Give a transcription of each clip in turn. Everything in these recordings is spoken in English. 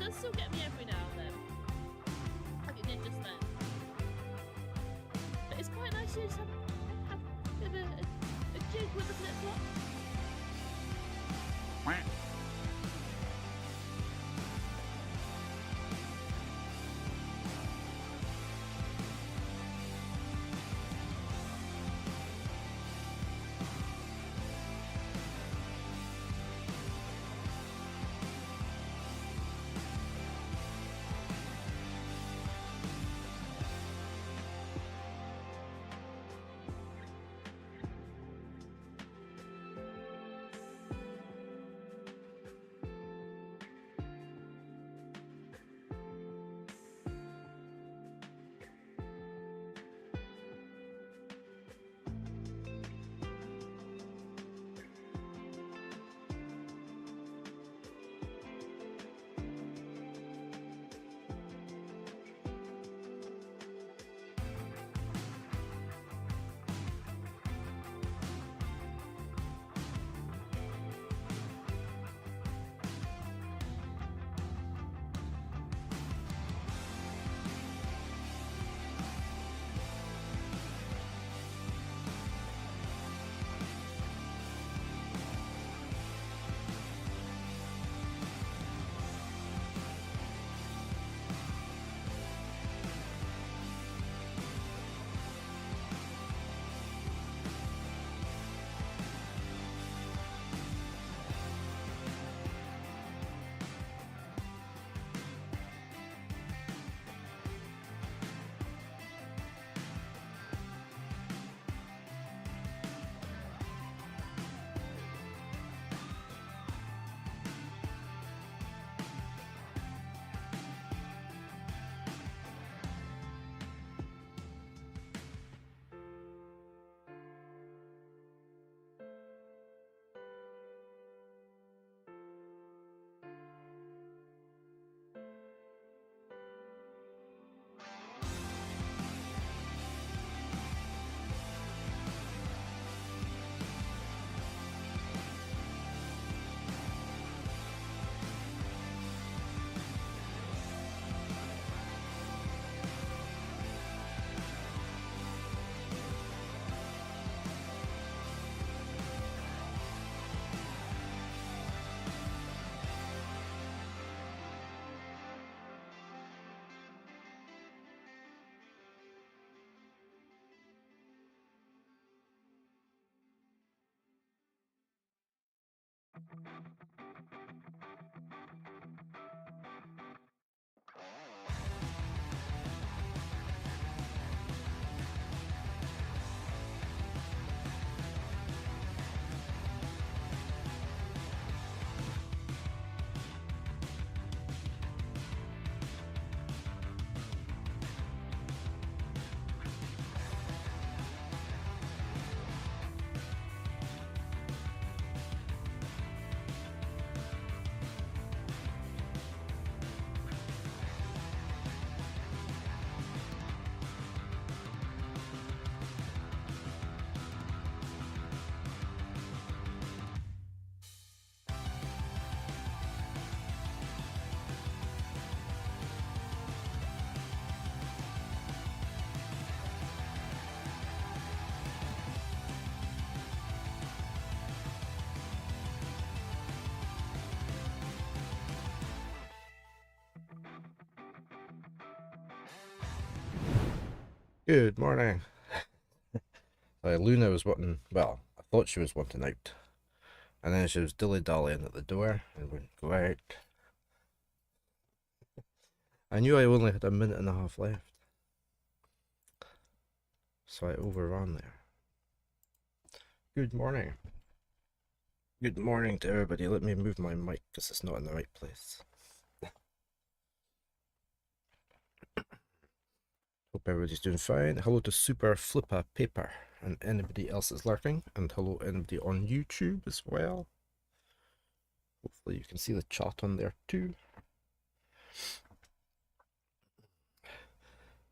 does still get me every now and then. Like it did just then. But it's quite nice to just have a bit of a jig with a flip-flop. Good morning. Luna was wanting, well, I thought she was wanting out. And then she was dilly-dallying at the door and wouldn't go out. I knew I only had a minute and a half left. So I overran there. Good morning. Good morning to everybody. Let me move my mic because it's not in the right place. Hope everybody's doing fine. Hello to Super Flipper Paper and anybody else that's lurking. And hello anybody on YouTube as well. Hopefully you can see the chat on there too.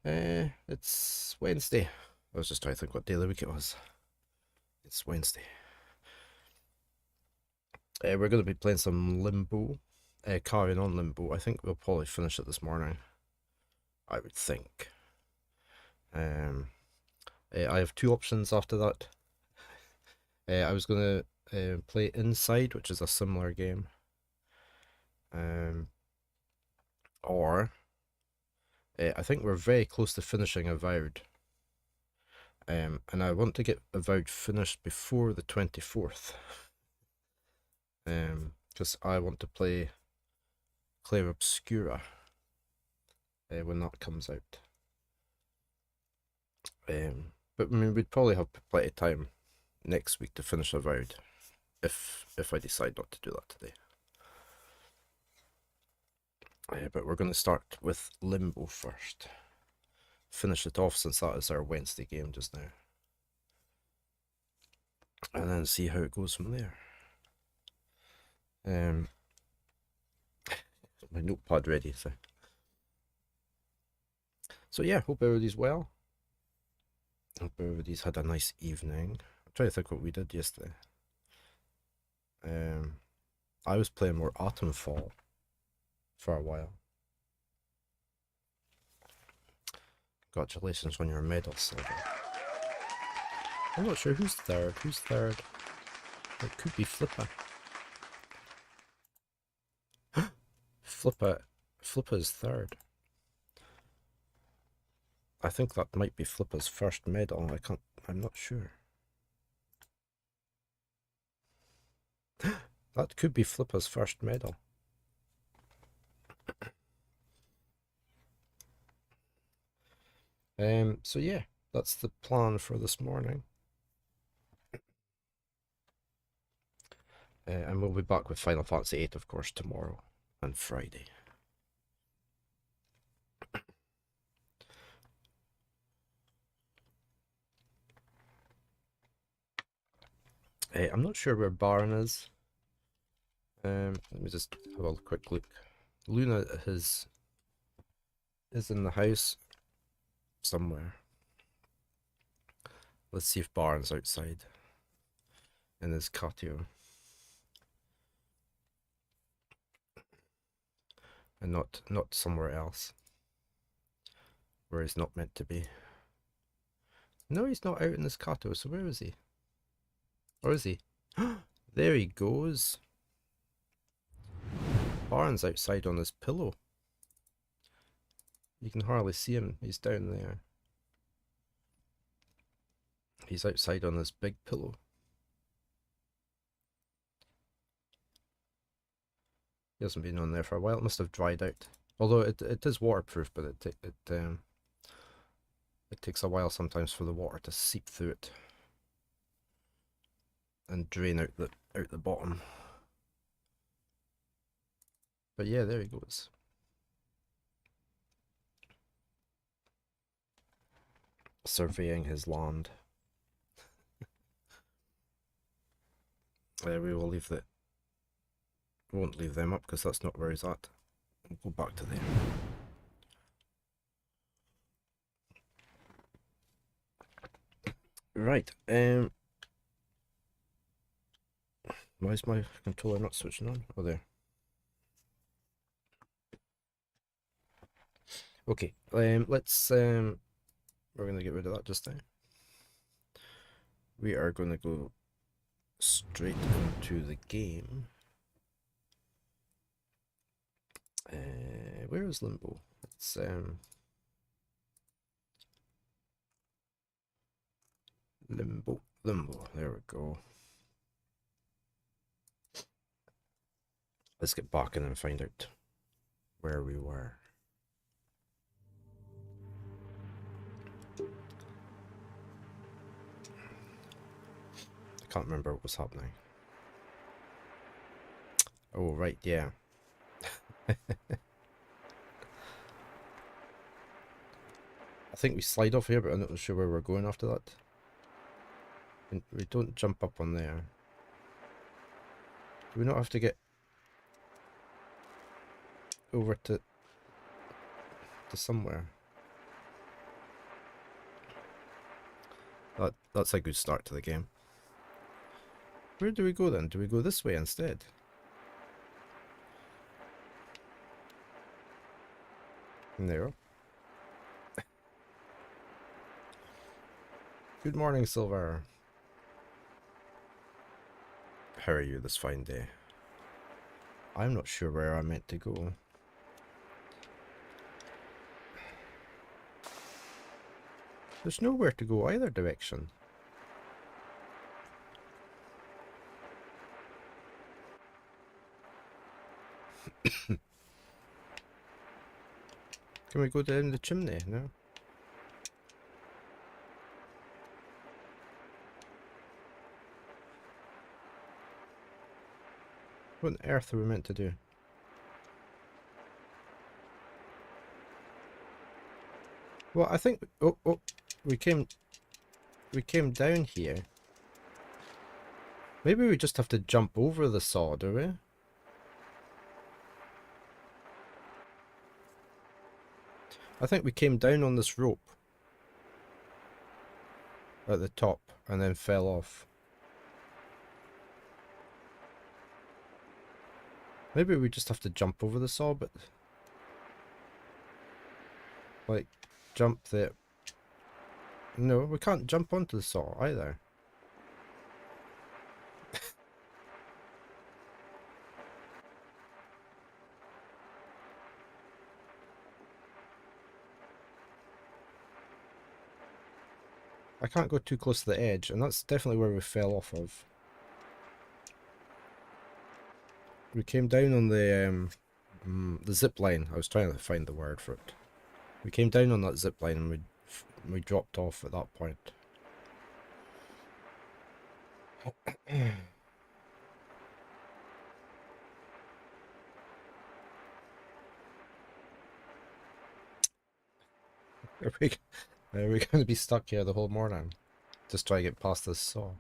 It's Wednesday. I was just trying to think what day of the week it was. It's Wednesday. We're going to be playing some Limbo. carrying on Limbo. I think we'll probably finish it this morning. I would think. I have two options after that. I was gonna play Inside, which is a similar game. Or I think we're very close to finishing Avowed. And I want to get Avowed finished before the 24th. Because I want to play Clair Obscura when that comes out. But I mean, we'd probably have plenty of time next week to finish Avowed if I decide not to do that today. But we're going to start with Limbo first. Finish it off since that is our Wednesday game just now. And then see how it goes from there. My notepad ready, so yeah, hope everybody's well. Hope everybody's had a nice evening. I'm trying to think what we did yesterday. I was playing more Atomfall for a while. Congratulations on your medal, Silver. I'm not sure who's third. Who's third? It could be Flipper. Flipper's third. I think that might be Flipper's first medal. I'm not sure. That could be Flipper's first medal. So yeah, that's the plan for this morning. And we'll be back with Final Fantasy VIII, of course, tomorrow and Friday. I'm not sure where Baron is. Let me just have a quick look. Luna is in the house somewhere. Let's see if Baron's outside in his catio. And not somewhere else where he's not meant to be. No, he's not out in his catio, so where is he? Or is he? There he goes. Baron's outside on his pillow. You can hardly see him. He's down there. He's outside on his big pillow. He hasn't been on there for a while. It must have dried out. Although it is waterproof, but it takes a while sometimes for the water to seep through it and drain out the bottom. But yeah, there he goes. Surveying his land. We will leave the... Won't leave them up because that's not where he's at. We'll go back to them. Right, why is my controller not switching on? Oh, there. Okay, let's, we're going to get rid of that just now. We are going to go straight into the game. Where is Limbo? It's, Limbo, there we go. Let's get back in and find out where we were. I can't remember what was happening. Oh, right, yeah. I think we slide off here, but I'm not sure where we're going after that. And we don't jump up on there. Do we not have to get over to somewhere? That's a good start to the game. Where do we go then? Do we go this way instead? No. Good morning, Silver. How are you this fine day? I'm not sure where I'm meant to go. There's nowhere to go either direction. Can we go down the chimney? No. What on earth are we meant to do? Well, I think... Oh, we came down here. Maybe we just have to jump over the saw, do we? I think we came down on this rope at the top and then fell off. Maybe we just have to jump over the saw, but... Like, jump there. No, we can't jump onto the saw either. I can't go too close to the edge, and that's definitely where we fell off of. We came down on the zip line. I was trying to find the word for it. We came down on that zip line and we dropped off at that point. Are we going to be stuck here the whole morning? Just try to get past this saw.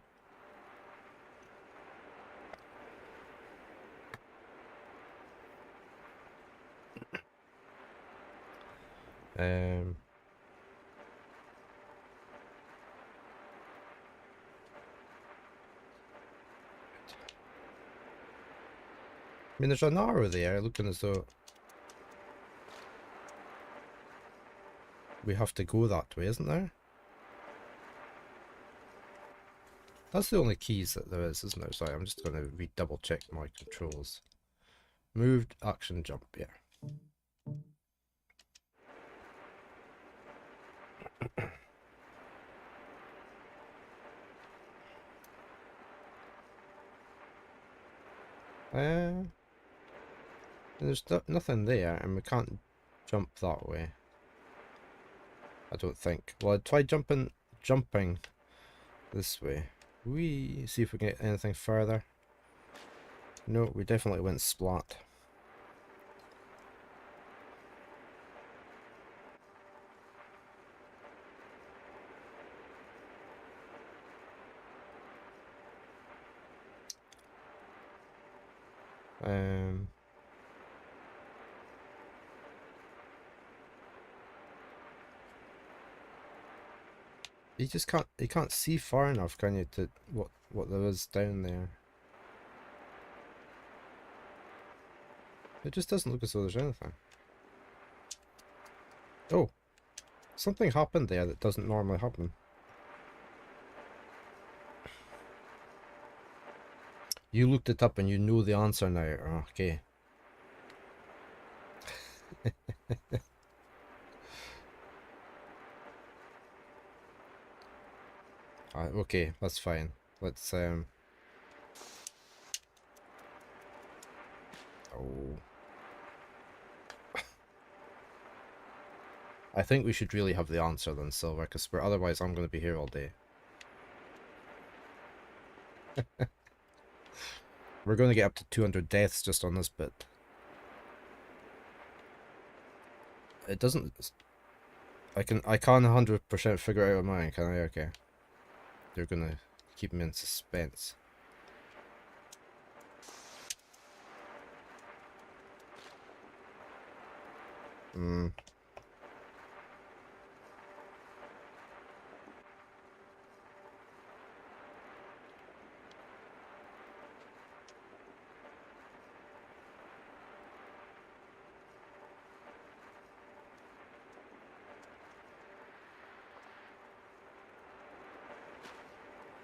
Um, I mean, there's an arrow there looking as though we have to go that way, isn't there? That's the only keys that there is, isn't there? Sorry, I'm just going to double check my controls. Moved, action, jump, yeah. There's nothing there, and we can't jump that way. I don't think. Well, I'd try jumping this way. We see if we can get anything further. No, we definitely went splat. You just can't see far enough, can you, to what there is down there. It just doesn't look as though there's anything. Oh, something happened there that doesn't normally happen. You looked it up and you know the answer now. Oh, okay. Okay, that's fine. Let's Oh. I think we should really have the answer then, Silver, because otherwise I'm going to be here all day. We're going to get up to 200 deaths just on this bit. It doesn't... I can't 100% figure out mine, can I? Okay. They're going to keep me in suspense.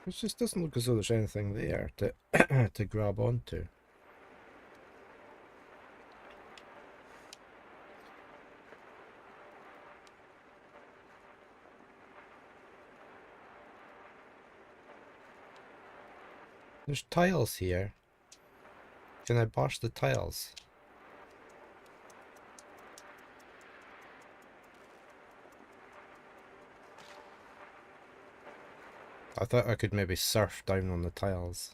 It just doesn't look as though there's anything there to to grab onto. There's tiles here. Can I bash the tiles? I thought I could maybe surf down on the tiles.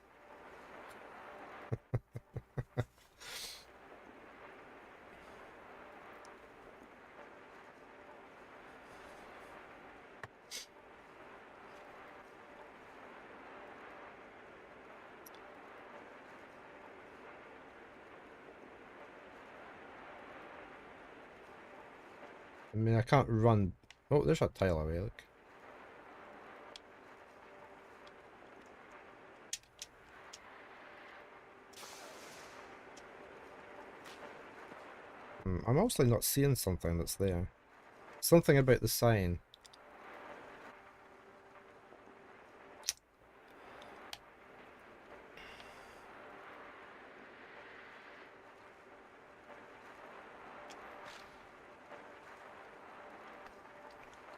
I mean, I can't run. Oh, there's a tile away, look. I'm also not seeing something that's there. Something about the sign.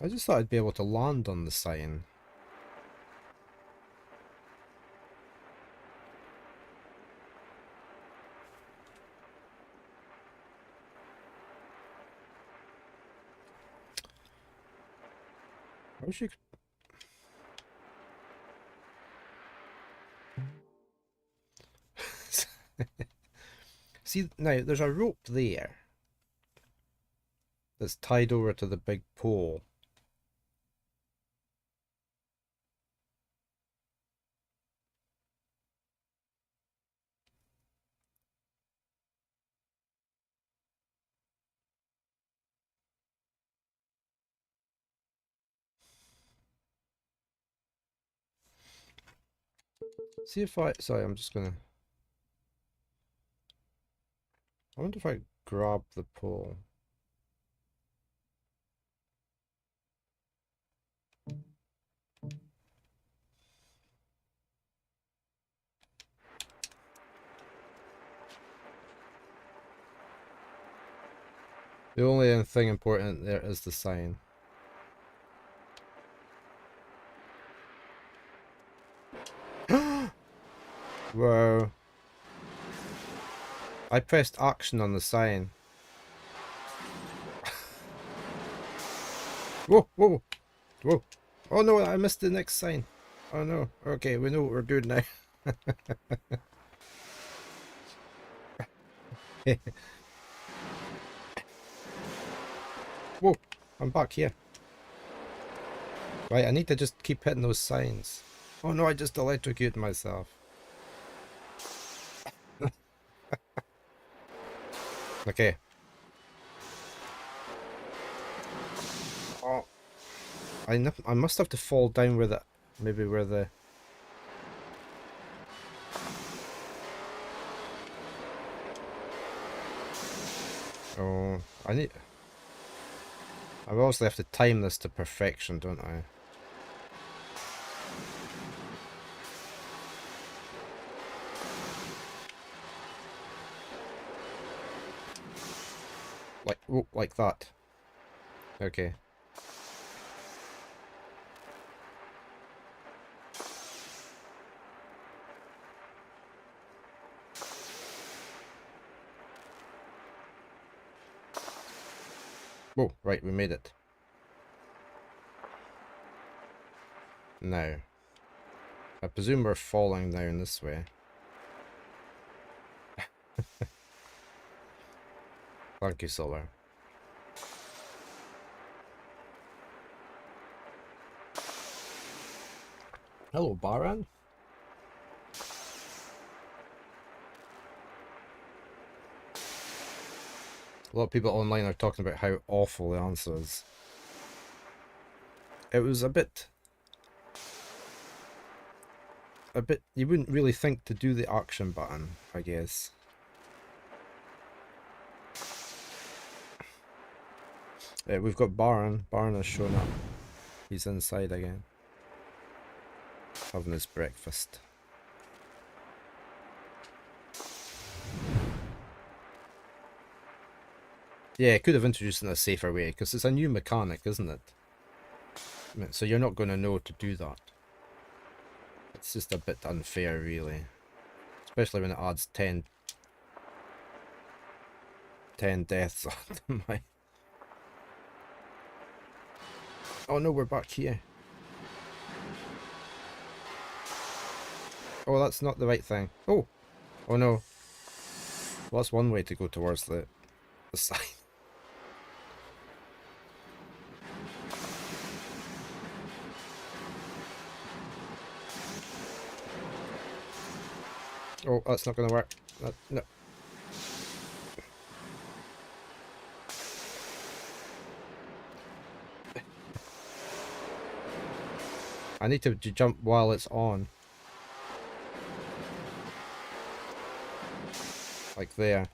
I just thought I'd be able to land on the sign. I wish you could... See, now, there's a rope there that's tied over to the big pole. See if I... Sorry, I'm just gonna... I wonder if I grab the pole. The only thing important there is the sign. Whoa. I pressed action on the sign. Whoa, whoa, whoa. Oh no, I missed the next sign. Oh no. Okay, we know what we're doing now. Whoa, I'm back here. Right, I need to just keep hitting those signs. Oh no, I just electrocuted myself. Okay. Oh, I must have to fall down where the... Maybe where the... Oh, I need... I obviously have to time this to perfection, don't I? Like, oh, like that. Okay. Whoa, right, we made it. Now, I presume we're falling down this way. Thank you, Solar. Hello, Baran. A lot of people online are talking about how awful the answer is. It was a bit, you wouldn't really think to do the action button, I guess. We've got Baran. Baran has shown up. He's inside again. having his breakfast. Yeah, it could have introduced it in a safer way, because it's a new mechanic, isn't it? So you're not going to know to do that. It's just a bit unfair, really. Especially when it adds 10 deaths onto my... Oh no, we're back here. Oh, that's not the right thing. Oh! Oh no. Well, that's one way to go towards the side. Oh, that's not gonna work. No. I need to jump while it's on. Like there.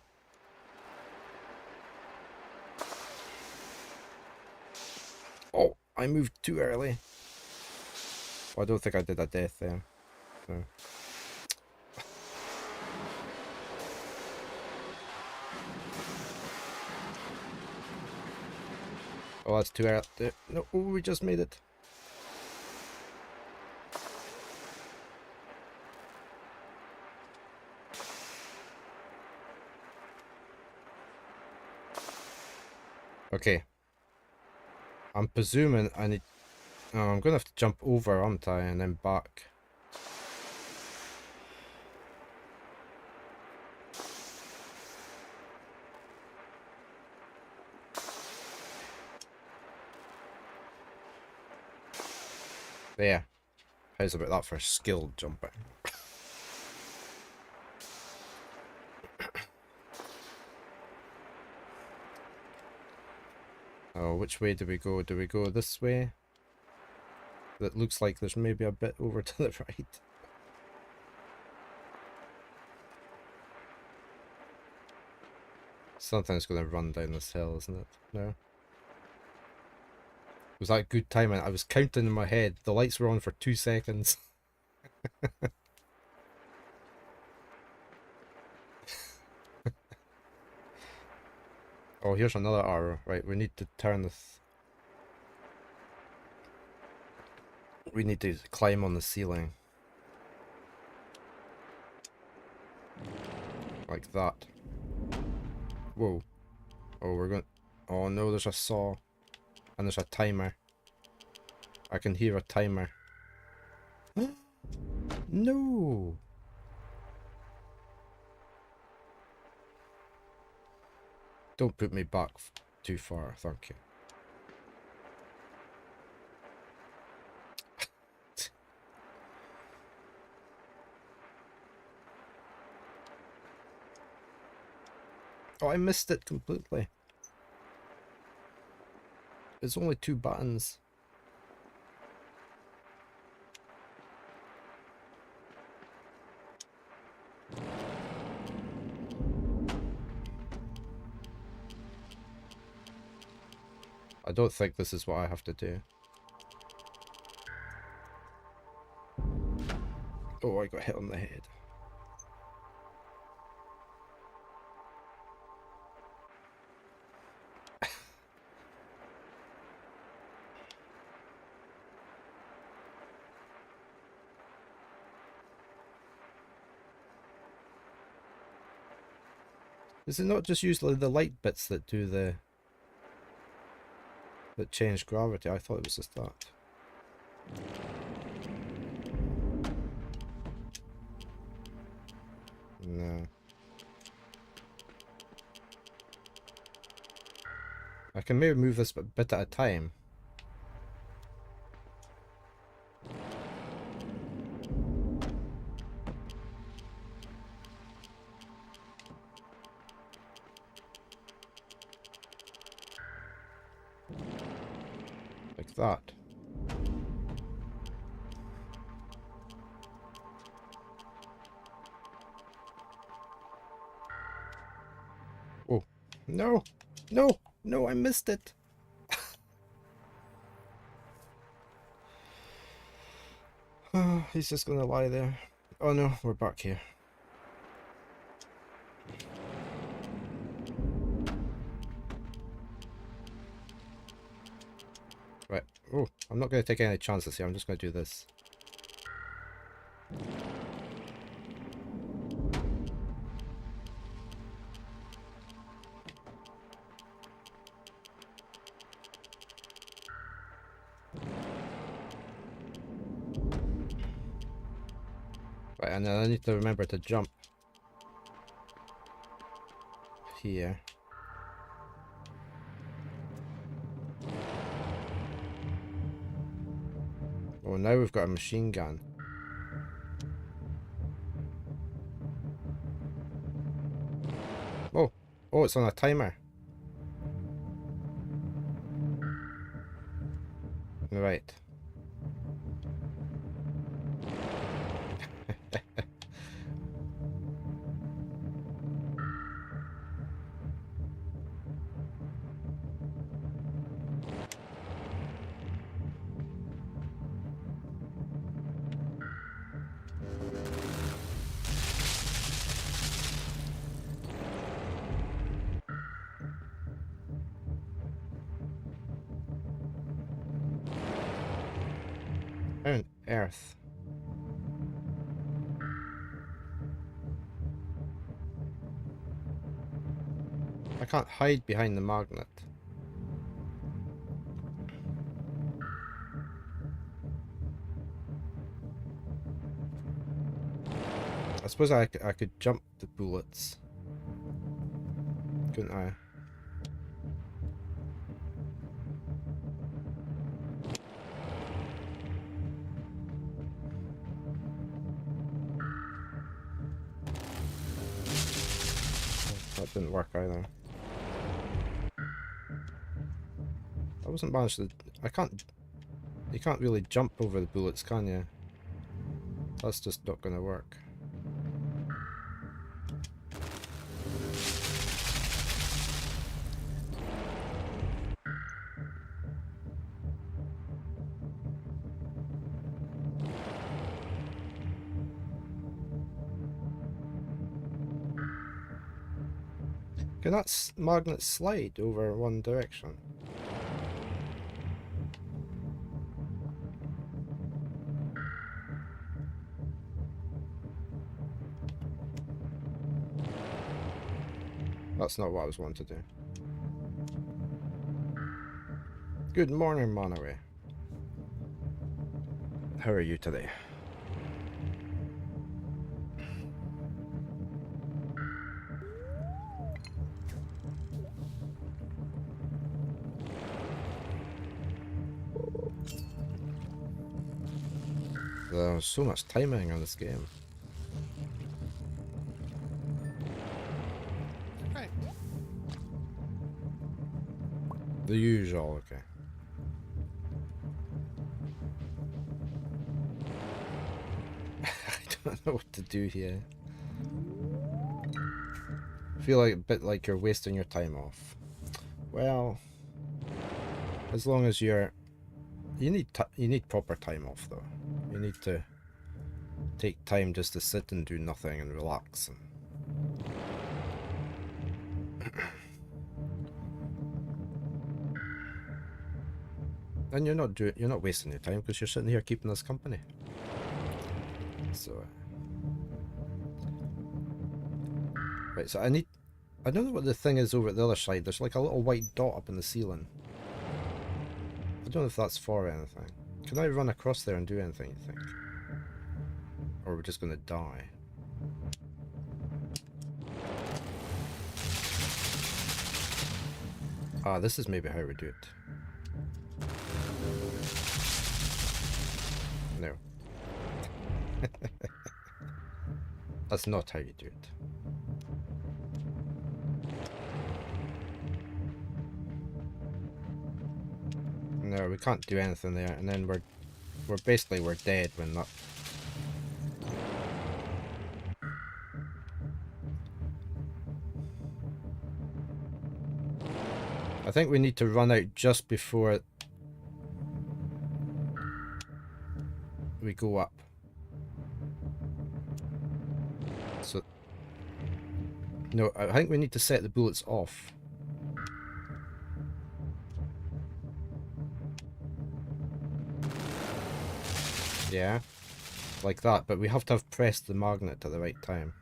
Oh, I moved too early. Oh, I don't think I did a death there. No. Oh, that's too early. No, oh, we just made it. Okay. I'm presuming I need... Oh, I'm gonna have to jump over, aren't I? And then back. There. How's about that for skilled jumping? Oh, which way do we go? Do we go this way? That looks like there's maybe a bit over to the right. Something's gonna run down this hill, isn't it? No? Was that good timing? I was counting in my head. The lights were on for 2 seconds. Oh, here's another arrow. Right, we need to turn this... We need to climb on the ceiling. Like that. Whoa. Oh, we're going... Oh no, there's a saw. And there's a timer. I can hear a timer. No! Don't put me back too far, thank you. Oh, I missed it completely. It's only 2 buttons. I don't think this is what I have to do. Oh, I got hit on the head. Is it not just usually the light bits that do the... that change gravity? I thought it was just that. No. I can maybe move this bit at a time. Like that. Oh. No! No! No, I missed it! Oh, he's just gonna lie there. Oh no, we're back here. Right. Oh, I'm not gonna take any chances here. I'm just gonna do this. Right, and then I need to remember to jump here. Oh, now we've got a machine gun. Oh, oh, it's on a timer. Right. How on earth? I can't hide behind the magnet. I suppose I could jump the bullets. Couldn't I? That didn't work either. I wasn't managed to... I can't... You can't really jump over the bullets, can you? That's just not gonna work. Can that magnet slide over one direction? That's not what I was wanting to do. Good morning, Monterey. How are you today? There's so much timing on this game. Right. The usual, okay. I don't know what to do here. I feel like a bit like you're wasting your time off. Well, as long as you're... You need proper time off though. You need to take time just to sit and do nothing and relax. And you're not wasting your time because you're sitting here keeping us company. So right, so I don't know what the thing is over at the other side. There's like a little white dot up in the ceiling. I don't know if that's for anything. Can I run across there and do anything, you think? Or are we just gonna die? Ah, this is maybe how we do it. No. That's not how you do it. No, we can't do anything there, and then we're dead when that... I think we need to run out just before we go up. No, I think we need to set the bullets off. Yeah, like that, but we have to have pressed the magnet at the right time.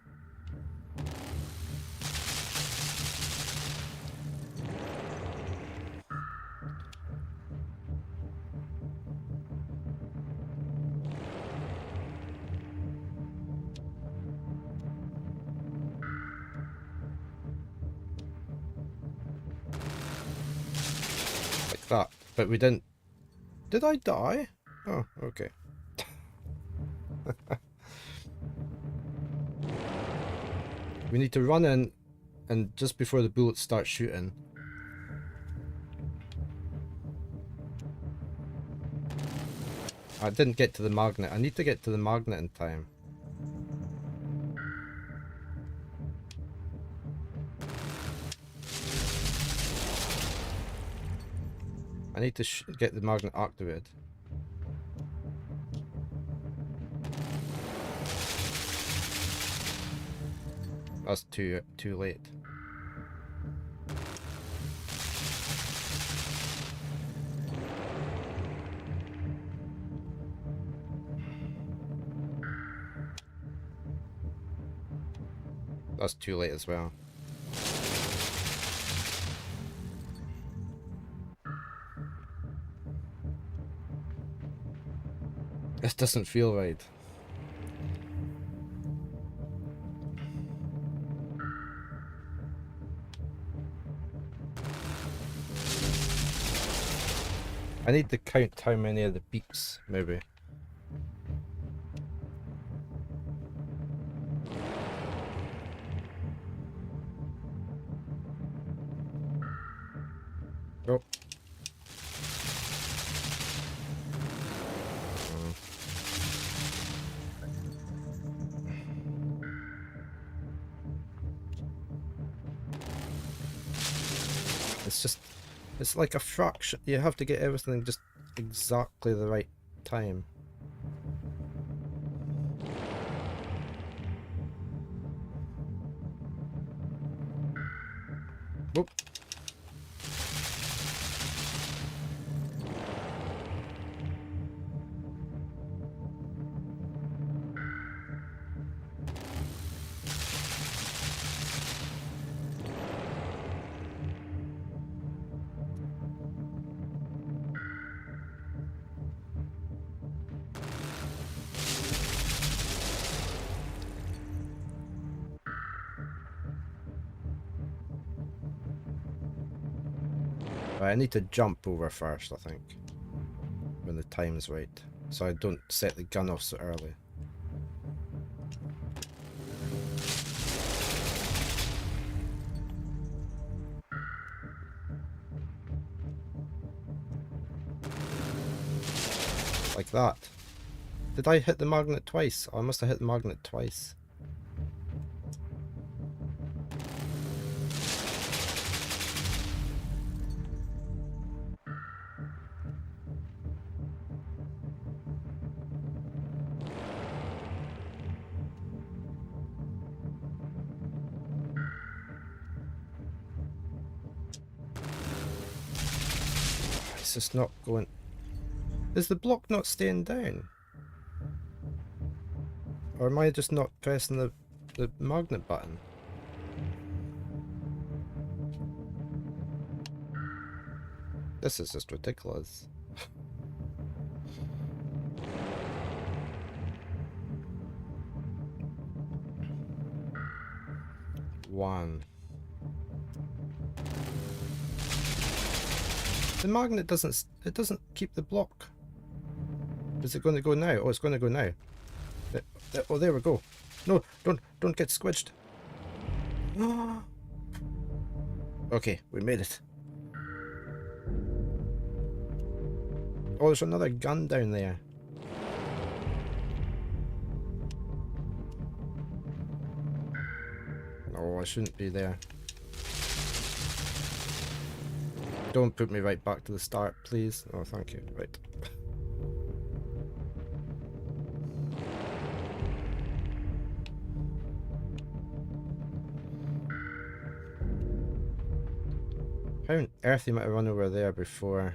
Like that, but we didn't. Did I die? Oh, okay. We need to run in, and just before the bullets start shooting. I didn't get to the magnet. I need to get to the magnet in time. I need to get the magnet activated. That's too late. That's too late as well. This doesn't feel right. I need to count how many of the beeps, maybe. Oh. It's just, it's like a fraction. You have to get everything just exactly the right time. Whoop. I need to jump over first, I think, when the time's right, so I don't set the gun off so early. Like that. Did I hit the magnet twice? Oh, I must have hit the magnet twice. It's just not going. Is the block not staying down? Or am I just not pressing the magnet button? This is just ridiculous. One. The magnet doesn't keep the block. Is it going to go now? Oh, it's going to go now. Oh, there we go. No, don't get squidged. Okay, we made it. Oh, there's another gun down there. Oh, I shouldn't be there. Don't put me right back to the start, please. Oh, thank you. Right. How on earth you might have run over there before?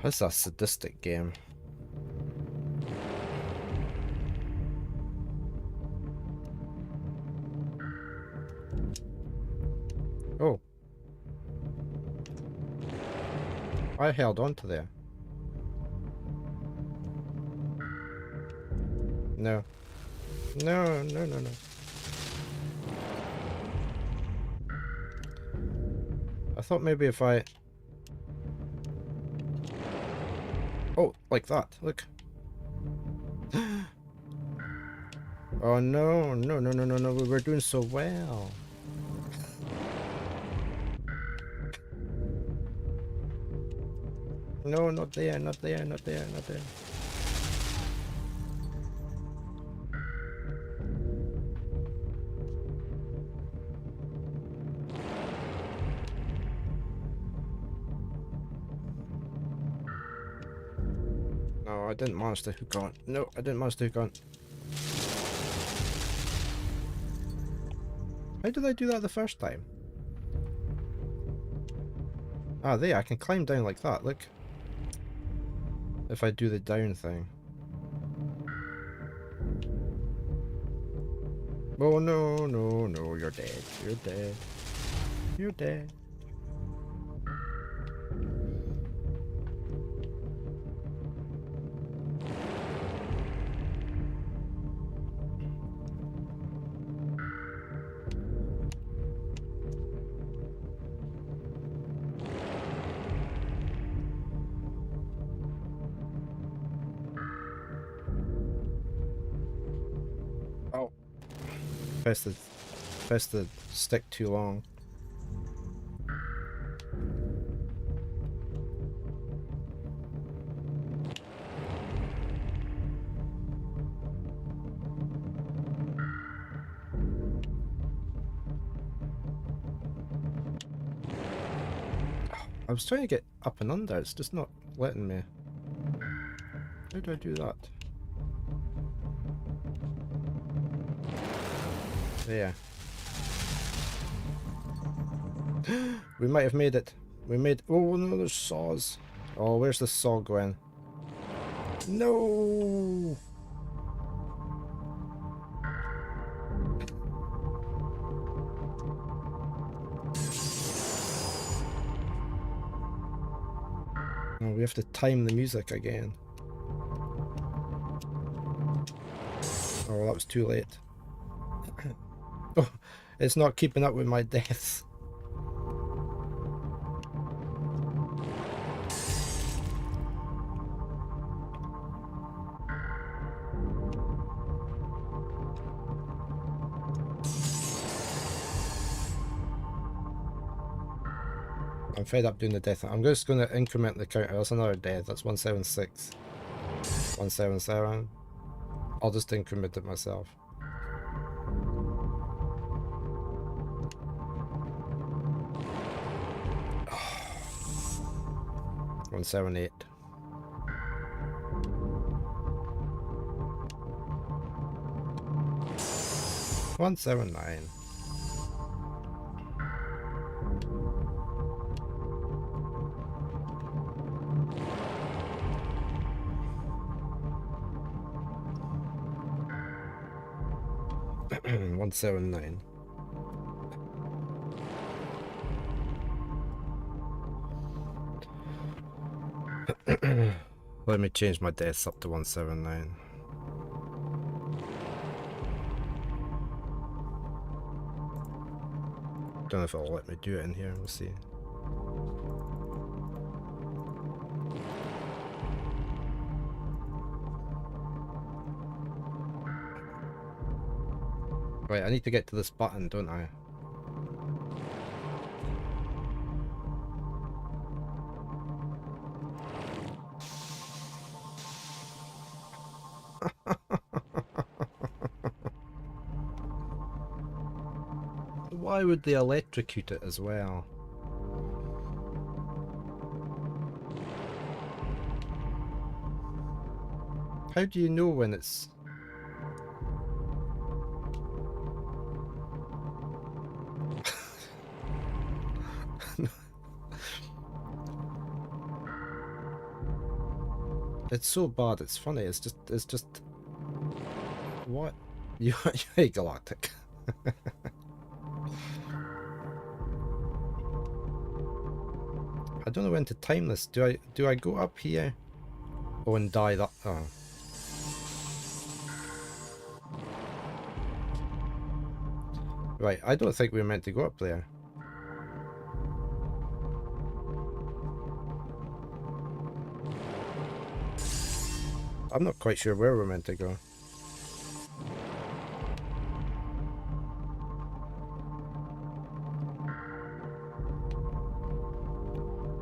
This is a sadistic game. Oh. I held on to there. No. No, no, no, no. I thought maybe if I... Oh, like that. Look. Oh no, no, no, no, no, no. We were doing so well. No, not there, not there, not there, not there. No, I didn't manage to hook on. No, I didn't manage to hook on. How did I do that the first time? Ah, there, I can climb down like that, look. If I do the down thing. Oh no, no, no, you're dead. You're dead. You're dead. Oh. Press the stick too long. I was trying to get up and under, it's just not letting me. How do I do that? There. We might have made it. We made... Oh no, there's saws. Oh, where's the saw going? No! Oh, we have to time the music again. Oh, that was too late. Oh, it's not keeping up with my deaths. I'm fed up doing the death. I'm just going to increment the counter. That's another death. That's 176. 177. I'll just increment it myself. 178. One 179. One 179. Let me change my deaths up to 179. Don't know if it'll let me do it in here, we'll see. Right, I need to get to this button, don't I? why would they electrocute it as well? How do you know when it's... It's so bad, it's funny, it's just... What? You're galactic. I don't know when to time this. Do I go up here? Oh, and die that... Oh. Right, I don't think we were meant to go up there. I'm not quite sure where we're meant to go.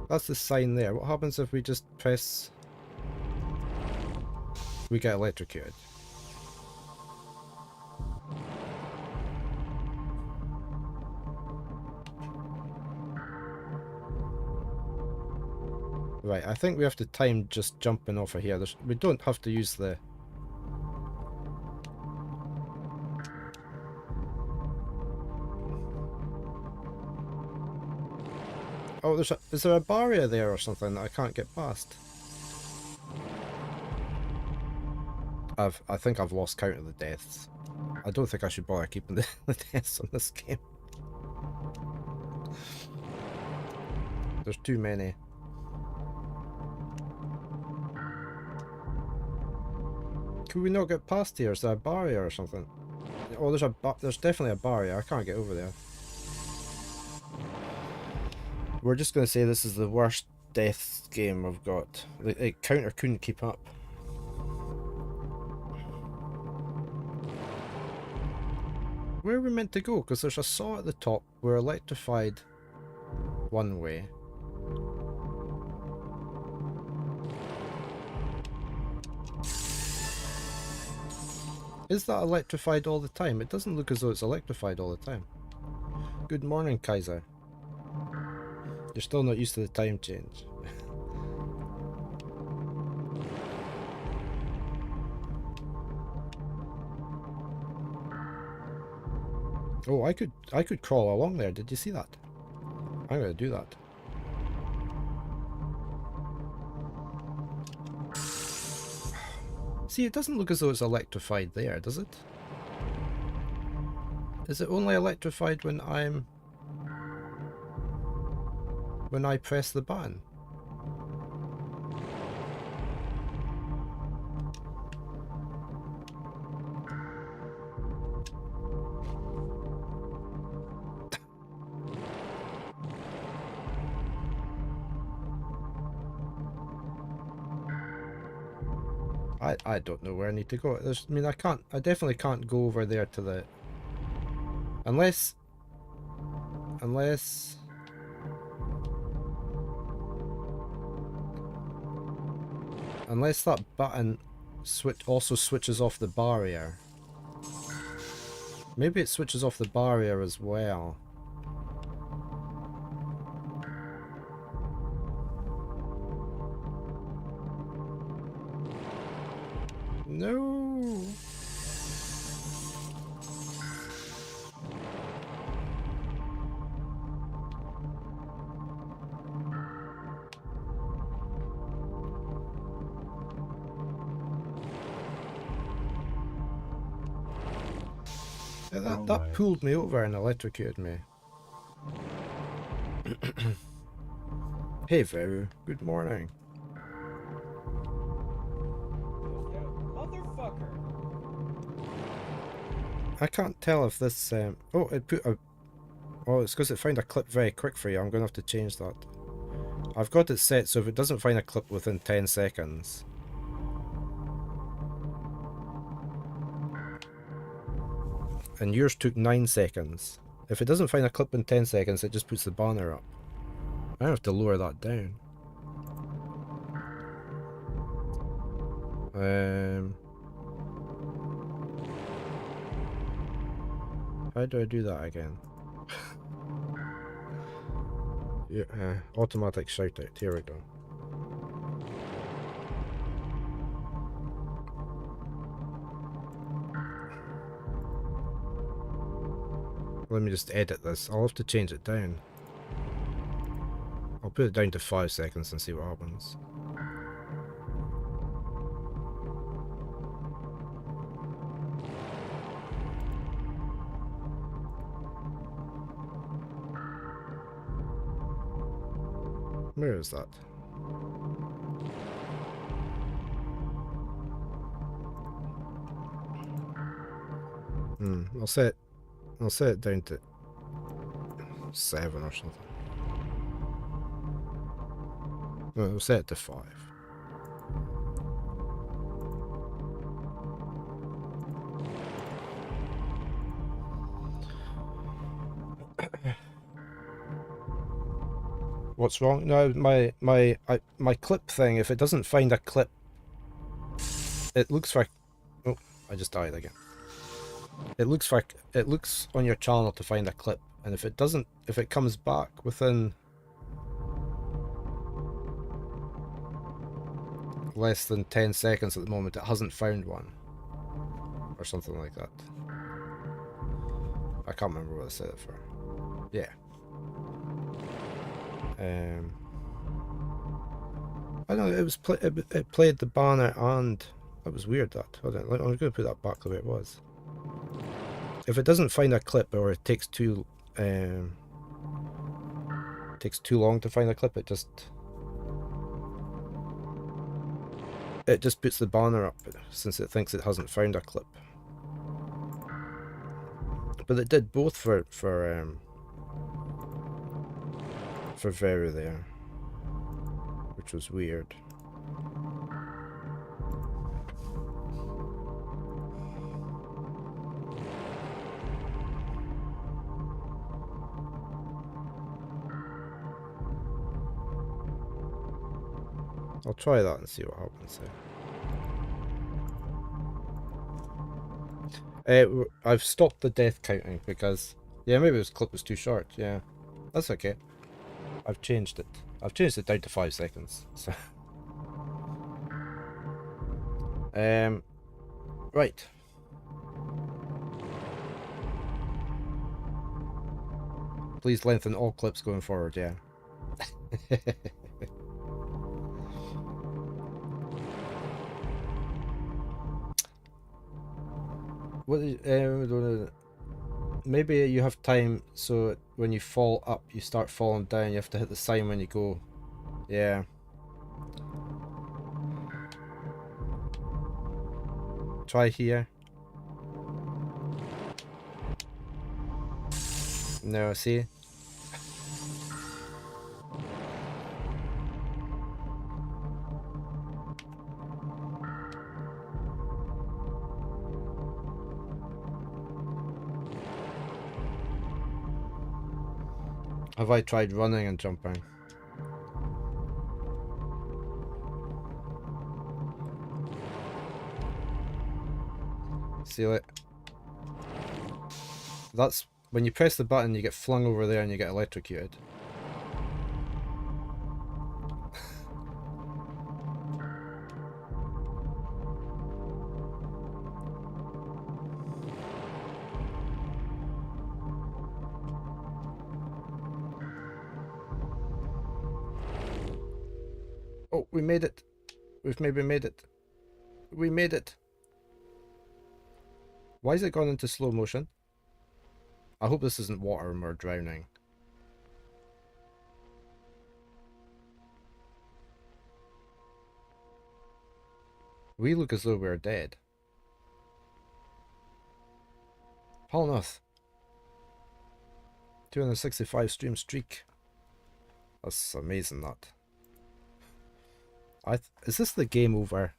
That's the sign there. What happens if we just press... We get electrocuted? Right, I think we have to time just jumping off of here. We don't have to use the... Oh, is there a barrier there or something that I can't get past? I think I've lost count of the deaths. I don't think I should bother keeping the deaths on this game. There's too many. Could we not get past here? Is there a barrier or something? Oh, there's definitely a barrier. I can't get over there. We're just going to say this is the worst death game I've got. The counter couldn't keep up. Where are we meant to go? Because there's a saw at the top. We're electrified one way. Is that electrified all the time? It doesn't look as though it's electrified all the time. Good morning, Kaiser. You're still not used to the time change. Oh, I could crawl along there. Did you see that? I'm gonna do that. See, it doesn't look as though it's electrified there, does it? Is it only electrified when I press the button? I don't know where I need to go. I definitely can't go over there to the... Unless that button also switches off the barrier. Maybe it switches off the barrier as well. No. Yeah, that pulled me over and electrocuted me. Hey Veru, good morning. Motherfucker. I can't tell if this oh, it put a... Oh, it's because it found a clip very quick for you. I'm gonna have to change that. I've got it set so if it doesn't find a clip within 10 seconds. And yours took 9 seconds. If it doesn't find a clip in 10 seconds, it just puts the banner up. I have to lower that down. How do I do that again? automatic shout out. Here we go. Let me just edit this. I'll have to change it down. I'll put it down to 5 seconds and see what happens. Where is that? I'll set it down to 7 or something. No, I'll set it to 5. What's wrong? No, my clip thing, if it doesn't find a clip, it looks like... Oh, I just died again. It looks on your channel to find a clip, and if it doesn't, if it comes back within less than 10 seconds at the moment, it hasn't found one. Or something like that. I can't remember what I said it for. Yeah. I don't know, it played the banner and... That was weird, that. Hold on, I'm going to put that back the way it was. If it doesn't find a clip, or it takes too long to find a clip, it just puts the banner up, since it thinks it hasn't found a clip. But it did both for Vera there, which was weird. I'll try that and see what happens there. I've stopped the death counting because... Yeah, maybe this clip was too short, yeah. That's okay. I've changed it. I've changed it down to 5 seconds, so... Right. Please lengthen all clips going forward, yeah. What maybe you have time, so when you fall up, you start falling down, you have to hit the sign when you go. Yeah. Try here. No, see? Have I tried running and jumping? See it? That's when you press the button, you get flung over there and you get electrocuted. Oh, we made it. We've maybe made it. We made it. Why is it gone into slow motion? I hope this isn't water and we're drowning. We look as though we're dead. Paulnoth. 265 stream streak. That's amazing, that. Is this the game over?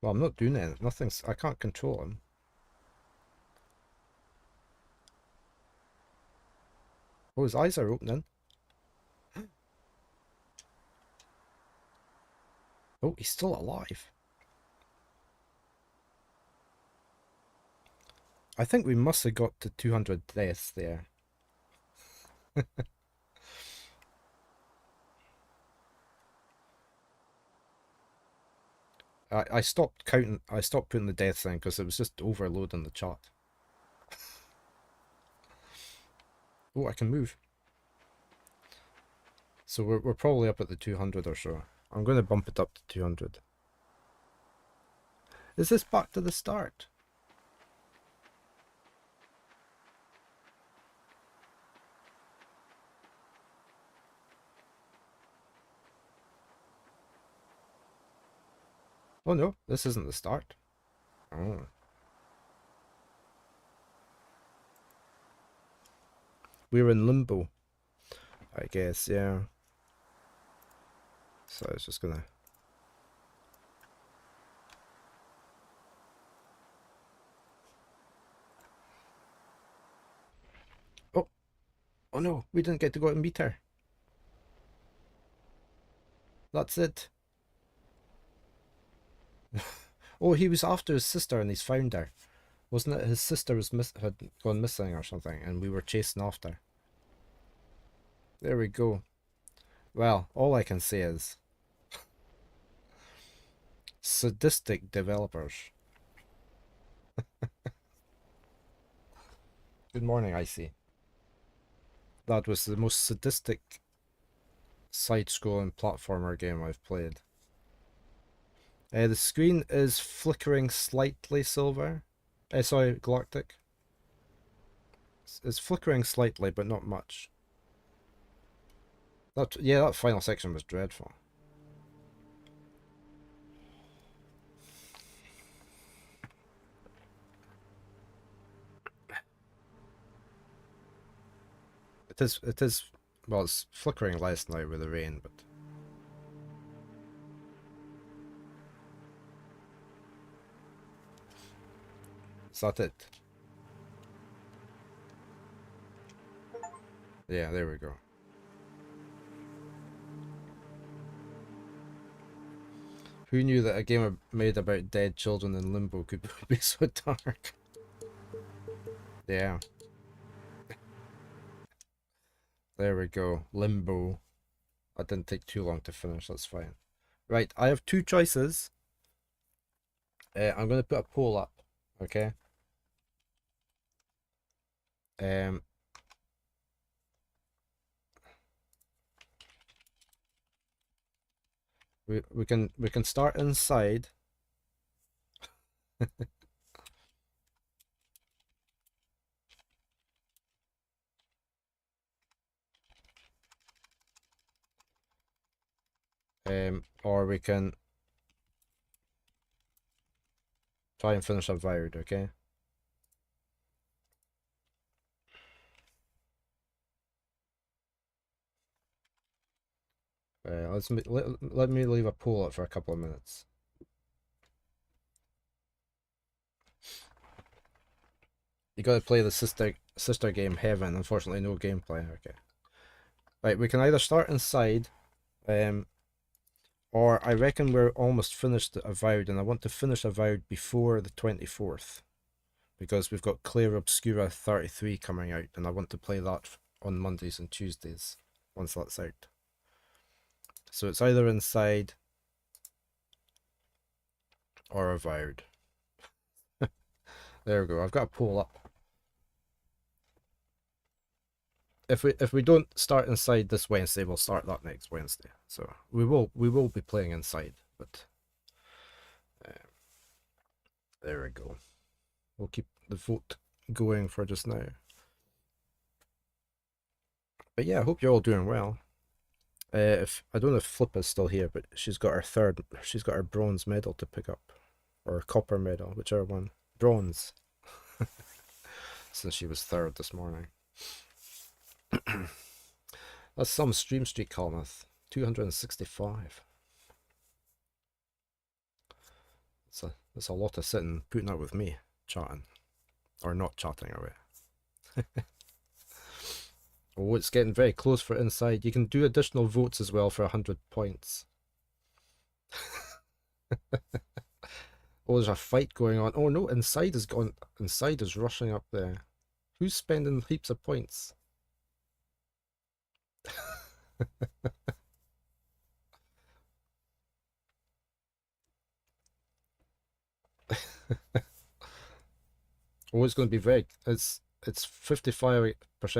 Well, I'm not doing it. Nothing's... I can't control him. Oh, his eyes are opening. Oh, he's still alive. I think we must have got to 200 deaths there. I stopped counting. I stopped putting the deaths in because it was just overloading the chart. Oh, I can move. So we're probably up at the 200 or so. I'm going to bump it up to 200. Is this back to the start? Oh no, this isn't the start. Oh. We're in Limbo, I guess, yeah. So I was just gonna... Oh! Oh no, we didn't get to go and meet her. That's it. Oh, he was after his sister and he's found her. Wasn't it his sister had gone missing or something and we were chasing after? There we go. Well, all I can say is sadistic developers. Good morning, Icy. That was the most sadistic side-scrolling platformer game I've played. The screen is flickering slightly, Silver. Sorry, Galactic. It's flickering slightly, but not much. That final section was dreadful. It is, well, it's flickering less now with the rain, but... Is that it? Yeah, there we go. Who knew that a game made about dead children in Limbo could be so dark? Yeah. There we go. Limbo. That didn't take too long to finish, that's fine. Right, I have two choices. I'm going to put a poll up, okay? Um, we can start inside. Or we can try and finish Avowed, okay? Let me leave a poll up for a couple of minutes. You gotta play the sister game Heaven. Unfortunately, no gameplay. Okay. Right, we can either start inside, or I reckon we're almost finished Avowed, and I want to finish Avowed before the 24th. Because we've got Clair Obscura 33 coming out, and I want to play that on Mondays and Tuesdays, once that's out. So it's either inside or Avowed. There we go, I've got a poll up. If we don't start inside this Wednesday, we'll start that next Wednesday. So we will be playing inside, but there we go. We'll keep the vote going for just now. But yeah, I hope you're all doing well. If I don't know if Flip is still here, but she's got her bronze medal to pick up, or copper medal, whichever one. Bronze, since she was third this morning. That's some stream streak, Colmouth. 265. That's a lot of sitting putting up with me chatting, or not chatting away. Oh, it's getting very close for inside. You can do additional votes as well for 100 points. Oh, there's a fight going on. Oh no, inside is gone. Inside is rushing up there. Who's spending heaps of points? Oh, it's going to be very. It's 55%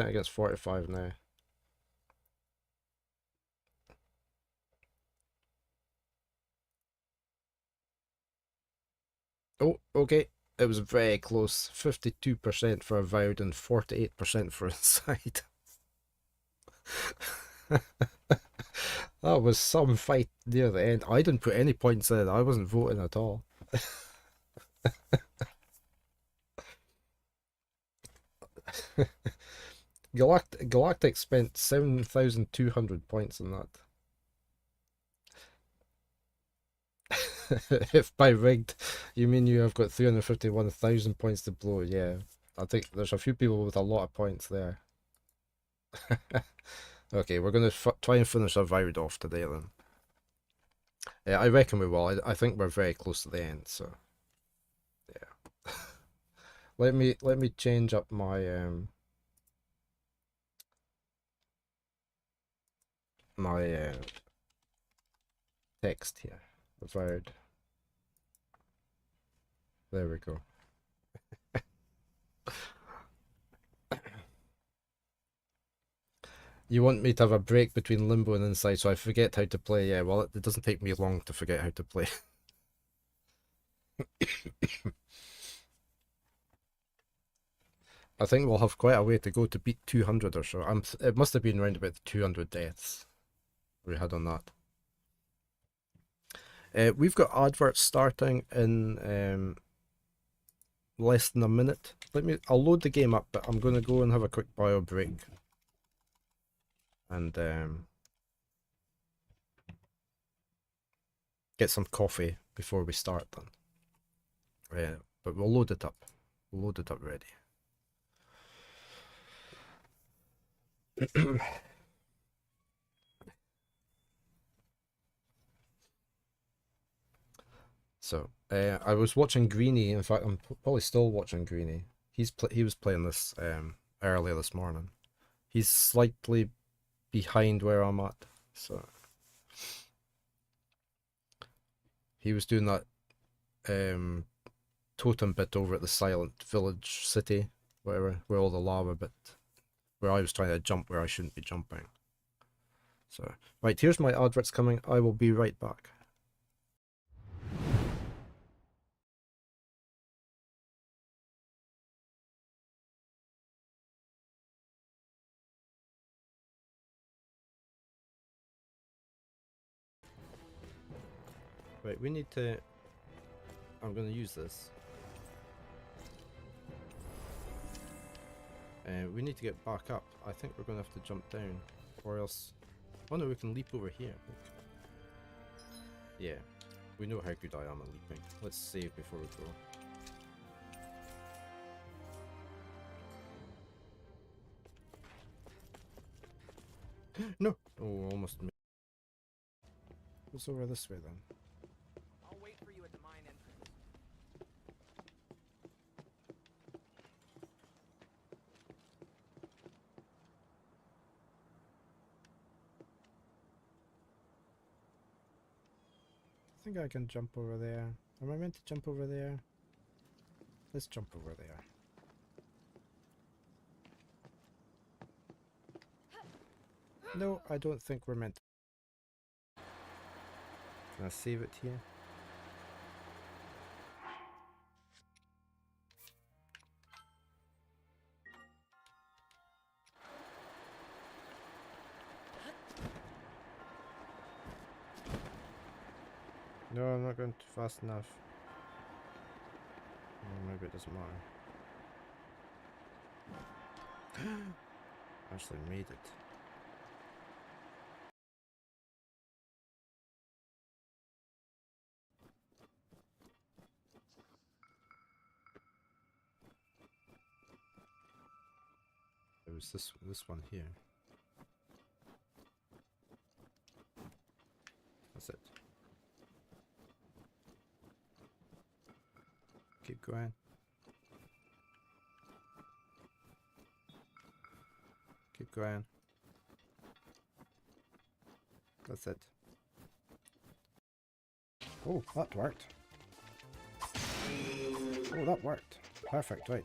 against 45 now. Oh, okay. It was very close. 52% for Avowed and 48% for Inside. That was some fight near the end. I didn't put any points in. I wasn't voting at all. Galactic spent 7,200 points on that. If by rigged you mean you have got 351,000 points to blow, yeah. I think there's a few people with a lot of points there. Okay, we're going to try and finish Avowed off today then. Yeah, I reckon we will. I think we're very close to the end, so yeah. let me change up my text here. Avowed. There we go. You want me to have a break between Limbo and Inside so I forget how to play? Yeah, well, it doesn't take me long to forget how to play. I think we'll have quite a way to go to beat 200 or so. It must have been around about 200 deaths we had on that. We've got adverts starting in less than a minute. I'll load the game up, but I'm going to go and have a quick bio break. And get some coffee before we start then. But we'll load it up. We'll load it up ready. So, I was watching Greenie. In fact, I'm probably still watching Greenie. He was playing this earlier this morning. He's slightly behind where I'm at, so he was doing that totem bit over at the Silent Village City, where all the lava bit, where I was trying to jump where I shouldn't be jumping. So, right, here's my adverts coming. I will be right back. Right, we need to... I'm going to use this. We need to get back up. I think we're going to have to jump down, or else... Oh no, we can leap over here. Look. Yeah, we know how good I am at leaping. Let's save before we go. No! Oh, almost missed. What's over this way then? I'll wait for you at the mine entrance. I think I can jump over there. Am I meant to jump over there? Let's jump over there. No, I don't think we're meant to. Can I save it here? No, I'm not going too fast enough. Oh, maybe it doesn't matter. Actually made it. There's this one here. That's it. Keep going. Keep going. That's it. Oh, that worked. Oh, that worked. Perfect, right.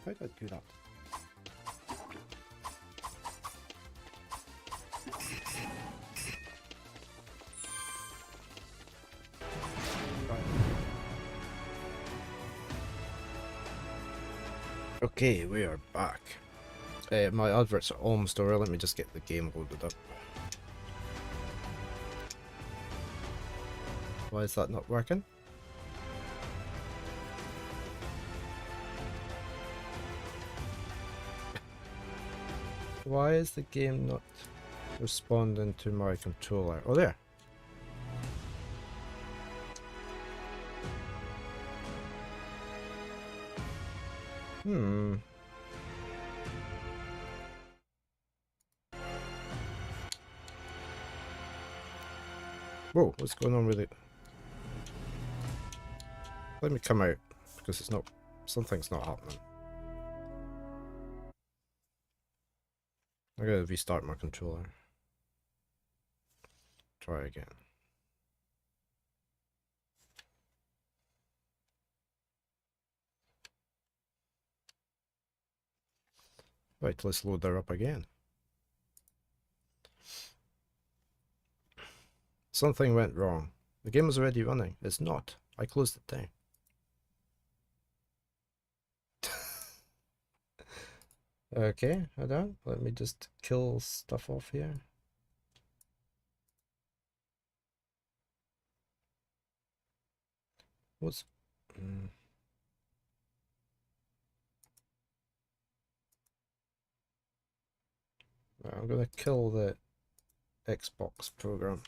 How did I do that? Okay, we are back. My adverts are almost over. Let me just get the game loaded up. Why is that not working? Why is the game not responding to my controller? Oh, there. Whoa, what's going on with it? Let me come out, because it's not... something's not happening. I gotta restart my controller. Try again. Right, let's load her up again. Something went wrong. The game is already running. It's not. I closed it down. Okay, hold on. Let me just kill stuff off here. What's... Right, I'm gonna kill the Xbox program.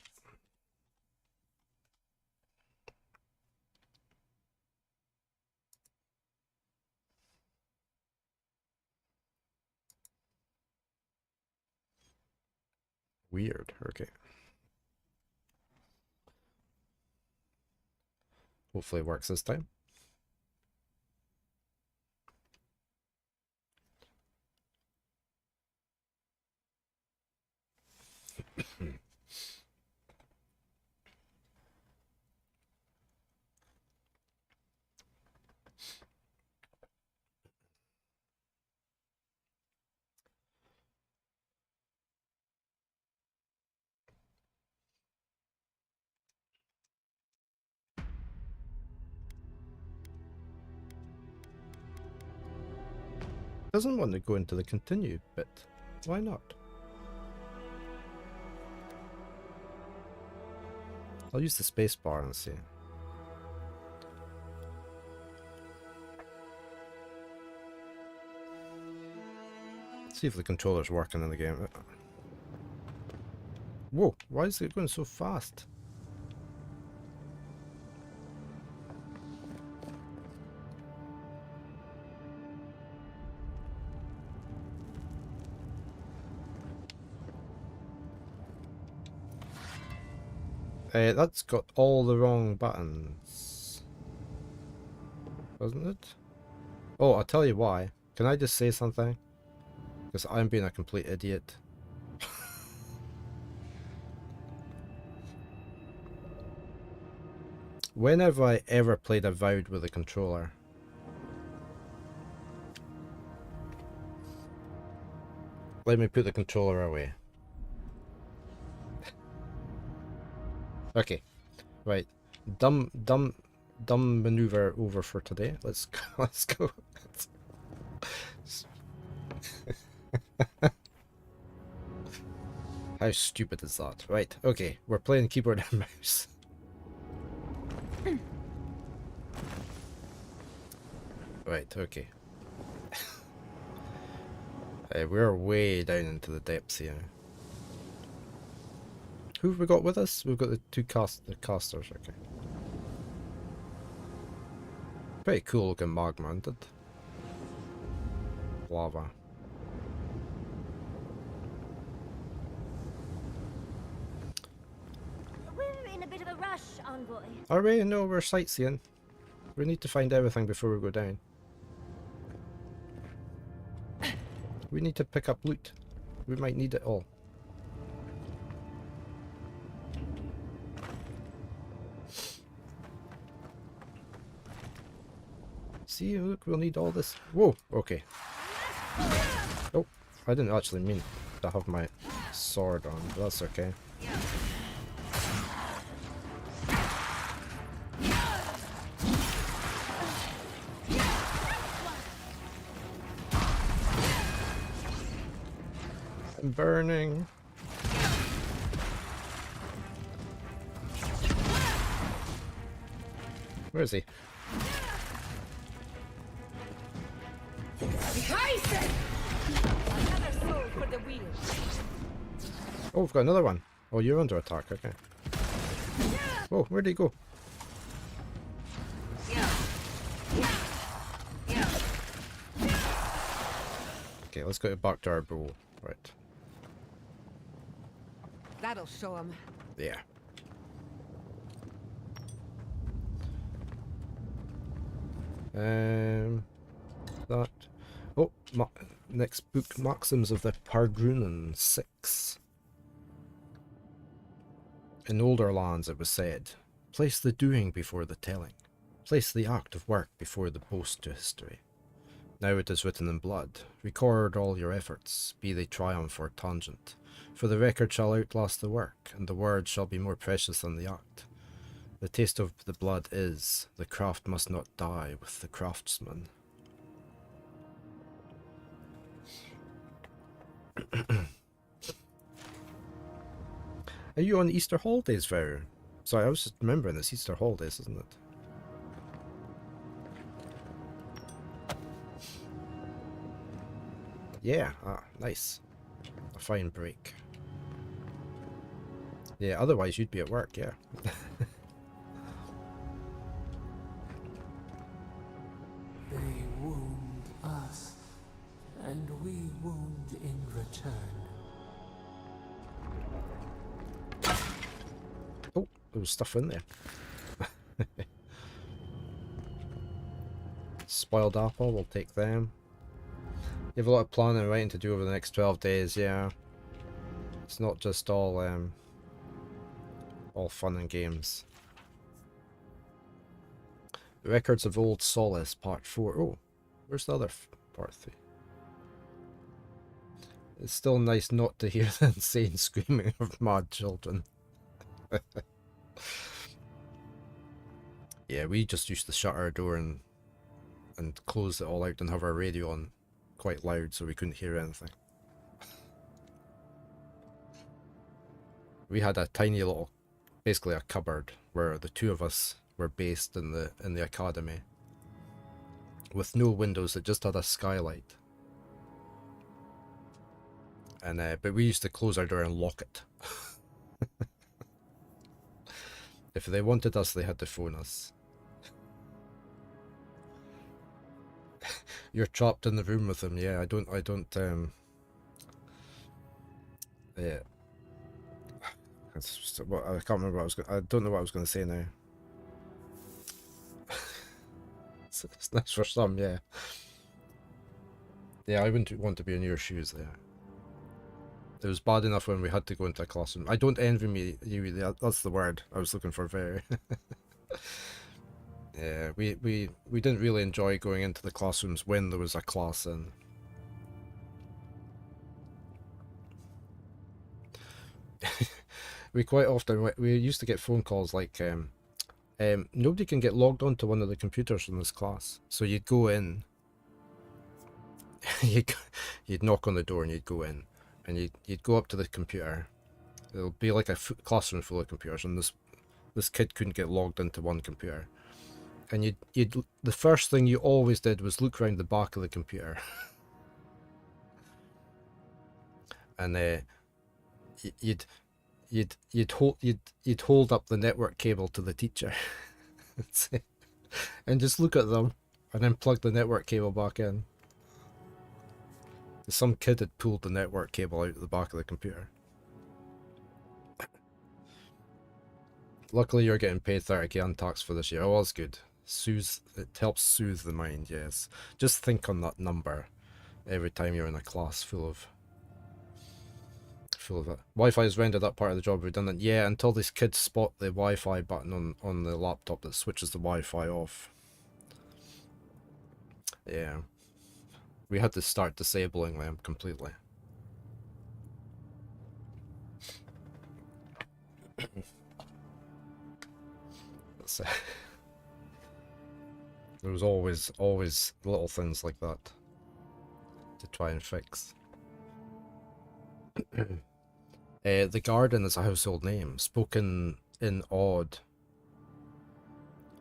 Weird, okay. Hopefully it works this time. Doesn't want to go into the continue bit. Why not? I'll use the space bar and see. See if the controller's working in the game. Whoa, why is it going so fast? That's got all the wrong buttons, doesn't it? Oh, I'll tell you why. Can I just say something? Because I'm being a complete idiot. When have I ever played Avowed with a controller? Let me put the controller away. Okay, right. Dumb maneuver over for today. Let's go. Let's go. How stupid is that? Right. Okay, we're playing keyboard and mouse. Right. Okay. We're way down into the depths here. Who have we got with us? We've got the casters, okay. Pretty cool looking magma, isn't it? Lava. We're in a bit of a rush, Envoy. Are we? No, we're sightseeing. We need to find everything before we go down. We need to pick up loot. We might need it all. See, look, we'll need all this. Whoa, okay. Oh, I didn't actually mean to have my sword on, but that's okay. I'm burning. Where is he? Oh, we've got another one. Oh, you're under attack, okay. Oh, where'd he go? Okay, let's go back to our bow. Right. That'll show him. Yeah. That. Oh, next book, Maxims of the Pardrunan 6. In older lands it was said, place the doing before the telling. Place the act of work before the boast to history. Now it is written in blood, record all your efforts, be they triumph or tangent. For the record shall outlast the work, and the word shall be more precious than the act. The taste of the blood is, the craft must not die with the craftsman. Are you on Easter holidays, Vero? Sorry, I was just remembering it's Easter holidays, isn't it? Yeah, nice. A fine break. Yeah, otherwise you'd be at work, yeah. They wound us, and we wound in return. Oh, there was stuff in there. Spoiled apple, we'll take them. You have a lot of planning and writing to do over the next 12 days, yeah. It's not just all fun and games. Records of Old Solace, Part 4. Oh, where's the other Part 3? It's still nice not to hear the insane screaming of mad children. Yeah, we just used to shut our door and close it all out and have our radio on quite loud so we couldn't hear anything. We had a tiny little, basically a cupboard where the two of us were based in the academy, with no windows. It just had a skylight, and but we used to close our door and lock it. If they wanted us, they had to phone us. You're trapped in the room with them. Yeah, I don't yeah. I can't remember what I was going. I don't know what I was going to say now. It's nice for some, yeah. Yeah, I wouldn't want to be in your shoes there. It was bad enough when we had to go into a classroom. I don't envy you. That's the word I was looking for. Very. Yeah, we didn't really enjoy going into the classrooms when there was a class in. We quite often, we used to get phone calls like, nobody can get logged onto one of the computers in this class. So you'd go in, you'd knock on the door and you'd go in, and you'd go up to the computer. It'll be like a classroom full of computers, and this kid couldn't get logged into one computer. And the first thing you always did was look around the back of the computer. And you'd hold up the network cable to the teacher and just look at them and then plug the network cable back in. Some kid had pulled the network cable out of the back of the computer. Luckily you're getting paid 30k untaxed for this year. Oh, that's good. It helps soothe the mind, yes. Just think on that number every time you're in a class full of it. Wi-Fi has rendered that part of the job redundant. Yeah, until these kids spot the Wi-Fi button on the laptop that switches the Wi-Fi off. Yeah. We had to start disabling them completely. There was always little things like that to try and fix. The garden is a household name, spoken in odd.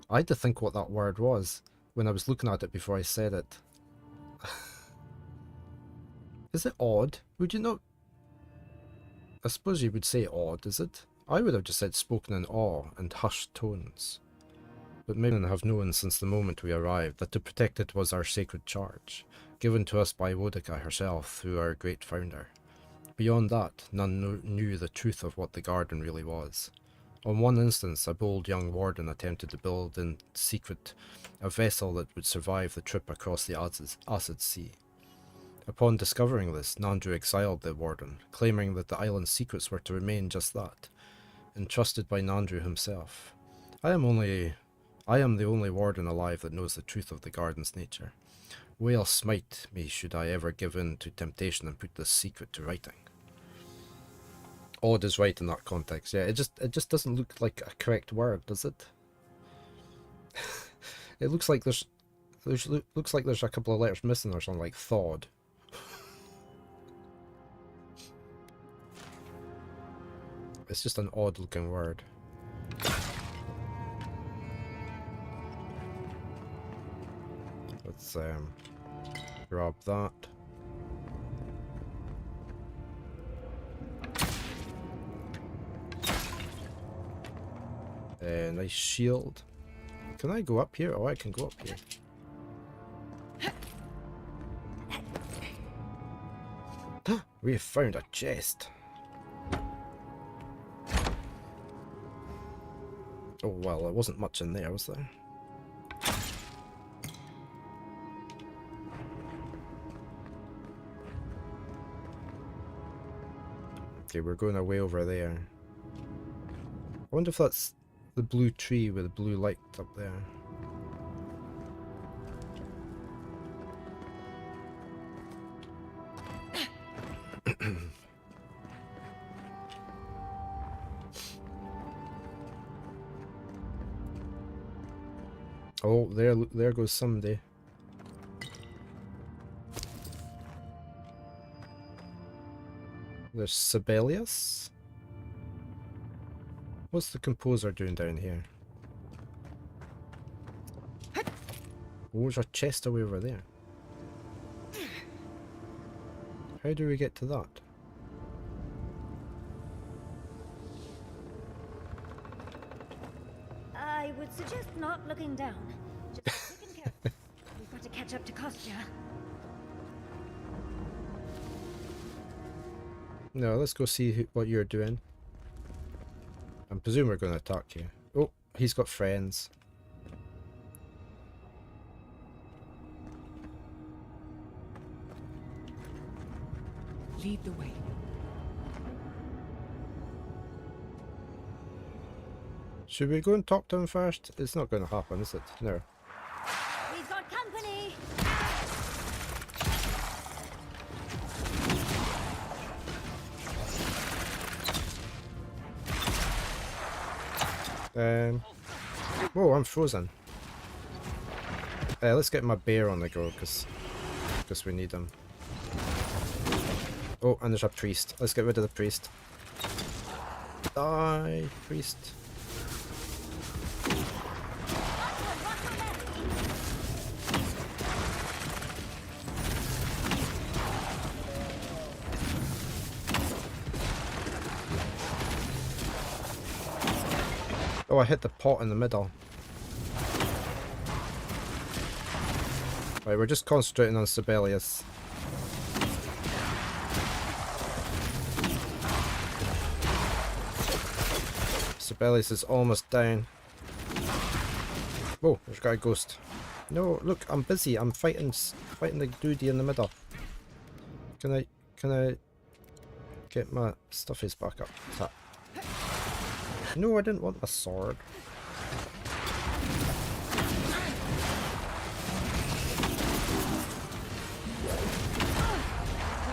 I had to think what that word was when I was looking at it before I said it. Is it odd? Would you not? I suppose you would say odd, is it? I would have just said spoken in awe and hushed tones. But men have known since the moment we arrived that to protect it was our sacred charge, given to us by Wodika herself through our great founder. Beyond that, none knew the truth of what the garden really was. On one instance, a bold young warden attempted to build in secret a vessel that would survive the trip across the acid sea. Upon discovering this, Nandru exiled the warden, claiming that the island's secrets were to remain just that, entrusted by Nandru himself. I am the only warden alive that knows the truth of the garden's nature. Whale smite me should I ever give in to temptation and put this secret to writing. Odd is right in that context. Yeah, it just doesn't look like a correct word, does it? It looks like there's a couple of letters missing or something, like thawed. It's just an odd looking word. Let's grab that. Nice shield. Can I go up here? Oh, I can go up here. We have found a chest. Oh well, there wasn't much in there, was there? Okay, we're going away over there. I wonder if that's the blue tree with the blue light up there. Oh, there goes somebody. There's Sibelius. What's the composer doing down here? Oh, there's a chest away over there. How do we get to that? I would suggest not looking down. Just looking careful. We've got to catch up to Kostya. No, let's go see what you're doing. I presume we're going to attack you. Oh, he's got friends. Lead the way. Should we go and talk to him first? It's not going to happen, is it? No. We've got company! Whoa, I'm frozen. Let's get my bear on the go, because we need him. Oh, and there's a priest. Let's get rid of the priest. Die, priest. Oh, I hit the pot in the middle. Right, we're just concentrating on Sibelius. Sibelius is almost down. Whoa, there's got a ghost. No, look, I'm busy. I'm fighting the dude in the middle. Can I get my stuffies back up? That. No, I didn't want my sword.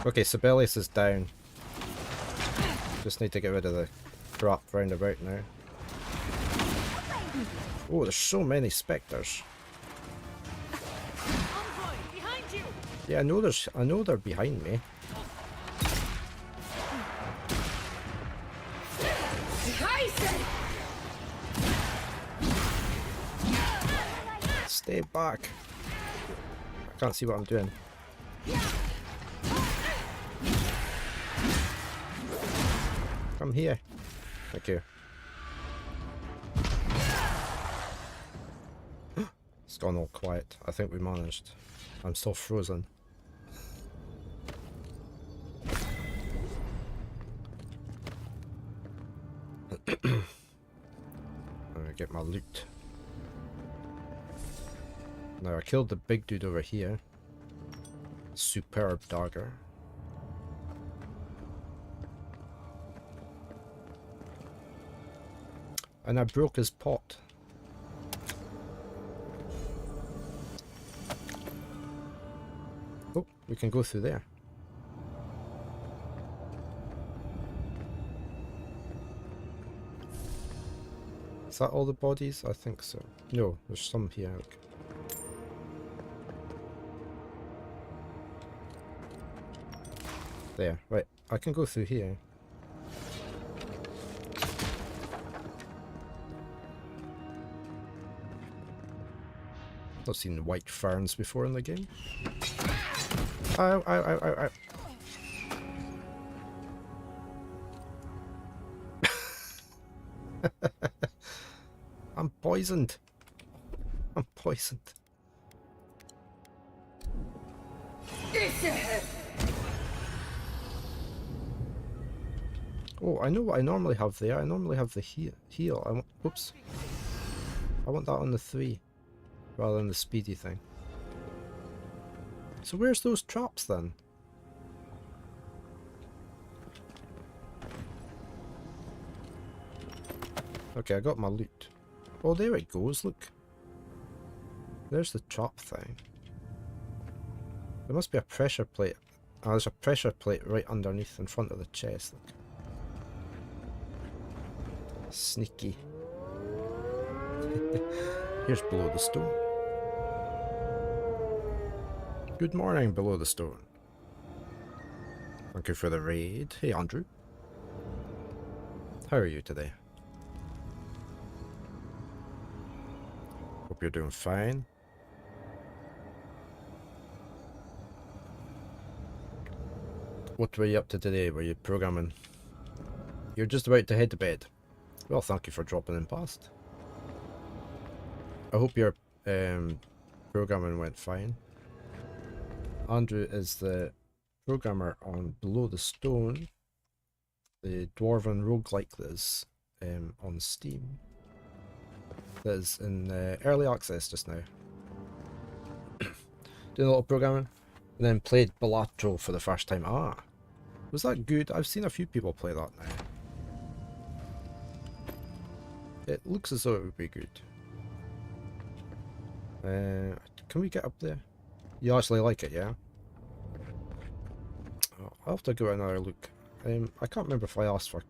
Okay, Sibelius is down. Just need to get rid of the crap round about now. Oh, there's so many spectres. Envoy, behind you! Yeah, I know they're behind me. Stay back. I can't see what I'm doing. Come here. Thank you. It's gone all quiet. I think we managed. I'm still frozen. I'm gonna get my loot. Now I killed the big dude over here. Superb dagger. And I broke his pot. Oh, we can go through there. Is that all the bodies? I think so. No, there's some here. Okay. There, right. I can go through here. Not seen white ferns before in the game. Ow, ow, ow, ow, ow. I'm poisoned. I'm poisoned. Oh, I know what I normally have there. I normally have the heal. I want, oops. I want that on the 3 rather than the speedy thing. So where's those traps then? Okay, I got my loot. Oh, there it goes, look. There's the trap thing. There must be a pressure plate. Ah, there's a pressure plate right underneath in front of the chest, look. Sneaky. Here's below the stone. Good morning, below the stone. Thank you for the raid. Hey, Andrew. How are you today? Hope you're doing fine. What were you up to today? Were you programming? You're just about to head to bed. Well, thank you for dropping in past. I hope your programming went fine. Andrew is the programmer on Below the Stone, the dwarven roguelike that is on Steam. That is in early access just now. Doing a little programming, and then played Balatro for the first time. Ah, was that good? I've seen a few people play that now. It looks as though it would be good. Can we get up there? You actually like it, yeah? Oh, I'll have to go another look. I can't remember if I asked for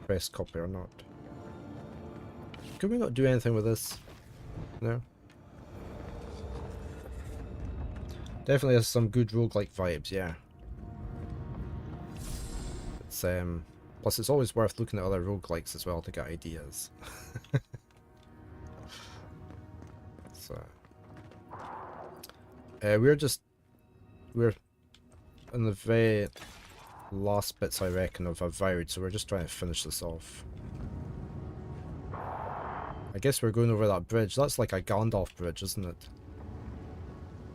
press copy or not. Can we not do anything with this? No? Definitely has some good roguelike vibes, yeah. It's plus it's always worth looking at other roguelikes as well to get ideas. So we're in the very last bits I reckon of Avowed, so we're just trying to finish this off. I guess we're going over that bridge. That's like a Gandalf bridge, isn't it?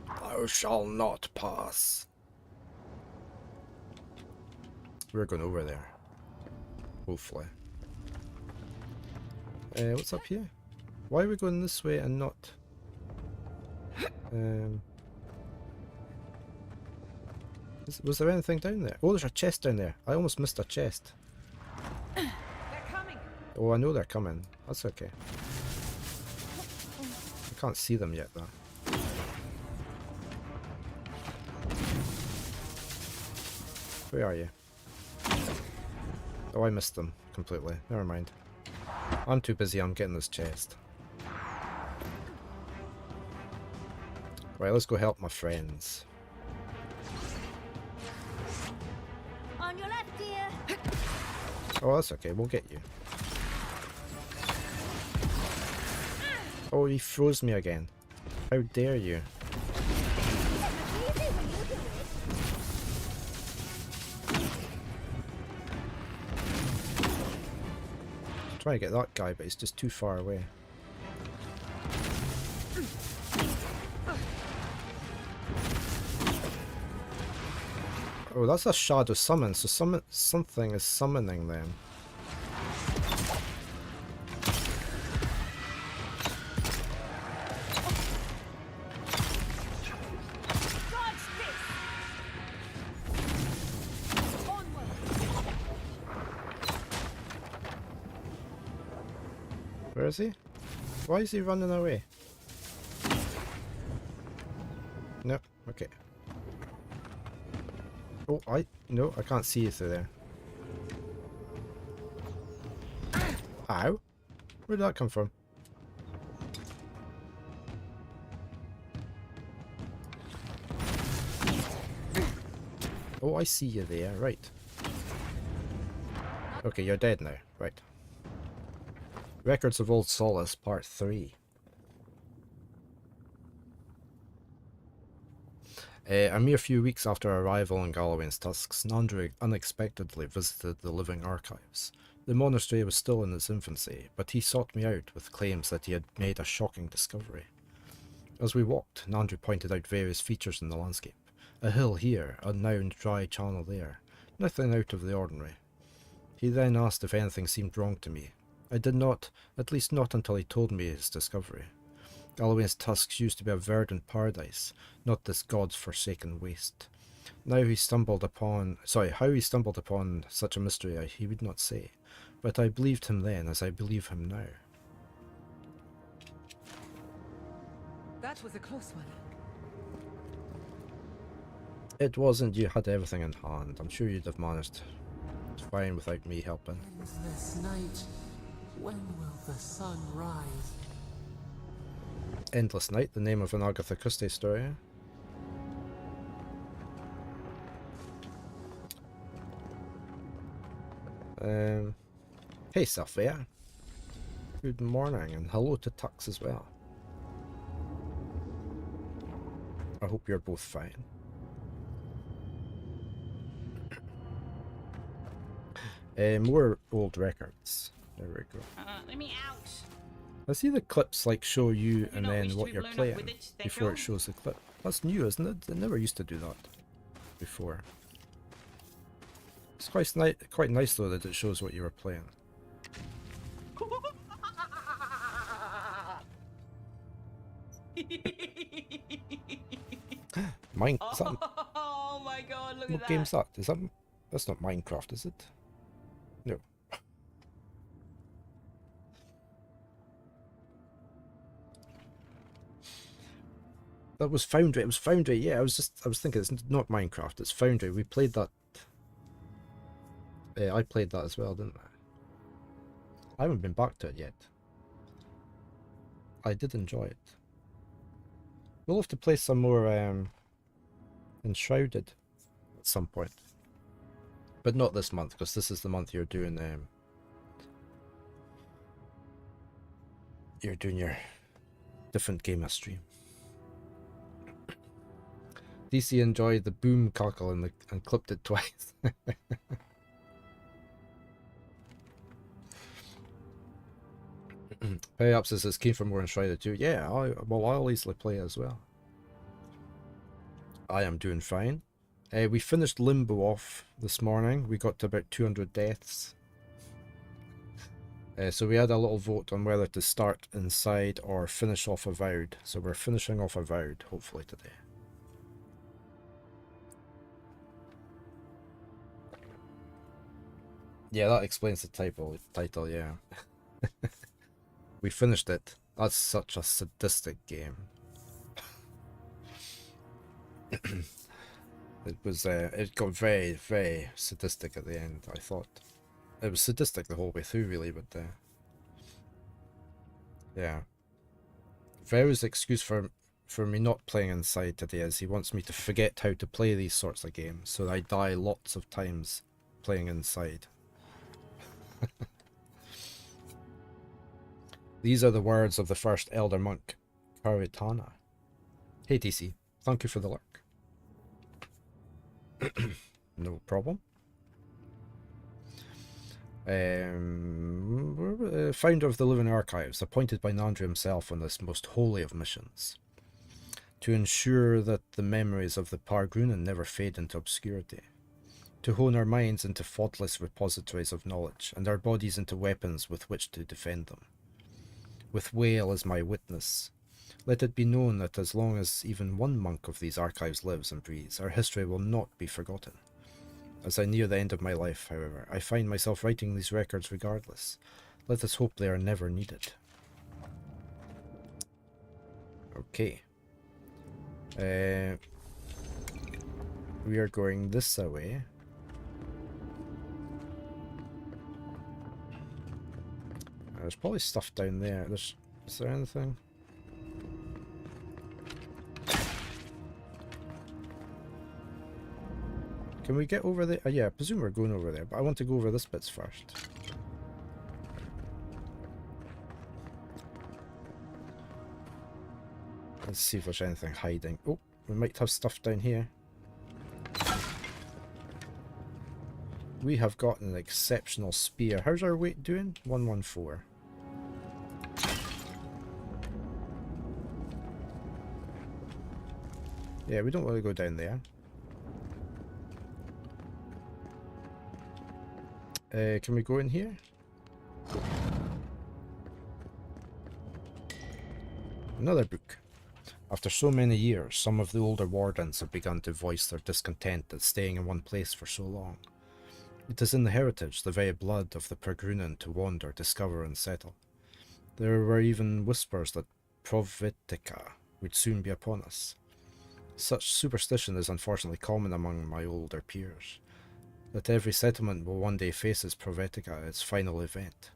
Thou shall not pass. We're going over there. Hopefully. What's up here? Why are we going this way and not... was there anything down there? Oh, there's a chest down there. I almost missed a chest. They're coming. Oh, I know they're coming. That's okay. I can't see them yet, though. Where are you? Oh, I missed them completely. Never mind. I'm too busy. I'm getting this chest. Right, let's go help my friends. On your left, dear. Oh, that's okay. We'll get you. Oh, he froze me again. How dare you? Try to get that guy, but he's just too far away. Oh, that's a shadow summon, so something is summoning them. Where is he? Why is he running away? No, okay. Oh, no, I can't see you through there. Ow! Where did that come from? Oh, I see you there, right. Okay, you're dead now, right. Records of Old Solace, Part 3. A mere few weeks after our arrival in Galloway's Tusks, Nandri unexpectedly visited the living archives. The monastery was still in its infancy, but he sought me out with claims that he had made a shocking discovery. As we walked, Nandri pointed out various features in the landscape. A hill here, a now dry channel there. Nothing out of the ordinary. He then asked if anything seemed wrong to me. I did not, at least not until he told me his discovery. Galloway's Tusks used to be a verdant paradise, not this God's forsaken waste. How he stumbled upon such a mystery he would not say, but I believed him then as I believe him now. That was a close one. It wasn't. You had everything in hand. I'm sure you'd have managed fine without me helping. Endless night. When will the sun rise? Endless Night, the name of an Agatha Christie story. Hey Sophia. Good morning, and hello to Tux as well. I hope you're both fine. More old records. There we go. Let me out. I see the clips like show you and not then wish to what be you're blown up playing with it, before Deco? it shows the clip. That's new, isn't it? It never used to do that before. It's quite nice though that it shows what you were playing. Mine? Is that, Oh my god, look what at that. game's that? Is that? That's not Minecraft, is it? No. That was Foundry. It was Foundry. Yeah, I was thinking it's not Minecraft. It's Foundry. We played that. I played that as well, didn't I? I haven't been back to it yet. I did enjoy it. We'll have to play some more Enshrouded at some point, but not this month because this is the month you're doing your different gamer stream. DC enjoyed the boom cackle and clipped it twice. Pay-up says it's keen for more Enshrouded too. Yeah, I'll easily play as well. I am doing fine. We finished Limbo off this morning. We got to about 200 deaths. So we had a little vote on whether to start inside or finish off Avowed. So we're finishing off Avowed, hopefully today. Yeah, that explains the title, yeah. We finished it. That's such a sadistic game. It got very, very sadistic at the end, I thought. It was sadistic the whole way through, really, but yeah. Vero's excuse for me not playing inside today is he wants me to forget how to play these sorts of games, so I die lots of times playing inside. These are the words of the first elder monk, Karitana. Hey TC, thank you for the lurk. No problem. Founder of the Living Archives, appointed by Nandri himself on this most holy of missions, to ensure that the memories of the Pargrunan never fade into obscurity, to hone our minds into faultless repositories of knowledge, and our bodies into weapons with which to defend them. With Whale as my witness, let it be known that as long as even one monk of these archives lives and breathes, our history will not be forgotten. As I near the end of my life, however, I find myself writing these records regardless. Let us hope they are never needed. Okay. We are going this way. There's probably stuff down there. Is there anything? Can we get over there? Yeah, I presume we're going over there, but I want to go over this bits first. Let's see if there's anything hiding. Oh, we might have stuff down here. We have got an exceptional spear. How's our weight doing? 114. Yeah, we don't want to go down there. Can we go in here? Another book. After so many years, some of the older wardens have begun to voice their discontent at staying in one place for so long. It is in the heritage, the very blood of the Pergrunan to wander, discover and settle. There were even whispers that Provitica would soon be upon us. Such superstition is unfortunately common among my older peers. That every settlement will one day face its Provitica, its final event.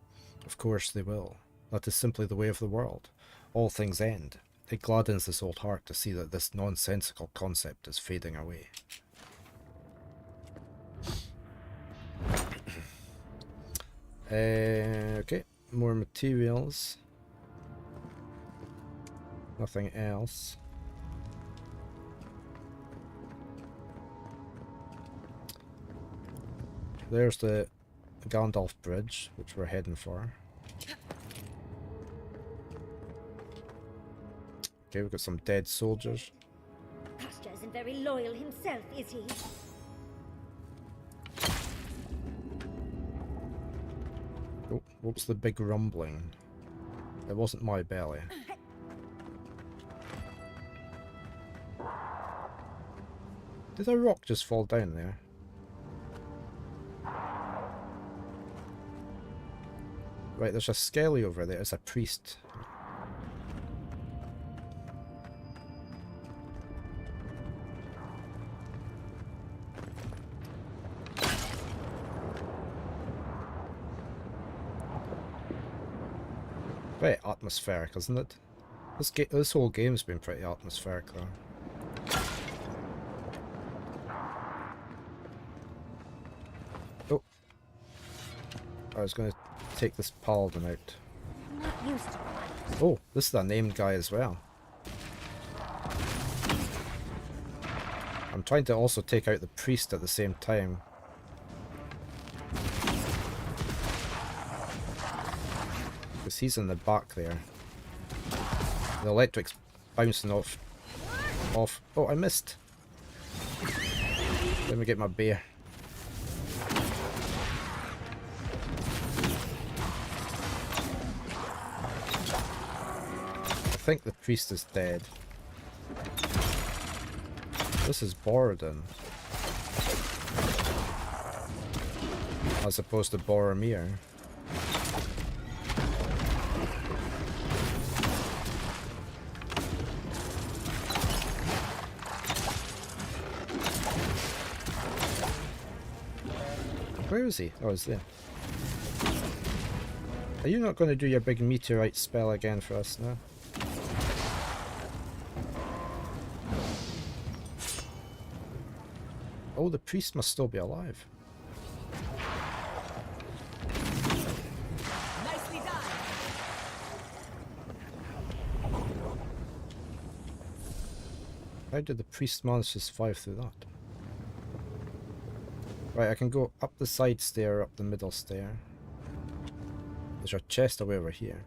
Of course they will. That is simply the way of the world. All things end. It gladdens this old heart to see that this nonsensical concept is fading away. Okay, more materials. Nothing else. There's the Gandalf Bridge, which we're heading for. Okay, we've got some dead soldiers. Pastor isn't very loyal himself, is he? Oh, what's the big rumbling? It wasn't my belly. Did a rock just fall down there? Right, there's a skelly over there. It's a priest. Very atmospheric, isn't it? This whole game's been pretty atmospheric, though. Oh. I was going to take this paladin out. I'm not used to it. Oh, this is a named guy as well. I'm trying to also take out the priest at the same time. Because he's in the back there. The electric's bouncing off. Oh, I missed. Let me get my bear. I think the priest is dead. This is Borodin. As opposed to Boromir. Where is he? Oh, he's there. Are you not going to do your big meteorite spell again for us now? Oh, the priest must still be alive. Nicely done. How did the priest manage to survive through that? Right, I can go up the side stair, up the middle stair. There's a chest away over here.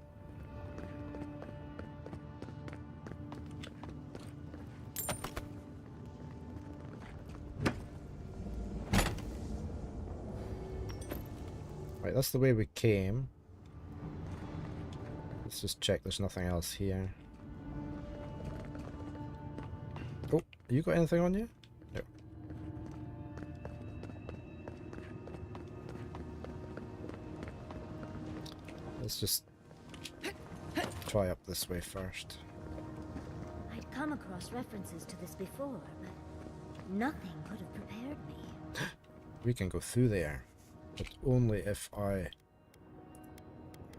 Right, that's the way we came. Let's just check there's nothing else here. Oh, you got anything on you? No. Let's just try up this way first. I'd come across references to this before, but nothing could have prepared me. We can go through there, but only if I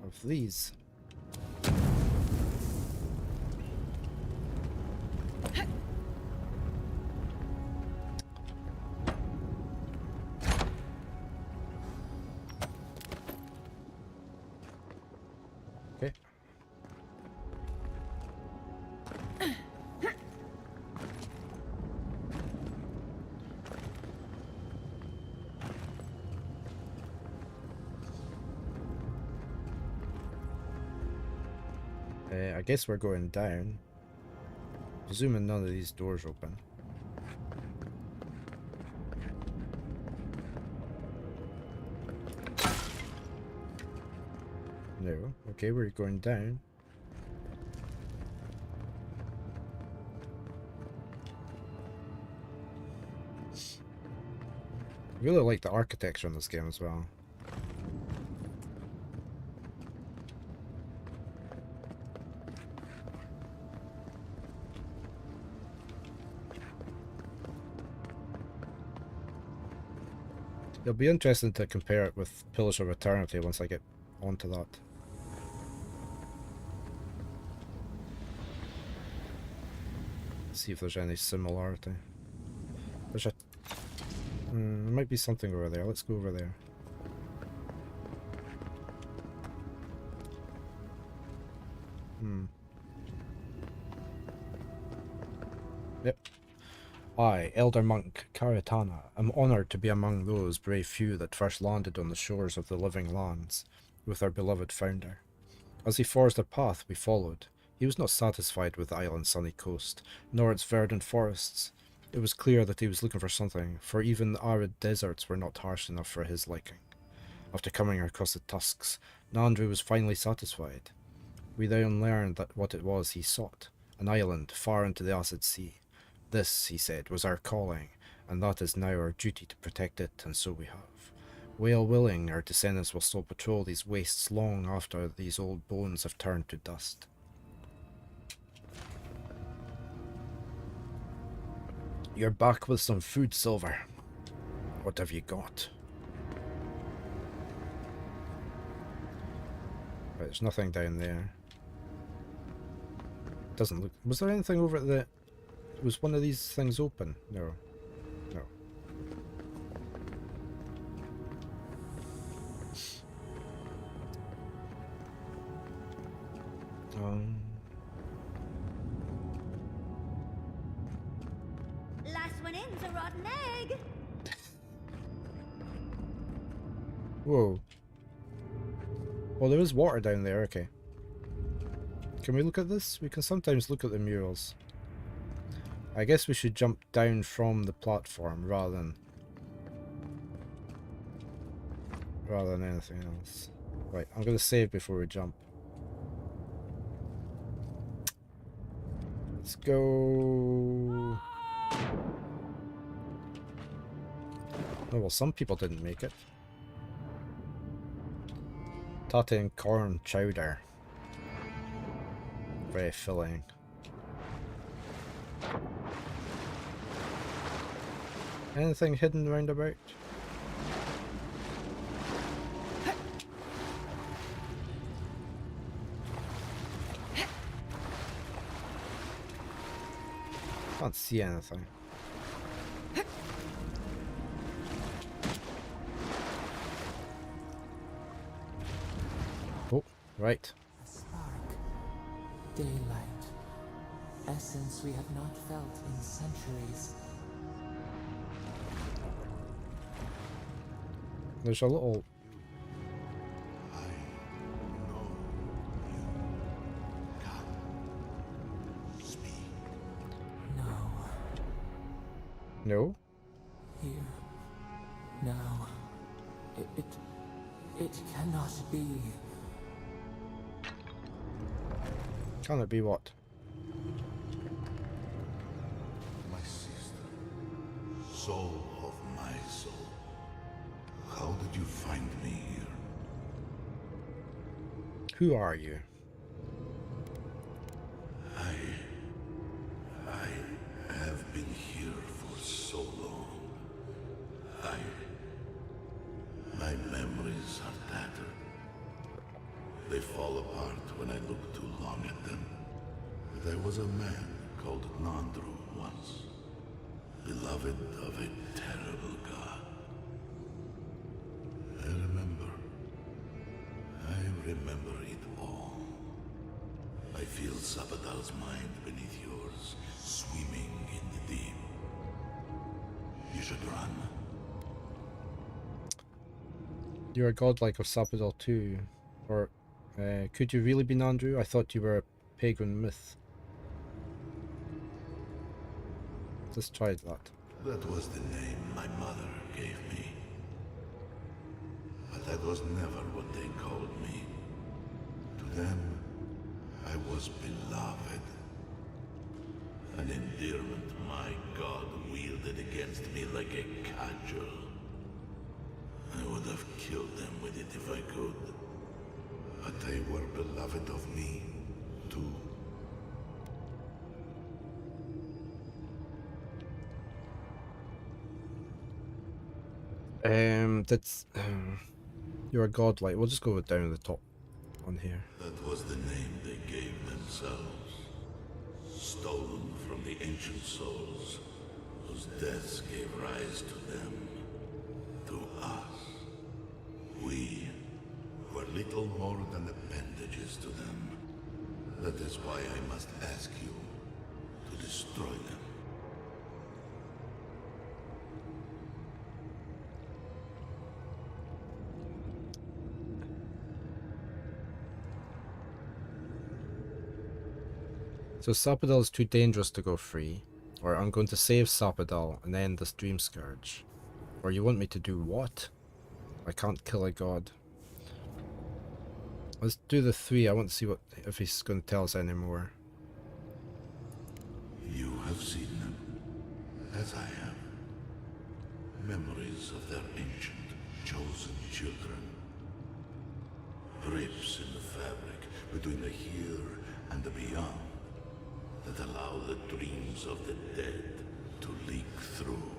have these. Okay. I guess we're going down. Presuming none of these doors open. No. Okay, we're going down. I really like the architecture in this game as well. It'll be interesting to compare it with Pillars of Eternity once I get onto that. See if there's any similarity. There's a... there might be something over there. Let's go over there. Yep. I, Elder Monk Karatana, am honoured to be among those brave few that first landed on the shores of the living lands, with our beloved founder. As he forged a path, we followed. He was not satisfied with the island's sunny coast, nor its verdant forests. It was clear that he was looking for something, for even the arid deserts were not harsh enough for his liking. After coming across the tusks, Nandru was finally satisfied. We then learned that what it was he sought, an island far into the acid sea. This, he said, was our calling, and that is now our duty to protect it, and so we have. Well willing, our descendants will still patrol these wastes long after these old bones have turned to dust. You're back with some food, Silver. What have you got? Right, there's nothing down there. Doesn't look... Was there anything over at the... Was one of these things open? No. No. Last one in's a rotten egg. Whoa. Well, there is water down there, okay. Can we look at this? We can sometimes look at the murals. I guess we should jump down from the platform rather than anything else. Right, I'm gonna save before we jump. Let's go. Oh well, some people didn't make it. Tartan corn chowder. Very filling. Anything hidden round about? Can't see anything. Oh, right. A spark. Daylight. Essence we have not felt in centuries. There's a little... No. No? Here. Now. It cannot be. Can it be what? My sister, soul of my soul. How did you find me here? Who are you? I have been here for so long. My memories are tattered. They fall apart when I look too long at them. There was a man called Nandru once, beloved of a terrible god. I remember it all. I feel Sabadal's mind beneath yours, swimming in the deep. You should run. You're a godlike of Sabadal too. Or, could you really be Nandru? I thought you were a pagan myth. Let's try that. That was the name my mother gave me. But that was never what they called me. To them, I was beloved. An endearment my god wielded against me like a cudgel. I would have killed them with it if I could. But they were beloved of me, too. That's... you're a godlike. We'll just go with down at the top on here. That was the name they gave themselves. Stolen from the ancient souls, whose deaths gave rise to them. To us. We were little more than appendages to them. That is why I must ask you to destroy them. So Sapadal is too dangerous to go free. Or I'm going to save Sapadal and end this Dream Scourge. Or you want me to do what? I can't kill a god. Let's do the 3. I want to see what if he's going to tell us any more. You have seen them, as I have. Memories of their ancient, chosen children. Rips in the fabric between the here and the beyond that allow the dreams of the dead to leak through.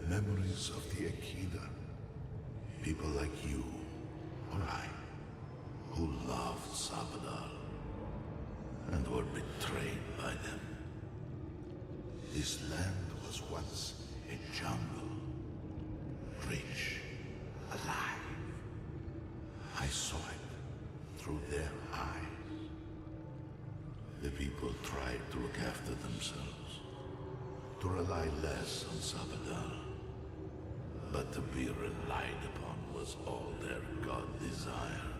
Memories of the Akida. People like you, or I, who loved Sabadal and were betrayed by them. This land was once a jungle, rich, alive. I saw it through their eyes. The people tried to look after themselves, to rely less on Sabadal. But to be relied upon was all their god desired.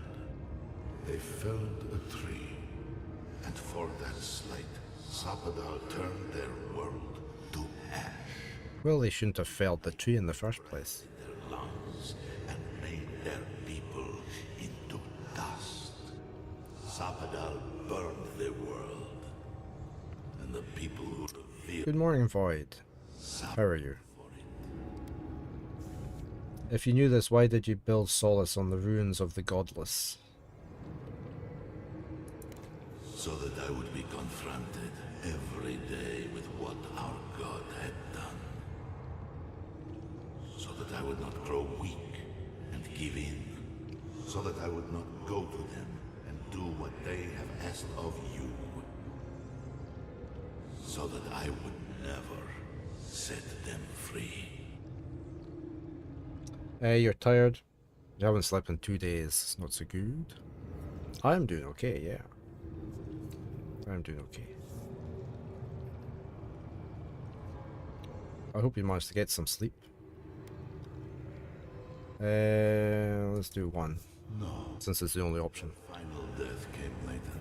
They felled a tree, and for that slight, Sapadal turned their world to ash. Well, they shouldn't have felled the tree in the first place. Their lungs and made their people into dust. Sapadal burned the world, and the people who revealed Good morning, Void. How are you? If you knew this, why did you build solace on the ruins of the godless? so that I would be confronted every day with what our God had done. So that I would not grow weak and give in. So that I would not go to them and do what they have asked of you. So that I would never set them free. Hey, you're tired? You haven't slept in 2 days. It's not so good. I'm doing okay, yeah. I'm doing okay. I hope you managed to get some sleep. Let's do one. No. Since it's the only option. Final death came later.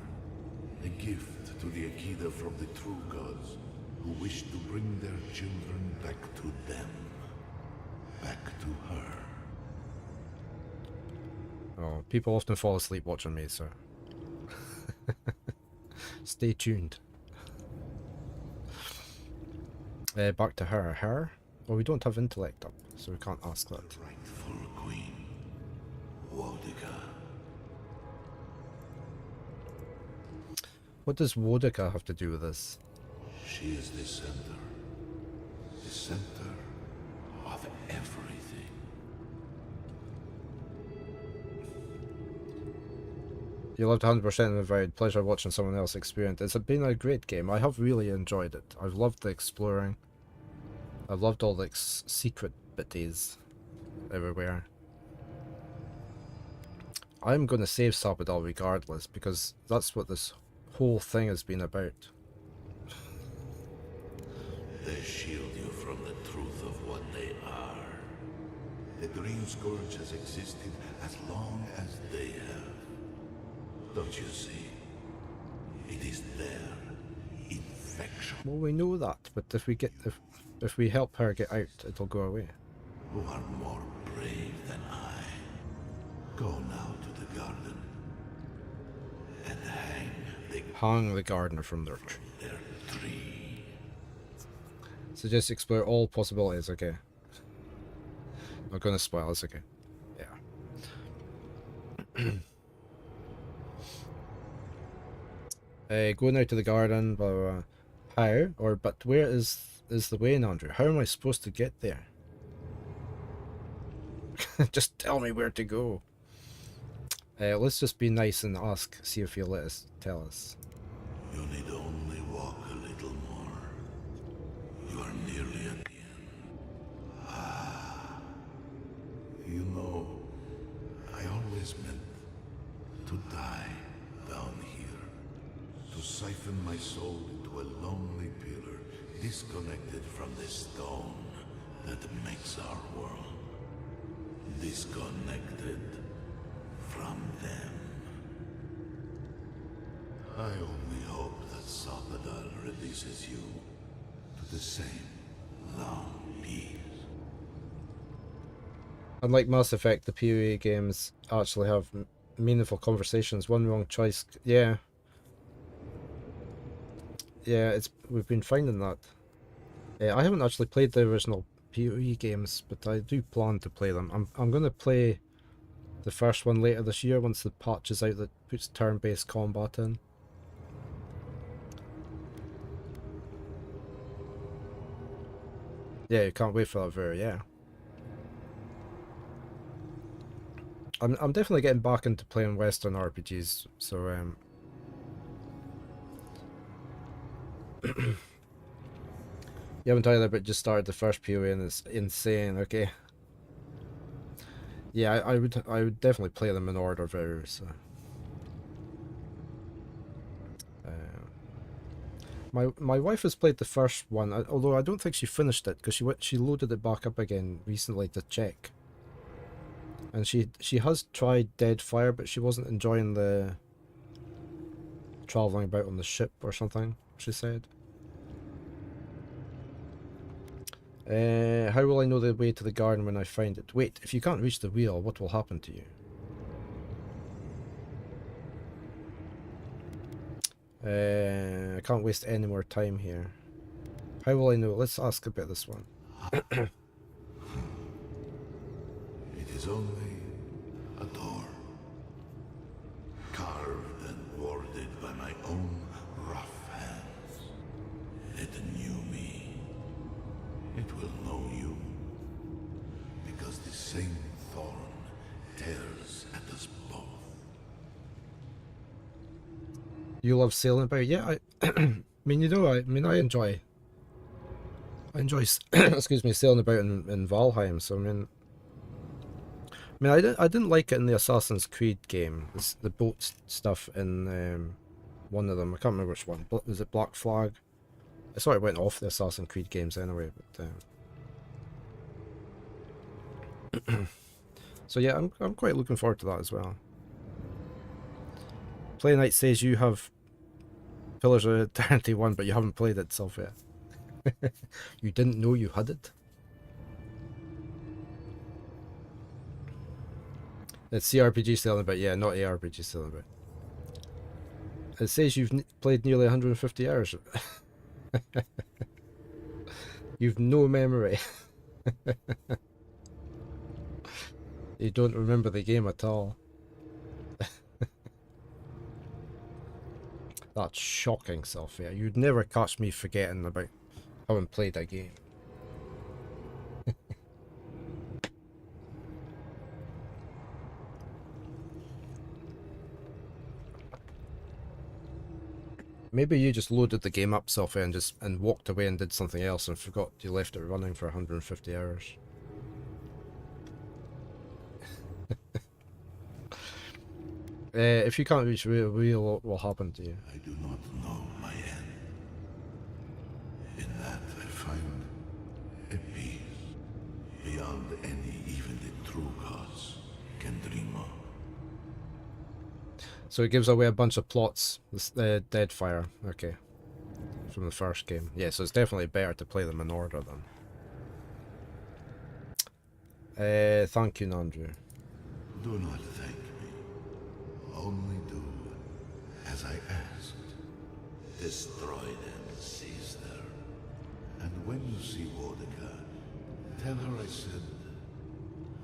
A gift to the Akida from the true gods, who wished to bring their children back to them. Back to her. Oh, people often fall asleep watching me, so... Stay tuned. Back to her. Her? Well, we don't have intellect up, so we can't ask that. Rightful queen. Wodica. What does Wodica have to do with this? She is the center. The center of everything. You loved 100% in Avowed. Pleasure watching someone else experience. It's been a great game. I have really enjoyed it. I've loved the exploring. I've loved all the secret bitties everywhere. I'm going to save Sabadal regardless, because that's what this whole thing has been about. They shield you from the truth of what they are. The Dream Scourge has existed as long as they have. Don't you see? It is their infection. Well, we know that, but if we help her get out, it'll go away. Who are more brave than I. Go now to the garden and Hang the gardener from their tree. their tree. So just explore all possibilities, okay. Not gonna spoil, it's okay. Yeah. Going out to the garden, blah, blah, blah. How? But where is the way, Andrew? How am I supposed to get there? Just tell me where to go. Let's just be nice and ask, see if he'll let us tell us. You need only walk a little more. You are nearly at the end. Ah. You know, I always meant to die down here. To siphon my soul into a lonely pillar, disconnected from the stone that makes our world. Disconnected from them. I only hope that Sapadal releases you to the same long peace. Unlike Mass Effect, the PoE games actually have meaningful conversations. One wrong choice, yeah. Yeah, we've been finding that. I haven't actually played the original PoE games, but I do plan to play them. I'm going to play the first one later this year once the patch is out that puts turn-based combat in. Yeah, you can't wait for that very, yeah. I'm definitely getting back into playing Western RPGs, so you haven't either, but just started the first PoE and it's insane. Okay. Yeah, I would definitely play them in order very. So. My wife has played the first one, although I don't think she finished it because she loaded it back up again recently to check, And she has tried Deadfire, but she wasn't enjoying the traveling about on the ship or something, she said. How will I know the way to the garden when I find it? Wait, if you can't reach the wheel, what will happen to you? I can't waste any more time here. How will I know? Let's ask about this one. It is only a door, carved and warded by my own rough hands. It knew me. It will know you, because the same thorn tears at us both. You love sailing about? Yeah, I mean, you know, I enjoy excuse me, sailing about in Valheim. So I didn't like it in the Assassin's Creed game. It's the boat stuff in one of them. I can't remember which one. Was it Black Flag? I sort of went off the Assassin's Creed games anyway. But so yeah, I'm quite looking forward to that as well. Play Night says you have Pillars of Eternity 1, but you haven't played it itself yet. You didn't know you had it? It's CRPG selling about, yeah, not ARPG selling about. It says you've played nearly 150 hours. You've no memory. You don't remember the game at all. That's shocking, Sophia. You'd never catch me forgetting about having played a game. Maybe you just loaded the game up, Sophia, and walked away and did something else and forgot you left it running for 150 hours. If you can't reach real, what will happen to you? I do not know my end. In that I find a peace beyond any even the true gods can dream of. So it gives away a bunch of plots. This Deadfire, okay, from the first game. Yeah, so it's definitely better to play them in order then. Thank you, Nandrew. Do not thank me. Only do as I asked. Destroy them, Caesar. And when you see Wodika, tell her I said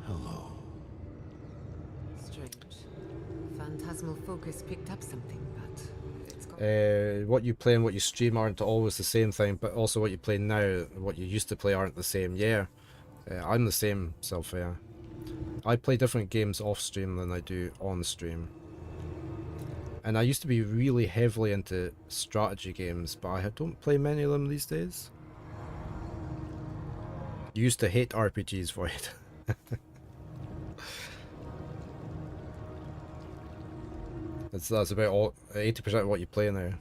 hello. Strange. Phantasmal focus picked up something, but it's gone. What you play and what you stream aren't always the same thing, but also what you play now and what you used to play aren't the same. Yeah, I'm the same, Sophia. I play different games off stream than I do on stream. And I used to be really heavily into strategy games, but I don't play many of them these days. You used to hate RPGs, Void. That's about all 80% of what you play now.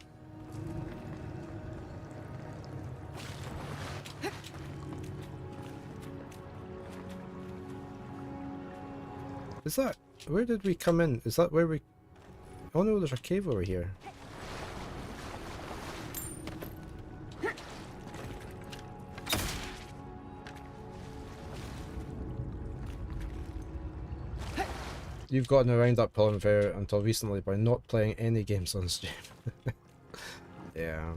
Is that where did we come in? Is that where we? Oh no, there's a cave over here. You've gotten around that problem until recently by not playing any games on stream. Yeah.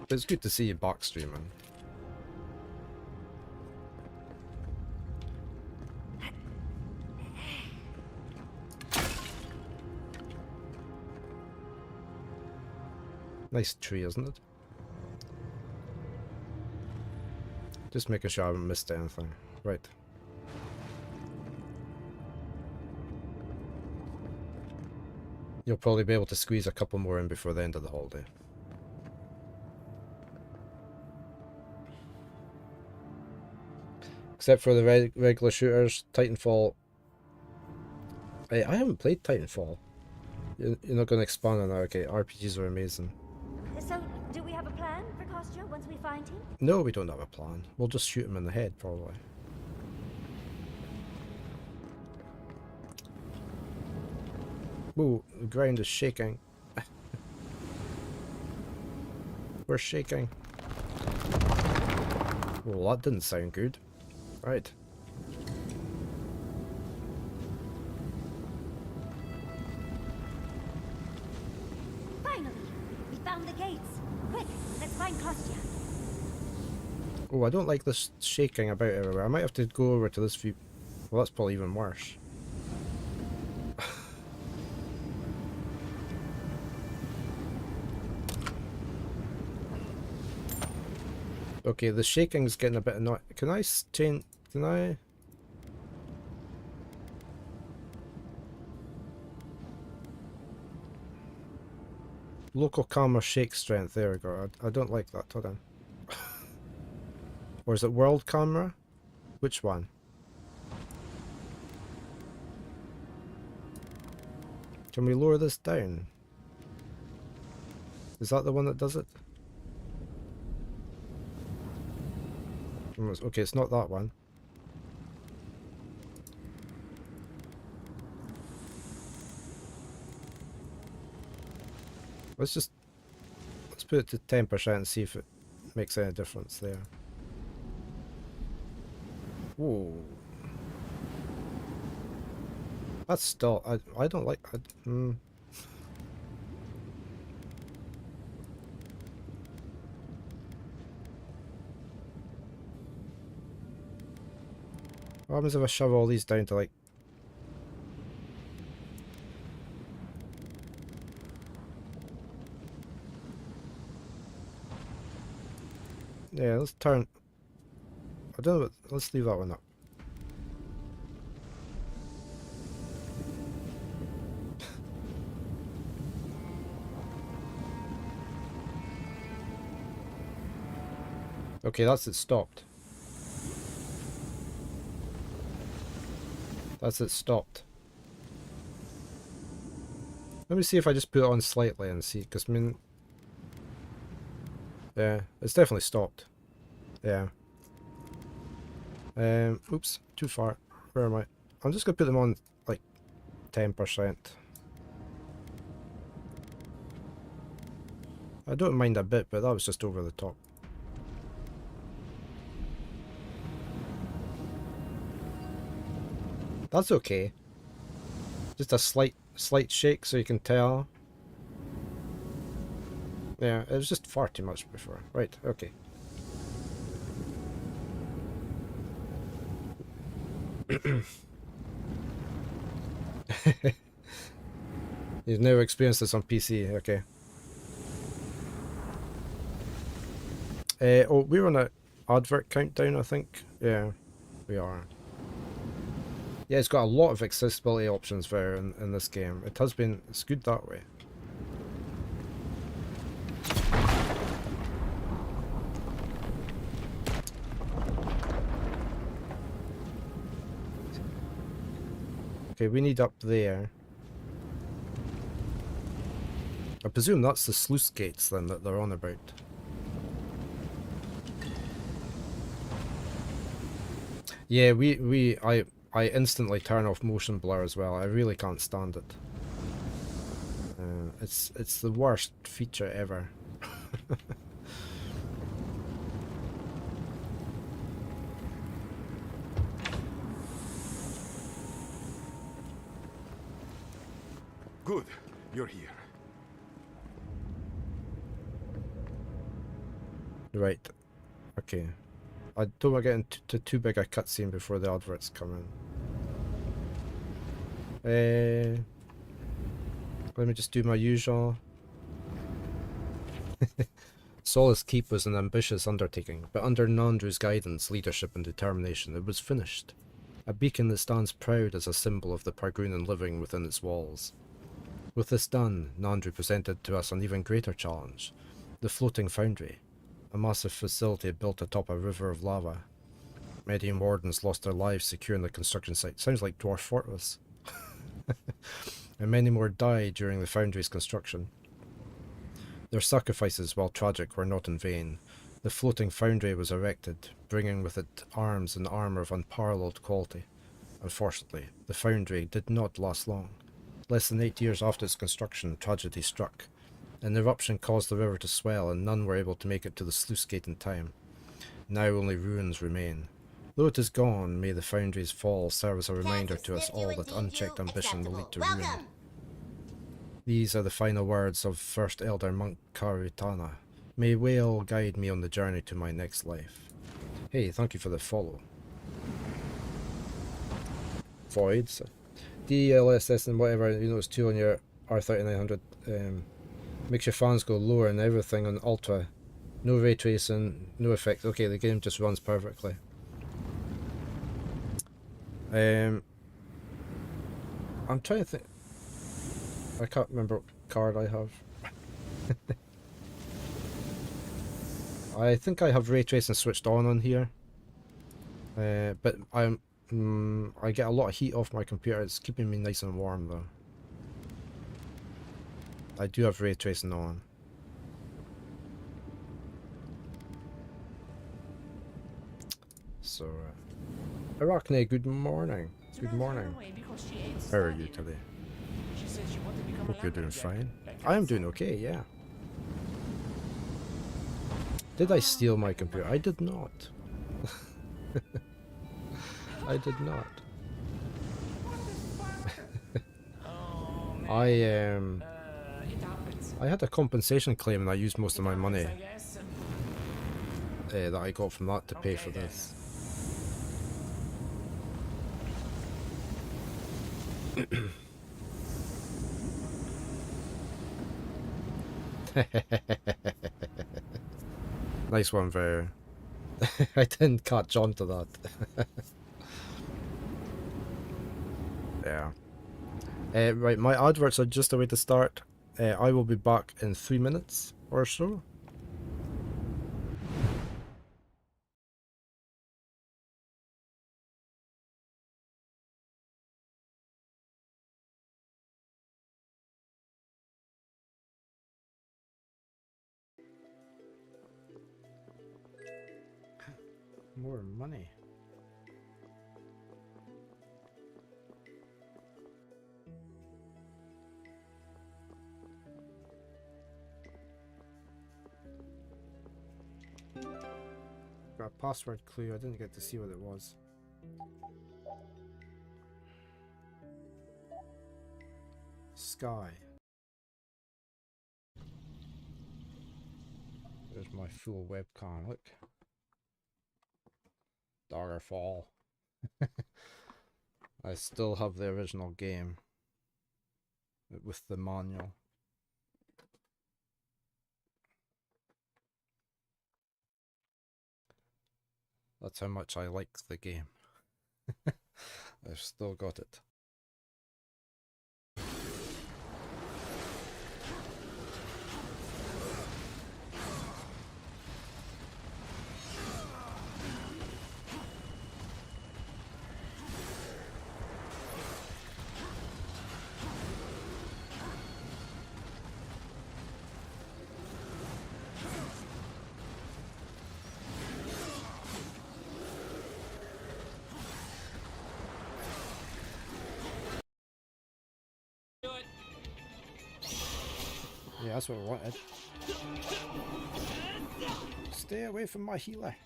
But it's good to see you back streaming. Nice tree, isn't it? Just making sure I haven't missed anything. Right. You'll probably be able to squeeze a couple more in before the end of the holiday. Except for the regular shooters, Titanfall. Hey, I haven't played Titanfall. You're not going to expand on that, okay? RPGs are amazing. So, do we have a plan for Kostya once we find him? No, we don't have a plan. We'll just shoot him in the head, probably. Ooh, the ground is shaking. We're shaking. Well, that didn't sound good. Right. Finally! We found the gates! Quick, let's find Kostya. Oh, I don't like this shaking about everywhere. I might have to go over to this view. Well, that's probably even worse. Okay, the shaking's getting a bit annoying. Can I change? Can I? Local camera shake strength. There we go. I don't like that. Hold on. Or is it world camera? Which one? Can we lower this down? Is that the one that does it? Okay, it's not that one. Let's put it to 10% and see if it makes any difference there. Whoa. That's still, I don't like, What happens if I shove all these down to like... Yeah, let's turn... I don't know, let's leave that one up. Okay, that's it stopped. That's it stopped. Let me see if I just put it on slightly and see, because I mean... Yeah, it's definitely stopped. Yeah. Oops, too far. Where am I? I'm just gonna put them on, like, 10%. I don't mind a bit, but that was just over the top. That's okay. Just a slight shake so you can tell. Yeah, it was just far too much before. Right, okay. You've never experienced this on PC, okay. Oh, we're on a advert countdown, I think. Yeah, we are. Yeah, it's got a lot of accessibility options there in this game. It has been, it's good that way. Okay, we need up there. I presume that's the sluice gates then that they're on about. Yeah, I instantly turn off motion blur as well. I really can't stand it. It's the worst feature ever. Good, you're here. Right. Okay. I don't want to get into too big a cutscene before the adverts come in. Let me just do my usual. Solace Keep was an ambitious undertaking, but under Nandru's guidance, leadership and determination, it was finished. A beacon that stands proud as a symbol of the Pargrunan living within its walls. With this done, Nandru presented to us an even greater challenge. The Floating Foundry. A massive facility built atop a river of lava. Many wardens lost their lives securing the construction site. Sounds like Dwarf Fortress. And many more died during the foundry's construction. Their sacrifices, while tragic, were not in vain. The floating foundry was erected, bringing with it arms and armour of unparalleled quality. Unfortunately, the foundry did not last long. Less than 8 years after its construction, tragedy struck. An eruption caused the river to swell, and none were able to make it to the sluice gate in time. Now only ruins remain. Though it is gone, may the foundry's fall serve as a reminder to us all that unchecked ambition will lead to ruin. These are the final words of First Elder Monk Karitana. May Whale guide me on the journey to my next life. Hey, thank you for the follow. Voids. DLSS and whatever, you know, it's 2 on your R3900. Makes your fans go lower and everything on Ultra. No ray tracing, no effects. Okay, the game just runs perfectly. I'm trying to think. I can't remember what card I have. I think I have ray tracing switched on here. But I get a lot of heat off my computer. It's keeping me nice and warm though. I do have ray tracing on. So, Arachne, good morning. Good morning. How are you today? Hope you're doing fine. I am doing okay, yeah. Did I steal my computer? I did not. I did not. I had a compensation claim and I used most of my money that I got from that to pay for this. Nice one, Ver. I didn't catch on to that. Yeah. Right, my adverts are just a way to start. I will be back in 3 minutes or so. More money. Got a password clue, I didn't get to see what it was. Sky. There's my full webcam, look. Daggerfall. I still have the original game with the manual. That's how much I like the game. I've still got it. Yeah, that's what I wanted. Stay away from my healer.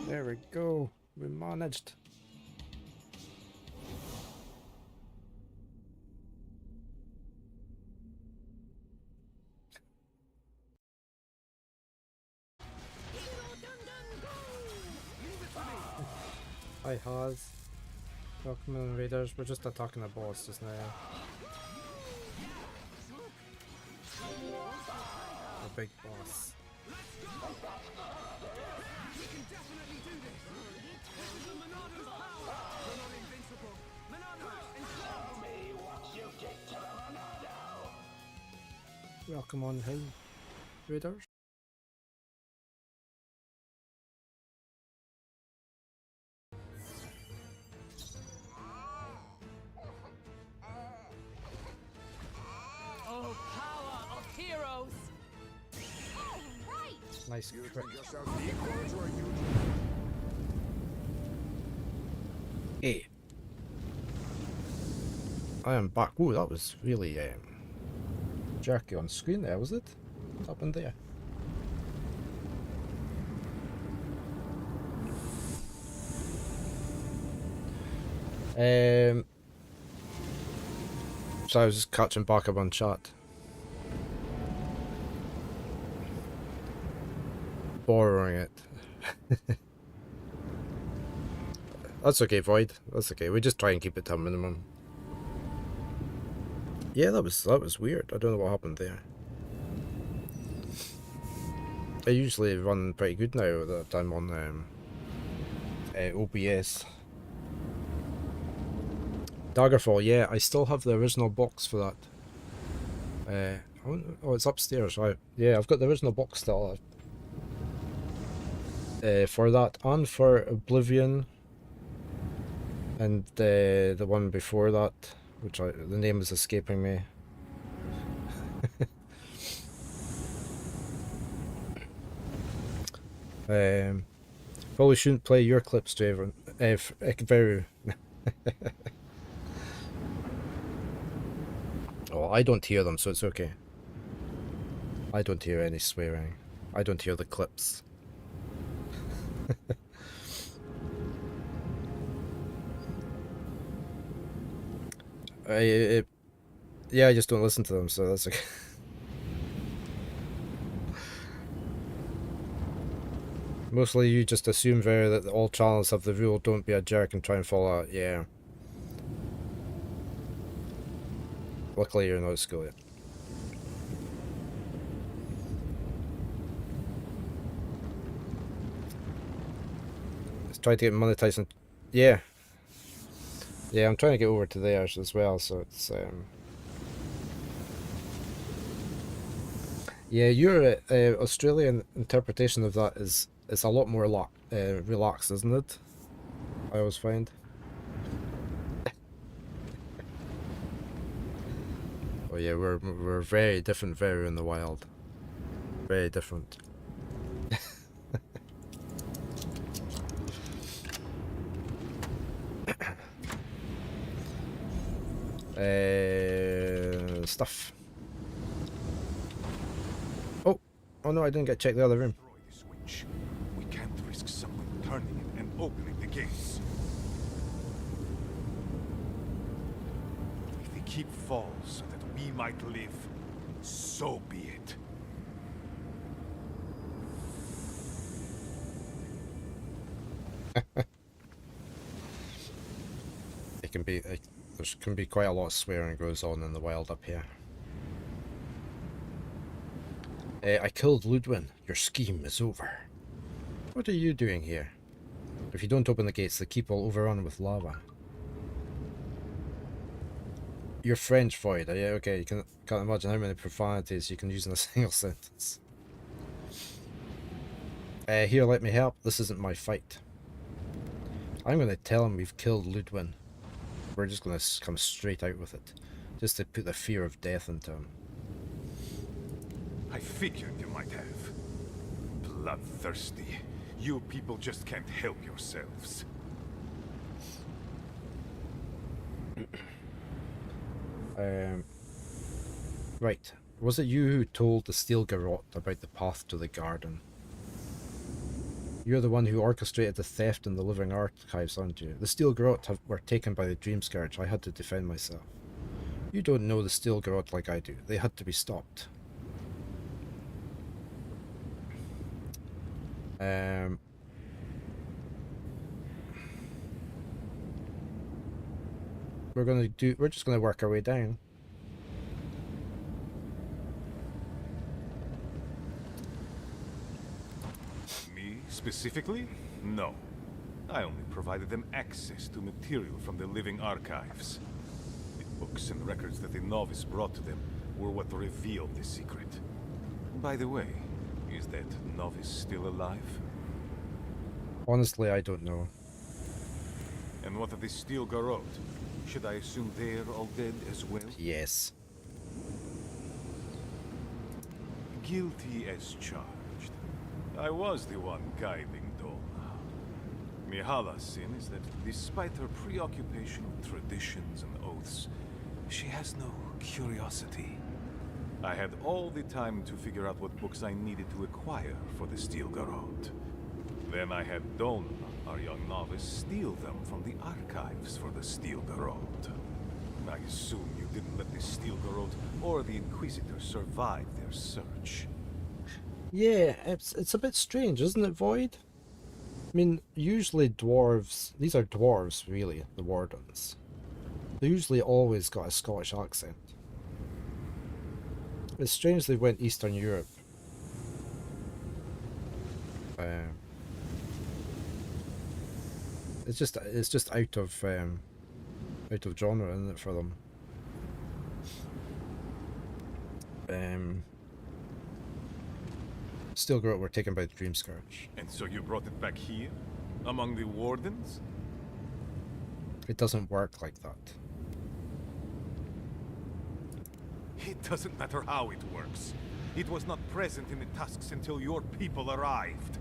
There we go. We managed. Hi, Haz. Welcome in, Raiders. We're just attacking the boss just now. The big boss. Welcome on hill, Raiders. Nice crit. Hey, I am back. Ooh, that was really jerky on screen there, was it? What happened there? So I was just catching back up on chat. Borrowing it. That's okay, Void. That's okay. We just try and keep it to a minimum. Yeah, that was weird. I don't know what happened there. I usually run pretty good now that I'm on OBS. Daggerfall, yeah, I still have the original box for that. Oh, it's upstairs, right? Yeah, I've got the original box still. For that, and for Oblivion, and the one before that, which the name is escaping me. Probably shouldn't play your clips, Draven. Very. Oh, I don't hear them, so it's okay. I don't hear any swearing. I don't hear the clips. Yeah, I just don't listen to them, so that's okay. Mostly you just assume that all channels have the rule, don't be a jerk and try and follow it, yeah. Luckily you're not at school yet. Let's try to get monetized. Yeah. Yeah, I'm trying to get over to theirs as well, so it's yeah, your Australian interpretation of that is a lot more relaxed, isn't it? I always find. Oh yeah, we're very different, very in the wild. Very different. Stuff. Oh no, I didn't get to check the other room. Destroy the switch. We can't risk someone turning it and opening the gates. If the keep falls so that we might live, so be it. It can be there can be quite a lot of swearing goes on in the wild up here. I killed Ludwin. Your scheme is over. What are you doing here? If you don't open the gates, the keep will overrun with lava. You're French, Void. Yeah, okay. You can't imagine how many profanities you can use in a single sentence. Here, let me help. This isn't my fight. I'm going to tell him we've killed Ludwin. We're just going to come straight out with it. Just to put the fear of death into him. I figured you might have. Bloodthirsty. You people just can't help yourselves. Right. Was it you who told the Steel Garrote about the path to the garden? You're the one who orchestrated the theft in the living archives, aren't you? The Steel Garrote were taken by the Dream Scourge. I had to defend myself. You don't know the Steel Garrote like I do. They had to be stopped. We're just gonna work our way down. Me, specifically? No. I only provided them access to material from the living archives. The books and records that the novice brought to them were what revealed the secret. By the way, is that novice still alive? Honestly, I don't know. And what of the Steel Garrote? Should I assume they're all dead as well? Yes. Guilty as charged. I was the one guiding Doma. Mihala's sin is that despite her preoccupation with traditions and oaths, she has no curiosity. I had all the time to figure out what books I needed to acquire for the Steel Garrote. Then I had Donna, our young novice, steal them from the archives for the Steel Garrote. I assume you didn't let the Steel Garrote or the Inquisitor survive their search. Yeah, it's a bit strange, isn't it, Void? I mean, usually dwarves, these are dwarves really, the wardens. They usually always got a Scottish accent. It's strange they went Eastern Europe. It's just out of genre, isn't it, for them? Steel Garrote were taken by the Dream Scourge. And so you brought it back here? Among the wardens? It doesn't work like that. It doesn't matter how it works. It was not present in the tusks until your people arrived.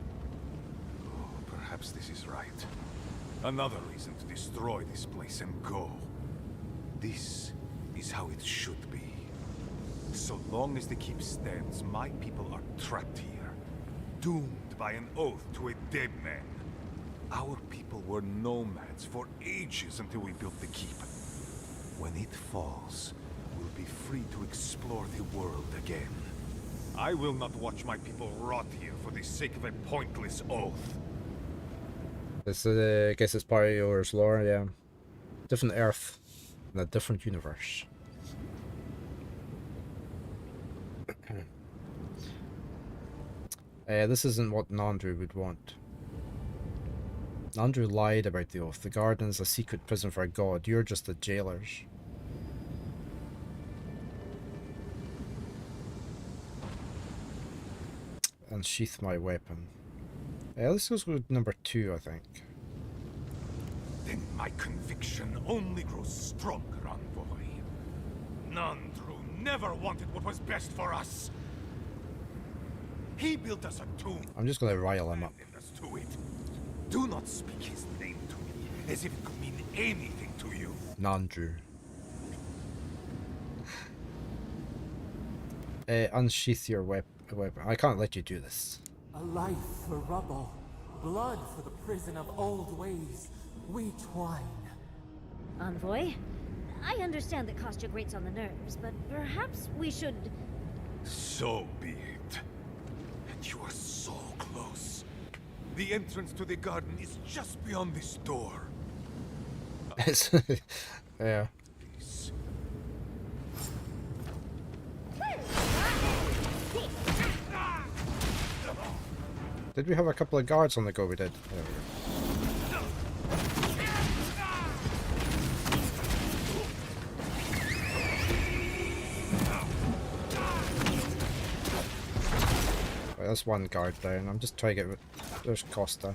Oh, perhaps this is right. Another reason to destroy this place and go. This is how it should be. So long as the keep stands, my people are trapped here, doomed by an oath to a dead man. Our people were nomads for ages until we built the keep. When it falls, we'll be free to explore the world again. I will not watch my people rot here for the sake of a pointless oath. This I guess it's part of yours lore, yeah. Different Earth in a different universe. This isn't what Nandru would want. Nandru lied about the oath. The garden is a secret prison for a god. You're just the jailers. Unsheath my weapon. This goes with number 2, I think. Then my conviction only grows stronger, Envoy. Nandru never wanted what was best for us. He built us a tomb. I'm just gonna rile him up. And us to it. Do not speak his name to me as if it could mean anything to you. Nandru. Unsheath your weapon. I can't let you do this. A life for rubble, blood for the prison of old ways. We twine. Envoy, I understand that Kostya grates on the nerves, but perhaps we should... So be it. And you are so close. The entrance to the garden is just beyond this door. Yeah. Please. Did we have a couple of guards on the go? We did. There we go. Right, that's one guard down. I'm just trying to get... There's Costa.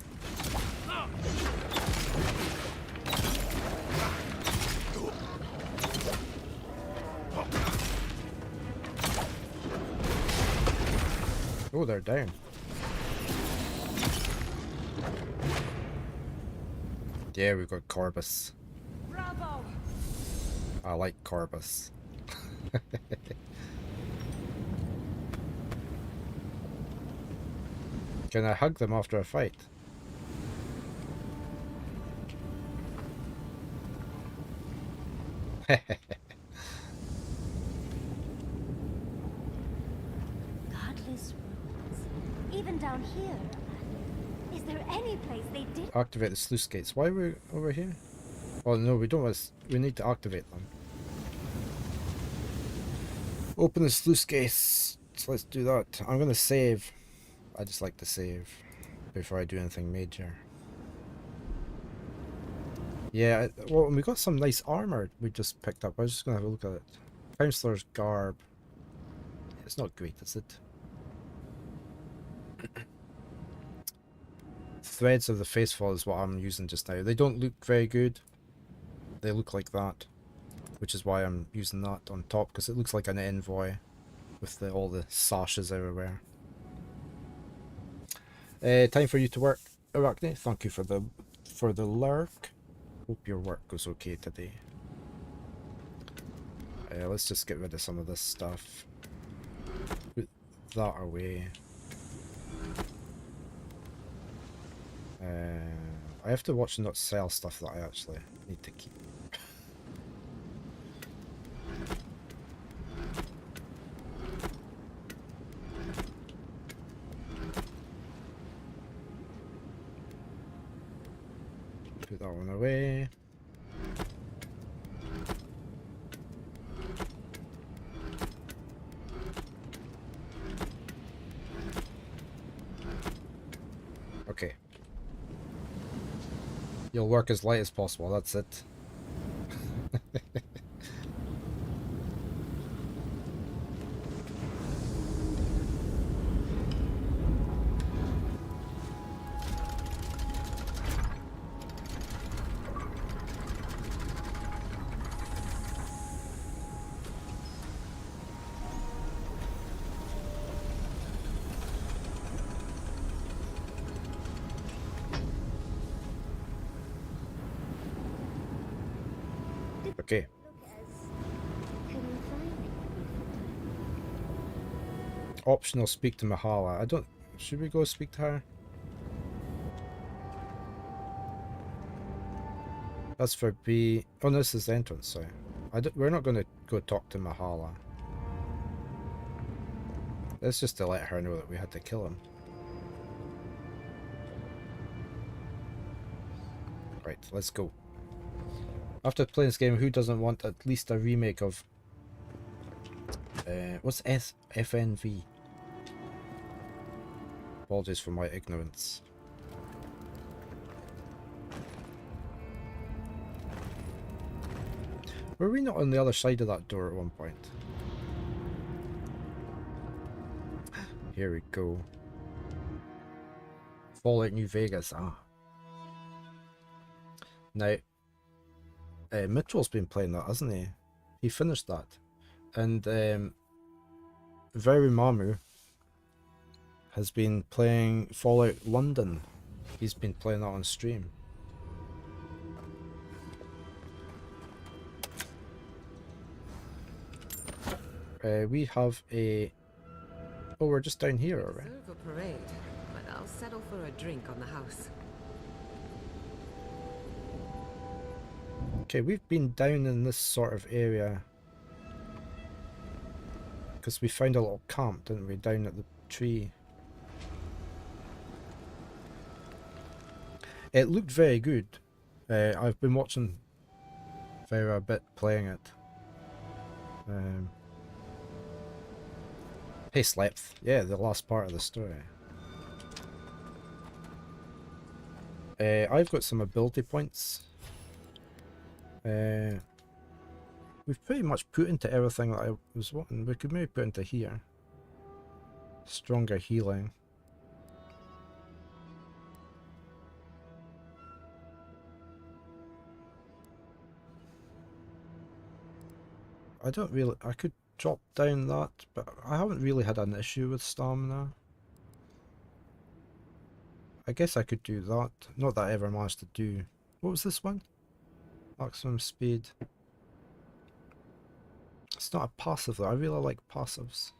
Oh, they're down. Yeah, we've got Corbus. Bravo! I like Corbus. Can I hug them after a fight? Godless ruins. Even down here. Is there any place they did? Activate the sluice gates. Why are we over here? Oh no, we don't. We need to activate them. Open the sluice gates. So let's do that. I'm gonna save. I just like to save before I do anything major. Yeah, well, we got some nice armor we just picked up. I was just gonna have a look at it. Counselor's garb. It's not great, is it? Threads of the Faithful is what I'm using just now. They don't look very good. They look like that, which is why I'm using that on top, because it looks like an envoy with all the sashes everywhere. Time for you to work, Arachne. Thank you for the for the lurk. Hope your work goes okay today. Let's just get rid of some of this stuff. Put that away. I have to watch and not sell stuff that I actually need to keep. Put that one away. Okay. You'll work as light as possible, that's it. Okay. Optional speak to Mahala. I don't... Should we go speak to her? That's for B. Oh, no, this is the entrance, sorry. We're not going to go talk to Mahala. That's just to let her know that we had to kill him. Right, let's go. After playing this game, who doesn't want at least a remake of... what's FNV? Apologies for my ignorance. Were we not on the other side of that door at one point? Here we go. Fallout New Vegas, ah. Now, Mitchell's been playing that, hasn't he? He finished that. And Very Mamu has been playing Fallout London. He's been playing that on stream. We have a... Oh, we're just down here already. Observe a parade, but I'll settle for a drink on the house. Okay, we've been down in this sort of area because we found a little camp, didn't we, down at the tree. It looked very good. I've been watching Vera a bit playing it. Hey Slepth, yeah, the last part of the story. I've got some ability points. We've pretty much put into everything that I was wanting. We could maybe put into here. Stronger healing. I don't really... I could drop down that, but I haven't really had an issue with stamina. I guess I could do that. Not that I ever managed to do... What was this one? Maximum speed. It's not a passive though. I really like passives.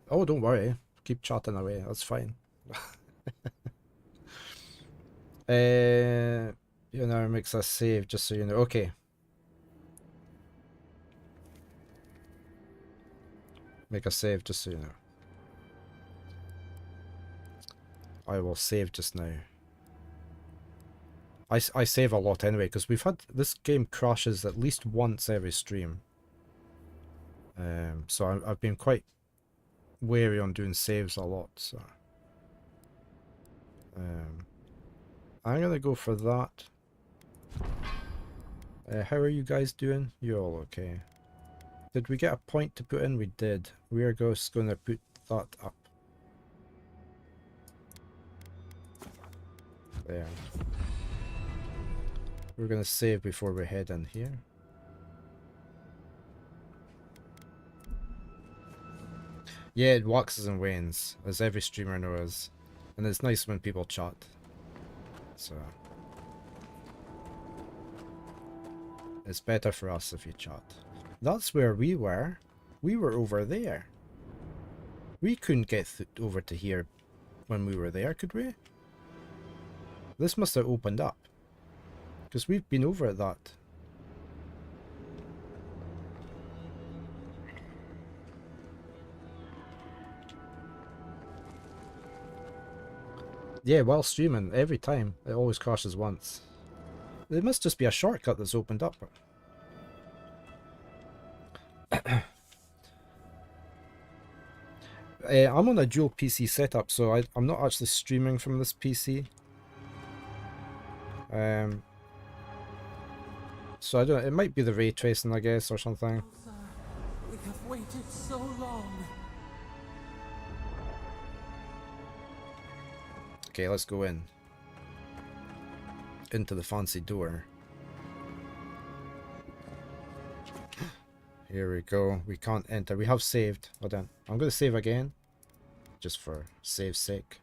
Oh, don't worry. Keep chatting away. That's fine. You know, it makes us save just so you know. Okay. Make a save just so you know. I will save just now. I save a lot anyway, because we've had... This game crashes at least once every stream. So I've been quite wary on doing saves a lot, so... I'm gonna go for that. How are you guys doing? You're all okay. Did we get a point to put in? We did. We're just gonna put that up. There. We're gonna save before we head in here. Yeah, it waxes and wanes, as every streamer knows. And it's nice when people chat. So it's better for us if you chat. That's where we were. We were over there. We couldn't get over to here when we were there, could we? This must have opened up. Because we've been over at that. Yeah, while streaming, every time, it always crashes once. It must just be a shortcut that's opened up. I'm on a dual PC setup, so I'm not actually streaming from this PC. So I don't. It might be the ray tracing, I guess, or something. Elsa, we have waited so long. Okay, let's go in. Into the fancy door. Here we go. We can't enter. We have saved. Hold on. I'm going to save again. Just for save's sake.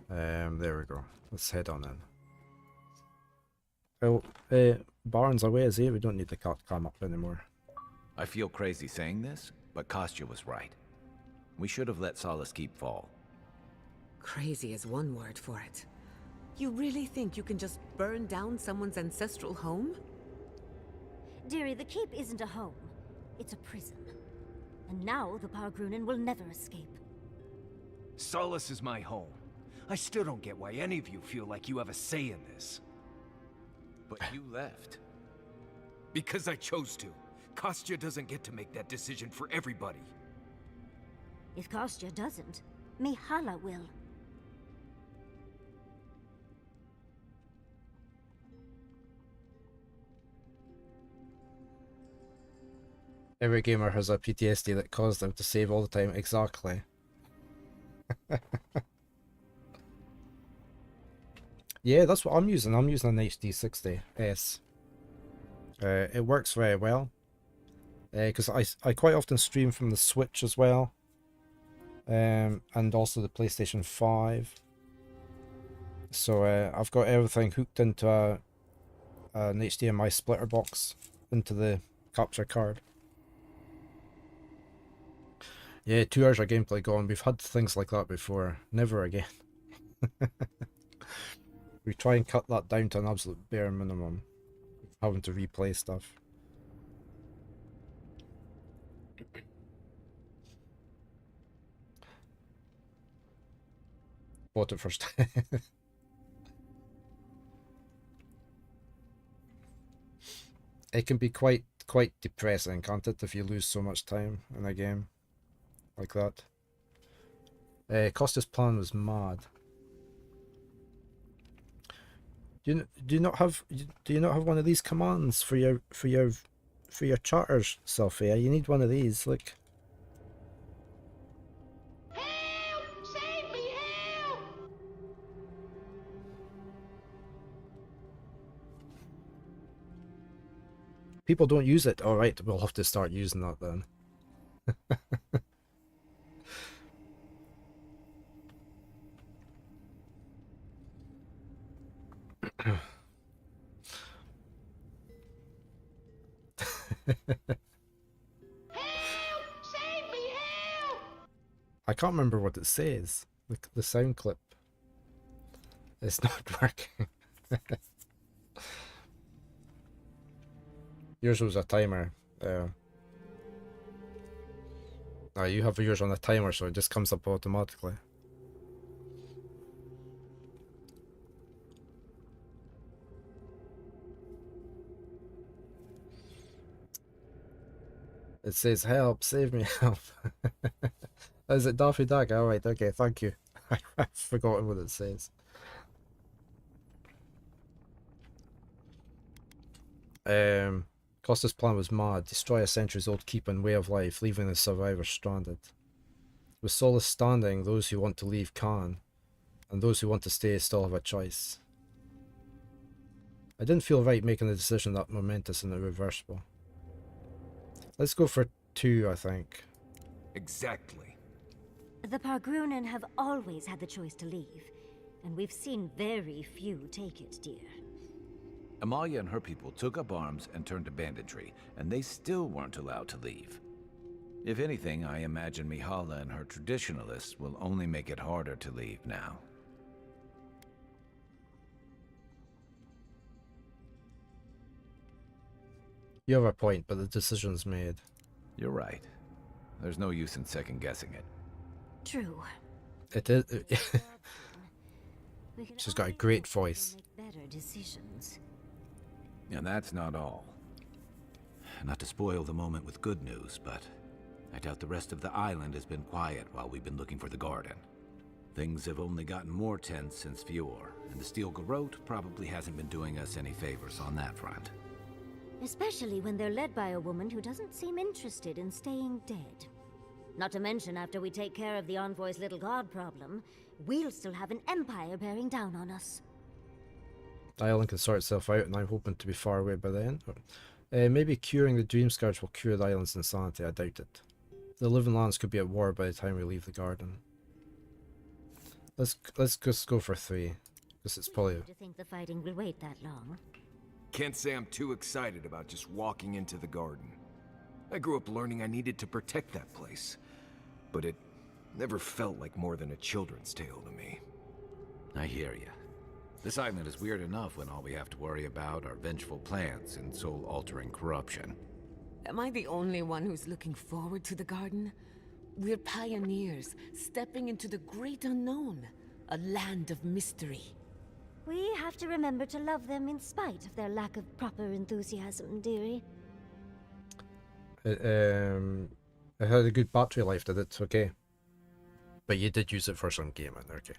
There we go. Let's head on in. Oh, Baron's away, is he? We don't need the cat cam up anymore. I feel crazy saying this, but Kostya was right. We should have let Solace keep fall. Crazy is one word for it. You really think you can just burn down someone's ancestral home? Dearie, the keep isn't a home. It's a prison. And now the Pargrunen will never escape. Solace is my home. I still don't get why any of you feel like you have a say in this. But you left. Because I chose to. Kostya doesn't get to make that decision for everybody. If Kostya doesn't, Mihala will. Every gamer has a PTSD that caused them to save all the time. Exactly. Yeah, that's what I'm using. I'm using an HD60S. It works very well. Because I quite often stream from the Switch as well. And also the PlayStation 5. So I've got everything hooked into an HDMI splitter box into the capture card. Yeah, 2 hours of gameplay gone. We've had things like that before. Never again. We try and cut that down to an absolute bare minimum. Having to replay stuff. Bought it first. It can be quite depressing, can't it, if you lose so much time in a game like that. Costa's plan was mad. Do you not have one of these commands for your charters, Sophia? You need one of these. Look. Help! Save me! Help! People don't use it. All right, we'll have to start using that then. Help! Save me! Help! I can't remember what it says. The sound clip. It's not working. Yours was a timer. You have yours on a timer, so it just comes up automatically. It says, help, save me, help. Is it Daffy Duck? Alright, okay, thank you. I've forgotten what it says. Costa's plan was mad. Destroy a centuries-old keep and way of life, leaving the survivors stranded. With Solace standing, those who want to leave can, and those who want to stay still have a choice. I didn't feel right making the decision that momentous and irreversible. Let's go for 2, I think. Exactly. The Pargrunen have always had the choice to leave, and we've seen very few take it, dear. Amalia and her people took up arms and turned to banditry, and they still weren't allowed to leave. If anything, I imagine Mihala and her traditionalists will only make it harder to leave now. You have a point, but the decision's made. You're right. There's no use in second-guessing it. True. It is. We can She's got a only great hope we'll voice. make better decisions. And that's not all. Not to spoil the moment with good news, but I doubt the rest of the island has been quiet while we've been looking for the garden. Things have only gotten more tense since Fjord, and the Steel Garrote probably hasn't been doing us any favors on that front. Especially when they're led by a woman who doesn't seem interested in staying dead. Not to mention, after we take care of the Envoy's little god problem, we'll still have an empire bearing down on us. The island can sort itself out, and I'm hoping to be far away by then. Maybe curing the Dream Scourge will cure the island's insanity. I doubt it. The living lands could be at war by the time we leave the garden. Let's just go for 3, because it's probably. Do you think the fighting will wait that long? Can't say I'm too excited about just walking into the garden. I grew up learning I needed to protect that place, but it never felt like more than a children's tale to me. I hear you. This island is weird enough when all we have to worry about are vengeful plans and soul-altering corruption. Am I the only one who's looking forward to the garden? We're pioneers, stepping into the great unknown, a land of mystery. We have to remember to love them in spite of their lack of proper enthusiasm, dearie. It had a good battery life, did it? Okay. But you did use it for some gaming, okay.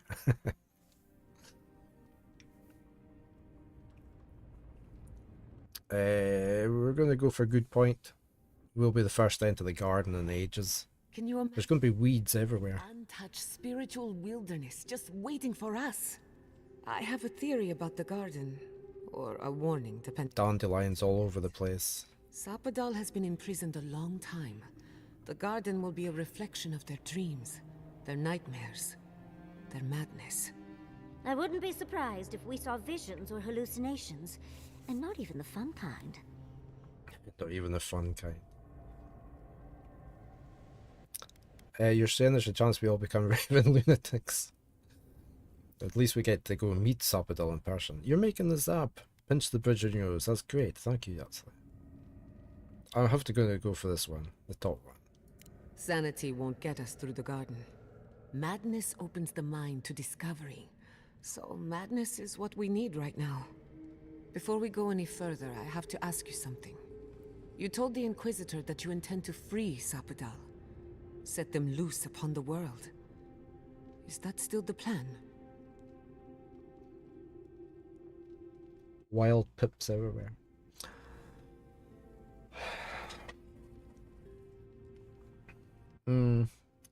We're gonna go for a good point. We'll be the first to enter the garden in ages. Can you imagine? There's gonna be weeds everywhere. Untouched spiritual wilderness just waiting for us. I have a theory about the garden, or a warning, depending. Dandelions all over the place. Sapadal has been imprisoned a long time. The garden will be a reflection of their dreams, their nightmares, their madness. I wouldn't be surprised if we saw visions or hallucinations, and not even the fun kind. Not even the fun kind. You're saying there's a chance we all become raving lunatics. At least we get to go meet Sapadal in person. You're making the zap. Pinch the bridge on your nose. That's great. Thank you, actually. I'll have to go for this one. The top one. Sanity won't get us through the garden. Madness opens the mind to discovery. So madness is what we need right now. Before we go any further, I have to ask you something. You told the Inquisitor that you intend to free Sapadal. Set them loose upon the world. Is that still the plan? Wild pips everywhere.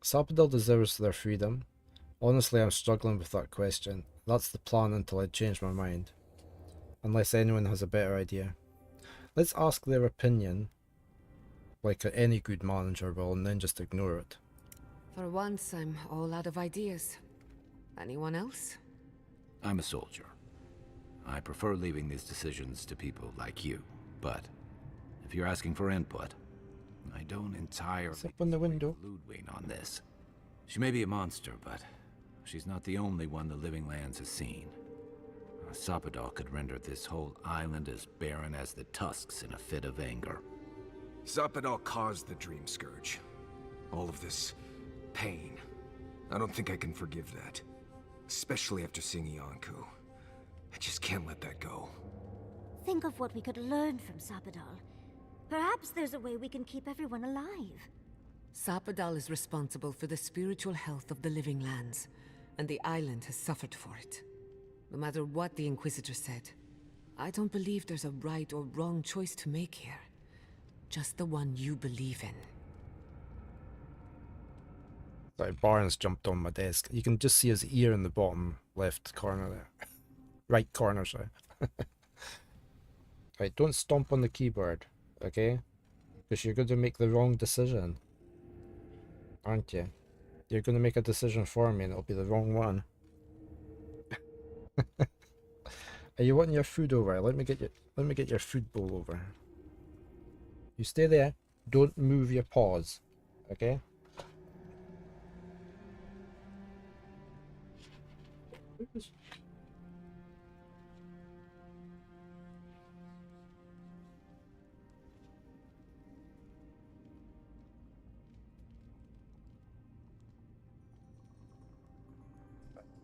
Sapadal deserves their freedom. Honestly, I'm struggling with that question. That's the plan until I change my mind. Unless anyone has a better idea. Let's ask their opinion, like any good manager will, and then just ignore it. For once, I'm all out of ideas. Anyone else? I'm a soldier. I prefer leaving these decisions to people like you, but if you're asking for input, I don't entirely Open the window. Ludwig on this. She may be a monster, but she's not the only one the Living Lands has seen. Sapadal could render this whole island as barren as the tusks in a fit of anger. Sapadal caused the Dream Scourge. All of this pain. I don't think I can forgive that. Especially after seeing Iancu. I just can't let that go. Think of what we could learn from Sapadal. Perhaps there's a way we can keep everyone alive. Sapadal is responsible for the spiritual health of the Living Lands, and the island has suffered for it. No matter what the Inquisitor said, I don't believe there's a right or wrong choice to make here. Just the one you believe in. Like Barnes jumped on my desk. You can just see his ear in the bottom left corner there. Right corner, sorry. Right, don't stomp on the keyboard, okay? Because you're going to make the wrong decision. Aren't you? You're going to make a decision for me and it'll be the wrong one. Are you wanting your food over? Let me get your food bowl over. You stay there. Don't move your paws. Okay?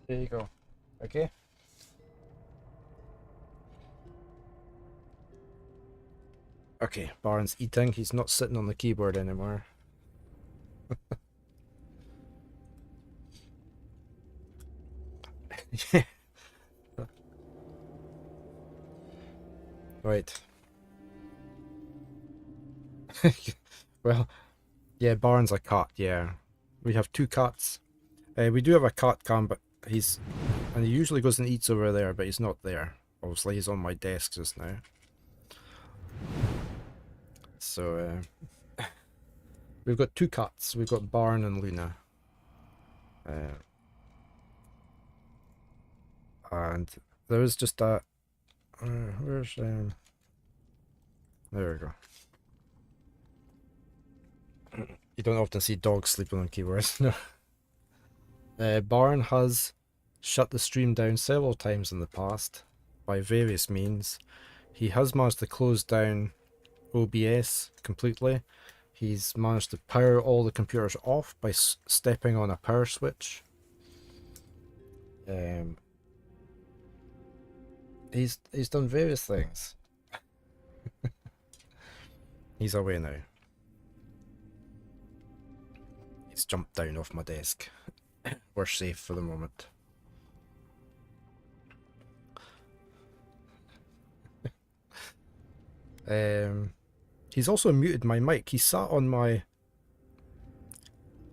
There you go. Okay? Okay, Baron's eating. He's not sitting on the keyboard anymore. Yeah. Right. Well, yeah, Baron's a cat, yeah. We have 2 cats. We do have a cat cam, but he usually goes and eats over there, but he's not there. Obviously, he's on my desk just now. So, we've got 2 cats. We've got Baron and Luna. And there is just a... where's... there we go. You don't often see dogs sleeping on keyboards, no. Baron has shut the stream down several times in the past, by various means. He has managed to close down OBS completely. He's managed to power all the computers off by stepping on a power switch. He's done various things. He's away now. He's jumped down off my desk. We're safe for the moment. He's also muted my mic. He sat on my...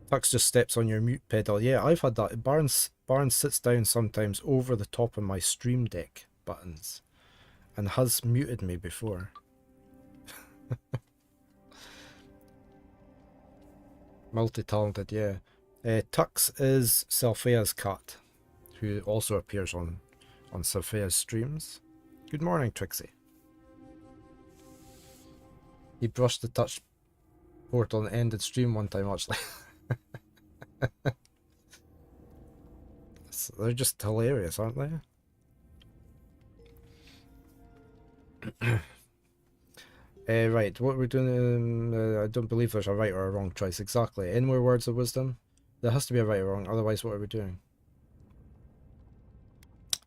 Tux just steps on your mute pedal. Yeah, I've had that. Baron sits down sometimes over the top of my Stream Deck buttons and has muted me before. Multi-talented, yeah. Tux is Selphia's cat, who also appears on Selphia's streams. Good morning, Trixie. He brushed the touch portal and ended stream one time, actually. They're just hilarious, aren't they? Right, what we're doing, I don't believe there's a right or a wrong choice, exactly. Any more words of wisdom? There has to be a right or wrong, otherwise what are we doing?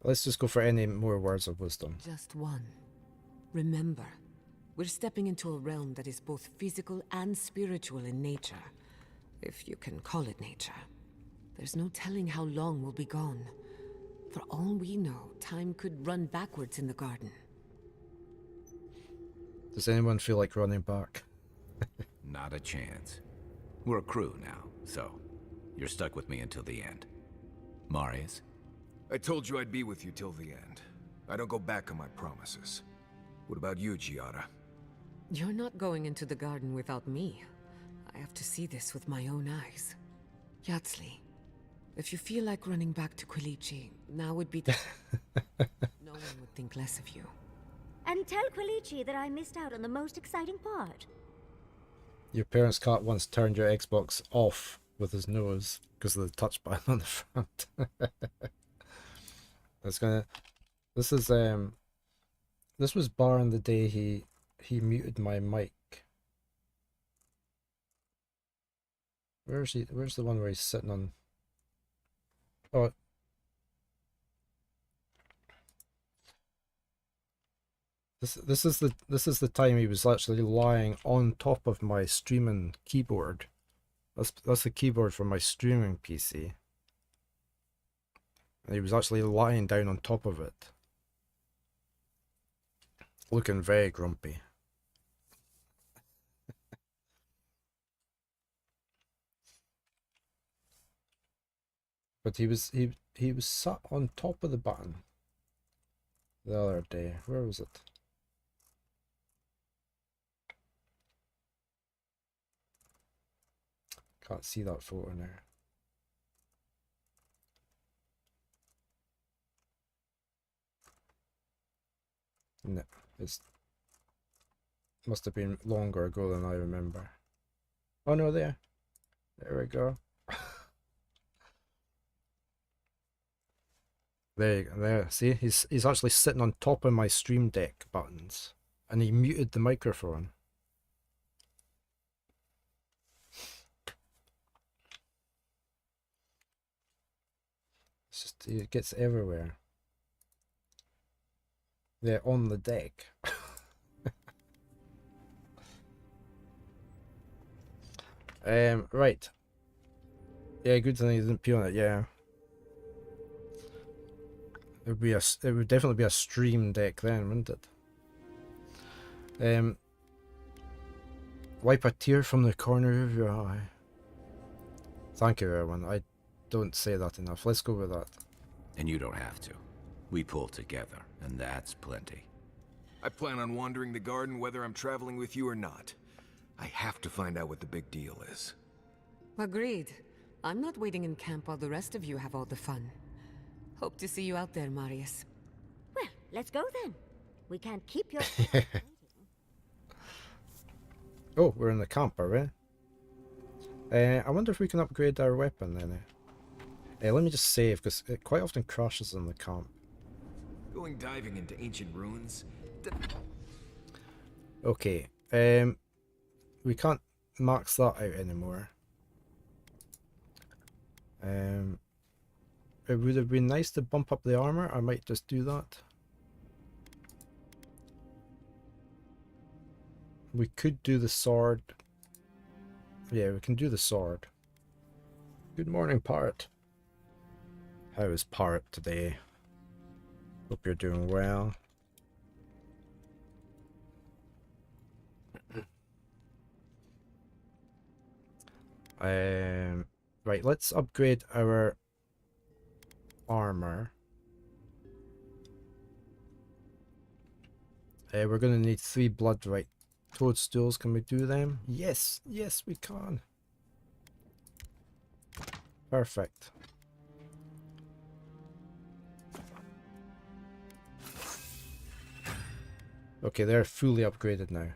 Let's just go for any more words of wisdom. Just one. Remember, we're stepping into a realm that is both physical and spiritual in nature. If you can call it nature. There's no telling how long we'll be gone. For all we know, time could run backwards in the garden. Does anyone feel like running back? Not a chance. We're a crew now, so you're stuck with me until the end. Marius? I told you I'd be with you till the end. I don't go back on my promises. What about you, Giada? You're not going into the garden without me. I have to see this with my own eyes. Yatsli, if you feel like running back to Quilici, now would be the no one would think less of you. And tell Quilici that I missed out on the most exciting part. Your parents' cat once turned your Xbox off with his nose because of the touch button on the front. This was Baron the day he muted my mic. Where's he? Where's the one where he's sitting on? Oh. This is the time he was actually lying on top of my streaming keyboard. That's the keyboard for my streaming PC. And he was actually lying down on top of it. Looking very grumpy. But he was sat on top of the button the other day. Where was it? Can't see that photo now. No, it's must have been longer ago than I remember. Oh no, there we go. There. See, he's actually sitting on top of my Stream Deck buttons, and he muted the microphone. It's just it gets everywhere. Yeah, on the deck. Right. Yeah, good thing he didn't pee on it. Yeah. It would definitely be a Stream Deck then, wouldn't it? Wipe a tear from the corner of your eye. Thank you, everyone. I don't say that enough. Let's go with that. And you don't have to. We pull together, and that's plenty. I plan on wandering the garden whether I'm traveling with you or not. I have to find out what the big deal is. Agreed. I'm not waiting in camp while the rest of you have all the fun. Hope to see you out there, Marius. Well, let's go then. We can't keep your... Oh, we're in the camp, are we? I wonder if we can upgrade our weapon then. Let me just save, because it quite often crashes in the camp. Going diving into ancient ruins? Okay, we can't max that out anymore. It would have been nice to bump up the armor. I might just do that. We could do the sword. Yeah, we can do the sword. Good morning, Parrot. How is Parrot today? Hope you're doing well. Right, let's upgrade our armor. We're gonna need 3 blood right toadstools. Can we do them? Yes, yes we can. Perfect. Okay, they're fully upgraded now.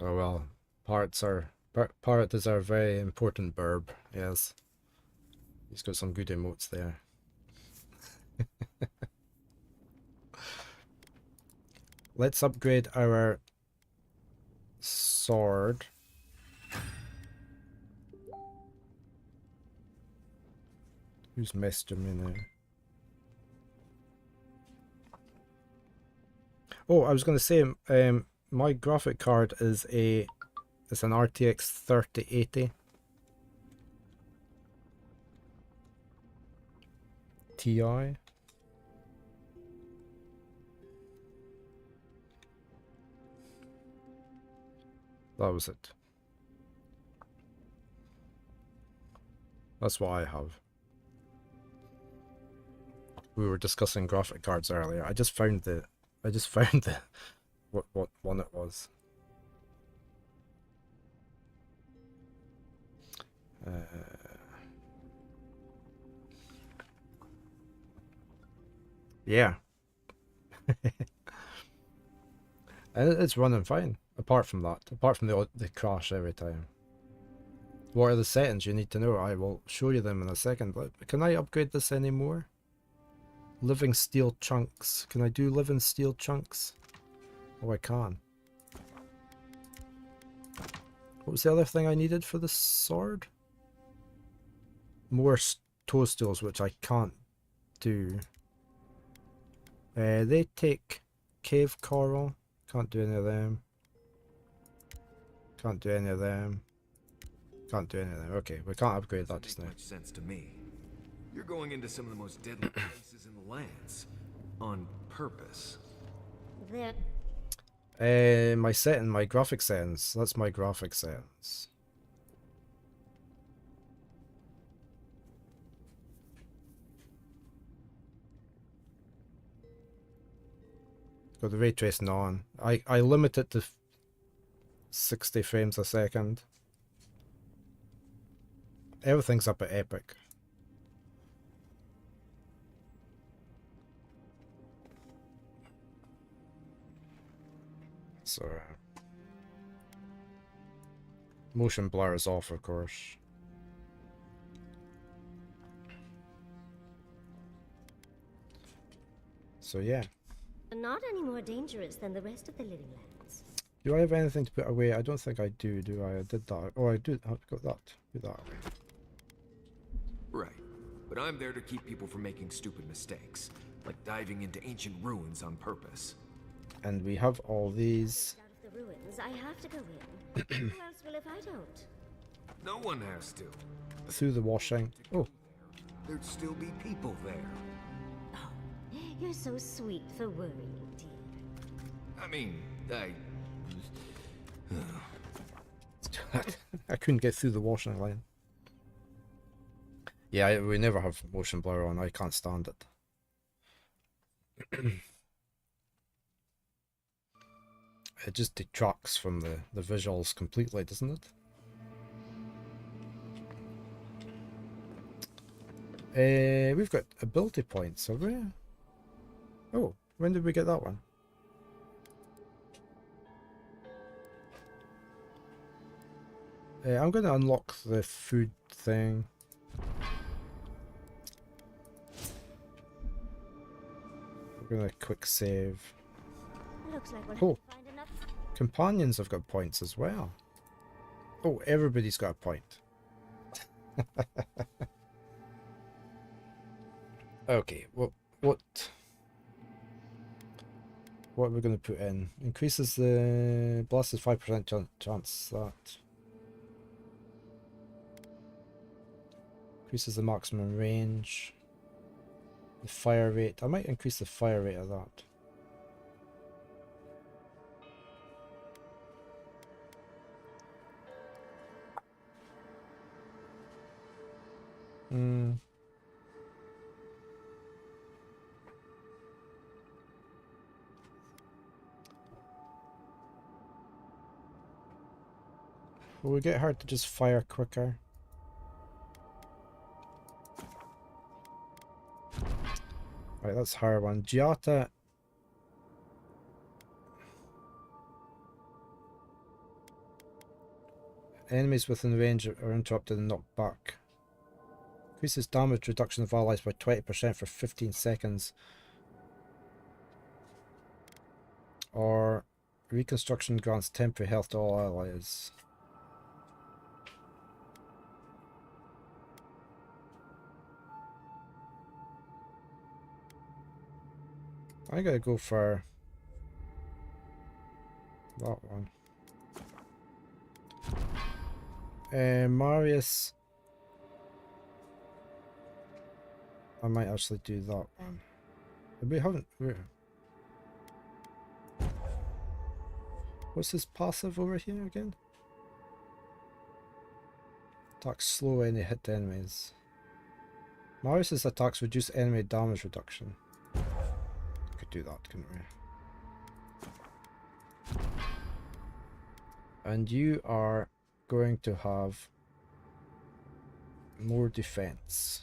Oh well, Parrot is our very important burb, yes. He's got some good emotes there. Let's upgrade our sword. Who's messaging me now? Oh, I was going to say, my graphic card is it's an RTX 3080 Ti. That was it. That's what I have. We were discussing graphic cards earlier. I just found the what one it was. Yeah. And it's running fine, apart from that. Apart from the crash every time. What are the settings you need to know? I will show you them in a second, but can I upgrade this anymore? Living steel chunks. Can I do living steel chunks? Oh, I can. What was the other thing I needed for the sword? More toadstools, which I can't do. They take cave coral. Can't do any of them. Can't do any of them. Can't do any of them. Okay, we can't upgrade that just now. Much sense to me. You're going into some of the most deadly places in the lands. On purpose. There. My setting, my graphic settings. That's my graphic settings. got the ray tracing on. I limit it to 60 frames a second. Everything's up at epic. So motion blur is off, of course. So yeah. Not any more dangerous than the rest of the living lands. Do I have anything to put away? I don't think I do. Do I? I did that. Oh, I do. I've got that. Put that away. Right. But I'm there to keep people from making stupid mistakes, like diving into ancient ruins on purpose. And we have all these. Out of the ruins, I have to go in. Who else will if I don't? No one has to. Through the washing. Oh. There'd still be people there. Oh, you're so sweet for worrying, dear. I mean, I couldn't get through the washing line. Yeah, we never have motion blur on. I can't stand it. It just detracts from the visuals completely, doesn't it? We've got ability points, have we? Oh, when did we get that one? I'm going to unlock the food thing. We're going to quick save. Looks like we'll Oh, have to find enough. companions have got points as well. Oh, everybody's got a point. Okay, what are we going to put in? Increases the blast is 5% chance that. Increases the maximum range. The fire rate. I might increase the fire rate of that. Will we get her to just fire quicker? Right, that's her one. Giata. Enemies within range are interrupted and knocked back. Increases damage reduction of allies by 20% for 15 seconds. Or reconstruction grants temporary health to all allies. I gotta go for that one. Marius. I might actually do that one. We haven't. What's his passive over here again? Attacks slow any hit enemies. Marius's attacks reduce enemy damage reduction. Could do that, couldn't we? And you are going to have more defense.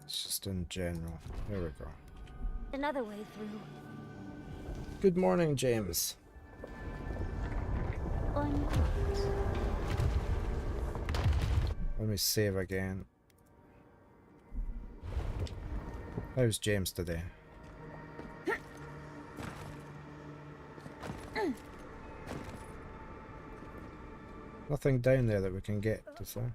It's just in general. There we go. Another way through. Good morning, James. Or not. Let me save again. How's James today? Nothing down there that we can get, is there?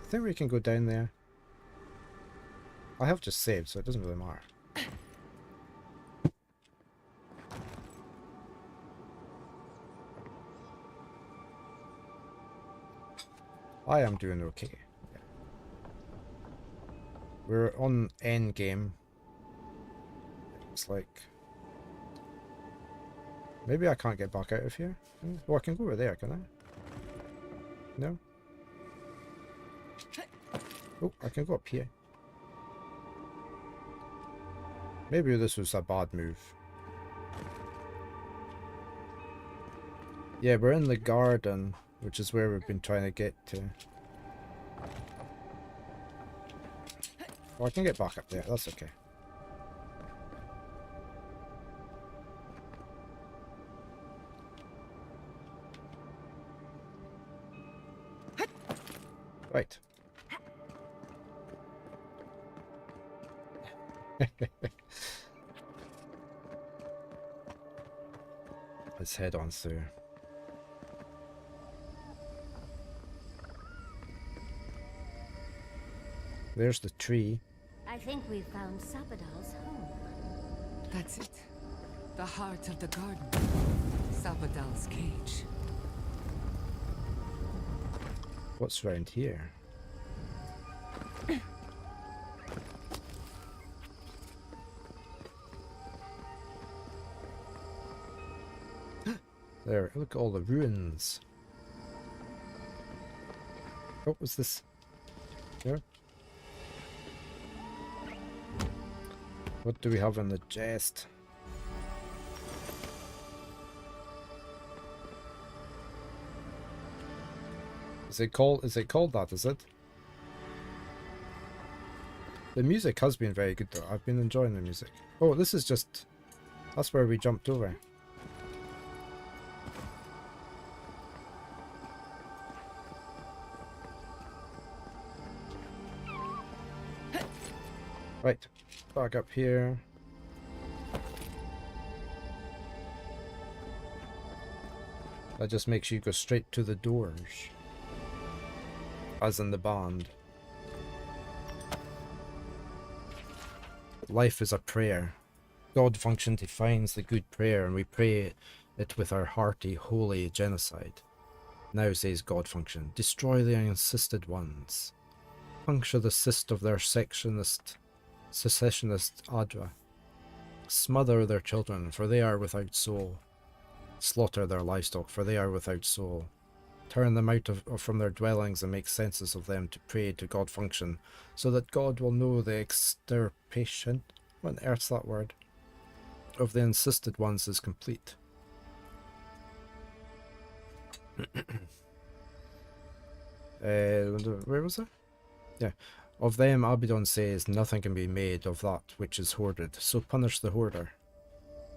I think we can go down there. I have just saved, so it doesn't really matter. I am doing okay. We're on end game. It's like maybe I can't get back out of here. Oh, I can go over there, can I? No. Oh, I can go up here. Maybe this was a bad move. Yeah, we're in the garden, which is where we've been trying to get to. Oh, I can get back up there, that's okay. Right. Let's head on through. There's the tree. I think we've found Sabadal's home. That's it. The heart of the garden. Sabadal's cage. What's round here? There, look at all the ruins. Oh, what's this? Here? What do we have in the chest? Is it called that, is it? The music has been very good though. I've been enjoying the music. Oh, this is just... That's where we jumped over. Right, back up here. That just makes you go straight to the doors. As in the band. Life is a prayer. God function defines the good prayer, and we pray it with our hearty, holy genocide. Now, says God function, destroy the unassisted ones. Puncture the cyst of their secessionist Adra. Smother their children, for they are without soul. Slaughter their livestock, for they are without soul. Turn them out from their dwellings and make census of them to pray to God function, so that God will know the extirpation, what on earth's that word, of the insisted ones is complete. Where was it? Yeah. Of them, Abaddon says, nothing can be made of that which is hoarded, so punish the hoarder.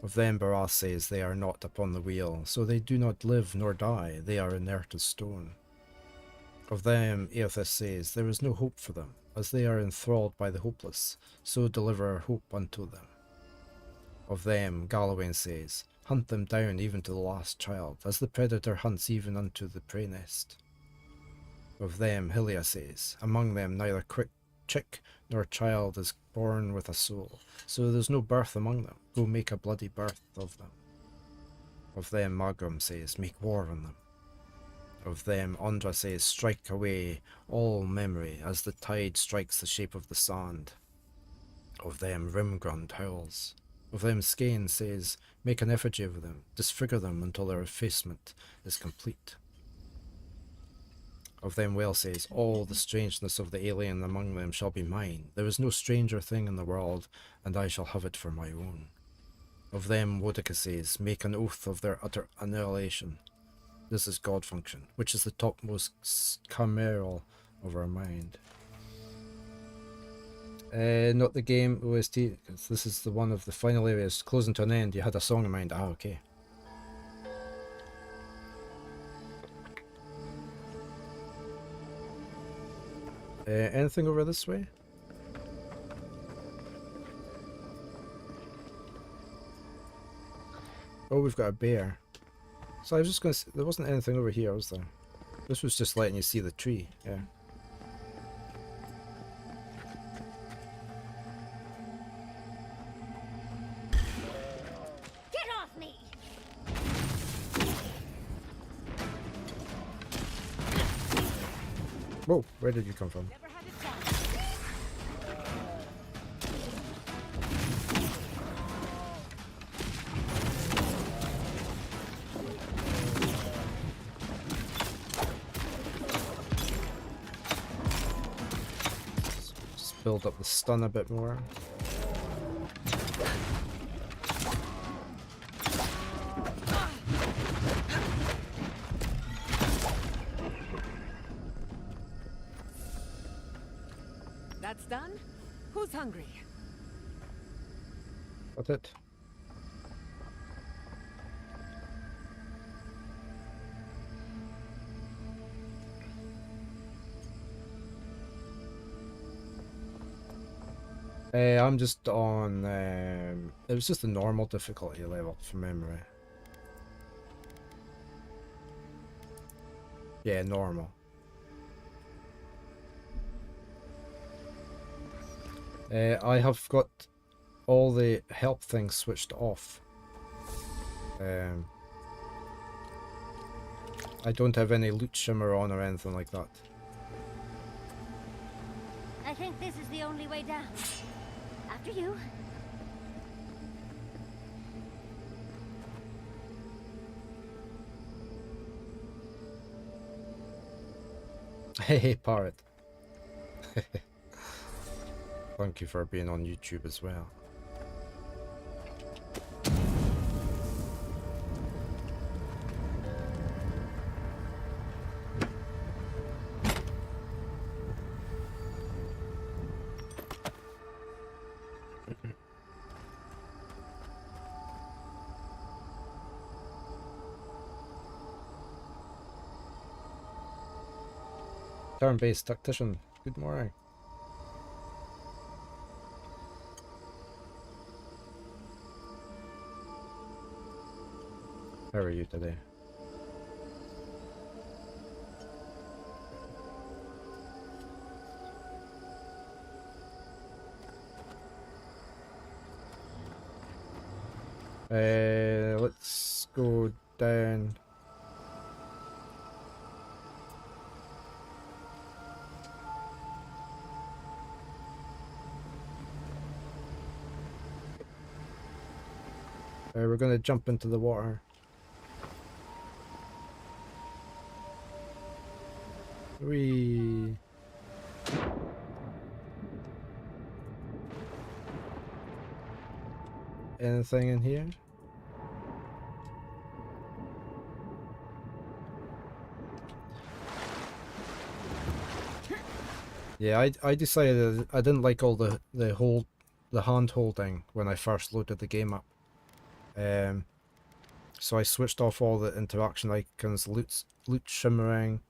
Of them, Barath says, they are not upon the wheel, so they do not live nor die, they are inert as stone. Of them, Eothas says, there is no hope for them, as they are enthralled by the hopeless, so deliver hope unto them. Of them, Galawain says, hunt them down even to the last child, as the predator hunts even unto the prey nest. Of them, Hylia says, among them neither chick nor child is born with a soul, so there's no birth among them. Go make a bloody birth of them. Of them, Magrum says, make war on them. Of them, Ondra says, strike away all memory as the tide strikes the shape of the sand. Of them, Rimgrund howls. Of them, Skane says, make an effigy of them, disfigure them until their effacement is complete. Of them, Whale says, all the strangeness of the alien among them shall be mine. There is no stranger thing in the world, and I shall have it for my own. Of them, Wodica says, make an oath of their utter annihilation. This is God function, which is the topmost chimeral of our mind. Not the game OST, because this is the one of the final areas closing to an end. You had a song in mind. Ah, okay. Anything over this way? Oh, we've got a bear. So I was just going to say, there wasn't anything over here, was there? This was just letting you see the tree, yeah. Get off me! Whoa, where did you come from? build up the stun a bit more. That's done? Who's hungry? Got it. I'm just on, it was just a normal difficulty level from memory. Yeah, normal. I have got all the help things switched off. I don't have any loot shimmer on or anything like that. I think this is the only way down. After you. Hey, Parrot. Thank you for being on YouTube as well. Turn-based tactician, good morning. How are you today? Let's go down. We're gonna jump into the water. Whee! Anything in here? Yeah, I decided I didn't like all the hand holding when I first loaded the game up. So I switched off all the interaction icons, loot shimmering,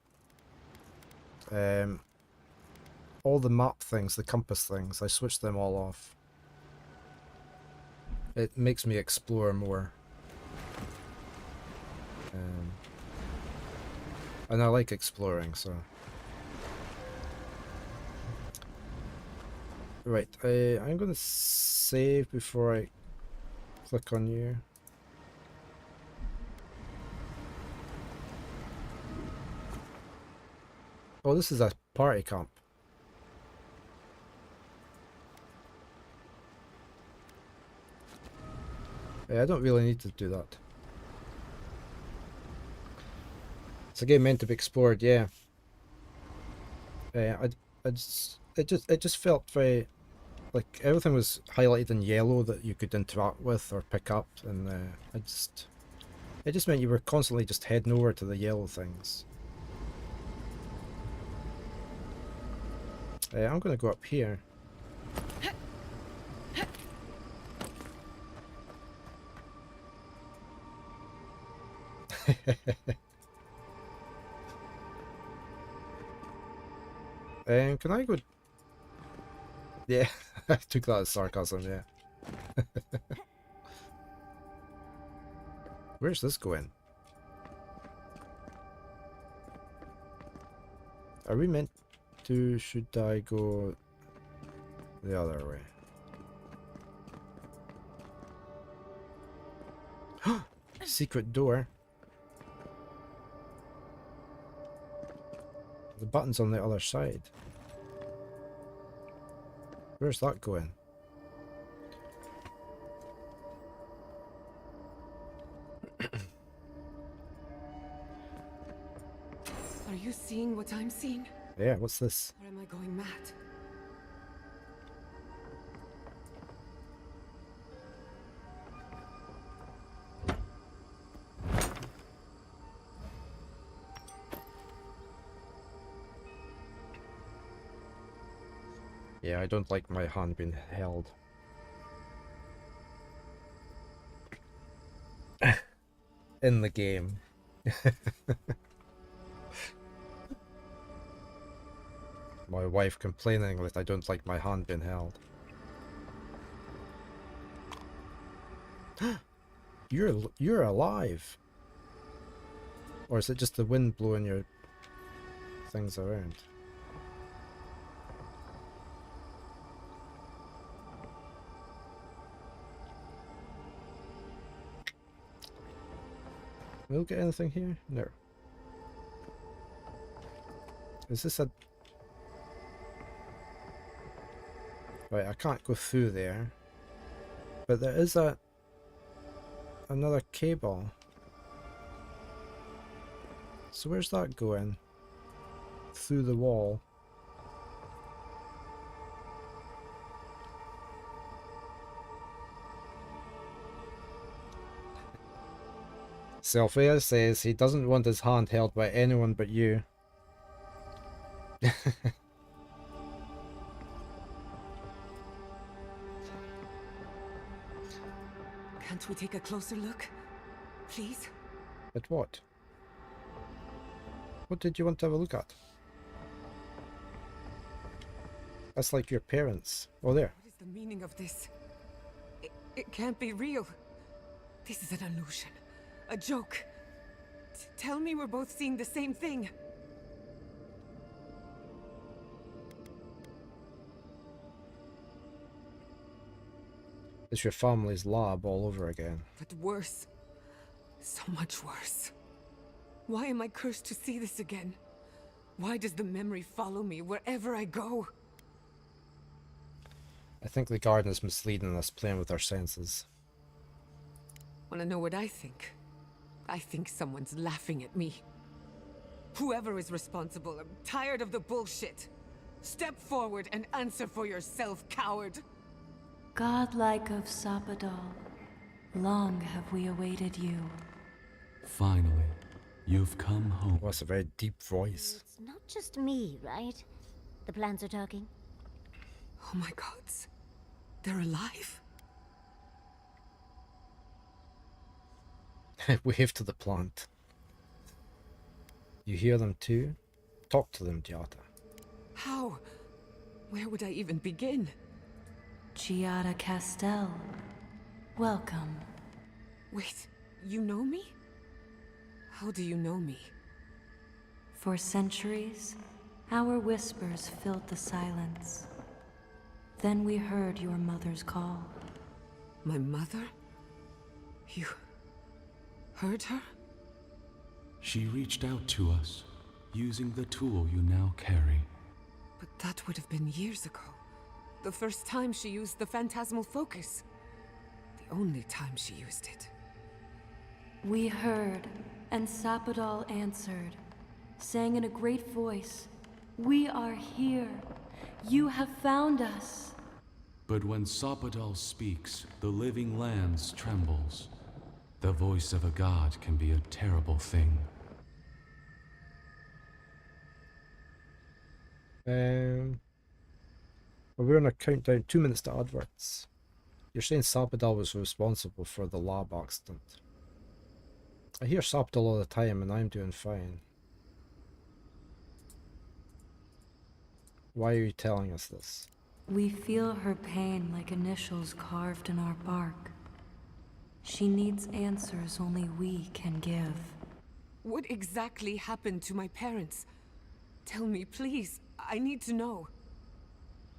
all the map things, the compass things. I switched them all off. It makes me explore more. And I like exploring, so. Right, I'm gonna save before I click on you. Oh, this is a party camp. Yeah, I don't really need to do that. It's a game meant to be explored, yeah. It just felt very, like everything was highlighted in yellow that you could interact with or pick up, and it just meant you were constantly just heading over to the yellow things. I'm gonna go up here. Can I go? Yeah, I took that as sarcasm, yeah. Where's this going? Are we meant to... Should I go the other way? Secret door. The button's on the other side. Where's that going? Are you seeing what I'm seeing? Yeah, what's this? Or am I going mad? Yeah, I don't like my hand being held. In the game. My wife complaining that I don't like my hand being held. You're alive. Or is it just the wind blowing your things around? We'll get anything here? No. Is this a... Right, I can't go through there. But there is another cable. So where's that going? Through the wall. Sophia says he doesn't want his hand held by anyone but you. Can't we take a closer look? Please? At what? What did you want to have a look at? That's like your parents. Oh, there. What is the meaning of this? It can't be real. This is an illusion. A joke. Tell me we're both seeing the same thing. It's your family's lab all over again. But worse. So much worse. Why am I cursed to see this again? Why does the memory follow me wherever I go? I think the garden is misleading us, playing with our senses. Wanna know what I think? I think someone's laughing at me. Whoever is responsible, I'm tired of the bullshit. Step forward and answer for yourself, coward! Godlike of Sapadal, long have we awaited you. Finally, you've come home. Oh, that's a very deep voice. It's not just me, right? The plants are talking. Oh my gods. They're alive? Wave to the plant. You hear them too? Talk to them, Giada. How? Where would I even begin? Giada Castel, welcome. Wait, you know me? How do you know me? For centuries, our whispers filled the silence. Then we heard your mother's call. My mother? You... heard her? She reached out to us, using the tool you now carry. But that would have been years ago. The first time she used the phantasmal focus. The only time she used it. We heard, and Sapadal answered, saying in a great voice, "We are here. You have found us." But when Sapadal speaks, the living lands trembles. The voice of a god can be a terrible thing. Well, we're on a countdown, 2 minutes to adverts. You're saying Sapadal was responsible for the lab accident. I hear Sapadal all the time and I'm doing fine. Why are you telling us this? We feel her pain like initials carved in our bark. She needs answers only we can give. What exactly happened to my parents? Tell me, please. I need to know.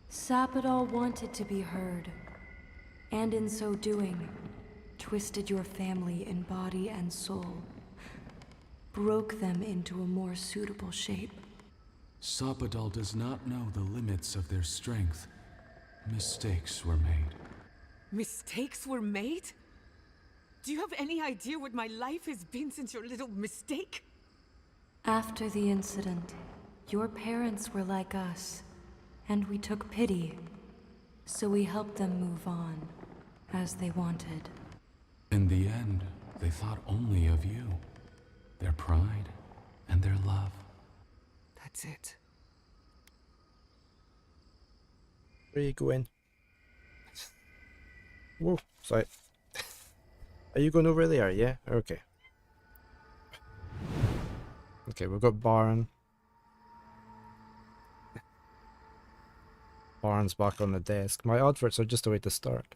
Sapadal wanted to be heard, and in so doing, twisted your family in body and soul, broke them into a more suitable shape. Sapadal does not know the limits of their strength. Mistakes were made. Mistakes were made? Do you have any idea what my life has been since your little mistake? After the incident, your parents were like us, and we took pity, so we helped them move on, as they wanted. In the end, they thought only of you, their pride, and their love. That's it. Where are you going? Whoa, sorry. Are you going over there? Yeah? Okay. Okay, we've got Baron. Baron's back on the desk. My adverts are just a way to start.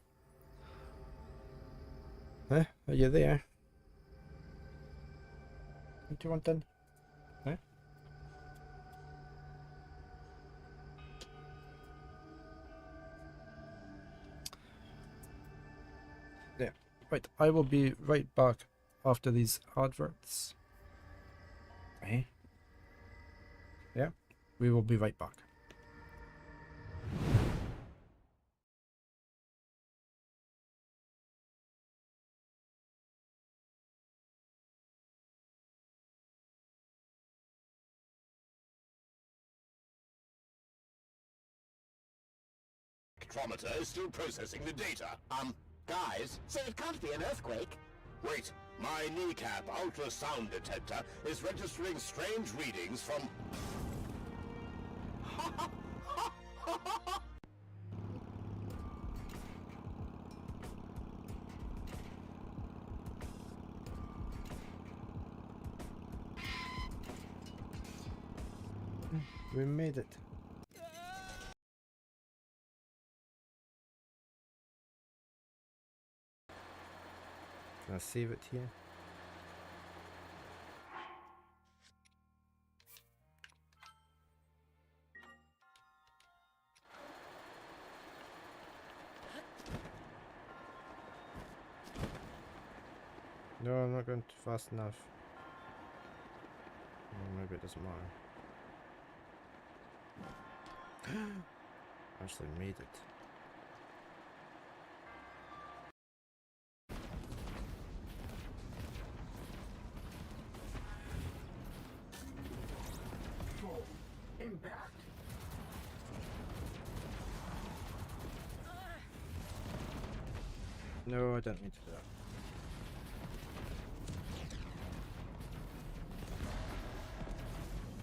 Huh? Are you there? What do you want then? Huh? Yeah. Right, I will be right back after these adverts. Eh? Yeah, we will be right back. Spectrometer is still processing the data. Guys? So it can't be an earthquake? Wait, my kneecap ultrasound detector is registering strange readings from... We made it. Can I save it here? No, I'm not going too fast enough. Maybe it doesn't matter. Actually made it. Impact. No, I don't need to do that.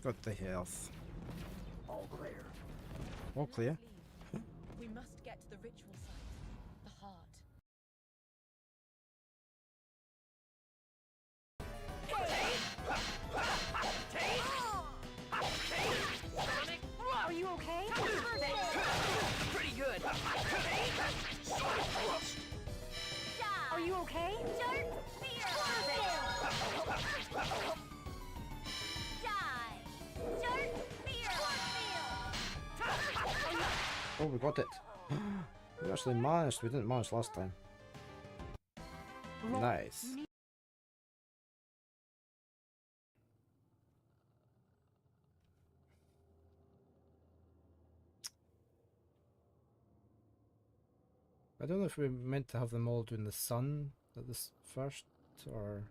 Got the health. All clear. All clear. We must get to the ritual site, the heart. Are you okay? Pretty good. Are you okay? Oh, we got it. We actually managed. We didn't manage last time. Nice. I don't know if we're meant to have them all doing the sun at this first, or...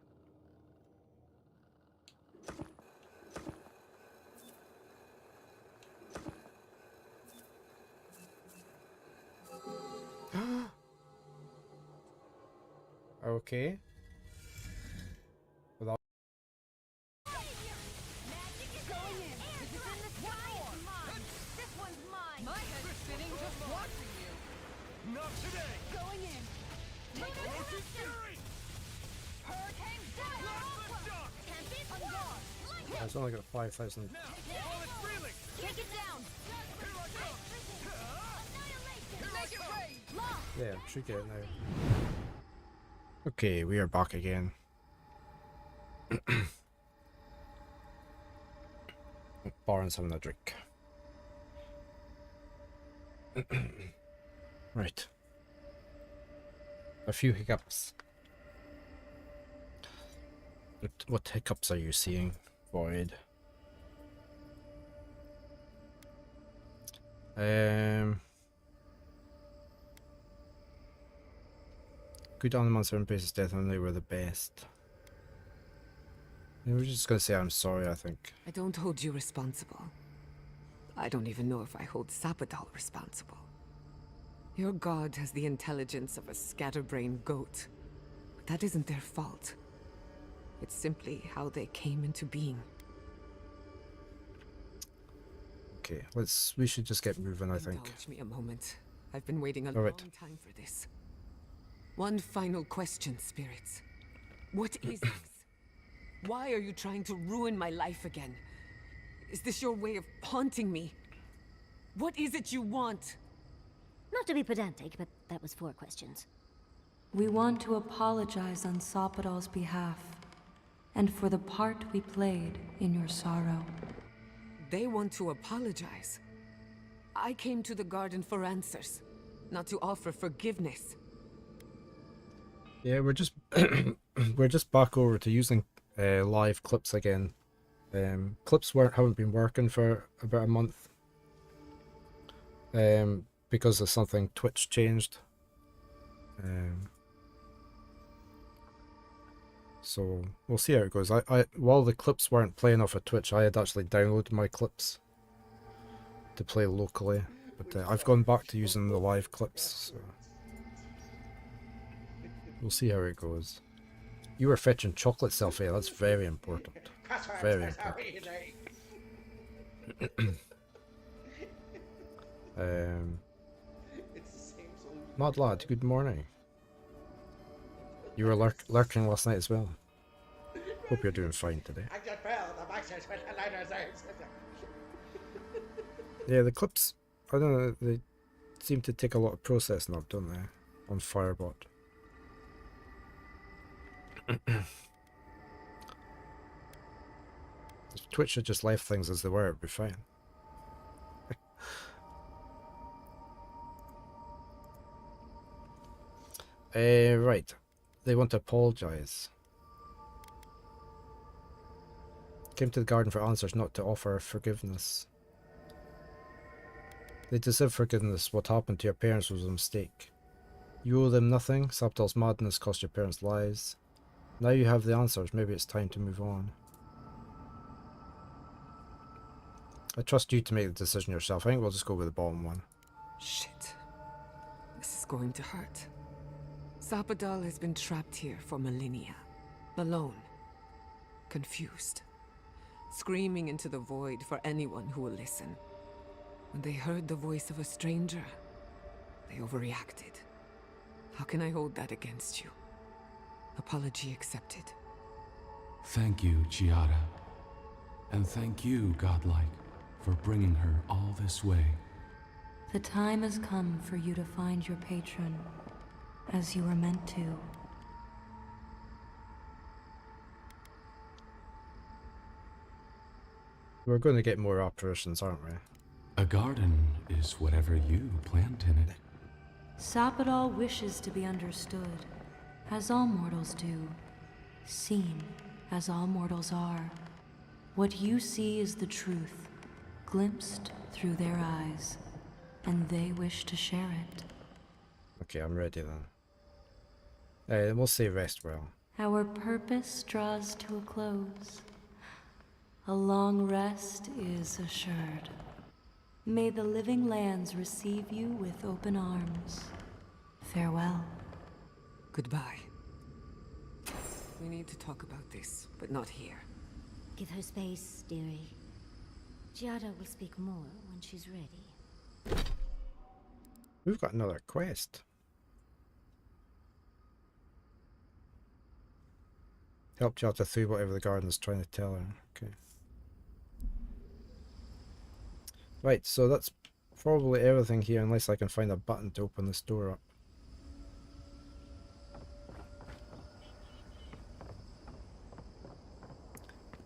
Okay. Without... Not today! Going in! Take Hurricane It's only got 5,000. Take it down! Yeah, should get it now. Okay, we are back again. Baron's having a drink. Right. A few hiccups. What hiccups are you seeing, Void? Good animals are in Pace's death and they were the best. We're just gonna say I'm sorry, I think. I don't hold you responsible. I don't even know if I hold Sapadal responsible. Your god has the intelligence of a scatterbrained goat. But that isn't their fault. It's simply how they came into being. Okay, we should just get moving, I think. Indulge me a moment. I've been waiting a All right. long time for this. One final question, spirits. What is this? Why are you trying to ruin my life again? Is this your way of haunting me? What is it you want? Not to be pedantic, but that was 4 questions. We want to apologize on Sopadol's behalf, and for the part we played in your sorrow. They want to apologize. I came to the garden for answers, not to offer forgiveness. Yeah, we're just we're just back over to using live clips again. Clips haven't been working for about a month. Because of something Twitch changed. So we'll see how it goes. I while the clips weren't playing off of Twitch, I had actually downloaded my clips to play locally, but I've gone back to using the live clips. So we'll see how it goes. You were fetching chocolate, Selfie. That's very important. Very important. Mad lad, good morning. You were lurking last night as well. Hope you're doing fine today. Yeah, the clips, I don't know, they seem to take a lot of processing up, don't they? On Firebot. If Twitch had just left things as they were, it'd be fine. Right. They want to apologize. Came to the garden for answers, not to offer forgiveness. They deserve forgiveness. What happened to your parents was a mistake. You owe them nothing. Saptal's madness cost your parents' lives. Now you have the answers. Maybe it's time to move on. I trust you to make the decision yourself. I think we'll just go with the bottom one. Shit. This is going to hurt. Sapadal has been trapped here for millennia. Alone. Confused. Screaming into the void for anyone who will listen. When they heard the voice of a stranger, they overreacted. How can I hold that against you? Apology accepted. Thank you, Giada. And thank you, Godlike, for bringing her all this way. The time has come for you to find your patron, as you were meant to. We're going to get more apparitions, aren't we? A garden is whatever you plant in it. Sapadal wishes to be understood, as all mortals do. Seen, as all mortals are. What you see is the truth, glimpsed through their eyes, and they wish to share it. Okay, I'm ready then. We'll say rest well. Our purpose draws to a close. A long rest is assured. May the living lands receive you with open arms. Farewell. Goodbye. We need to talk about this, but not here. Give her space, dearie. Giada will speak more when she's ready. We've got another quest. Help Giada through whatever the garden is trying to tell her. Okay. Right, so that's probably everything here, unless I can find a button to open this door up.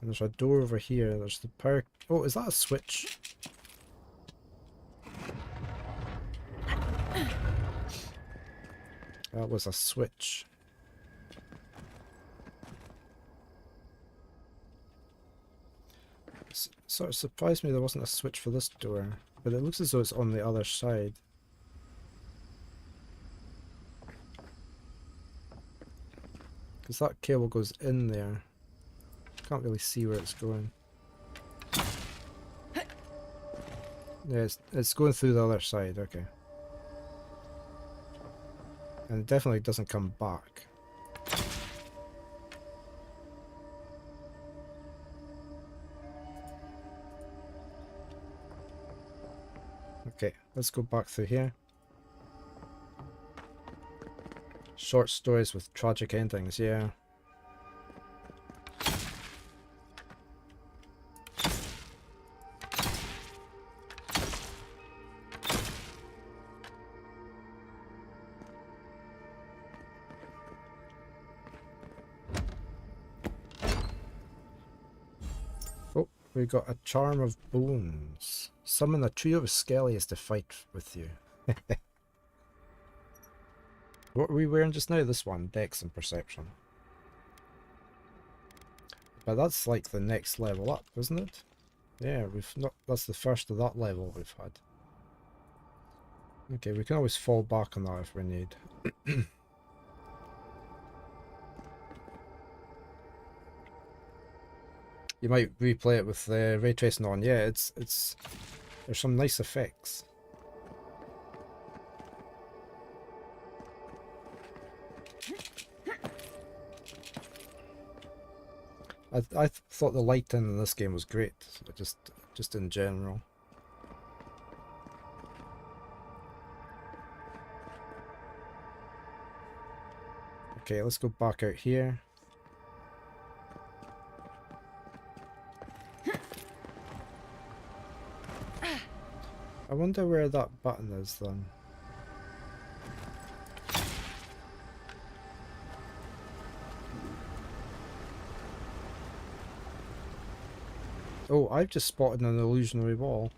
And there's a door over here. There's the power... Oh, is that a switch? That was a switch. Sort of surprised me there wasn't a switch for this door, but it looks as though it's on the other side. Because that cable goes in there. Can't really see where it's going. Yeah, it's going through the other side, okay. And it definitely doesn't come back. Okay, let's go back through here. Short stories with tragic endings, yeah. Oh, we got a charm of bones. Summon a trio of skellies to fight with you. What are we wearing just now? This one, Dex and Perception. But that's like the next level up, isn't it? Yeah, we've not. That's the first of that level we've had. Okay, we can always fall back on that if we need. You might replay it with the ray tracing on. Yeah, it's there's some nice effects. I thought the lighting in this game was great, just in general. Okay, let's go back out here. I wonder where that button is then. Oh, I've just spotted an illusionary wall.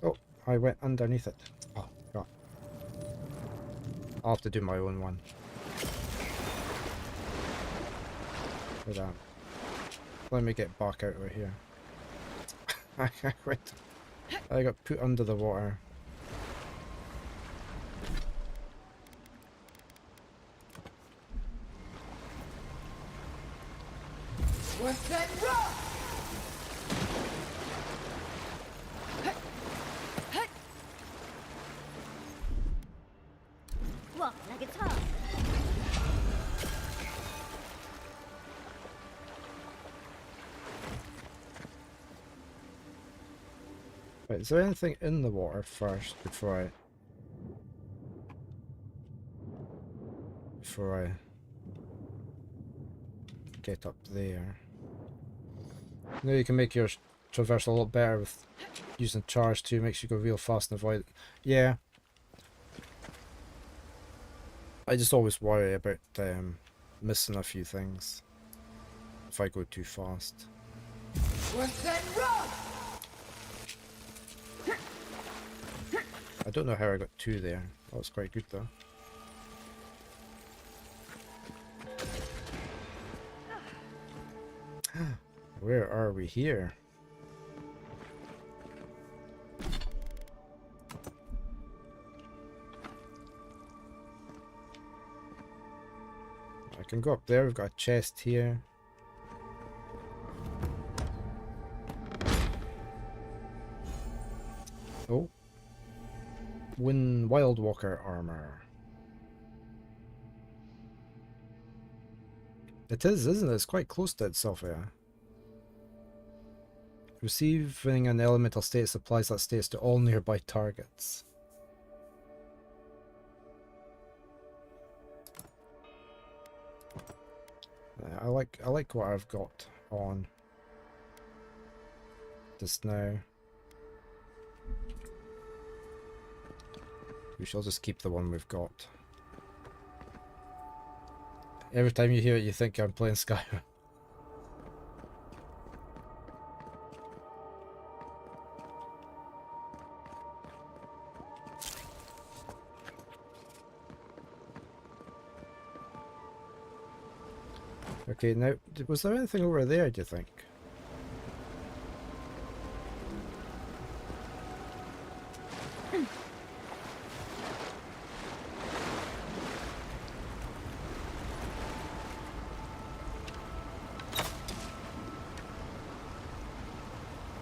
Oh, I went underneath it. Oh, God. I'll have to do my own one. Hold on. Let me get back out of here. I got put under the water. What's that rock? Walk like it's hot. Right, is there anything in the water first before I get up there? You know, you can make your traversal a lot better with using charge too, makes you go real fast and avoid it. Yeah. I just always worry about missing a few things if I go too fast. What's that rock? I don't know how I got two there. That was quite good though. Where are we here? I can go up there. We've got a chest here. Oh. Wild Walker armor. It is, isn't it? It's quite close to itself, yeah. Receiving an elemental state supplies that status to all nearby targets. I like what I've got on just now. We shall just keep the one we've got. Every time you hear it, you think I'm playing Skyrim. Okay, now, was there anything over there, do you think?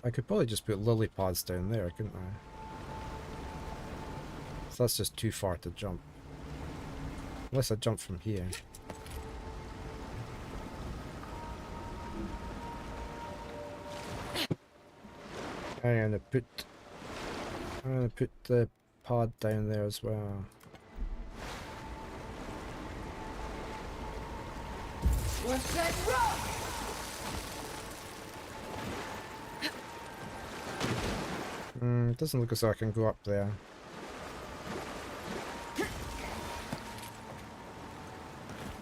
I could probably just put lily pads down there, couldn't I? So that's just too far to jump. Unless I jump from here. I'm gonna put the pod down there as well. What's that rock? It doesn't look as though I can go up there.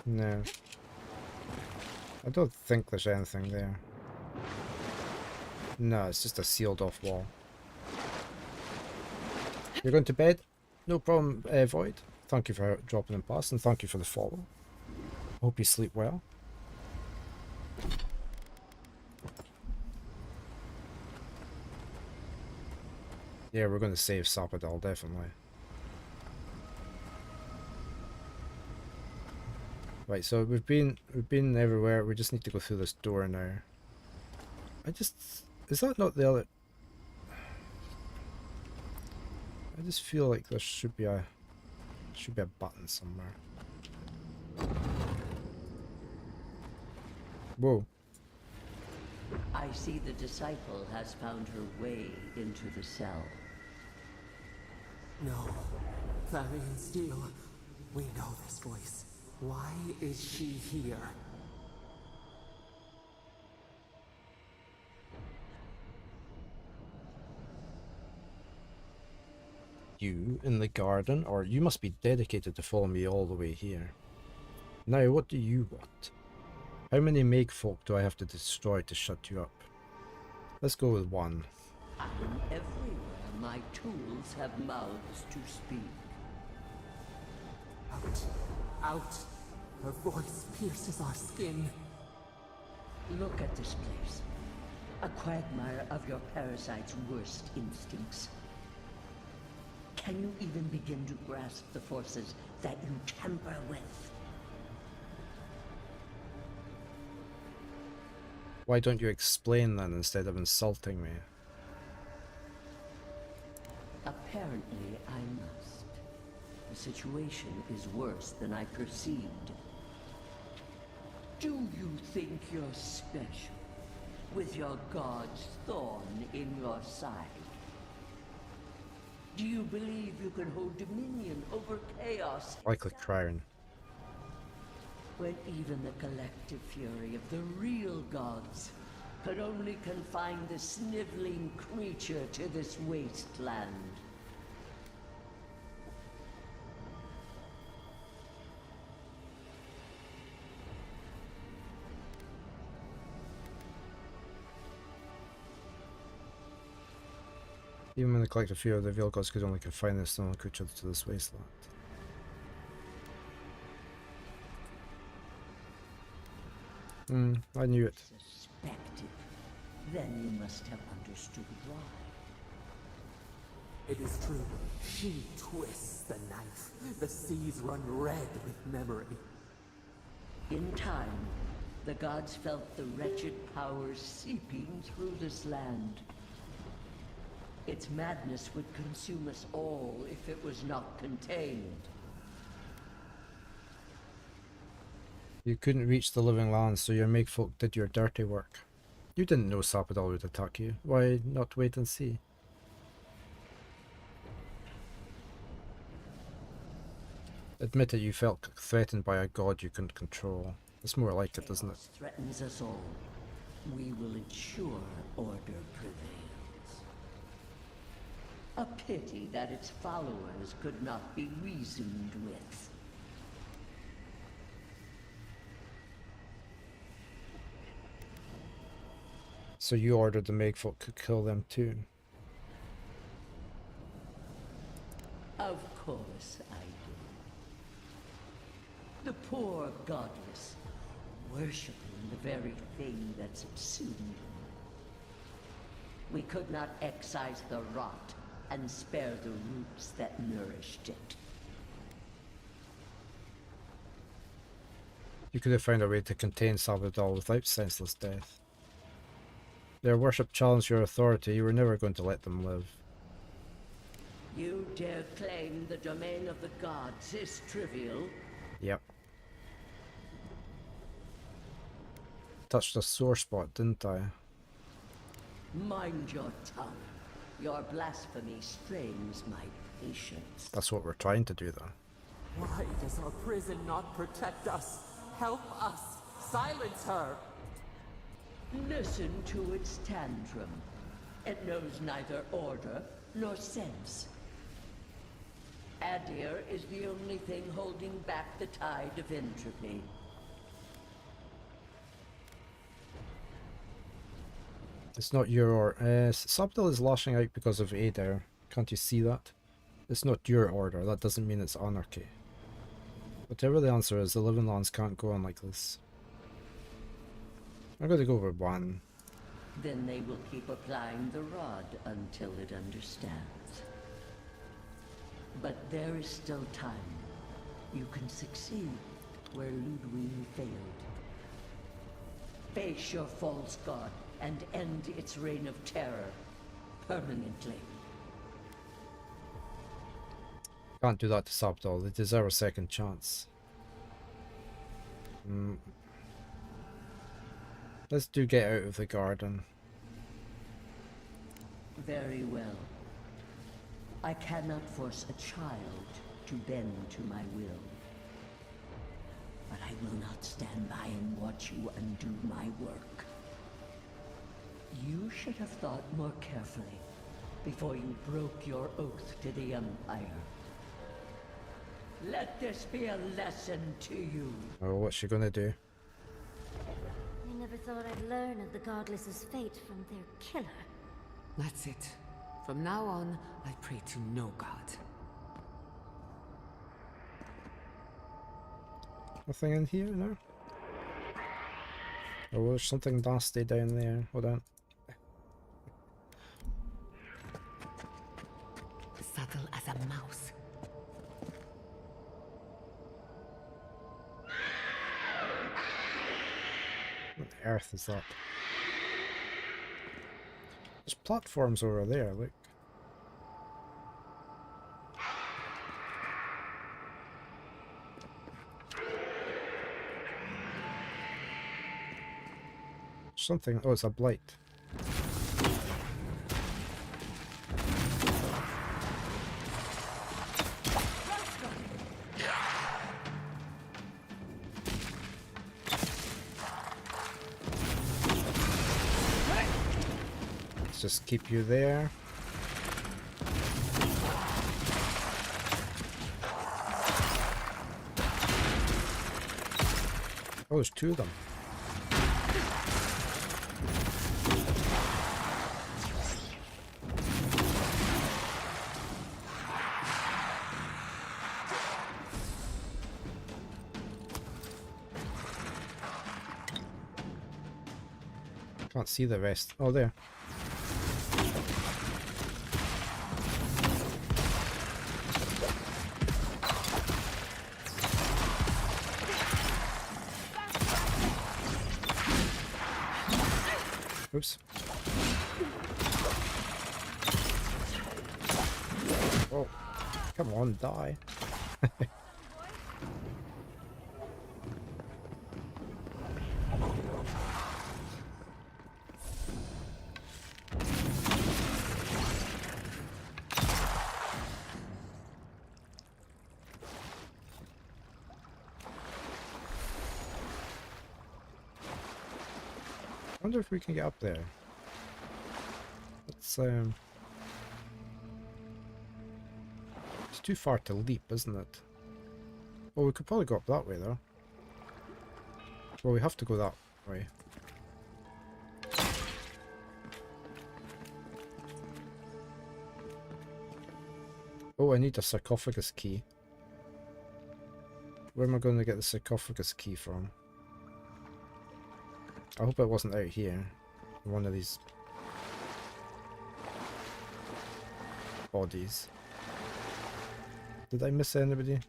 No. I don't think there's anything there. No, it's just a sealed off wall. You're going to bed? No problem, Void. Thank you for dropping in past and thank you for the follow. Hope you sleep well. Yeah, we're going to save Sapadal, definitely. Right, so we've been everywhere. We just need to go through this door now. Is that not the other? I just feel like there should be a button somewhere. Whoa. I see the disciple has found her way into the cell. No. Clarion Steel. We know this voice. Why is she here? You in the garden, or you must be dedicated to follow me all the way here. Now, what do you want? How many make folk do I have to destroy to shut you up? Let's go with one. I am everywhere my tools have mouths to speak. Out. Out. Her voice pierces our skin. Look at this place. A quagmire of your parasite's worst instincts. Can you even begin to grasp the forces that you tamper with? Why don't you explain then instead of insulting me? Apparently, I must. The situation is worse than I perceived. Do you think you're special, with your god's thorn in your side? Do you believe you can hold dominion over chaos? Likely Crown. When even the collective fury of the real gods could only confine the sniveling creature to this wasteland. Even when the collective fear of the real gods could only confine this sniveling creature to this wasteland. I knew it. Suspected. Then you must have understood why. It is true. She twists the knife. The seas run red with memory. In time, the gods felt the wretched powers seeping through this land. Its madness would consume us all if it was not contained. You couldn't reach the living lands, so your make folk did your dirty work. You didn't know Sapadal would attack you. Why not wait and see? Admit it, you felt threatened by a god you couldn't control. It's more like it, doesn't it? Threatens us all. We will ensure order prevails. A pity that its followers could not be reasoned with. So you ordered the make folk to kill them too? Of course I did. The poor godless, worshipping the very thing that subsumed him. We could not excise the rot and spare the roots that nourished it. You could have found a way to contain Salvador without senseless death. Their worship challenged your authority, you were never going to let them live. You dare claim the domain of the gods is trivial? Yep. Touched a sore spot, didn't I? Mind your tongue. Your blasphemy strains my patience. That's what we're trying to do, though. Why does our prison not protect us? Help us! Silence her! Listen to its tantrum. It knows neither order nor sense. Adir is the only thing holding back the tide of entropy. It's not your order. Subtle is lashing out because of Adair. Can't you see that? It's not your order. That doesn't mean it's anarchy. Whatever the answer is, the Living Lands can't go on like this. I'm going to go with 1. Then they will keep applying the rod until it understands. But there is still time. You can succeed where Ludwig failed. Face your false god and end its reign of terror permanently. Can't do that to Subtle. They deserve a second chance. Let's do get out of the garden. Very well. I cannot force a child to bend to my will. But I will not stand by and watch you undo my work. You should have thought more carefully before you broke your oath to the Empire. Let this be a lesson to you. Oh, what's she gonna do? I never thought I'd learn of the Godless's fate from their killer. That's it. From now on, I pray to no god. Nothing in here, no? Oh, there's something nasty down there. Hold on. Subtle as a mouse. What the earth is that? There's platforms over there, look. Something. Oh, it's a blight. Let's just keep you there. Oh, there's 2 of them. Can't see the rest. Oh, there. Oops. Oh, come on, die. I wonder if we can get up there. It's too far to leap, isn't it? Well, we could probably go up that way though. Well, we have to go that way. Oh, I need a sarcophagus key. Where am I going to get the sarcophagus key from? I hope it wasn't out here. One of these bodies. Did I miss anybody?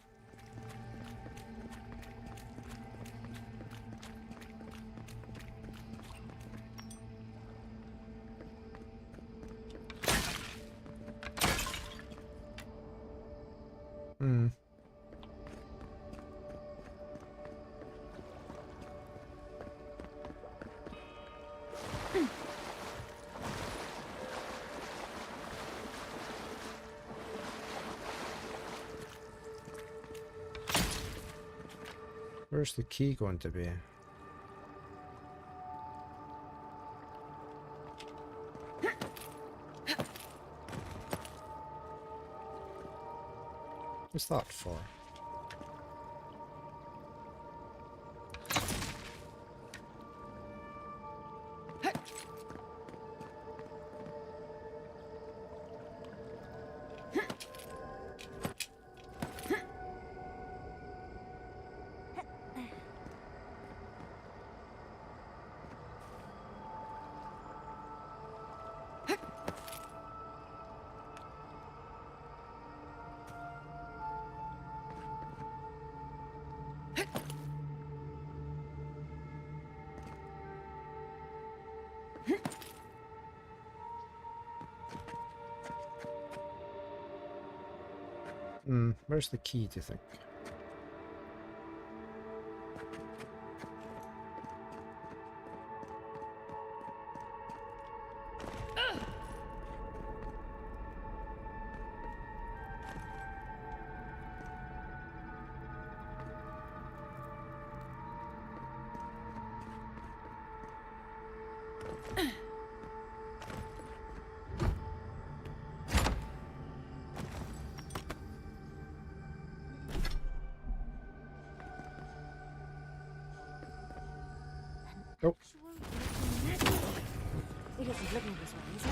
Where's the key going to be? What's that for? Where's the key, do you think? Nope. It isn't looking this way, is it?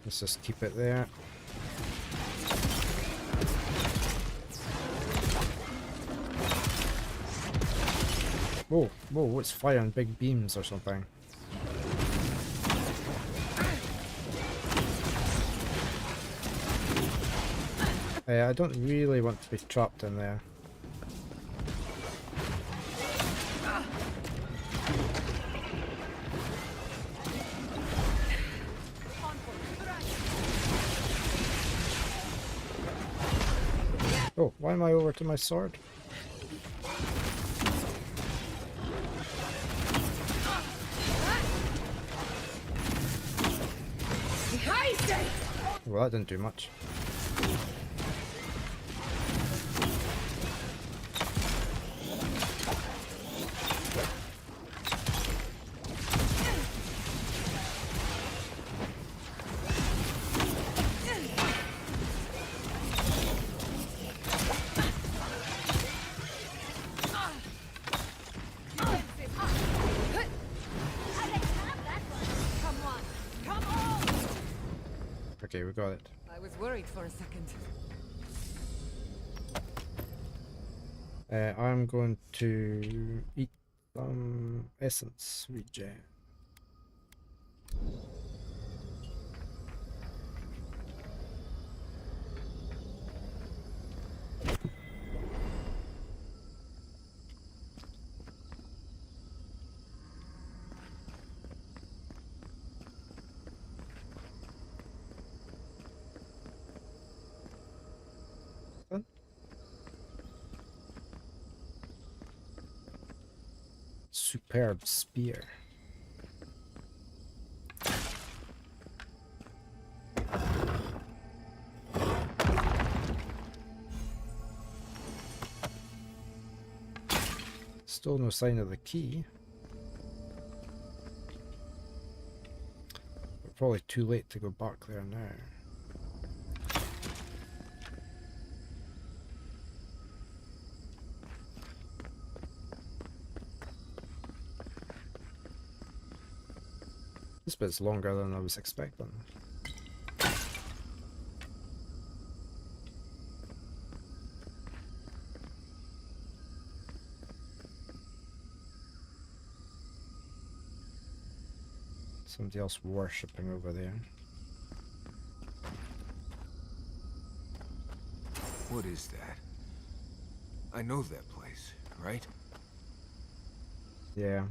Let's just keep it there. Whoa, whoa, what's firing big beams or something? I don't really want to be trapped in there. Oh, why am I over to my sword? Well, that didn't do much. Okay, we got it. I was worried for a second. I'm going to eat some essence regen. Superb spear. Still no sign of the key. We're probably too late to go back there now. This bit's longer than I was expecting. Somebody else worshipping over there. What is that? I know that place, right? Yeah.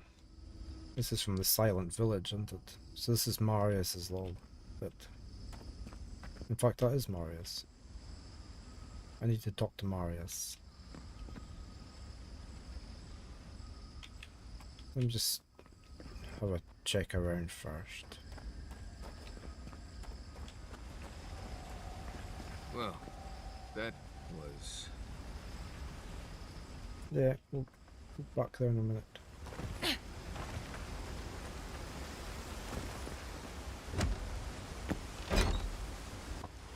This is from the Silent Village, isn't it? So this is Marius's log. But in fact, that is Marius. I need to talk to Marius. Let me just have a check around first. Well, that was... Yeah, we'll go back there in a minute.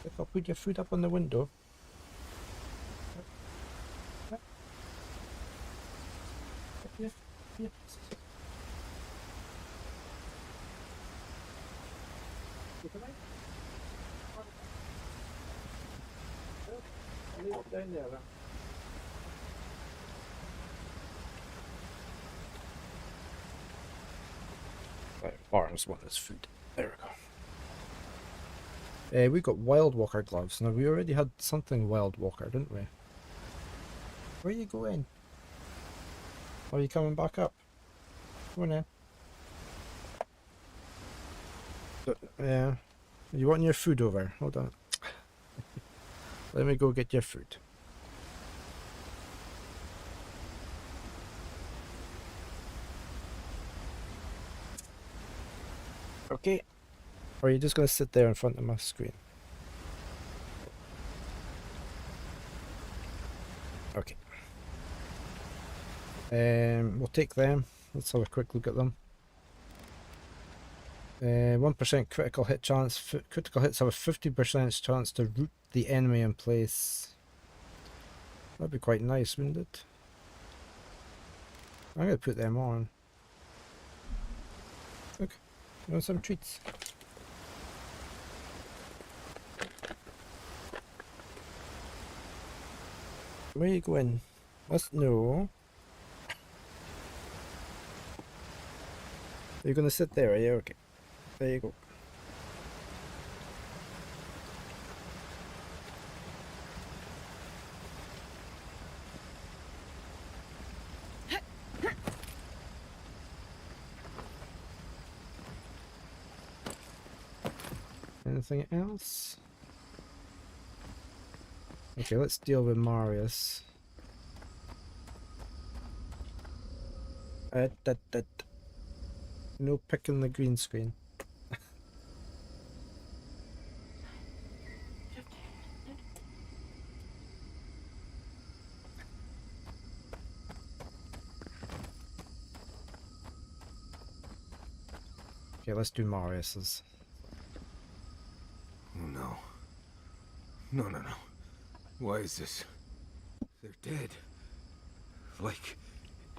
If I put your food up on the window. Yeah, yeah. I'll leave it down there then. Right, Barnes want his food. There we go. We got Wild Walker gloves. Now we already had something Wild Walker, didn't we? Where are you going? Are you coming back up? Come on in. Yeah. You want your food over? Hold on. Let me go get your food. Okay. Or are you just going to sit there in front of my screen? Okay. We'll take them. Let's have a quick look at them. 1% critical hit chance. Critical hits have a 50% chance to root the enemy in place. That'd be quite nice, wouldn't it? I'm going to put them on. Look, you want some treats? Where are you going? Let's know. Are you going to sit there? Are you okay? There you go. Anything else? Okay, let's deal with Marius. No picking the green screen. Okay, let's do Marius's. Oh no. No. Why is this? They're dead. Like,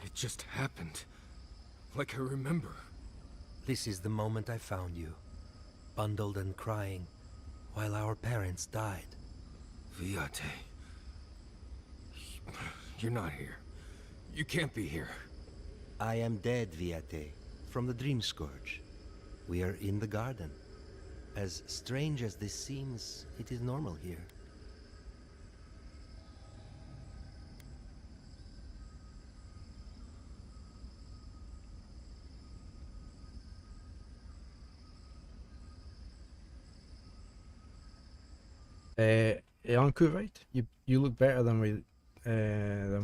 it just happened. Like I remember. This is the moment I found you, bundled and crying, while our parents died. Viate. You're not here. You can't be here. I am dead, Viate, from the Dream Scourge. We are in the garden. As strange as this seems, it is normal here. Yanku, right? You look better than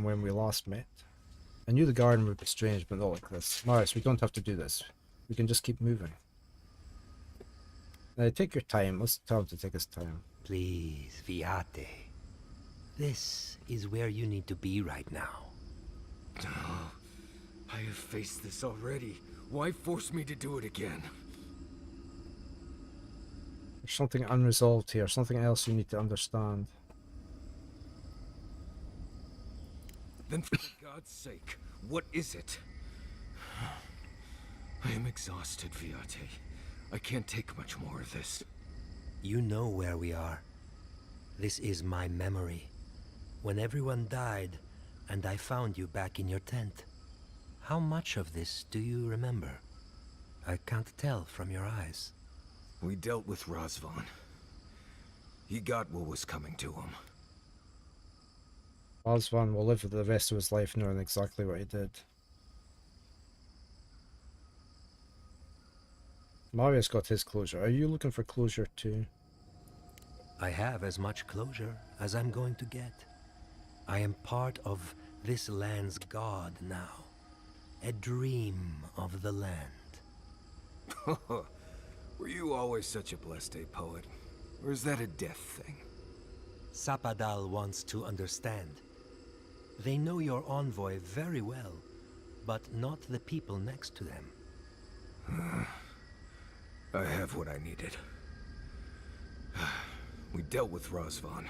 when we last met. I knew the garden would be strange, but not like this. Marius, we don't have to do this. We can just keep moving. Take your time. Let's tell him to take his time. Please, Viate. This is where you need to be right now. Oh, I have faced this already. Why force me to do it again? There's something unresolved here. Something else you need to understand. Then for God's sake, what is it? I am exhausted, Viate. I can't take much more of this. You know where we are. This is my memory. When everyone died, and I found you back in your tent. How much of this do you remember? I can't tell from your eyes. We dealt with Razvan. He got what was coming to him. Razvan will live for the rest of his life knowing exactly what he did. Marius got his closure. Are you looking for closure too? I have as much closure as I'm going to get. I am part of this land's god now. A dream of the land. Were you always such a blessed poet? Or is that a death thing? Sapadal wants to understand. They know your envoy very well, but not the people next to them. I have what I needed. We dealt with Razvan.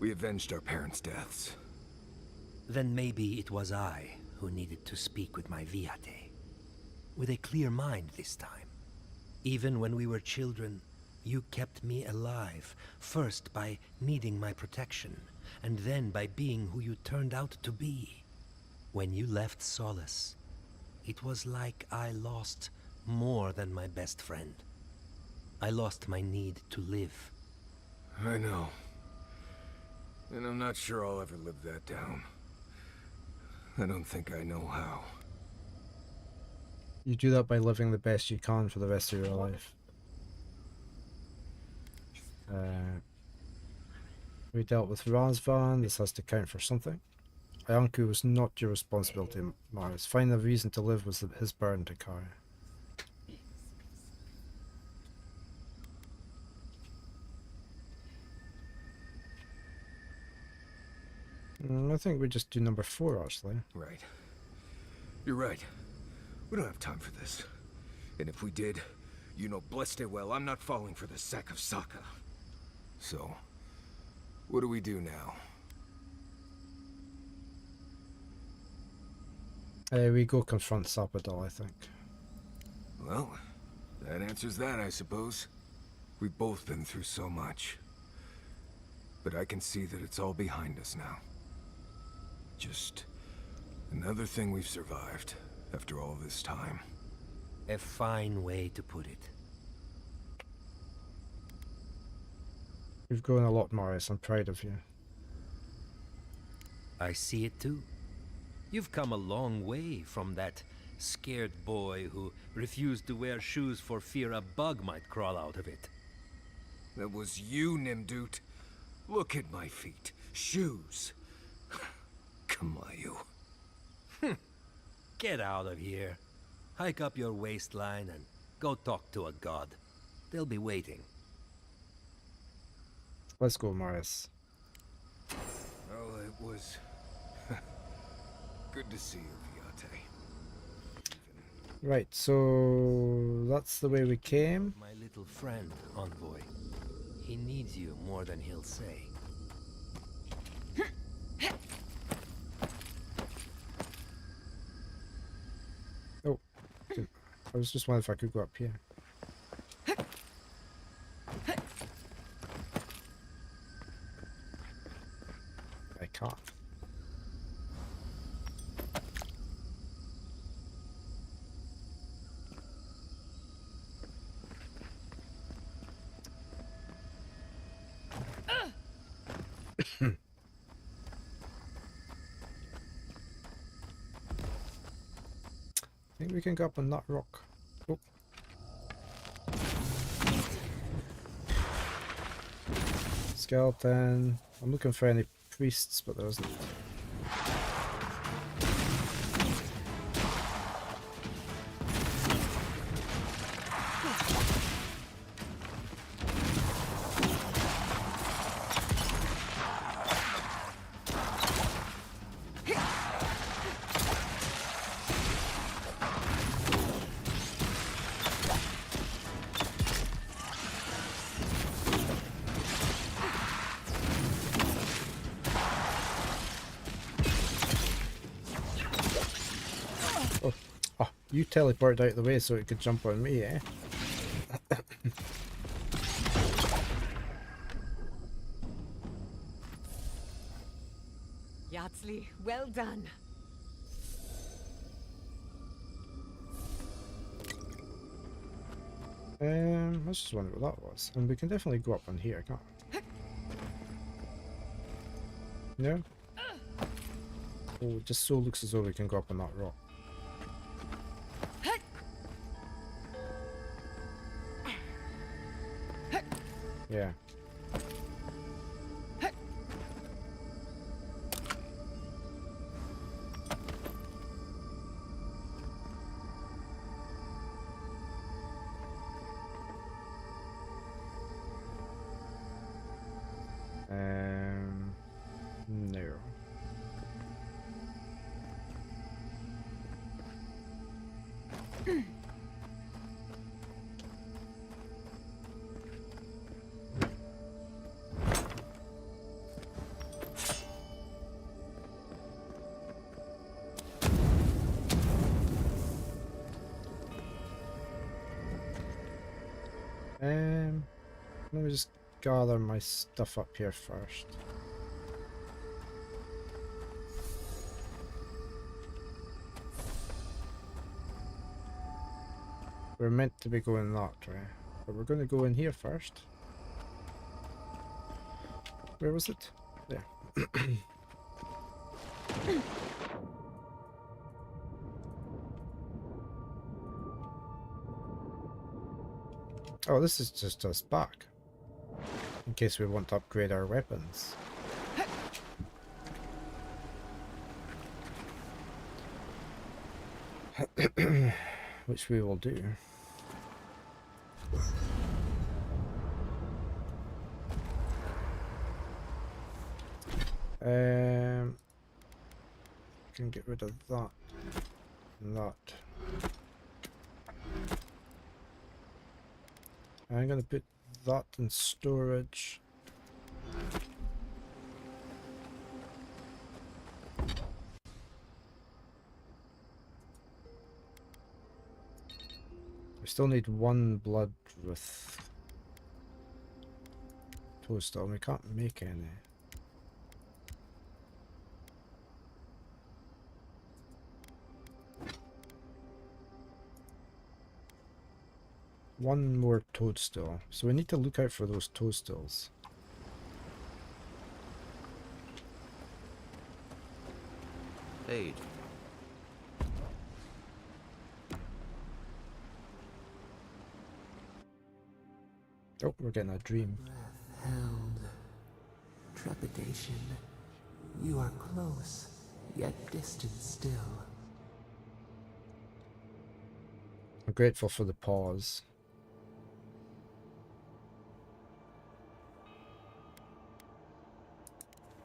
We avenged our parents' deaths. Then maybe it was I who needed to speak with my Viate. With a clear mind this time. Even when we were children, you kept me alive, first by needing my protection, and then by being who you turned out to be. When you left Solace, it was like I lost more than my best friend. I lost my need to live. I know. And I'm not sure I'll ever live that down. I don't think I know how. You do that by living the best you can for the rest of your life. We dealt with Razvan. This has to count for something. Iancu was not your responsibility, Marius. Find a reason to live was his burden to carry. I think we just do number 4, actually. Right. You're right. We don't have time for this. And if we did, you know blessed well I'm not falling for the sack of Saka. So, what do we do now? We go confront Sapadal, I think. Well, that answers that, I suppose. We've both been through so much. But I can see that it's all behind us now. Just another thing we've survived after all this time. A fine way to put it. You've grown a lot, Marius. I'm proud of you. I see it too. You've come a long way from that scared boy who refused to wear shoes for fear a bug might crawl out of it. That was you, Nimdut. Look at my feet. Shoes. Kamayu. Get out of here. Hike up your waistline and go talk to a god. They'll be waiting. Let's go, Marius. Well, it was good to see you, Viate. Right, so that's the way we came. My little friend, Envoy. He needs you more than he'll say. Oh, I was just wondering if I could go up here. I can't. I think we can go up on that rock. Oh. Skeleton. I'm looking for any priests, but there isn't. You teleported out of the way so it could jump on me, eh? Yatsli, well done. I was just wondering what that was. And we can definitely go up on here, can't we? No? Oh, it just so looks as though we can go up on that rock. Yeah. Let me just gather my stuff up here first. We're meant to be going that way, but we're going to go in here first. Where was it? There. Oh, this is just us back. In case we want to upgrade our weapons. Which we will do. Can get rid of that and that. I'm gonna put that in storage. We still need one blood with toast, and we can't make any. One more toadstool, so we need to look out for those toadstools. Paige. Oh, we're getting a dream. Breath held. Trepidation. You are close, yet distant still. I'm grateful for the pause.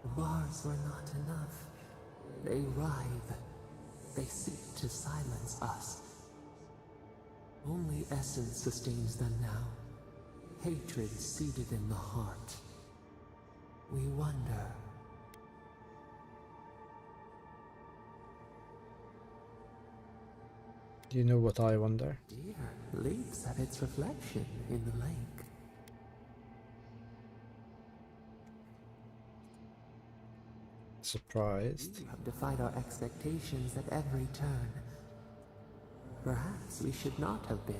The bars were not enough. They writhe. They seek to silence us. Only essence sustains them now. Hatred seated in the heart. We wonder. Do you know what I wonder? Deer leaps at its reflection in the lake. Surprised. We have defied our expectations at every turn. Perhaps we should not have been.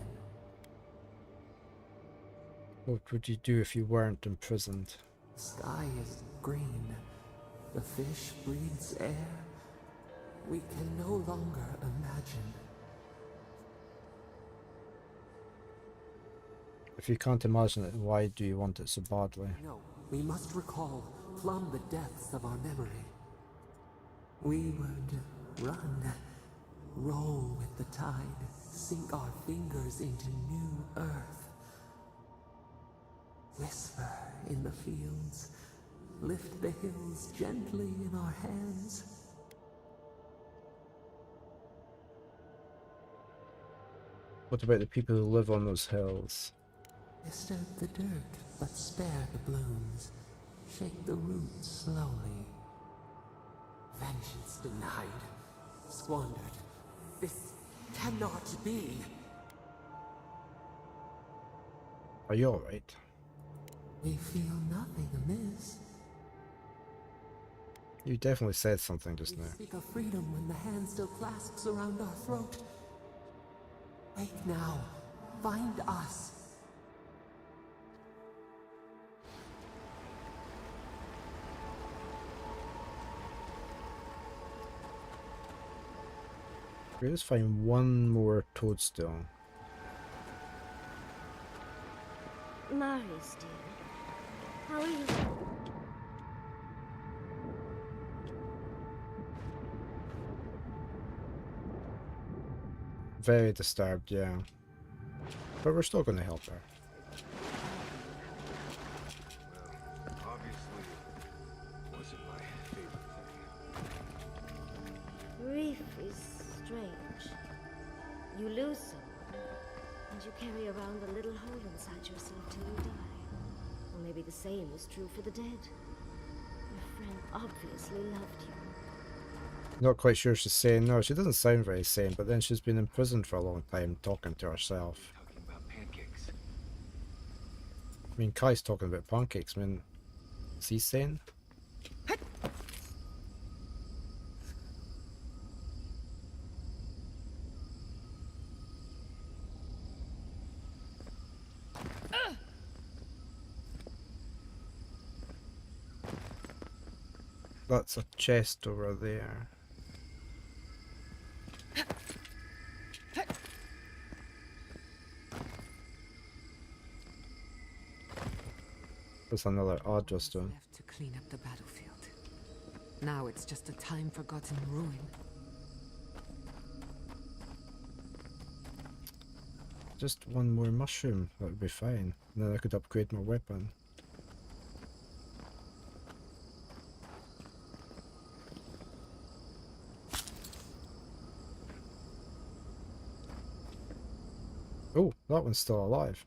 What would you do if you weren't imprisoned? The sky is green. The fish breathes air. We can no longer imagine. If you can't imagine it, why do you want it so badly? No, we must recall, plumb the depths of our memory. We would run, roll with the tide, sink our fingers into new earth. Whisper in the fields, lift the hills gently in our hands. What about the people who live on those hills? Disturb the dirt, but spare the blooms. Shake the roots slowly. Vengeance denied, squandered. This cannot be. Are you alright? We feel nothing amiss. You definitely said something just We now. speak of freedom when the hand still clasps around our throat. Wake now. Find us. We just find one more toadstool. Marius, dear. How are you? Very disturbed, yeah. But we're still going to help her. Well, obviously, wasn't my favorite thing. Grief is strange. You lose someone, and you carry around a little hole inside yourself till you die. Or maybe the same is true for the dead. Your friend obviously loved you. Not quite sure she's sane. No, she doesn't sound very sane, but then she's been in prison for a long time talking to herself. Talking about pancakes. I mean, Kai's talking about pancakes. I mean, is he sane? That's a chest over there. There's another Audra stone. Left to clean up the battlefield. Now it's just a time-forgotten ruin. Just one more mushroom, that would be fine. And then I could upgrade my weapon. Oh, that one's still alive.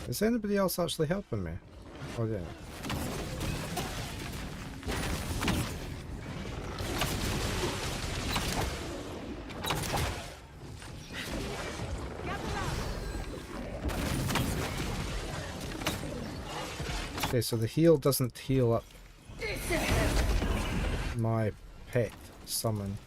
Is anybody else actually helping me? Oh yeah. Okay, so the heal doesn't heal up my pet summon.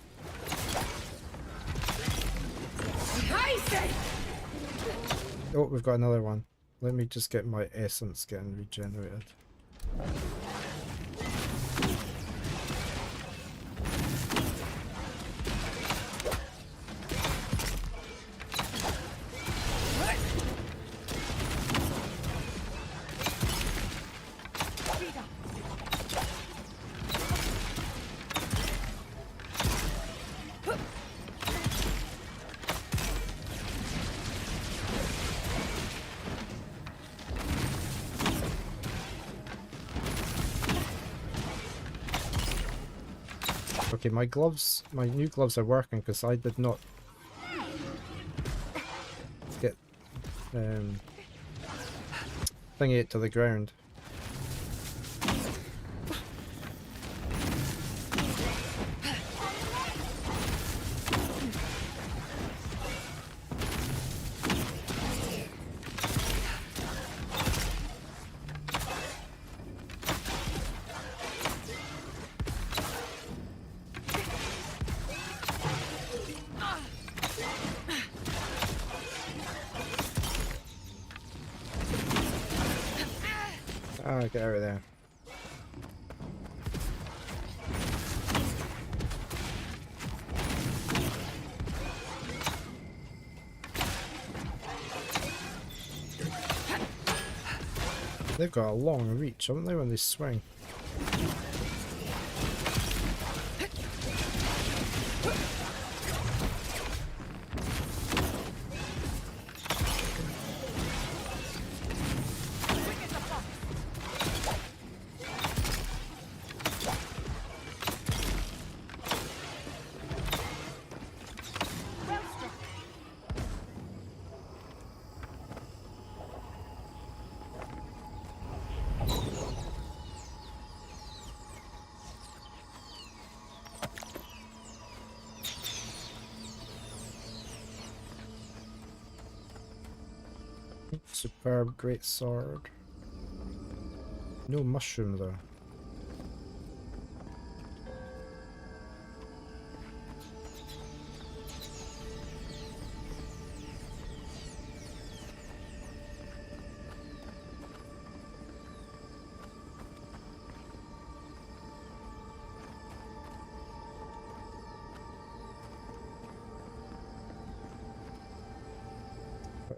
Oh, we've got another one. Let me just get my essence getting regenerated. Okay, my gloves, my new gloves are working because I did not get thingy it to the ground. Ah, get out of there. They've got a long reach, haven't they, when they swing? Superb great sword. No mushroom though.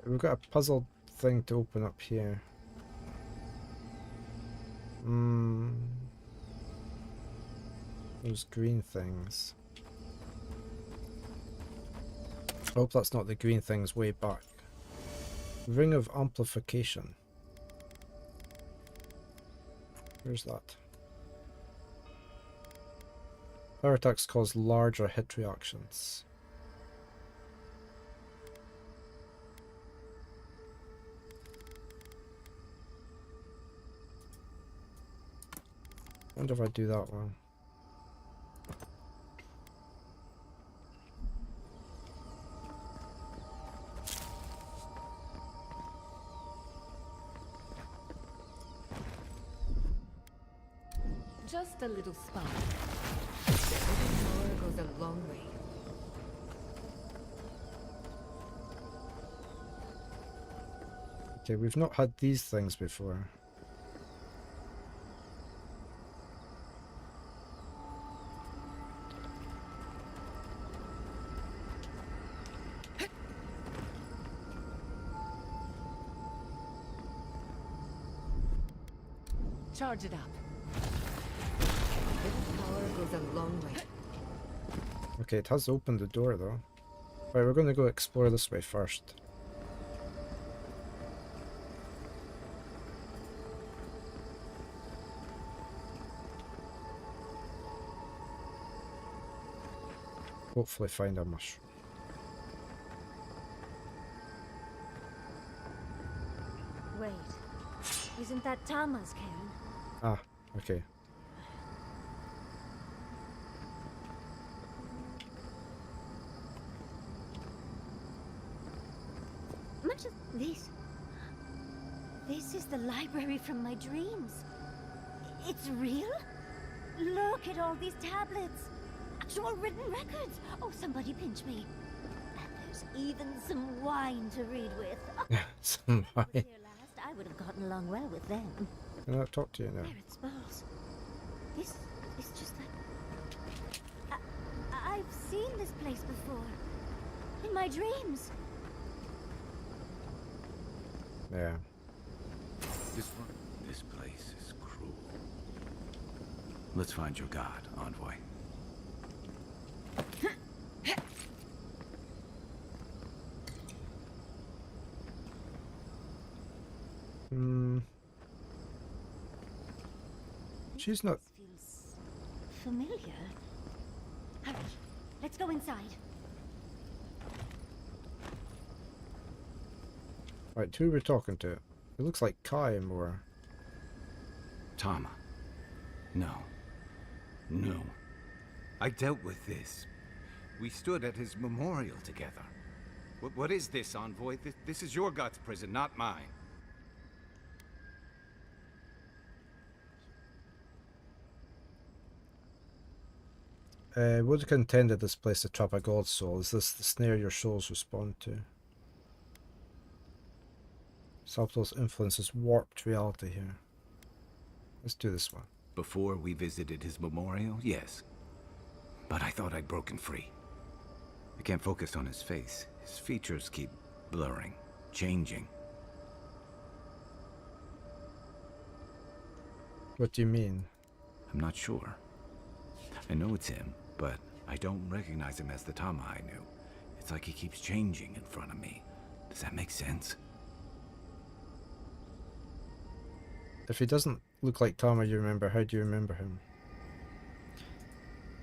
We've got a puzzle thing to open up here. Those green things. I hope that's not the green things way back. Ring of Amplification. Where's that? Power attacks cause larger hit reactions. I wonder if I do that one. Just a little spark. Power goes a long way. Okay, we've not had these things before. Charge it up. Little power goes a long way. Okay, it has opened the door though. Right, we're going to go explore this way first. Hopefully find a mushroom. Wait. Isn't that Tama's cairn? Ah, okay. Much of this. This is the library from my dreams. It's real? Look at all these tablets. Actual written records. Oh, somebody pinch me. And there's even some wine to read with. Some wine. Here last, I would have gotten along well with them. Can I talk to you now? There it smells. This is just like... I've seen this place before. In my dreams. Yeah. This place is cruel. Let's find your god, Envoy. She's not... Feels familiar. Hurry, let's go inside. Right, who we're talking to? It looks like Kai more. Tama. No. No. I dealt with this. We stood at his memorial together. What is this, Envoy? This is your god's prison, not mine. Would have intended this place to trap a god's soul. Is this the snare your souls respond to? Subtle's influence has warped reality here. Let's do this one. Before we visited his memorial, yes. But I thought I'd broken free. I can't focus on his face. His features keep blurring, changing. What do you mean? I'm not sure. I know it's him, but I don't recognize him as the Tama I knew. It's like he keeps changing in front of me. Does that make sense? If he doesn't look like Tama you remember, how do you remember him?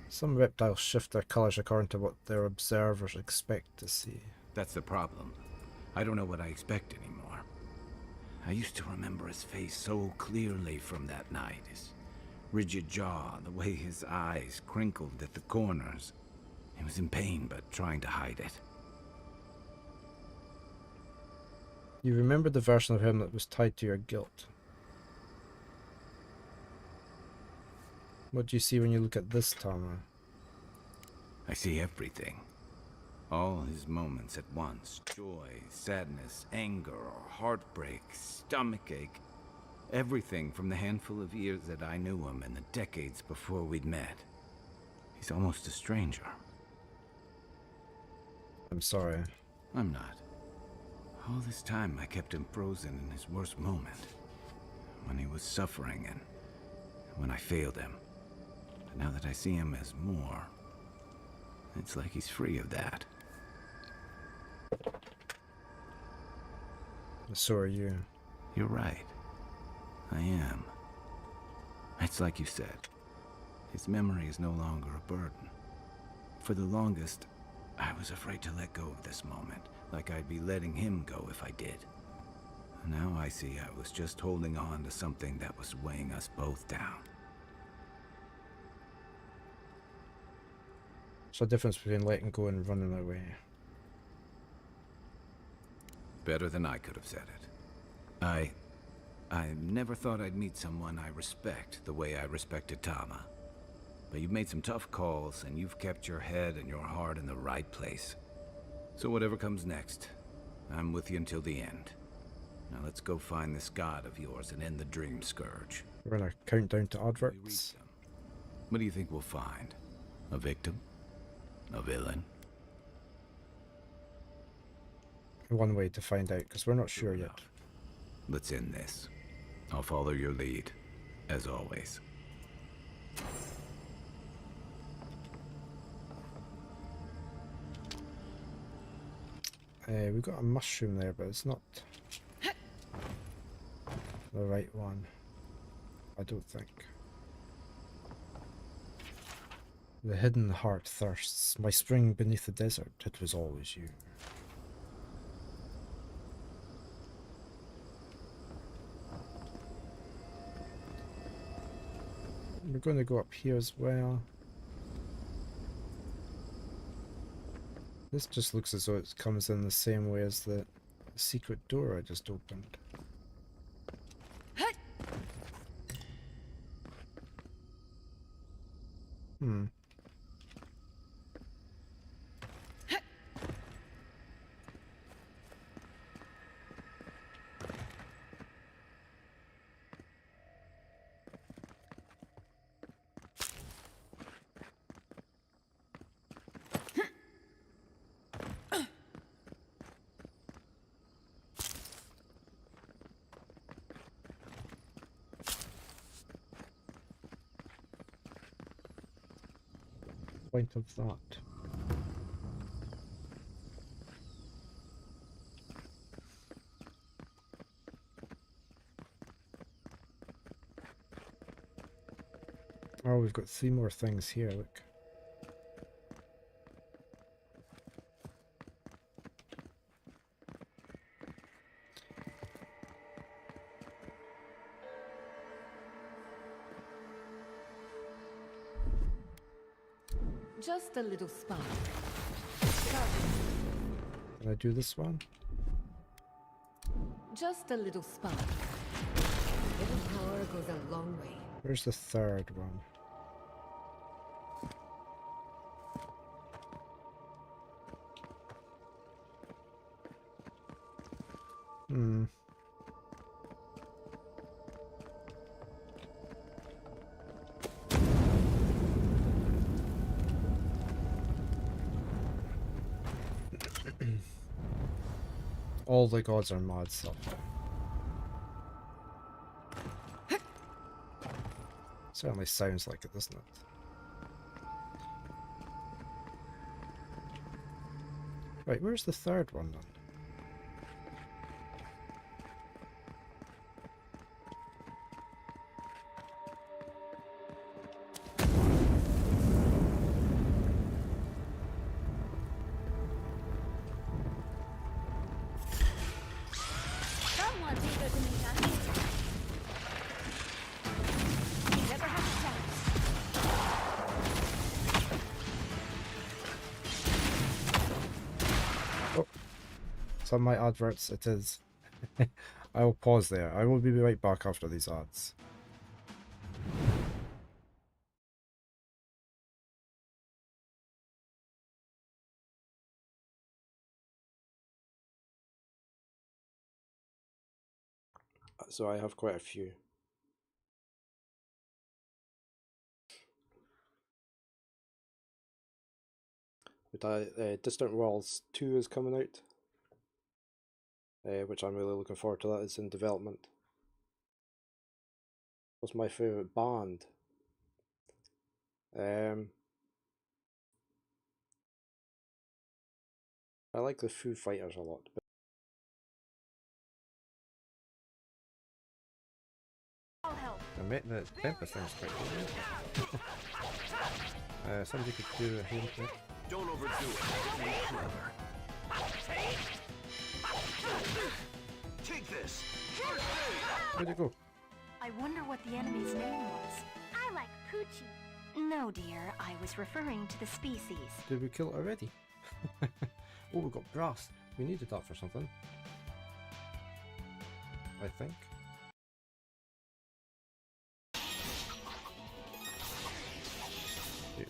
Some reptiles shift their colours according to what their observers expect to see. That's the problem. I don't know what I expect anymore. I used to remember his face so clearly from that night. His rigid jaw, the way his eyes crinkled at the corners. He was in pain, but trying to hide it. You remember the version of him that was tied to your guilt. What do you see when you look at this Tama? I see everything. All his moments at once. Joy, sadness, anger, heartbreak, stomachache. Everything from the handful of years that I knew him and the decades before we'd met. He's almost a stranger. I'm sorry. I'm not. All this time I kept him frozen in his worst moment. When he was suffering and when I failed him. But now that I see him as more, it's like he's free of that. So are you. You're right. I am. It's like you said. His memory is no longer a burden. For the longest, I was afraid to let go of this moment, like I'd be letting him go if I did. Now I see I was just holding on to something that was weighing us both down. What's the difference between letting go and running away? Better than I could have said it. I never thought I'd meet someone I respect the way I respected Tama. But you've made some tough calls, and you've kept your head and your heart in the right place. So whatever comes next, I'm with you until the end. Now let's go find this god of yours and end the Dream Scourge. We're gonna count down to adverts. What do you think we'll find? A victim? A villain? One way to find out, because we're not sure yet. Let's end this. I'll follow your lead, as always. We've got a mushroom there, but it's not the right one. I don't think. The hidden heart thirsts. My spring beneath the desert, it was always you. We're going to go up here as well. This just looks as though it comes in the same way as the secret door I just opened. Hmm. Point of that. Oh, we've got 3 more things here, look. Just a little spark. Can I do this one? Just a little spark. Little power goes a long way. Where's the third one? Hmm. All the gods are mad stuff. Certainly sounds like it, doesn't it? Right, where's the third one then? Someone's eager to meet us. Never have a chance. Oh, some of my adverts, it is. I will pause there. I will be right back after these ads. So I have quite a few. But Distant Worlds 2 is coming out, which I'm really looking forward to. That is in development. What's my favourite band? I like the Foo Fighters a lot. But I'll help. the tempo thing's quite cool. Somebody could do a hand flip. Don't overdo it. Be clever. Take this. Where'd it go? I wonder what the enemy's name was. I like Poochie. No, dear, I was referring to the species. Did we kill it already? Oh, we got brass. We needed that for something. I think. Yeah.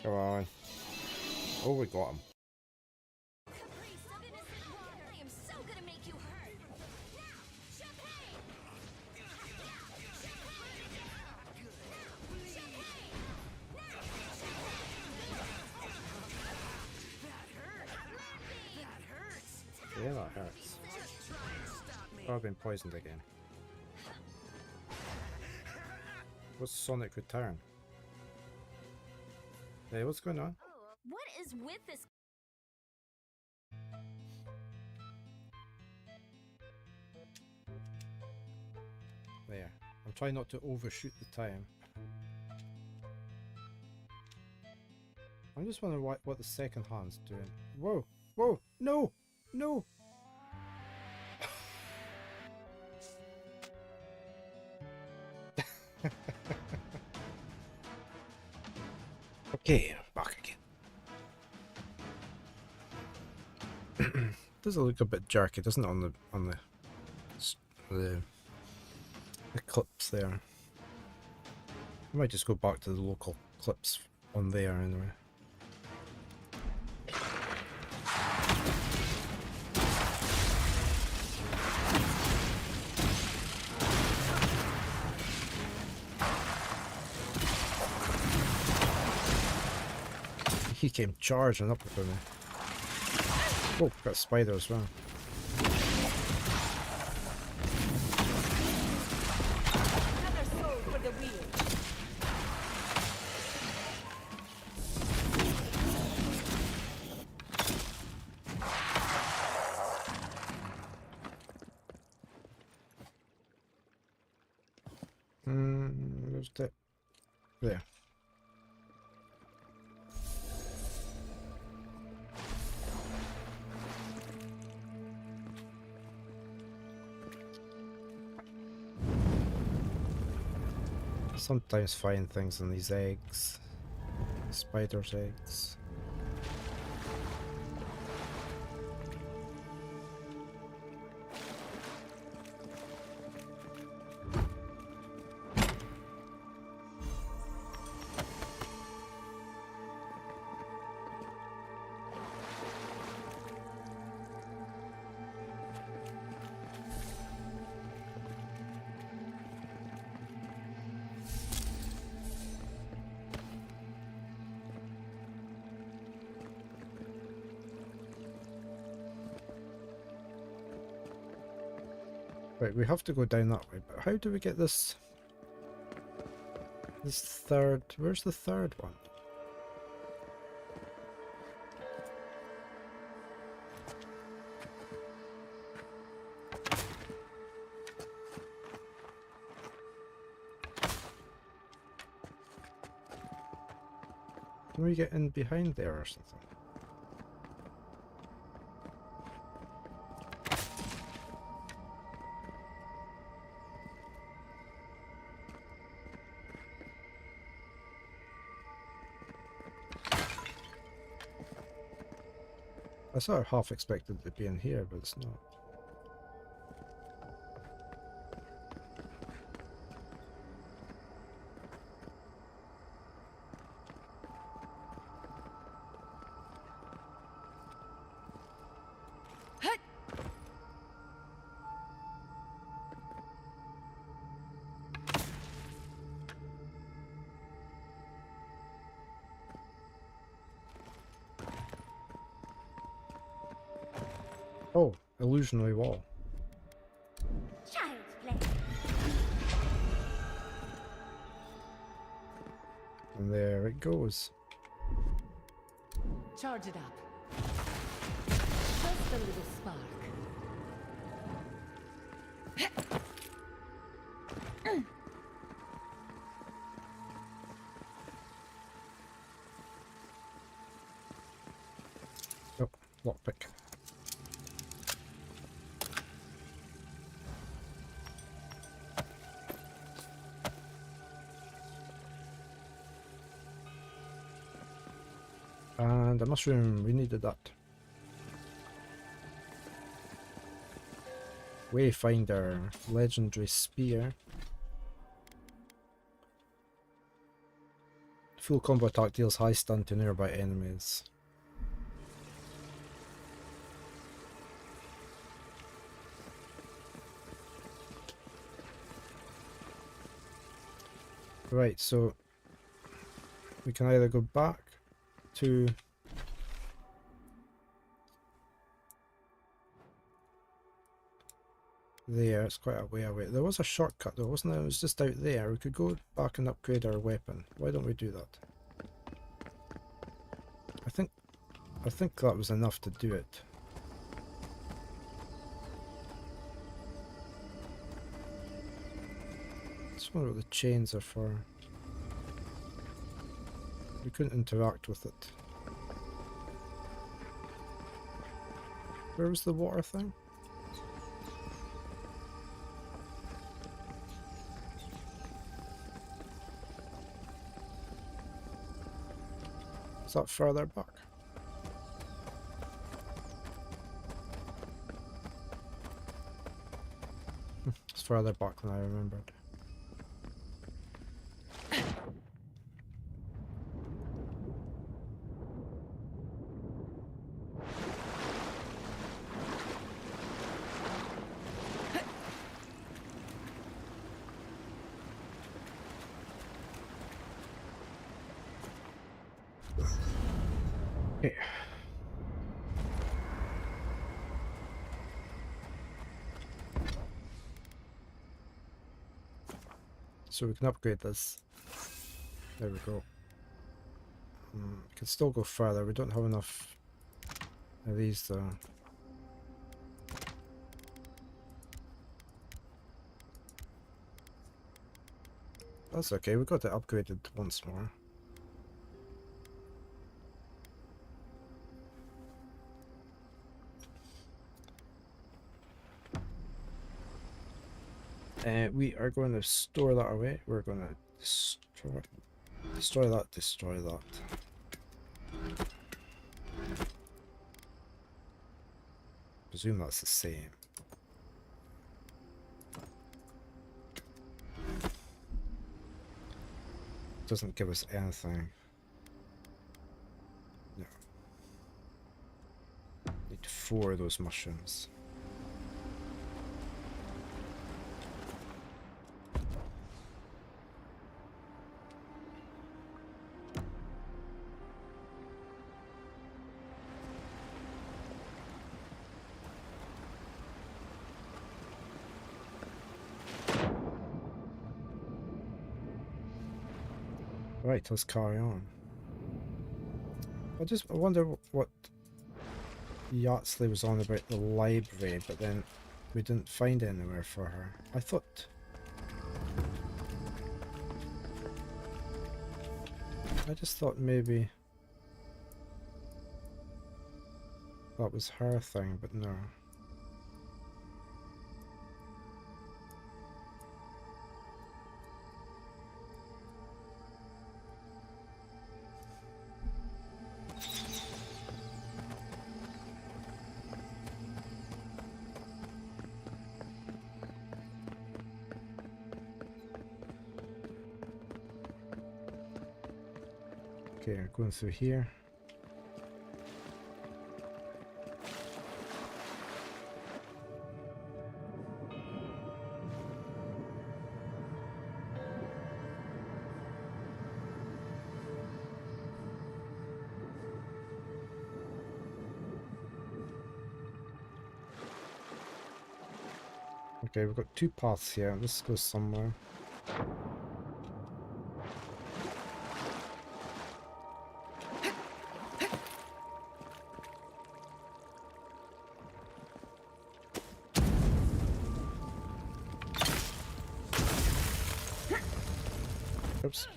Come on. Oh, we got him. I am so gonna make you hurt. Yeah, that hurts. Oh, I've been poisoned again. What's Sonic Return? Hey, what's going on? What is with this? There. I'm trying not to overshoot the time. I'm just wondering what the second hand's doing. Whoa! Whoa! No! No! Okay, back again. Does it look a bit jerky, doesn't it, on the clips there? I might just go back to the local clips on there anyway. He came charging up with me. Oh, got a spider as well. Another soul for the wheel. Where's that? There. Sometimes find things in these eggs. Spider's eggs. Right, we have to go down that way, but how do we get this? This third... Where's the third one? Can we get in behind there or something? I sort of half expected it to be in here, but it's not. illusionary wall. Child's play. And there it goes. Charge it up. Just a little spark. Oh, lockpick. And a mushroom, we needed that. Wayfinder, legendary spear. Full combo attack deals high stun to nearby enemies. Right, so we can either go back to there. It's quite a way away. There was a shortcut though, wasn't there? It was just out there. We could go back and upgrade our weapon. Why don't we do that? I think that was enough to do it. Just wonder what the chains are for. We couldn't interact with it. Where was the water thing? Is that further back? It's further back than I remembered. Okay. So we can upgrade this. There we go. We can still go further. We don't have enough of these though. That's okay, we got it upgraded once more. We are going to store that away. We're going to destroy that, destroy that. Presume that's the same. Doesn't give us anything. No. Need 4 of those mushrooms. Right, let's carry on. I wonder what Yatsley was on about the library, but then we didn't find anywhere for her. I just thought maybe that was her thing, but no. Okay, I'm going through here. Okay, we've got two paths here. This goes somewhere. Oops.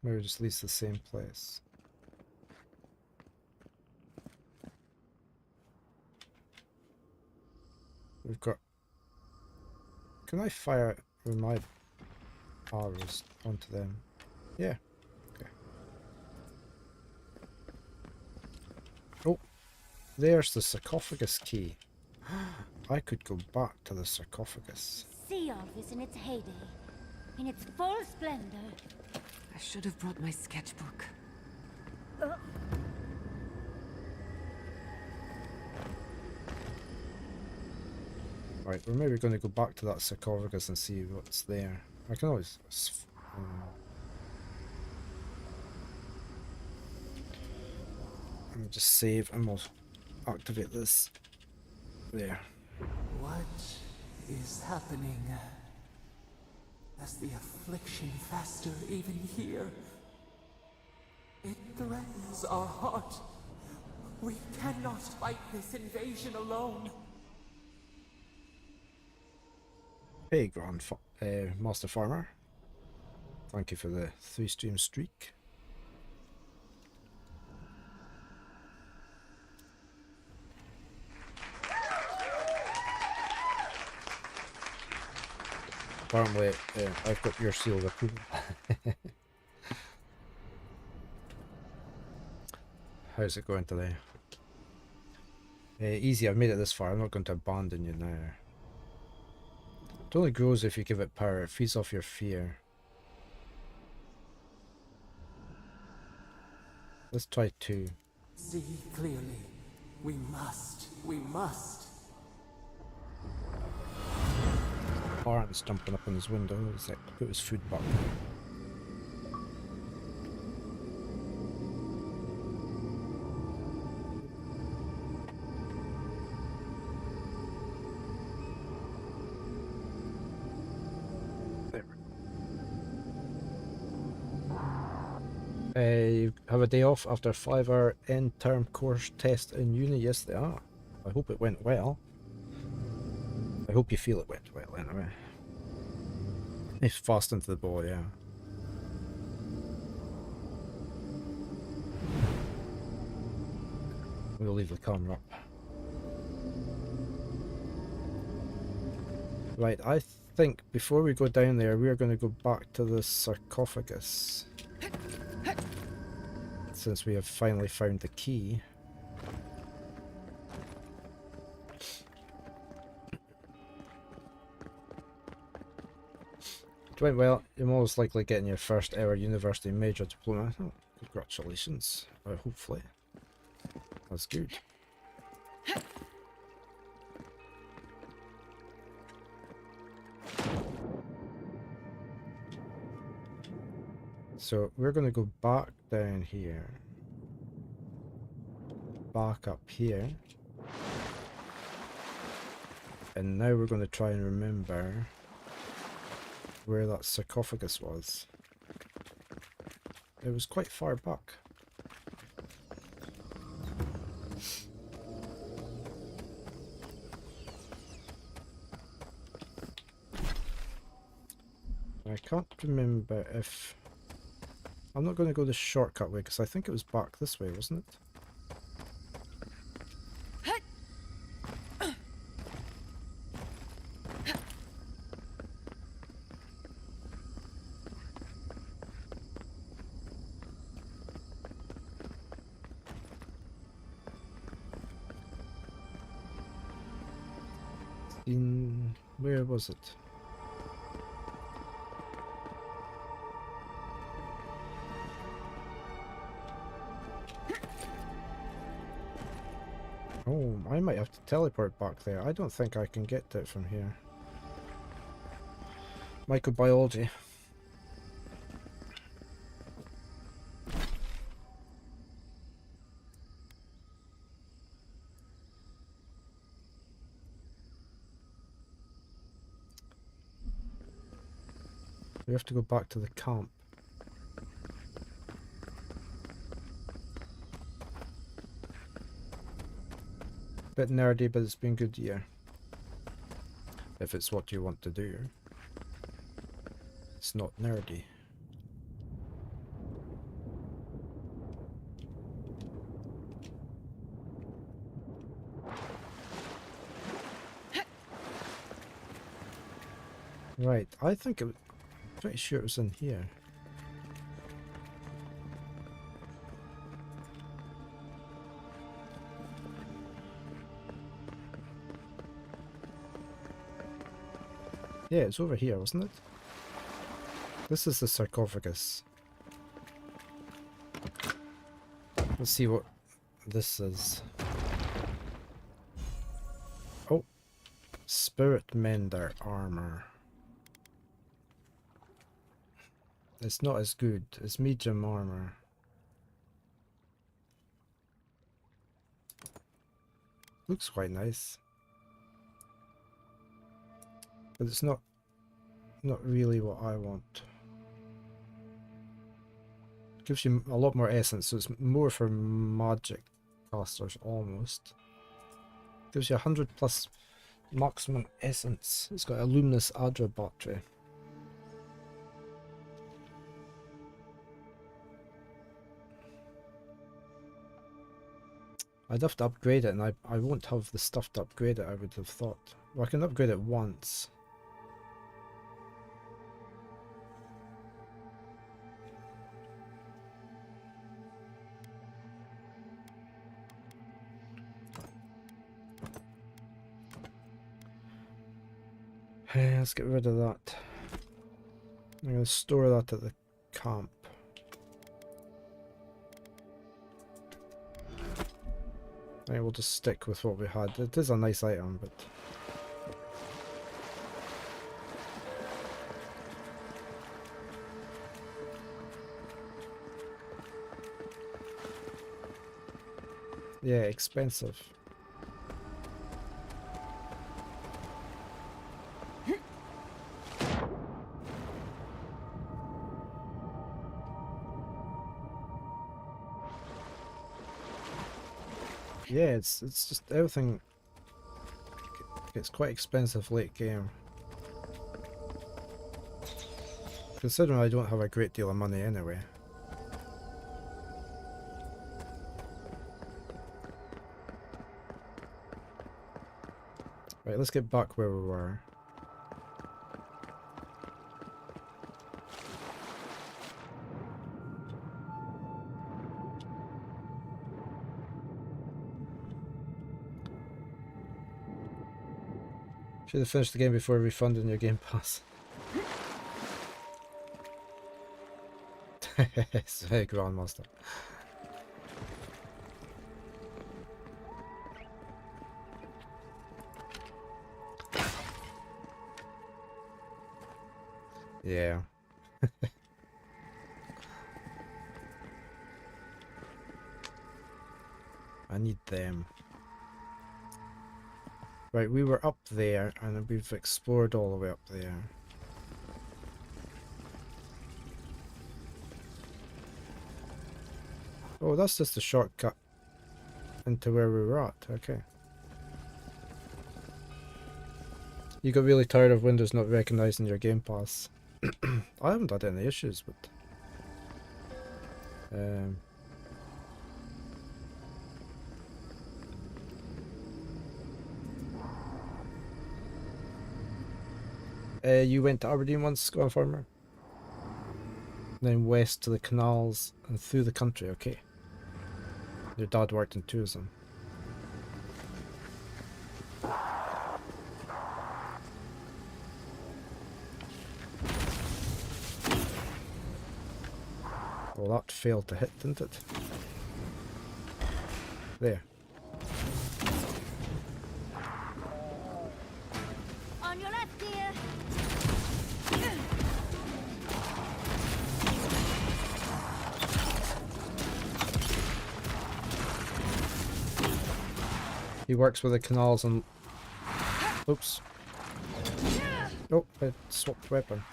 Maybe it just leads to the same place. We've got... Can I fire with my arrows onto them? Yeah. Okay. Oh, there's the sarcophagus key. I could go back to the sarcophagus. Sea Elf is in its heyday, in its full splendor. I should have brought my sketchbook. Right, we're maybe going to go back to that sarcophagus and see what's there. I can always... Let me just save and we'll activate this. There. What is happening? Does the affliction fester even here? It threatens our heart. We cannot fight this invasion alone. Hey, Master Farmer. Thank you for the 3-stream streak. Apparently, I've got your seal of approval. How's it going today? Easy, I've made it this far. I'm not going to abandon you now. It only grows if you give it power. It feeds off your fear. Let's try 2. See clearly. We must. We must. Barnes jumping up on his window. He's like, put his food back. You have a day off after a 5-hour end-term course test in uni. Yes, they are. I hope it went well. I hope you feel it went well anyway. He's fast into the ball, yeah. We'll leave the camera up. Right, I think before we go down there, we're going to go back to the sarcophagus. Since we have finally found the key. It went well. You're most likely getting your first ever university major diploma. Oh, congratulations. Hopefully. That's good. So we're going to go back down here. Back up here. And now we're going to try and remember where that sarcophagus was. It was quite far back. I can't remember if... I'm not going to go the shortcut way because I think it was back this way, wasn't it? Where was it? Oh, I might have to teleport back there. I don't think I can get to it from here. Microbiology. We have to go back to the camp. Bit nerdy, but it's been a good year. If it's what you want to do. It's not nerdy. Right, I think I'm pretty sure it was in here. Yeah, it's over here, wasn't it? This is the sarcophagus. Let's see what this is. Oh, Spirit Mender armor. It's not as good. It's medium armor. Looks quite nice. But it's not really what I want. Gives you a lot more essence, so it's more for magic casters almost. Gives you 100 plus maximum essence. It's got a luminous Adra battery. I'd have to upgrade it, and I won't have the stuff to upgrade it, I would have thought. Well, I can upgrade it once. Let's get rid of that. I'm going to store that at the camp. I think we'll just stick with what we had. It is a nice item, but... yeah, expensive. Yeah, it's just everything gets quite expensive late game. Considering I don't have a great deal of money anyway. Right, let's get back where we were. Should have finished the game before refunding your Game Pass. It's very Grandmaster. Yeah. I need them. Right, we were up there and we've explored all the way up there. Oh, that's just a shortcut into where we were at. Okay. You got really tired of Windows not recognizing your Game Pass. I haven't had any issues, but... you went to Aberdeen once, Gone Farmer? Then west to the canals and through the country, okay. Your dad worked in tourism. Well, that failed to hit, didn't it? There. On your left, dear. He works with the canals and... Oops. Oh, I swapped weapon.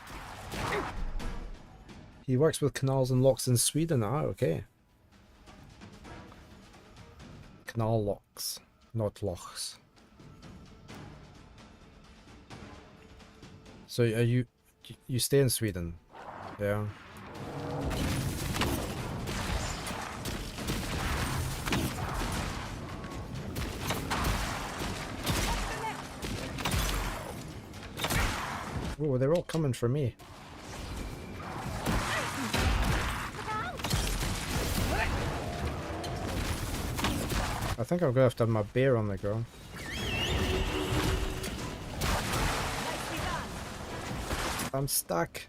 He works with canals and locks in Sweden. Ah, okay. Canal locks, not locks. So are you stay in Sweden? Yeah. Oh, they're all coming for me. I think I'm gonna have to have my bear on the go. I'm stuck.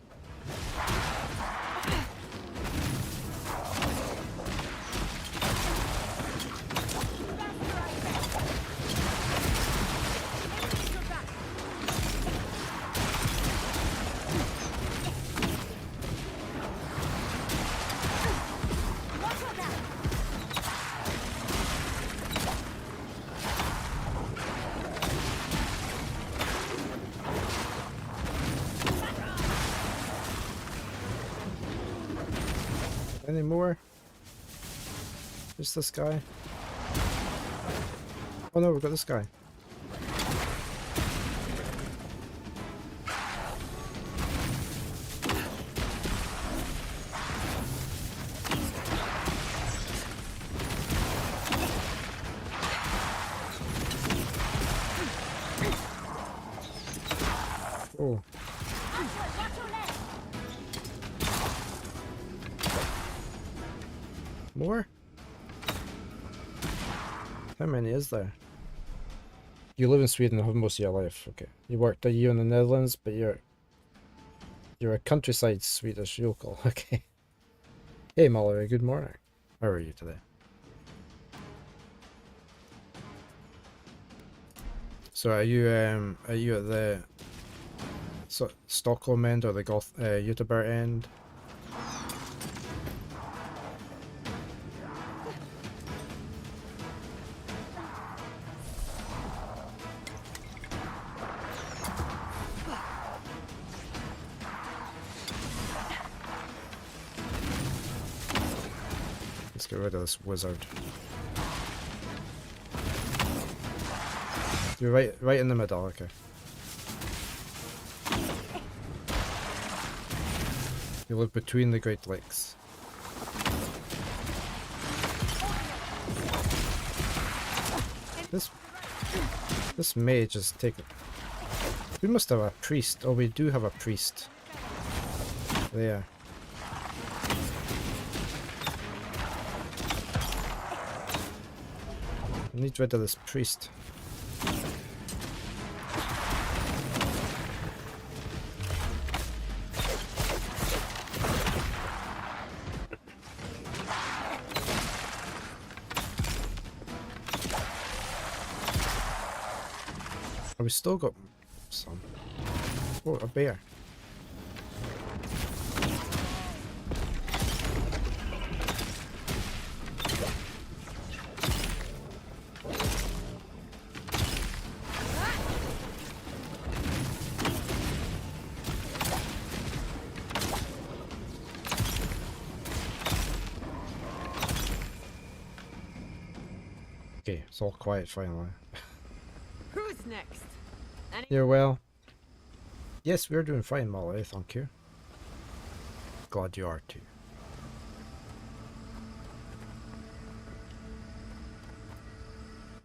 Any more? Just this guy. Oh no, we've got this guy. Oh. More? How many is there? You live in Sweden and have most of your life. Okay. You worked a year in the Netherlands, but you're a countryside Swedish yokel. Okay. Hey Mallory, good morning. How are you today? So are you at the Stockholm end or the Göteborg end? Let's get rid of this wizard. You're right in the middle, okay. You live between the Great Lakes. This mage is taking... We must have a priest. Oh, we do have a priest. There. I need rid of this priest. We still got some. Oh, a bear. Okay, it's all quiet finally. Who's next? You're well. Yes, we're doing fine, Molly, thank you. Glad you are too.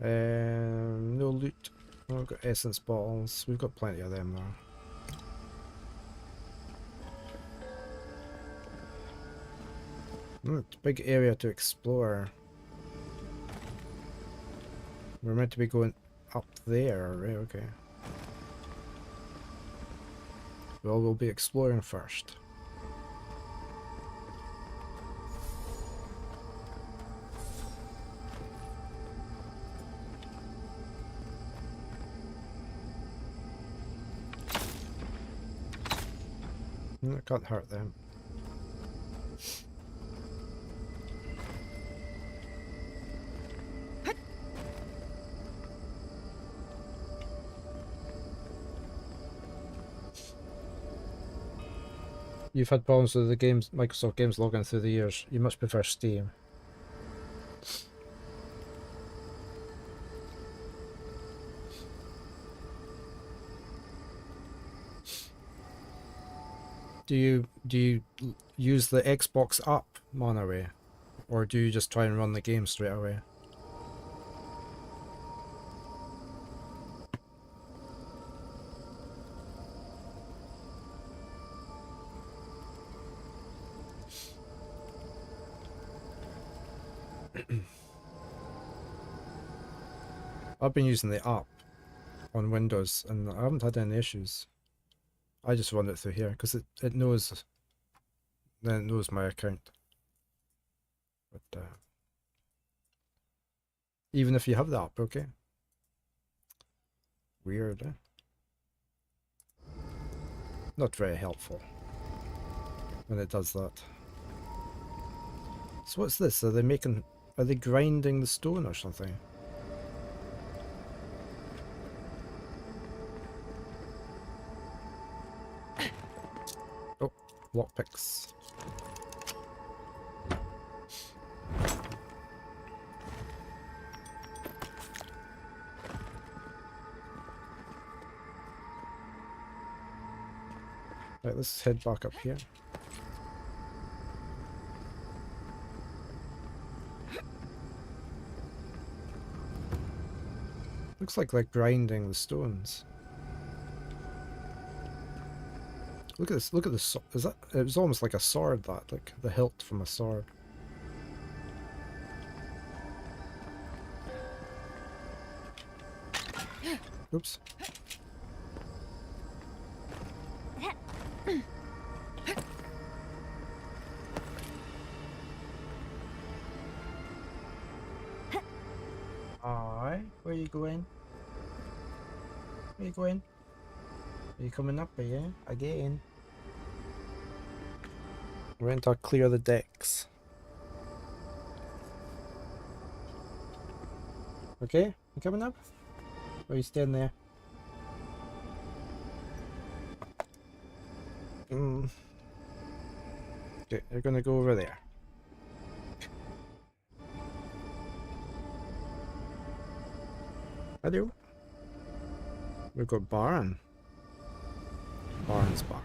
No loot. Oh, we've got essence bottles. We've got plenty of them though. It's a big area to explore. We're meant to be going up there, right? Okay. Well, we'll be exploring first. It can't hurt them. you've had problems with the games, Microsoft Games login through the years. You much prefer Steam. Do you use the Xbox app, Monterey, or do you just try and run the game straight away? I've been using the app on Windows and I haven't had any issues. I just run it through here because it knows my account. But even if you have the app, okay. Weird, eh? Not very helpful when it does that. So what's this? Are they grinding the stone or something? Oh, lockpicks. Right, let's head back up here. Looks like they're grinding the stones. Look at this, look at this, is that, it was almost like a sword, that, like the hilt from a sword. Oops. Aye, where are you going? Where are you going? Are you coming up here again? We're going to clear the decks. Okay, you coming up? Or are you staying there? Okay, you're gonna go over there. Hello. We've got Baron. Baron's back.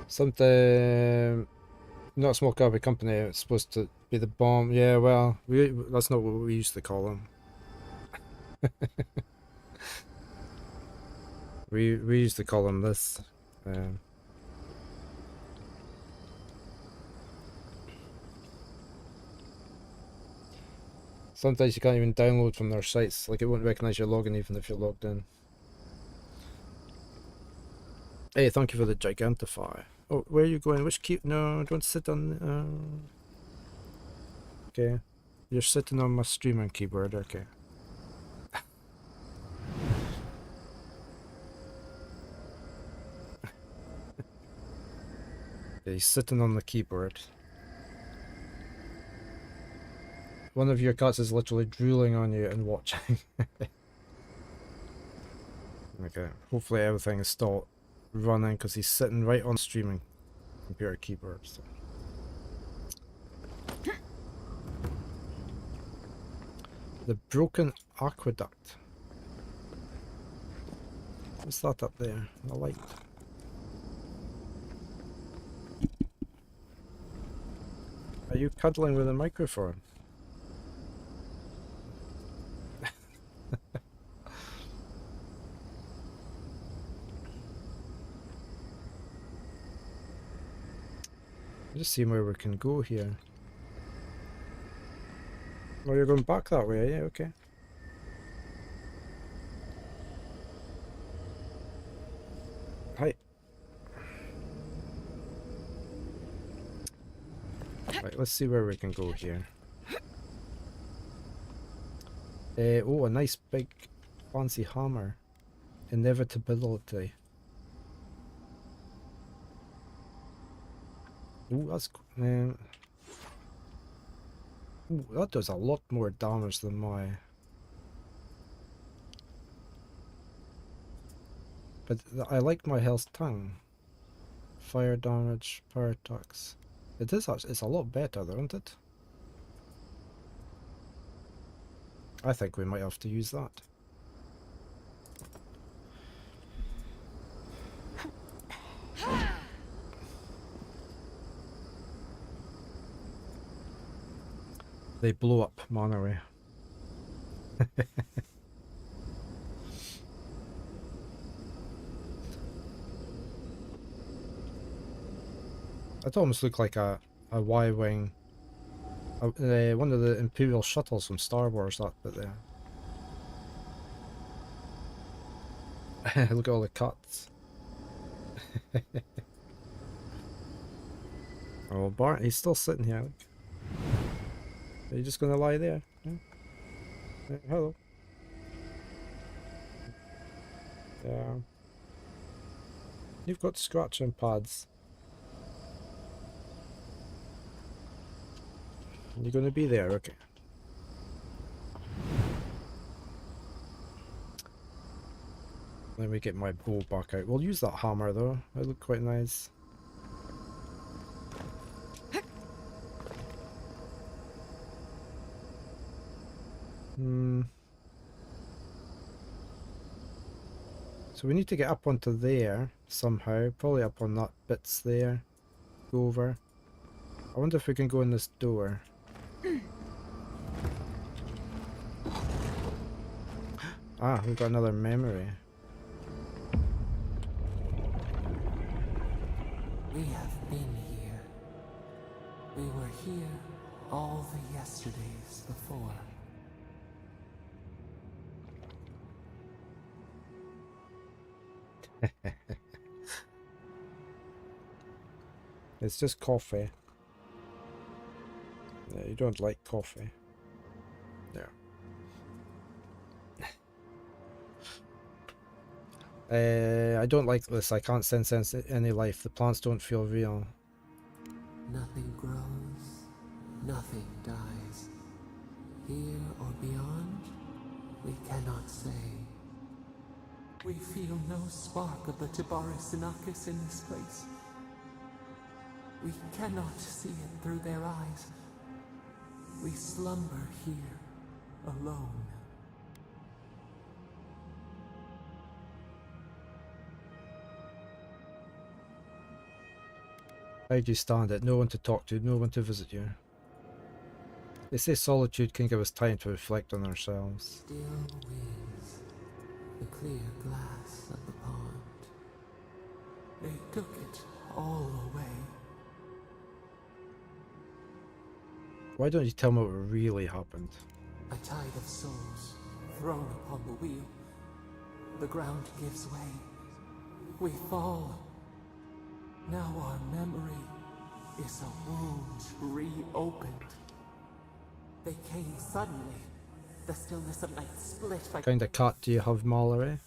Something... Not a small carbon company, it's supposed to be the bomb. Yeah, well, that's not what we used to call them. we used to call them this. Sometimes you can't even download from their sites, like it won't recognize your login even if you're logged in. Hey, thank you for the Gigantify. Oh, where are you going? Which key? No, don't sit on... Okay. You're sitting on my streaming keyboard, okay. Yeah, he's sitting on the keyboard. One of your cats is literally drooling on you and watching. Okay, hopefully everything is still running because he's sitting right on streaming computer keyboard. So. The broken aqueduct. What's that up there? The light. Are you cuddling with a microphone? Just seeing where we can go here. Oh, you're going back that way, yeah, okay. Hi. Right, let's see where we can go here. Oh, a nice big fancy hammer. Inevitability. Ooh, that's... ooh, that does a lot more damage than my... But I like my health tongue. Fire damage, power attacks. It is actually, it's a lot better though, isn't it? I think we might have to use that. They blow up Monterey. It almost looked like a Y-wing. One of the Imperial shuttles from Star Wars, that bit there. Look at all the cuts. Oh, Bart, he's still sitting here. Look. Are you just gonna lie there? Yeah. Hello. Yeah. You've got scratching pads. You're gonna be there, okay. Let me get my bow back out. We'll use that hammer though. It looked quite nice. So we need to get up onto there somehow. Probably up on that bits there. Go over. I wonder if we can go in this door. Ah, we've got another memory. We have been here. We were here all the yesterdays before. It's just coffee. Yeah, you don't like coffee. Yeah. I don't like this. I can't sense any life. The plants don't feel real. Nothing grows, nothing dies. Here or beyond, we cannot say. We feel no spark of the Tibaris Inachus in this place. We cannot see it through their eyes. We slumber here, alone. How do you stand it? No one to talk to, no one to visit you. They say solitude can give us time to reflect on ourselves. Still wings, the clear glass of the pond. They took it all away. Why don't you tell me what really happened? A tide of souls thrown upon the wheel. The ground gives way. We fall. Now our memory is a wound reopened. They came suddenly. The stillness of night split What kind of cat do you have, Mallory?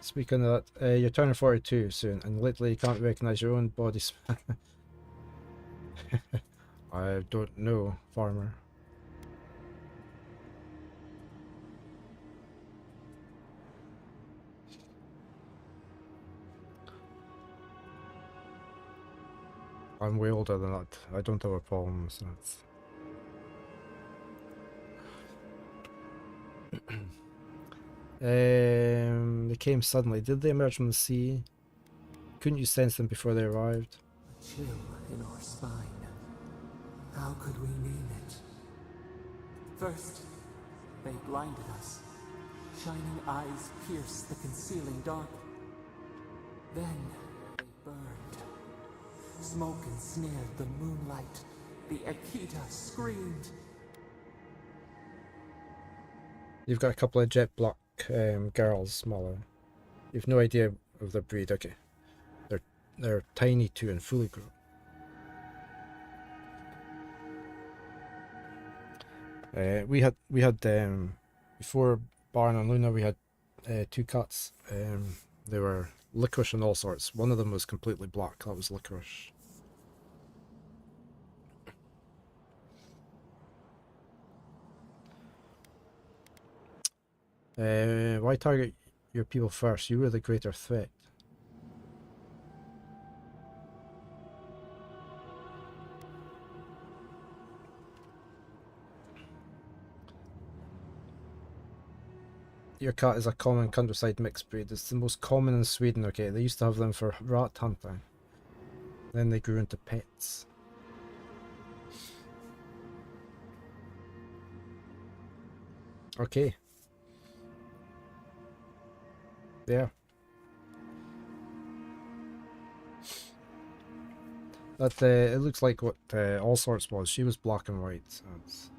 Speaking of that, you're turning 42 soon, and lately you can't recognize your own body. I don't know, farmer. I'm way older than that. I don't have a problem, so it's... They came suddenly. Did they emerge from the sea? Couldn't you sense them before they arrived? A chill in our spine. How could we name it? First, they blinded us. Shining eyes pierced the concealing dark. Then, they burned. Smoke ensnared the moonlight. The Akita screamed. You've got a couple of jet black girls, smaller. You've no idea of their breed, okay. They're tiny too and fully grown. We had before Baron and Luna we had 2 cats. They were licorice and all sorts. One of them was completely black. That was licorice. Why target your people first? You were the greater threat. Your cat is a common countryside mixed breed. It's the most common in Sweden, okay? They used to have them for rat hunting. Then they grew into pets. Okay. Yeah. That it looks like what All Sorts was. She was black and white. So it's...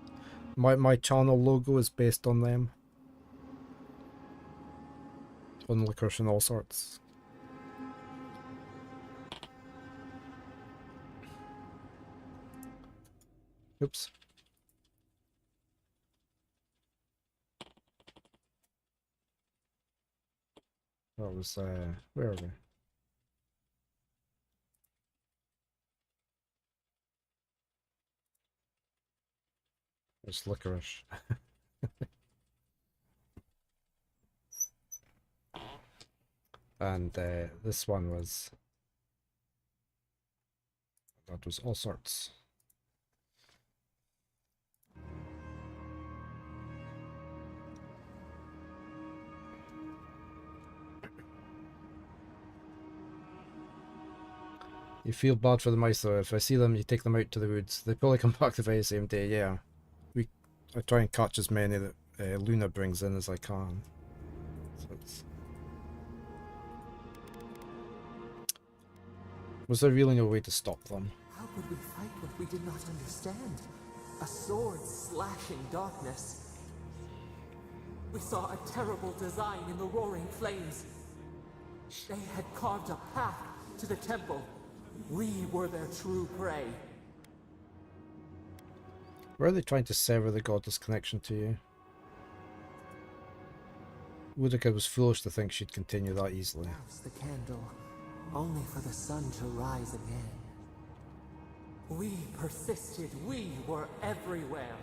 My channel logo is based on them. On Licorice and All Sorts. Oops. That was where are we? It's Licorice. And this one was... That was All Sorts. You feel bad for the mice though. If I see them, you take them out to the woods. They probably come back the very same day, yeah. I try and catch as many that Luna brings in as I can. So it's... Was there really no way to stop them? How could we fight what we did not understand? A sword slashing darkness. We saw a terrible design in the roaring flames. They had carved a path to the temple. We were their true prey. Were they trying to sever the godless connection to you? Woodika was foolish to think she'd continue that easily. Douse the candle, only for the sun to rise again. We persisted, we were everywhere.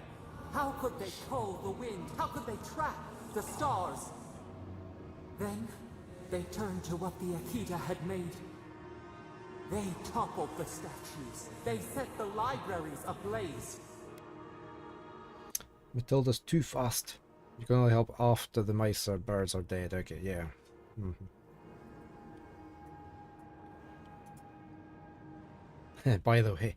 How could they cull the wind? How could they track the stars? Then, they turned to what the Akita had made. They toppled the statues. They set the libraries ablaze. Matilda's too fast. You can only help after the mice or birds are dead. Okay, yeah. By the way.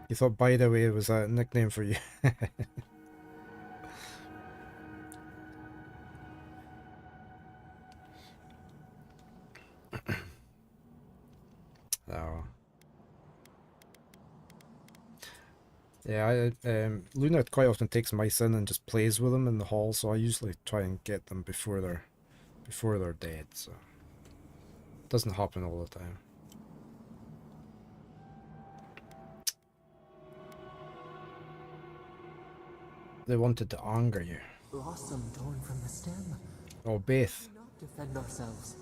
You thought by the way was a nickname for you. Oh. Yeah, Luna quite often takes mice in and just plays with them in the hall, so I usually try and get them before they're dead, so it doesn't happen all the time. They wanted to anger you. Blossom torn from the stem. Oh, Baith. We not defend ourselves.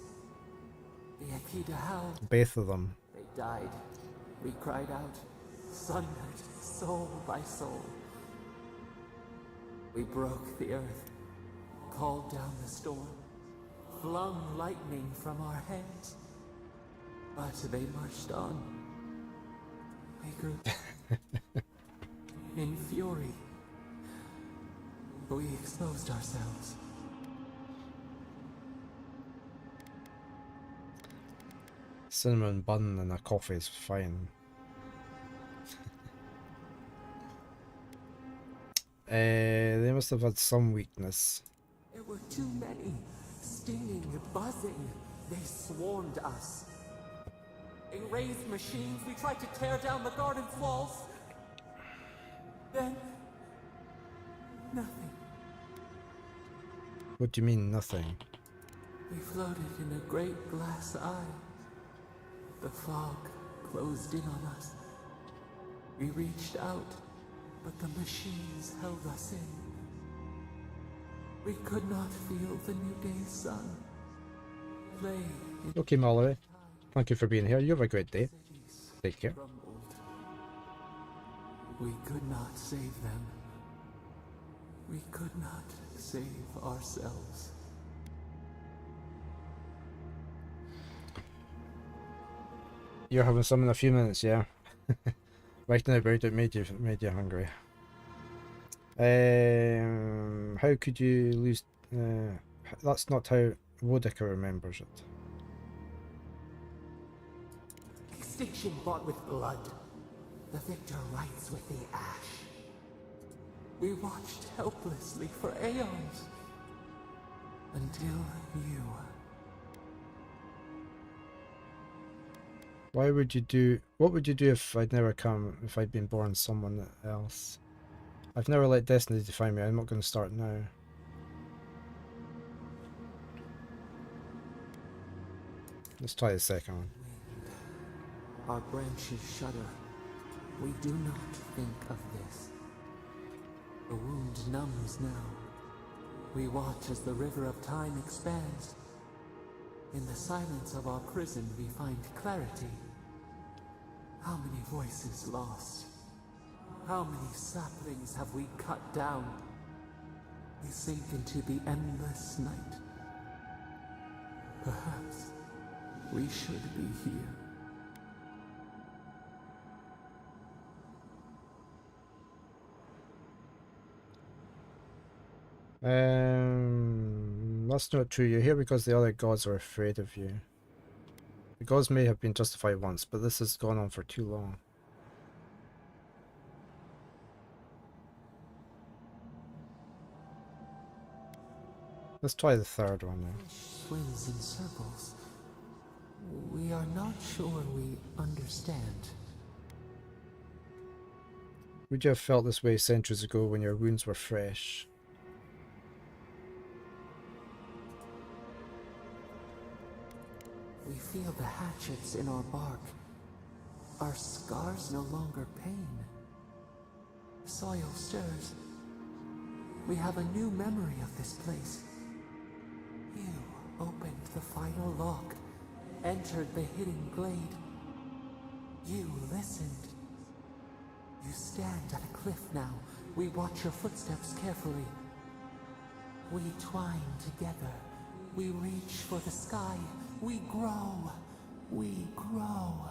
The Akita howled. Both of them. They died. We cried out, sundered, soul by soul. We broke the earth, called down the storm, flung lightning from our hands. But they marched on. We grew in fury. We exposed ourselves. Cinnamon bun and a coffee is fine. They must have had some weakness. There were too many, stinging, buzzing. They swarmed us. They raised machines. We tried to tear down the garden's walls. Then, nothing. What do you mean, nothing? We floated in a great glass eye. The fog closed in on us. We reached out, but the machines held us in. We could not feel the new day's sun. Play in Okay, Mallory. Thank you for being here. You have a great day. Take care. crumbled. We could not save them. We could not save ourselves. You're having some in a few minutes, yeah. Writing about it made you hungry. How could you lose? That's not how Wodica remembers it. Extinction bought with blood. The victor rides with the ash. We watched helplessly for aeons. Until you. Why would you do? What would you do if I'd never come? If I'd been born someone else? I've never let destiny define me. I'm not going to start now. Let's try the second one. Our branches shudder. We do not think of this. The wound numbs now. We watch as the river of time expands. In the silence of our prison we find clarity. How many voices lost? How many saplings have we cut down? We sink into the endless night. Perhaps we should be here. That's not true. You're here because the other gods are afraid of you. The gods may have been justified once, but this has gone on for too long. Let's try the third one now. Swims in circles. We are not sure we understand. Would you have felt this way centuries ago when your wounds were fresh? We feel the hatchets in our bark. Our scars no longer pain. The soil stirs. We have a new memory of this place. You opened the final lock, entered the hidden glade. You listened. You stand at a cliff now. We watch your footsteps carefully. We twine together. We reach for the sky. We grow. We grow.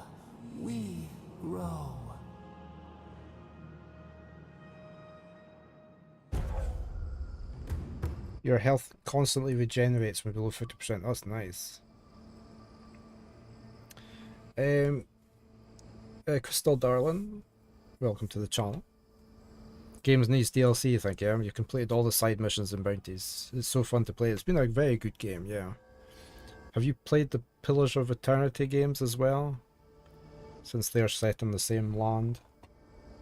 We grow. Your health constantly regenerates when below 50%. That's nice. Crystal Darling, welcome to the channel. Games needs DLC, thank you. You've completed all the side missions and bounties. It's so fun to play. It's been a very good game, yeah. Have you played the Pillars of Eternity games as well? Since they're set in the same land,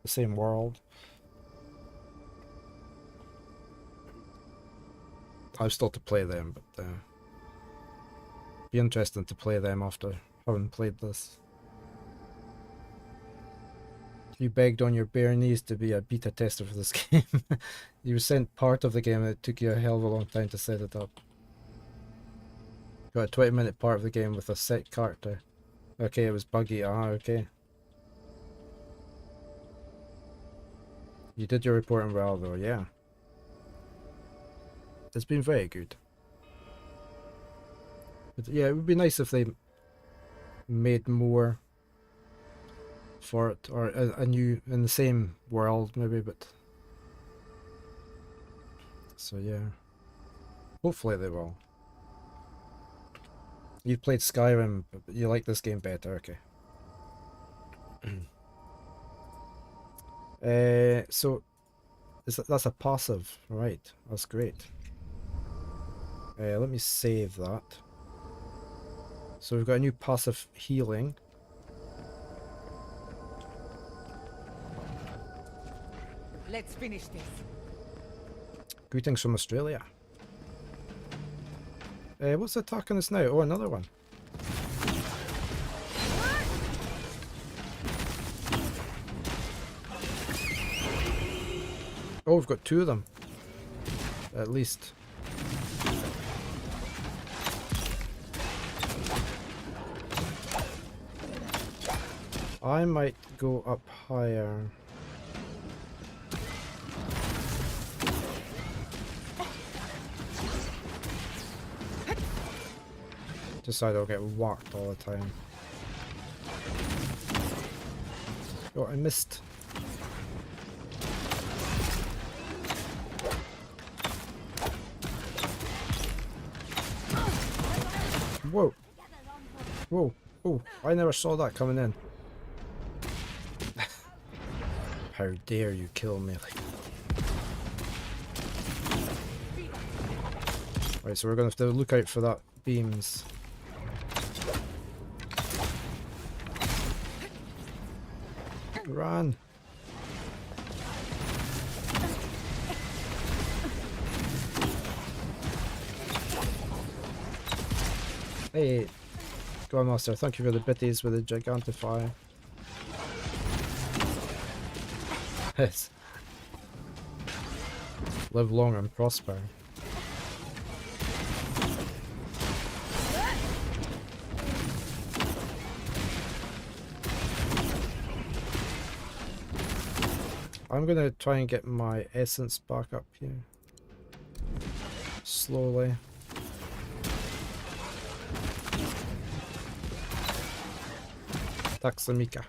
the same world. I've still to play them, but be interesting to play them after having played this. You begged on your bare knees to be a beta tester for this game. You were sent part of the game and it took you a hell of a long time to set it up. Got a 20-minute part of the game with a set character. Okay, it was buggy. Okay. You did your reporting well though, yeah. It's been very good. But yeah, it would be nice if they made more for it, or a new, in the same world maybe, but... So yeah. Hopefully they will. You played Skyrim, but you like this game better, okay. So that's a passive, right? That's great. Let me save that. So we've got a new passive healing. Let's finish this. Greetings from Australia. What's attacking us now? Oh, another one. Oh, we've got two of them. At least. I might go up higher. Decide I'll get whacked all the time. Oh, I missed. Whoa. Whoa. Oh, I never saw that coming in. How dare you kill me like that. Right, so we're gonna have to look out for that beams. Run! Hey! Go on, Master. Thank you for the bitties with the Gigantify. Yes. Live long and prosper. I'm gonna try and get my essence back up here. Slowly. Taxamika.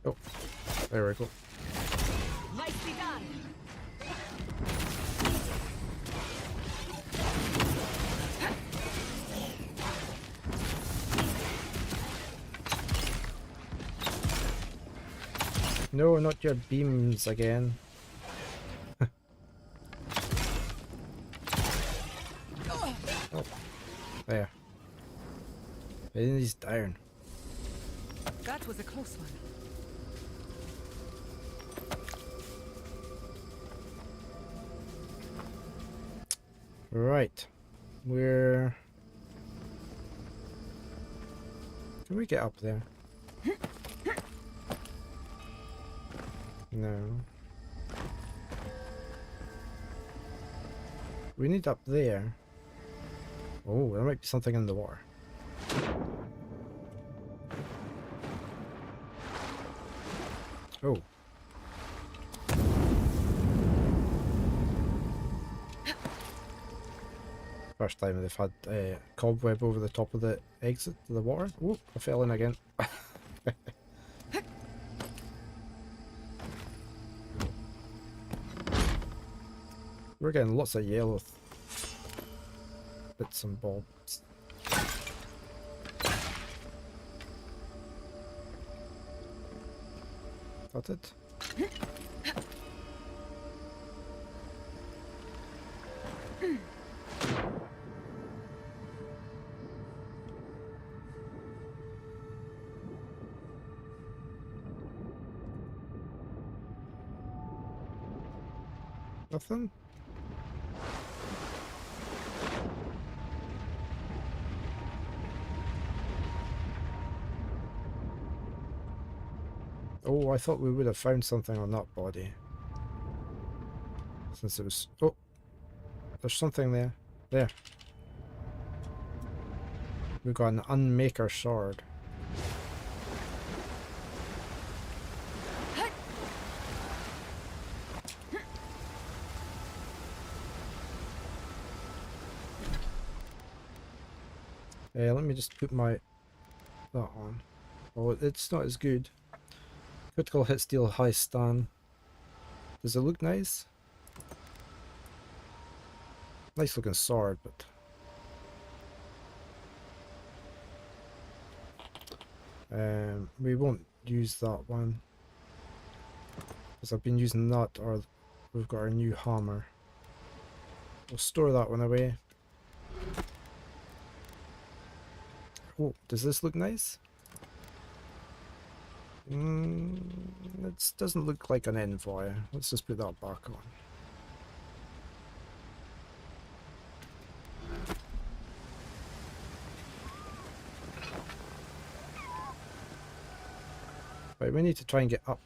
Oh, there we go. Nicely done. No, not your beams again. Oh, there. And he's down. That was a close one. Right. Where can we get up there? No. We need up there. Oh, there might be something in the water. Oh. First time they've had a cobweb over the top of the exit to the water. Oh, I fell in again. We're getting lots of yellow bits and bobs. That's it. Nothing? Oh, I thought we would have found something on that body. Since it was... Oh! There's something there. There. We've got an Unmaker sword. Let me just put my... that on. Oh, it's not as good. Critical hit steal high stun. Does it look nice? Nice looking sword, but... we won't use that one. Because I've been using that, or we've got our new hammer. We'll store that one away. Oh, does this look nice? It doesn't look like an envoy. Let's just put that back on. Right, we need to try and get up.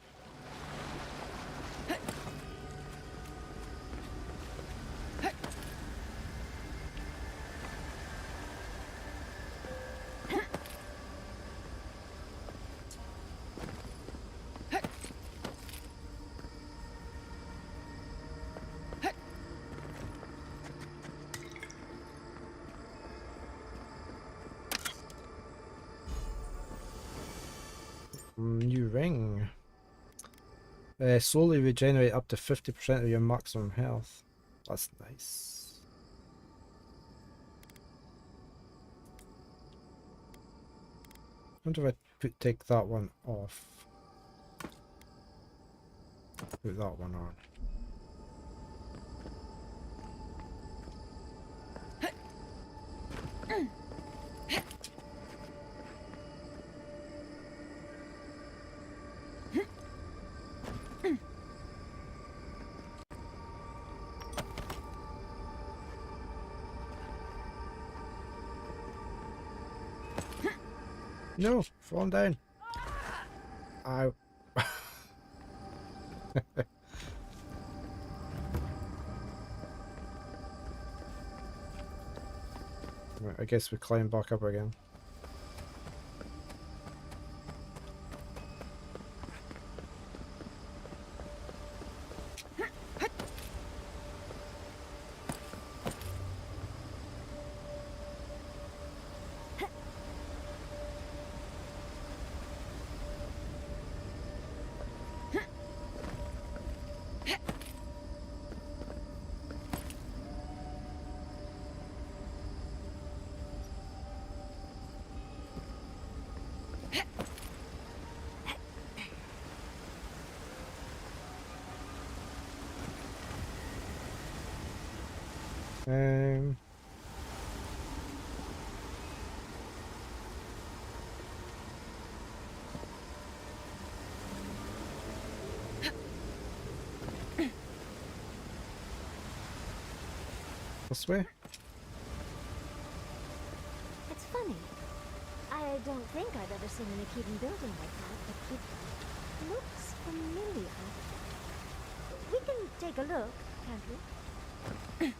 New ring. Slowly regenerate up to 50% of your maximum health. That's nice. I wonder if I take that one off. Put that one on. No, falling down. Ow. Right, I guess we climb back up again. This way? It's funny. I don't think I've ever seen an Akedan building like that, but it looks familiar. We can take a look, can't we?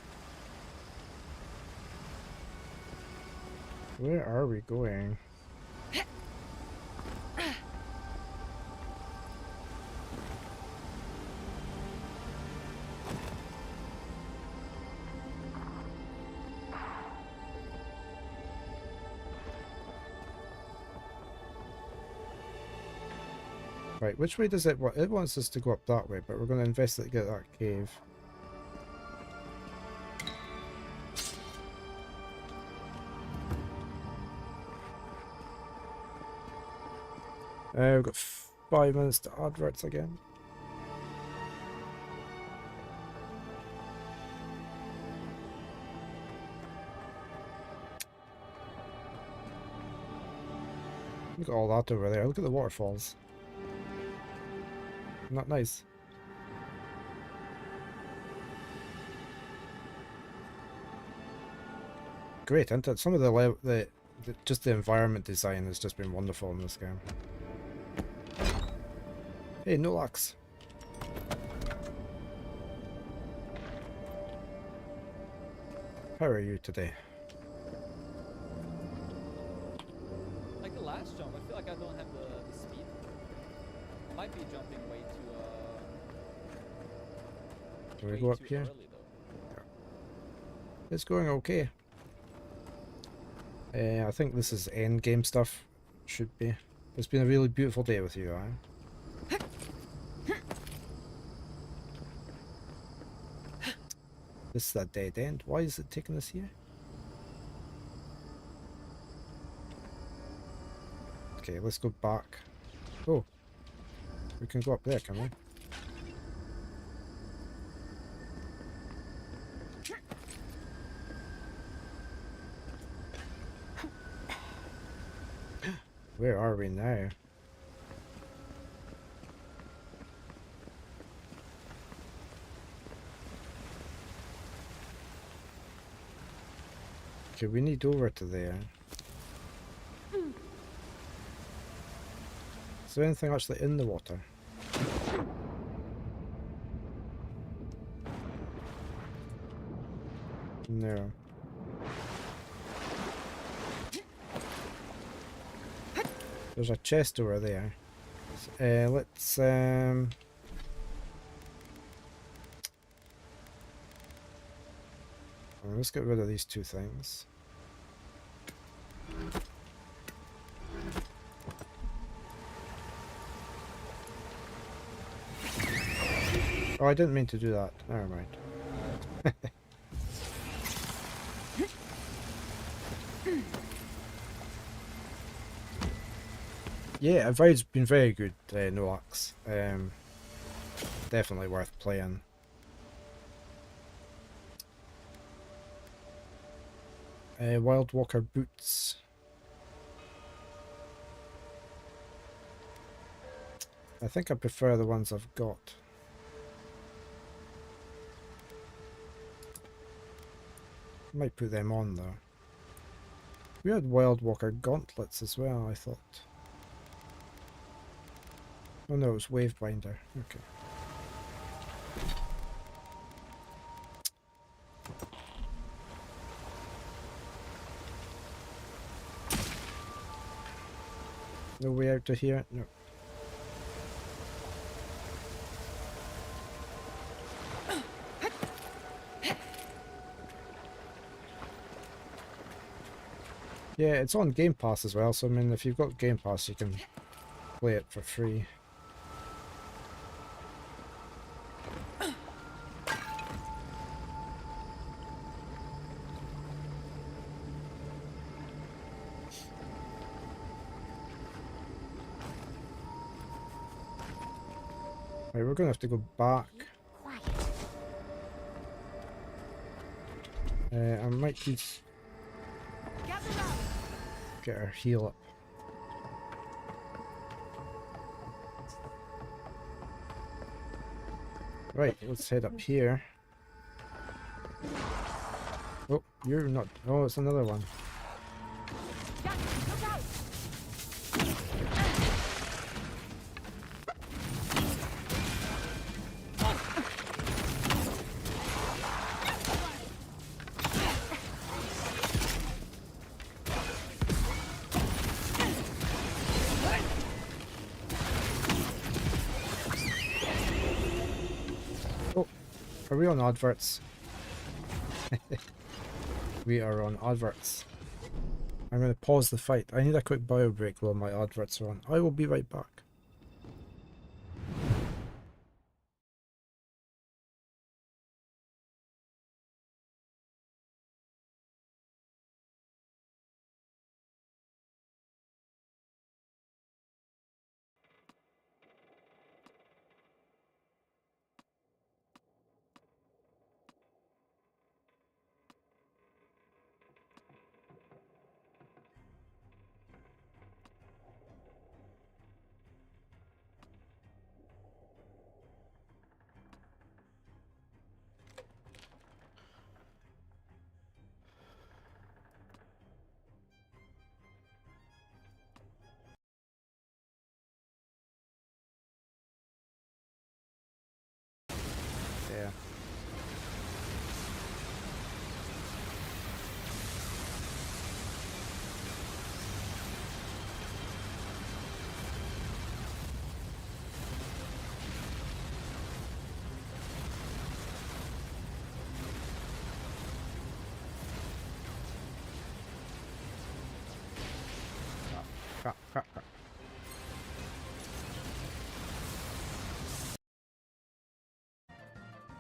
Where are we going? Right, which way does it want? It wants us to go up that way, but we're going to investigate that cave. We've got 5 minutes to adverts again. Look at all that over there. Look at the waterfalls. Not nice. Great, isn't it? Some of the just the environment design has just been wonderful in this game. Hey, Nolax. How are you today? Like the last jump, I feel like I don't have the speed. I might be jumping way too Can we go up here? early, Yeah. It's going okay. I think this is end game stuff. Should be. It's been a really beautiful day with you, eh? This is a dead end. Why is it taking us here? Okay, let's go back. Oh, we can go up there, can we? Where are we now? Okay, we need over to there. Is there anything actually in the water? No. There's a chest over there. Let's let's get rid of these two things. Oh, I didn't mean to do that. Never mind. Yeah, Avowed's been very good, Noax. Definitely worth playing. Wild Walker boots. I think I prefer the ones I've got. Might put them on though. We had Wild Walker gauntlets as well, I thought. Oh no, it was Wavebinder. Okay. No way out to here? No. Yeah, it's on Game Pass as well, so I mean, if you've got Game Pass, you can play it for free. Right, we're gonna have to go back. I might just get our heal up. Right, let's head up here. Oh, you're not. Oh, it's another one. Are we on adverts? We are on adverts. I'm going to pause the fight. I need a quick bio break while my adverts are on. I will be right back. Yeah. Crap.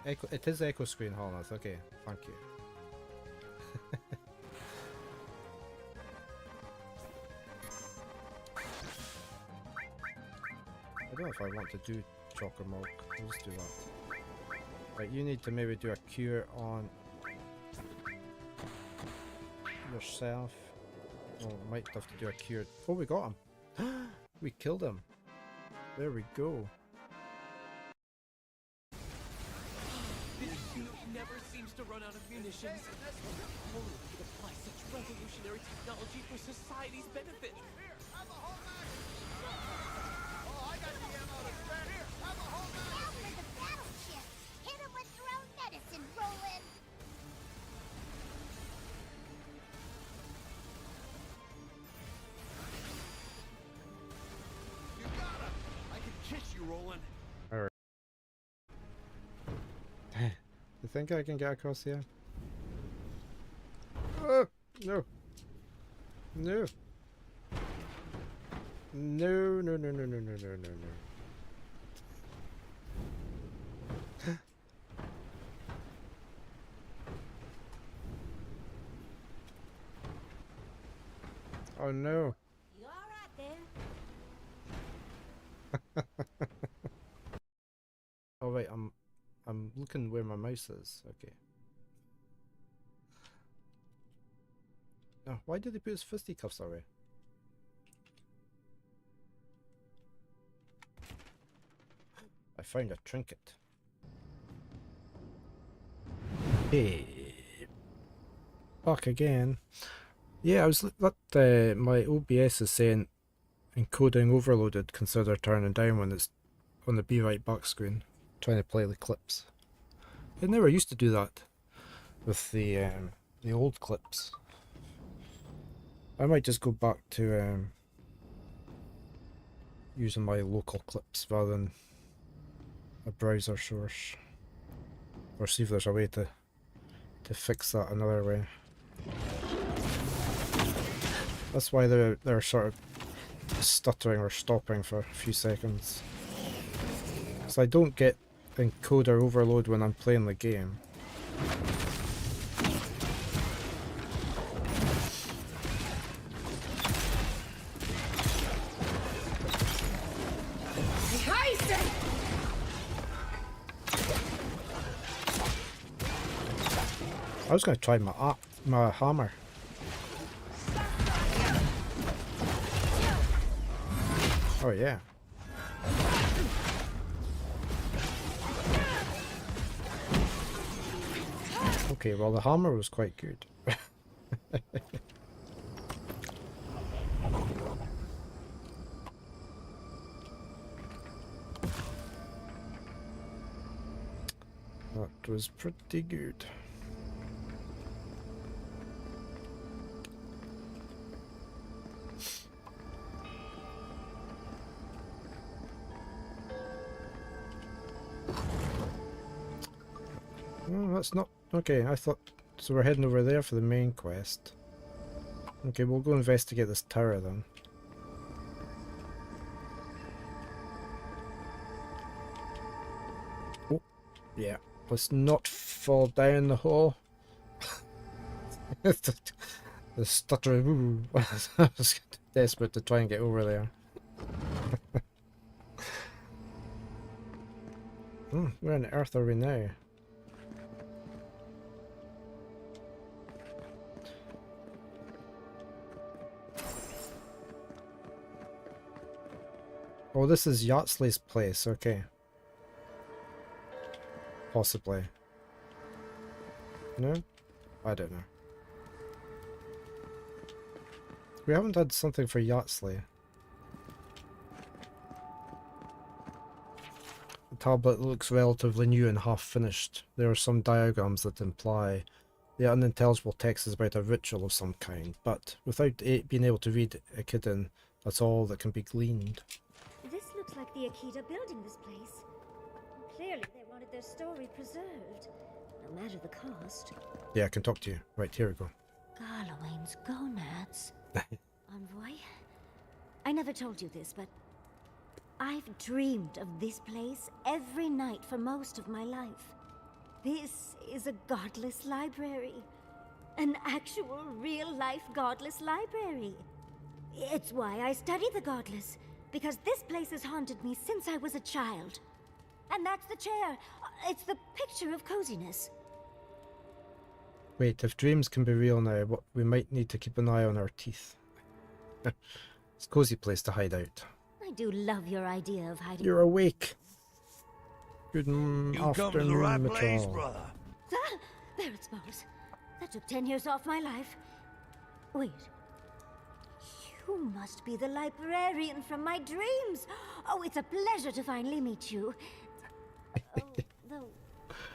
Echo, it is Echo Screen Hollows, okay, thank you. I don't know if I want to do chocolate milk. I'll just do that. Right, you need to maybe do a cure on yourself. Oh, might have to do a cure. Oh, we got him. We killed him. There we go. This unit never seems to run out of munitions. Only we could apply such revolutionary technology for society's benefit. Here, have a whole magazine. Oh, I got the ammo to spare. Here, have a whole magazine. Now for the battleship. Hit 'em with your own medicine, Roland. You got him. I can kiss you, Roland. Alright. You think I can get across here? Oh, no. No. No. Oh no. You alright there? Oh wait, I'm looking where my mouse is. Okay. Oh, why did they put his fisticuffs away? I found a trinket. Hey, back again. Yeah, I was my OBS is saying encoding overloaded. Consider turning down when it's on the be right back screen. Trying to play the clips. It never used to do that with the old clips. I might just go back to using my local clips rather than a browser source, or see if there's a way to fix that another way. That's why they're sort of stuttering or stopping for a few seconds. So I don't get encoder overload when I'm playing the game. I was going to try my hammer. Oh yeah. Okay, well the hammer was quite good. That was pretty good. Oh, that's not... Okay, I thought... So we're heading over there for the main quest. Okay, we'll go investigate this tower then. Oh, yeah. Let's not fall down the hole. The stuttering... I was desperate to try and get over there. Where on earth are we now? Oh, this is Yatsley's place, okay. Possibly. No? I don't know. We haven't had something for Yatsley. The tablet looks relatively new and half finished. There are some diagrams that imply the unintelligible text is about a ritual of some kind, but without being able to read Echidna, that's all that can be gleaned. This looks like the Akita building this place. Clearly they wanted their story preserved, no matter the cost. Yeah, I can talk to you. Right, here we go. Garlowain's gonads. Envoy, I never told you this, but I've dreamed of this place every night for most of my life. This is a godless library. An actual, real-life godless library. It's why I study the godless, because this place has haunted me since I was a child. And that's the chair. It's the picture of coziness. Wait, if dreams can be real now, we might need to keep an eye on our teeth. It's a cozy place to hide out. I do love your idea of hiding. You're awake. Good You afternoon, come to the right Mitchell. place, brother. Ah, there it smells. That took 10 years off my life. Wait. You must be the librarian from my dreams. Oh, it's a pleasure to finally meet you. Though,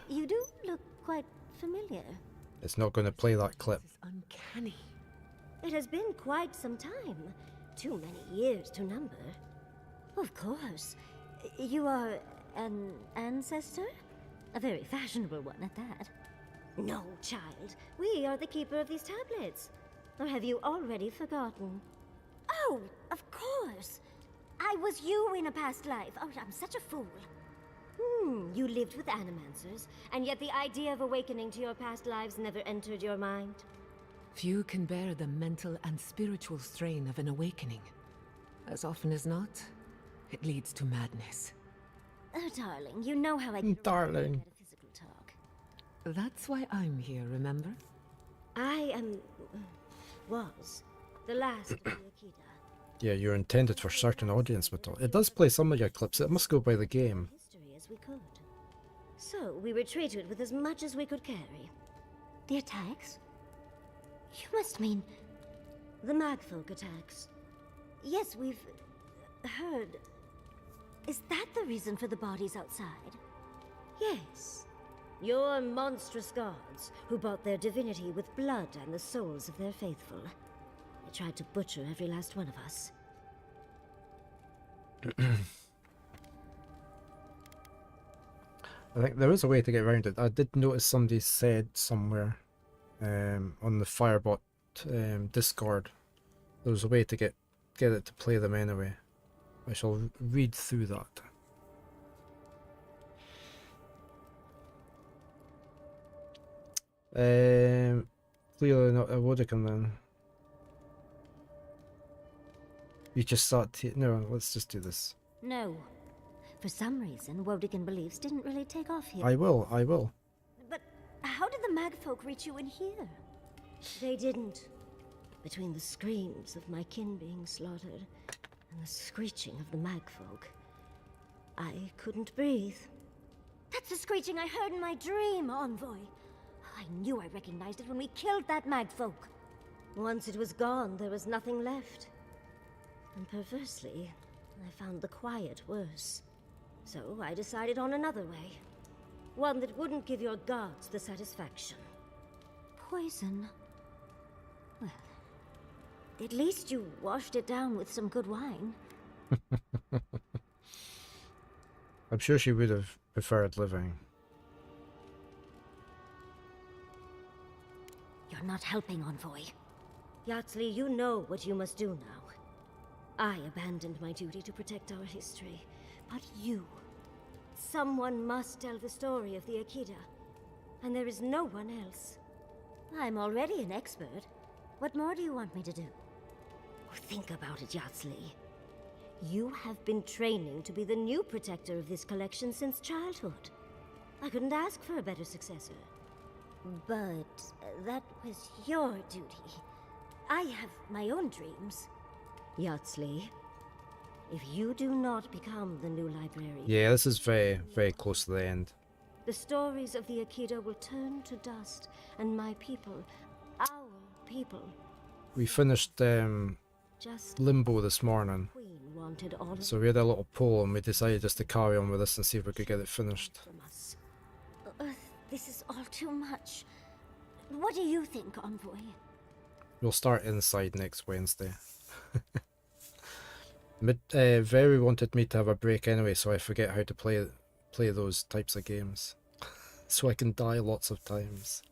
you do look quite familiar. It's not going to play that clip. Uncanny. It has been quite some time. Too many years to number. Of course. You are an ancestor? A very fashionable one at that. No, child. We are the keeper of these tablets. Or have you already forgotten? Oh, of course. I was you in a past life. Oh, I'm such a fool. You lived with animancers, and yet the idea of awakening to your past lives never entered your mind. Few can bear the mental and spiritual strain of an awakening. As often as not, it leads to madness. Oh, darling, you know how I get darling. metaphysical talk. That's why I'm here, remember? I am... was the last of the Akita. Yeah, you're intended for certain audience material. It does play some of your clips. It must go by the game. History as we could. So we retreated with as much as we could carry. The attacks? You must mean the Magfolk attacks. Yes, we've heard. Is that the reason for the bodies outside? Yes. Your monstrous gods, who bought their divinity with blood and the souls of their faithful. They tried to butcher every last one of us. I think there is a way to get around it. I did notice somebody said somewhere on the Firebot Discord there was a way to get it to play them anyway. I shall read through that. Clearly not a Wodican then. You just start to... No, let's just do this. No. For some reason, Wodican beliefs didn't really take off here. I will. But how did the Magfolk reach you in here? They didn't. Between the screams of my kin being slaughtered and the screeching of the Magfolk, I couldn't breathe. That's the screeching I heard in my dream, Envoy. I knew I recognized it when we killed that Magfolk. Once it was gone, there was nothing left. And perversely, I found the quiet worse. So I decided on another way. One that wouldn't give your gods the satisfaction. Poison? Well, at least you washed it down with some good wine. I'm sure she would have preferred living. You're not helping, Envoy. Yatsley, you know what you must do now. I abandoned my duty to protect our history, but you... Someone must tell the story of the Akita, and there is no one else. I'm already an expert. What more do you want me to do? Oh, think about it, Yatsley. You have been training to be the new protector of this collection since childhood. I couldn't ask for a better successor. But that was your duty. I have my own dreams. Yatsley, if you do not become the new librarian... Yeah, this is very, very close to the end. The stories of the Akita will turn to dust, and my people, our people... We finished Limbo this morning, so we had a little poll and we decided just to carry on with this and see if we could get it finished. This is all too much. What do you think, Envoy? We'll start Inside next Wednesday. Very wanted me to have a break anyway, so I forget how to play those types of games. So I can die lots of times.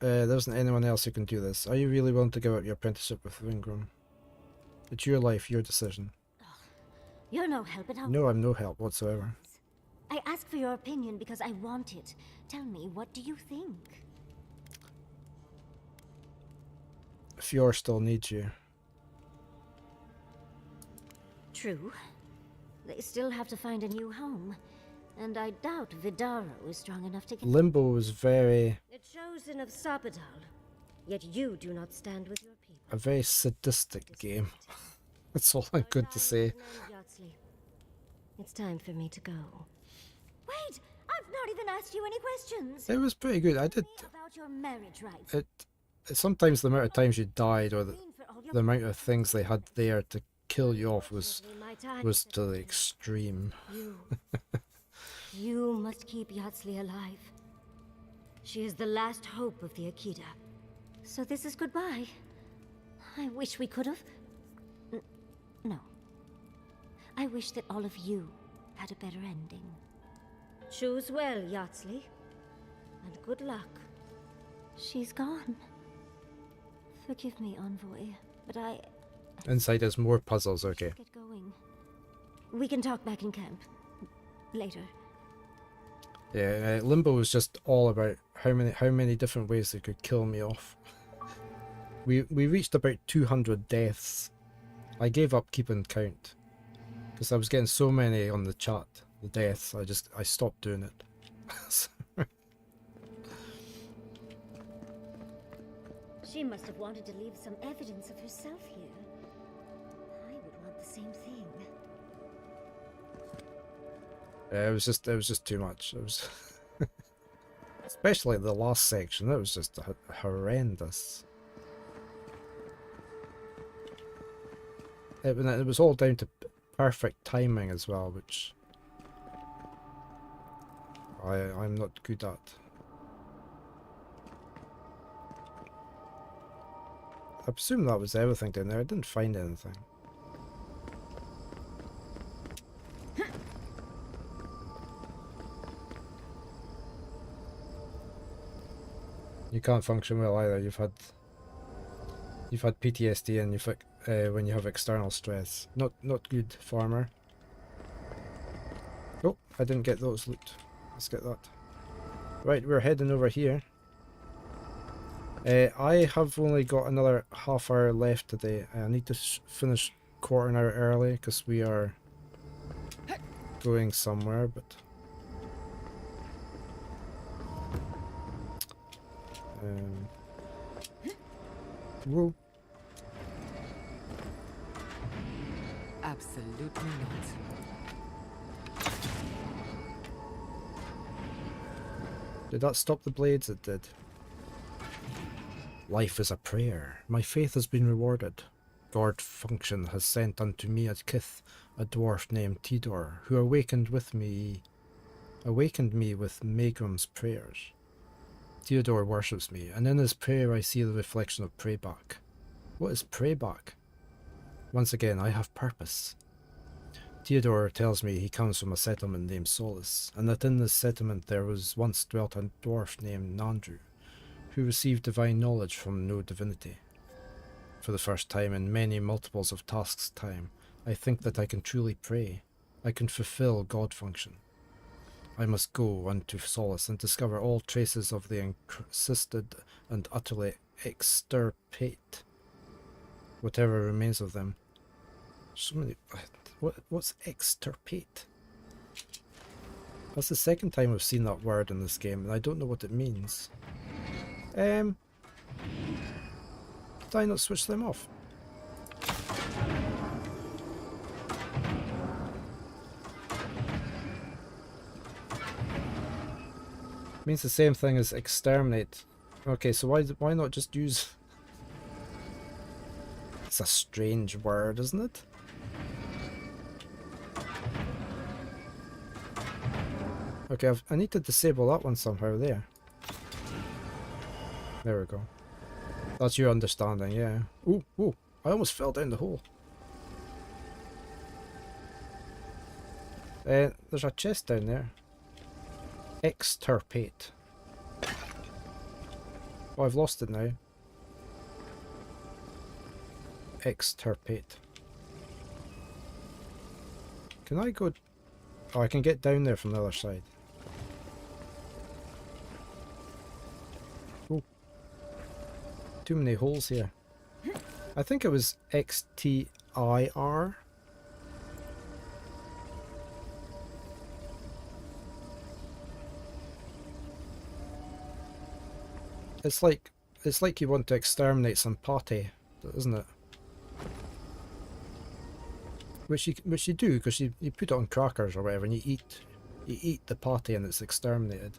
There isn't anyone else who can do this. Are you really willing to give up your apprenticeship with Wingram? It's your life, your decision. You're no help at all. No, I'm no help whatsoever. I ask for your opinion because I want it. Tell me, what do you think? Fjord still needs you. True. They still have to find a new home. And I doubt Vidaro is strong enough to get... Limbo was very... The chosen of Sapadal. Yet you do not stand with your people. a very sadistic game. That's all I'm good to say. It's time for me to go. Wait! I've not even asked you any questions! It was pretty good. I did... About your marriage rights. Sometimes the amount of times you died or the amount of things they had there to kill you off was to the extreme. You must keep Yatsley alive. She is the last hope of the Akita. So this is goodbye. I wish we could have... No. I wish that all of you had a better ending. Choose well, Yatsley. And good luck. She's gone. Forgive me, Envoy, but Inside has more puzzles, okay. Get going. We can talk back in camp. Later. Yeah, Limbo was just all about how many different ways they could kill me off. We reached about 200 deaths. I gave up keeping count because I was getting so many on the chat, the deaths. I stopped doing it. She must have wanted to leave some evidence of herself here. I would want the same thing. Yeah, it was just too much. It was especially the last section. That was just horrendous. It was all down to perfect timing as well, which I'm not good at. I presume that was everything down there. I didn't find anything. You can't function well either. You've had PTSD and when you have external stress. Not good, farmer. Oh, I didn't get those loot. Let's get that. Right, we're heading over here. I have only got another half hour left today. I need to finish quarter an hour early because we are going somewhere, but whoa. Absolutely not. Did that stop the blades? It did. Life is a prayer. My faith has been rewarded. God Function has sent unto me a kith, a dwarf named Tidor, who awakened me with Megum's prayers. Theodore worships me, and in his prayer I see the reflection of Prayback. What is Prayback? Once again, I have purpose. Theodore tells me he comes from a settlement named Solace, and that in this settlement there was once dwelt a dwarf named Nandru, who received divine knowledge from no divinity. For the first time in many multiples of tasks time, I think that I can truly pray. I can fulfill God Function. I must go unto Solace and discover all traces of the encrusted and utterly extirpate whatever remains of them. So many. What's extirpate? That's the second time I've seen that word in this game, and I don't know what it means. Did I not switch them off? Means the same thing as exterminate. Okay, so why not just use... It's a strange word, isn't it? Okay, I need to disable that one somehow there. There we go. That's your understanding, yeah. Ooh, ooh, I almost fell down the hole. There's a chest down there. Extirpate. Oh, I've lost it now. Extirpate. Can I go... Oh, I can get down there from the other side. Oh. Too many holes here. I think it was XTIR. It's like you want to exterminate some party, isn't it? Which you do, because you put it on crackers or whatever, and you eat the party and it's exterminated.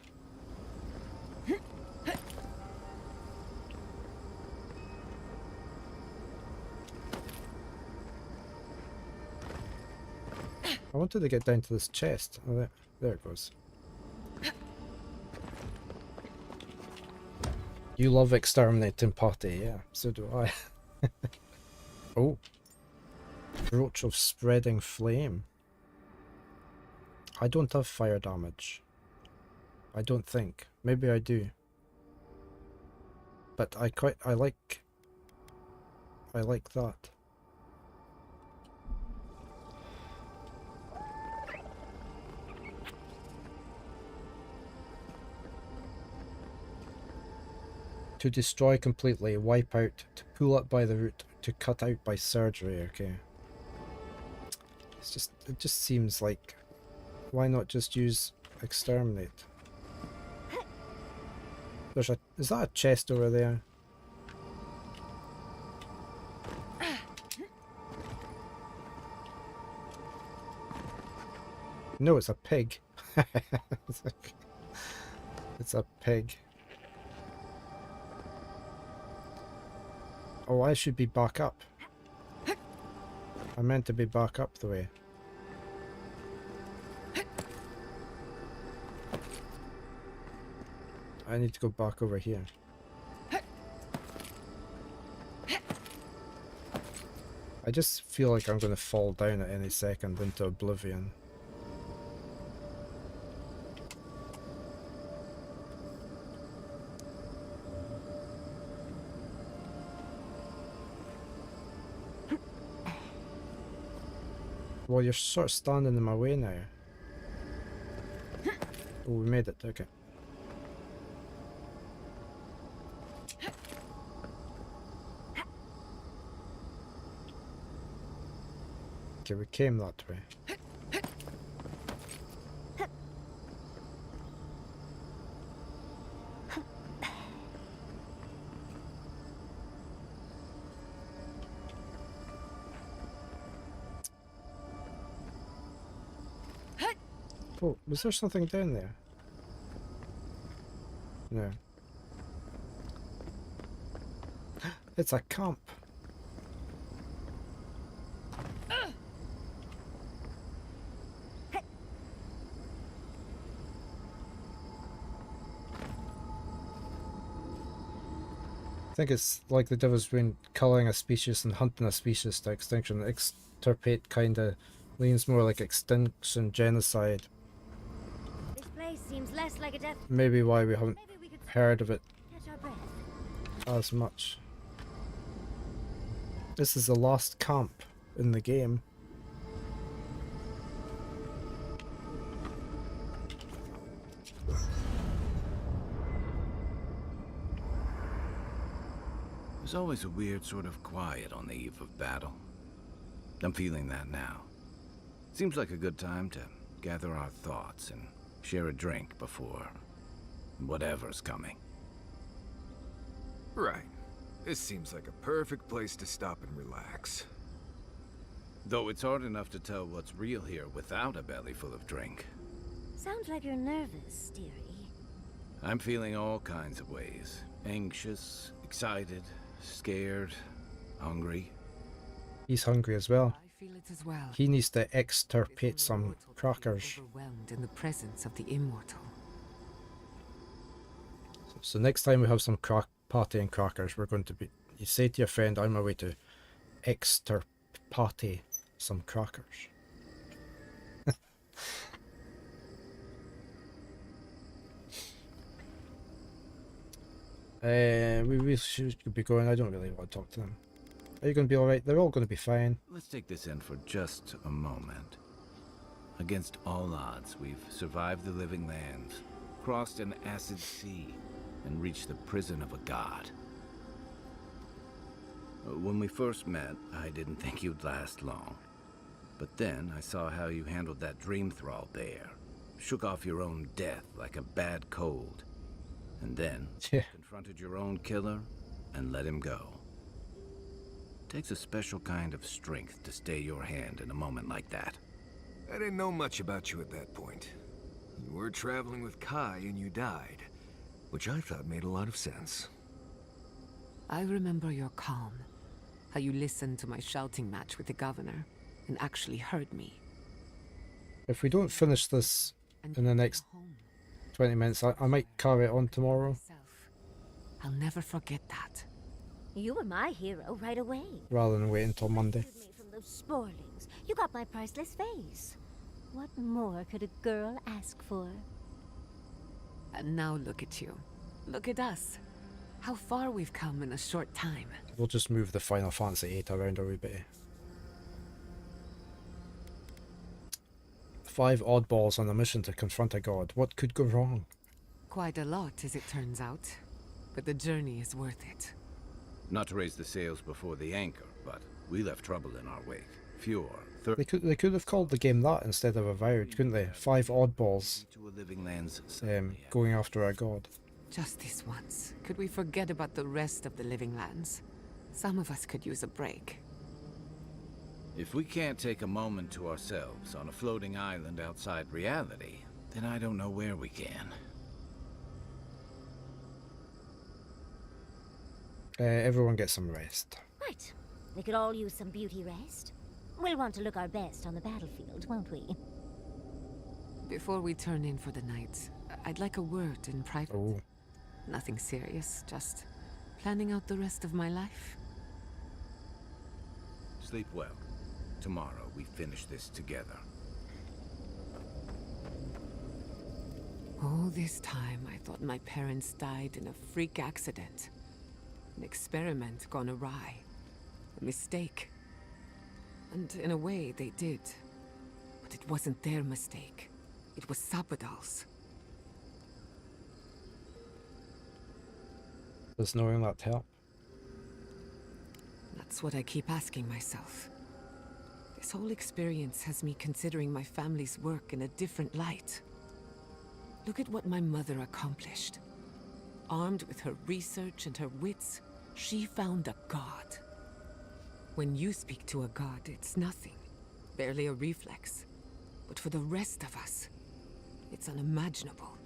I wanted to get down to this chest. Oh, there it goes. You love exterminating party, yeah, so do I. Oh. Brooch of Spreading Flame. I don't have fire damage. I don't think. Maybe I do. But I like that. To destroy completely, wipe out, to pull up by the root, to cut out by surgery, okay. It just seems like, why not just use exterminate? Is that a chest over there? No, it's a pig. It's a pig. Oh, I should be back up. I meant to be back up the way. I need to go back over here. I just feel like I'm going to fall down at any second into oblivion. Well, you're sort of standing in my way now. Oh, we made it, okay. Okay, we came that way. Oh, was there something down there? No. It's a camp. I think it's like the difference between culling a species and hunting a species to extinction. Extirpate kinda leans more like extinction genocide. This place seems less like a death. Maybe why we haven't heard of it Catch our breath. as much. This is the last camp in the game. There's always a weird sort of quiet on the eve of battle. I'm feeling that now. Seems like a good time to gather our thoughts and share a drink before whatever's coming. Right. This seems like a perfect place to stop and relax. Though it's hard enough to tell what's real here without a belly full of drink. Sounds like you're nervous, dearie. I'm feeling all kinds of ways. Anxious, excited, scared, hungry. He's hungry as well. I feel it as well. He needs to extirpate some crackers. Overwhelmed in the presence of the immortal. So next time we have some party and crackers, we're going to be... You say to your friend, I'm on my way to extirpate some crackers. We should be going. I don't really want to talk to them. Are you going to be alright? They're all going to be fine. Let's take this in for just a moment. Against all odds, we've survived the living lands, crossed an acid sea, and reached the prison of a god. When we first met, I didn't think you'd last long. But then I saw how you handled that dream thrall bear. Shook off your own death like a bad cold. And then confronted your own killer and let him go. Takes a special kind of strength to stay your hand in a moment like that. I didn't know much about you at that point. You were traveling with Kai and you died, which I thought made a lot of sense. I remember your calm. How you listened to my shouting match with the governor and actually heard me. If we don't finish this in the next 20 minutes, I might carry it on tomorrow. I'll never forget that. You were my hero right away. Rather than wait until Monday. Rescued me from those sporlings. You got my priceless face. What more could a girl ask for? And now look at you. Look at us. How far we've come in a short time. We'll just move the Final Fantasy VIII around a wee bit. 5 oddballs on a mission to confront a god. What could go wrong? Quite a lot, as it turns out. but the journey is worth it. Not to raise the sails before the anchor, but we left trouble in our wake. Fewer. They could have called the game that instead of Avowed, couldn't they? 5 oddballs To a living lands. going after a god. Just this once. Could we forget about the rest of the living lands? Some of us could use a break. If we can't take a moment to ourselves on a floating island outside reality, then I don't know where we can. Everyone get some rest. Right. We could all use some beauty rest. We'll want to look our best on the battlefield, won't we? Before we turn in for the night, I'd like a word in private. Oh. Nothing serious, just planning out the rest of my life. Sleep well. Tomorrow we finish this together. All this time, I thought my parents died in a freak accident. An experiment gone awry. A mistake. And in a way, they did. But it wasn't their mistake. It was Sapadal's. Does knowing that help? That's what I keep asking myself. This whole experience has me considering my family's work in a different light. Look at what my mother accomplished. Armed with her research and her wits, she found a god. When you speak to a god, it's nothing. Barely a reflex. But for the rest of us, it's unimaginable.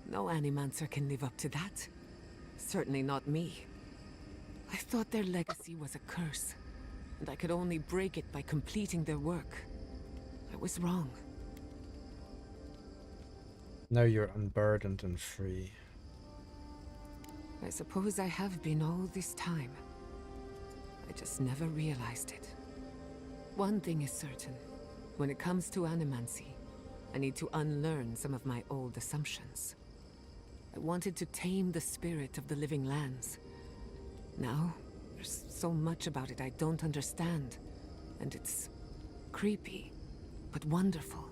No Animancer can live up to that. Certainly not me. I thought their legacy was a curse, and I could only break it by completing their work. I was wrong. Now you're unburdened and free. I suppose I have been all this time. I just never realized it. One thing is certain. When it comes to animancy, I need to unlearn some of my old assumptions. I wanted to tame the spirit of the living lands. Now, there's so much about it I don't understand. And it's creepy, but wonderful.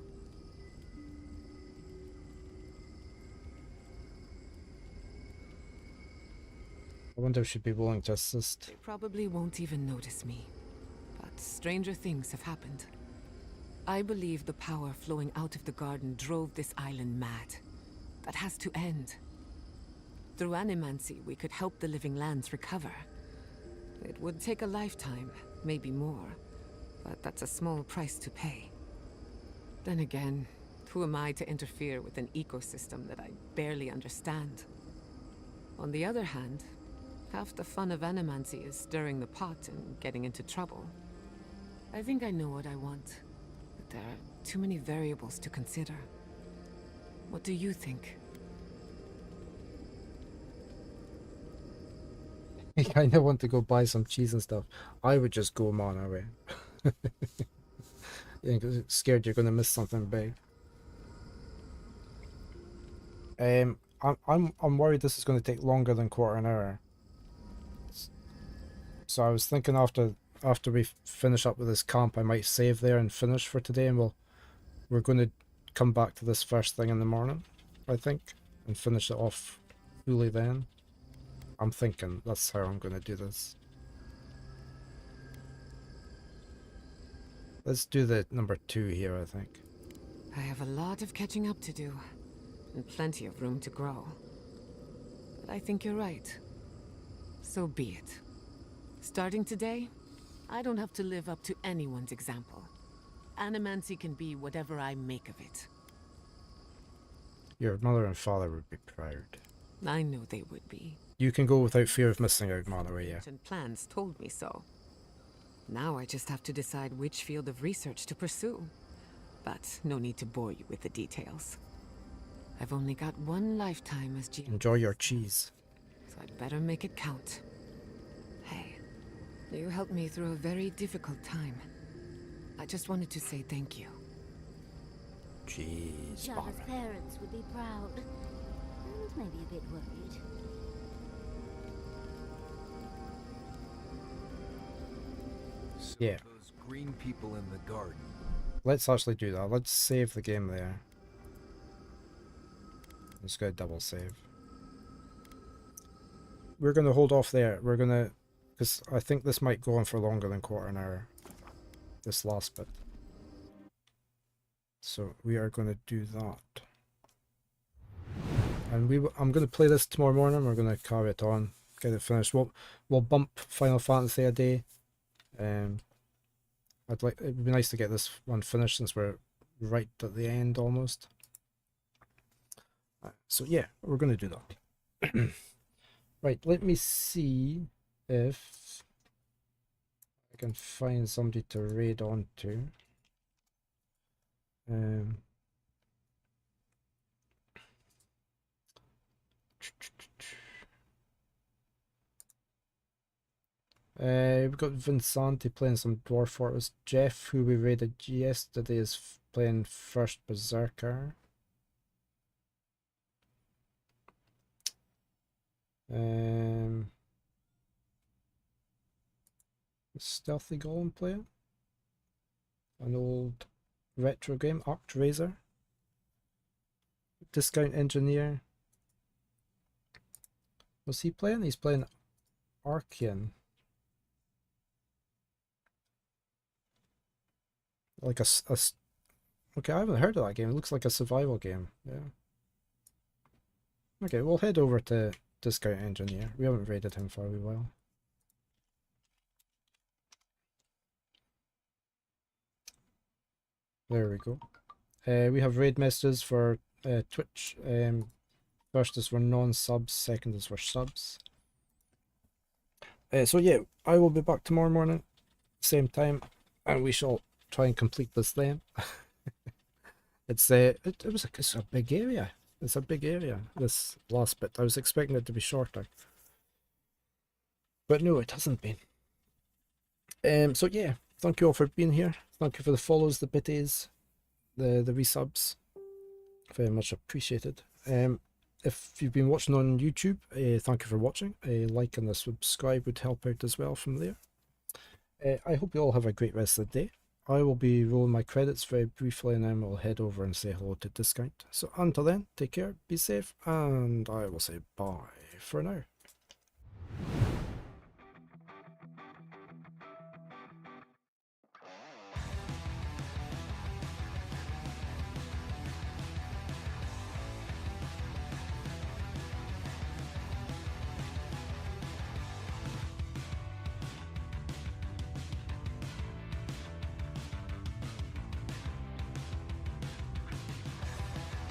I wonder if she'd be willing to assist. They probably won't even notice me. But stranger things have happened. I believe the power flowing out of the garden drove this island mad. That has to end. Through animancy, we could help the living lands recover. It would take a lifetime, maybe more. But that's a small price to pay. Then again, who am I to interfere with an ecosystem that I barely understand? On the other hand, half the fun of animancy is stirring the pot and getting into trouble. I think I know what I want, but there are too many variables to consider. What do you think? I kinda want to go buy some cheese and stuff. I would just go mana away. Yeah, 'cause I'm scared you're gonna miss something big. I'm worried this is gonna take longer than quarter an hour. So I was thinking after we finish up with this camp, I might save there and finish for today, and we're going to come back to this first thing in the morning, I think, and finish it off fully then. I'm thinking that's how I'm going to do this. Let's do the number 2 here, I think. I have a lot of catching up to do, and plenty of room to grow. But I think you're right. So be it. Starting today, I don't have to live up to anyone's example. Animancy can be whatever I make of it. Your mother and father would be proud. I know they would be. You can go without fear of missing out, Manaway, yeah. And plans told me so. Now I just have to decide which field of research to pursue. But no need to bore you with the details. I've only got one lifetime as geologist. Enjoy your cheese. So I'd better make it count. Hey, you helped me through a very difficult time. I just wanted to say thank you. Cheese. Java's parents would be proud. And maybe a bit worried. So Yeah. those green people in the garden. Let's actually do that. Let's save the game there. Let's go double save. we're gonna hold off there. We're gonna, because I think this might go on for longer than quarter an hour. This last bit. So we are gonna do that. And I'm gonna play this tomorrow morning. We're gonna carry it on, get it finished. We'll bump Final Fantasy a day. It'd be nice to get this one finished since we're right at the end almost. So yeah, we're gonna do that. Right, let me see if I can find somebody to raid onto. We've got Vincenti playing some Dwarf Fortress. Jeff, who we raided yesterday, is playing First Berserker. Stealthy Golem player. An old retro game, Arctrazer. Discount Engineer. What's he playing? He's playing Archean. Like a okay, I haven't heard of that game. It looks like a survival game. Yeah. Okay, we'll head over to Discount Engineer. We haven't raided him for a wee while. There we go. We have raid messages for Twitch. First is for non-subs, second is for subs. So yeah, I will be back tomorrow morning, same time, and we shall try and complete this then. It's a big area. It's a big area, this last bit. I was expecting it to be shorter. But no, it hasn't been. So yeah, thank you all for being here. Thank you for the follows, the biddies, the resubs. Very much appreciated. If you've been watching on YouTube, thank you for watching. A like and a subscribe would help out as well from there. I hope you all have a great rest of the day. I will be rolling my credits very briefly and then we'll head over and say hello to Discount. So until then, take care, be safe, and I will say bye for now.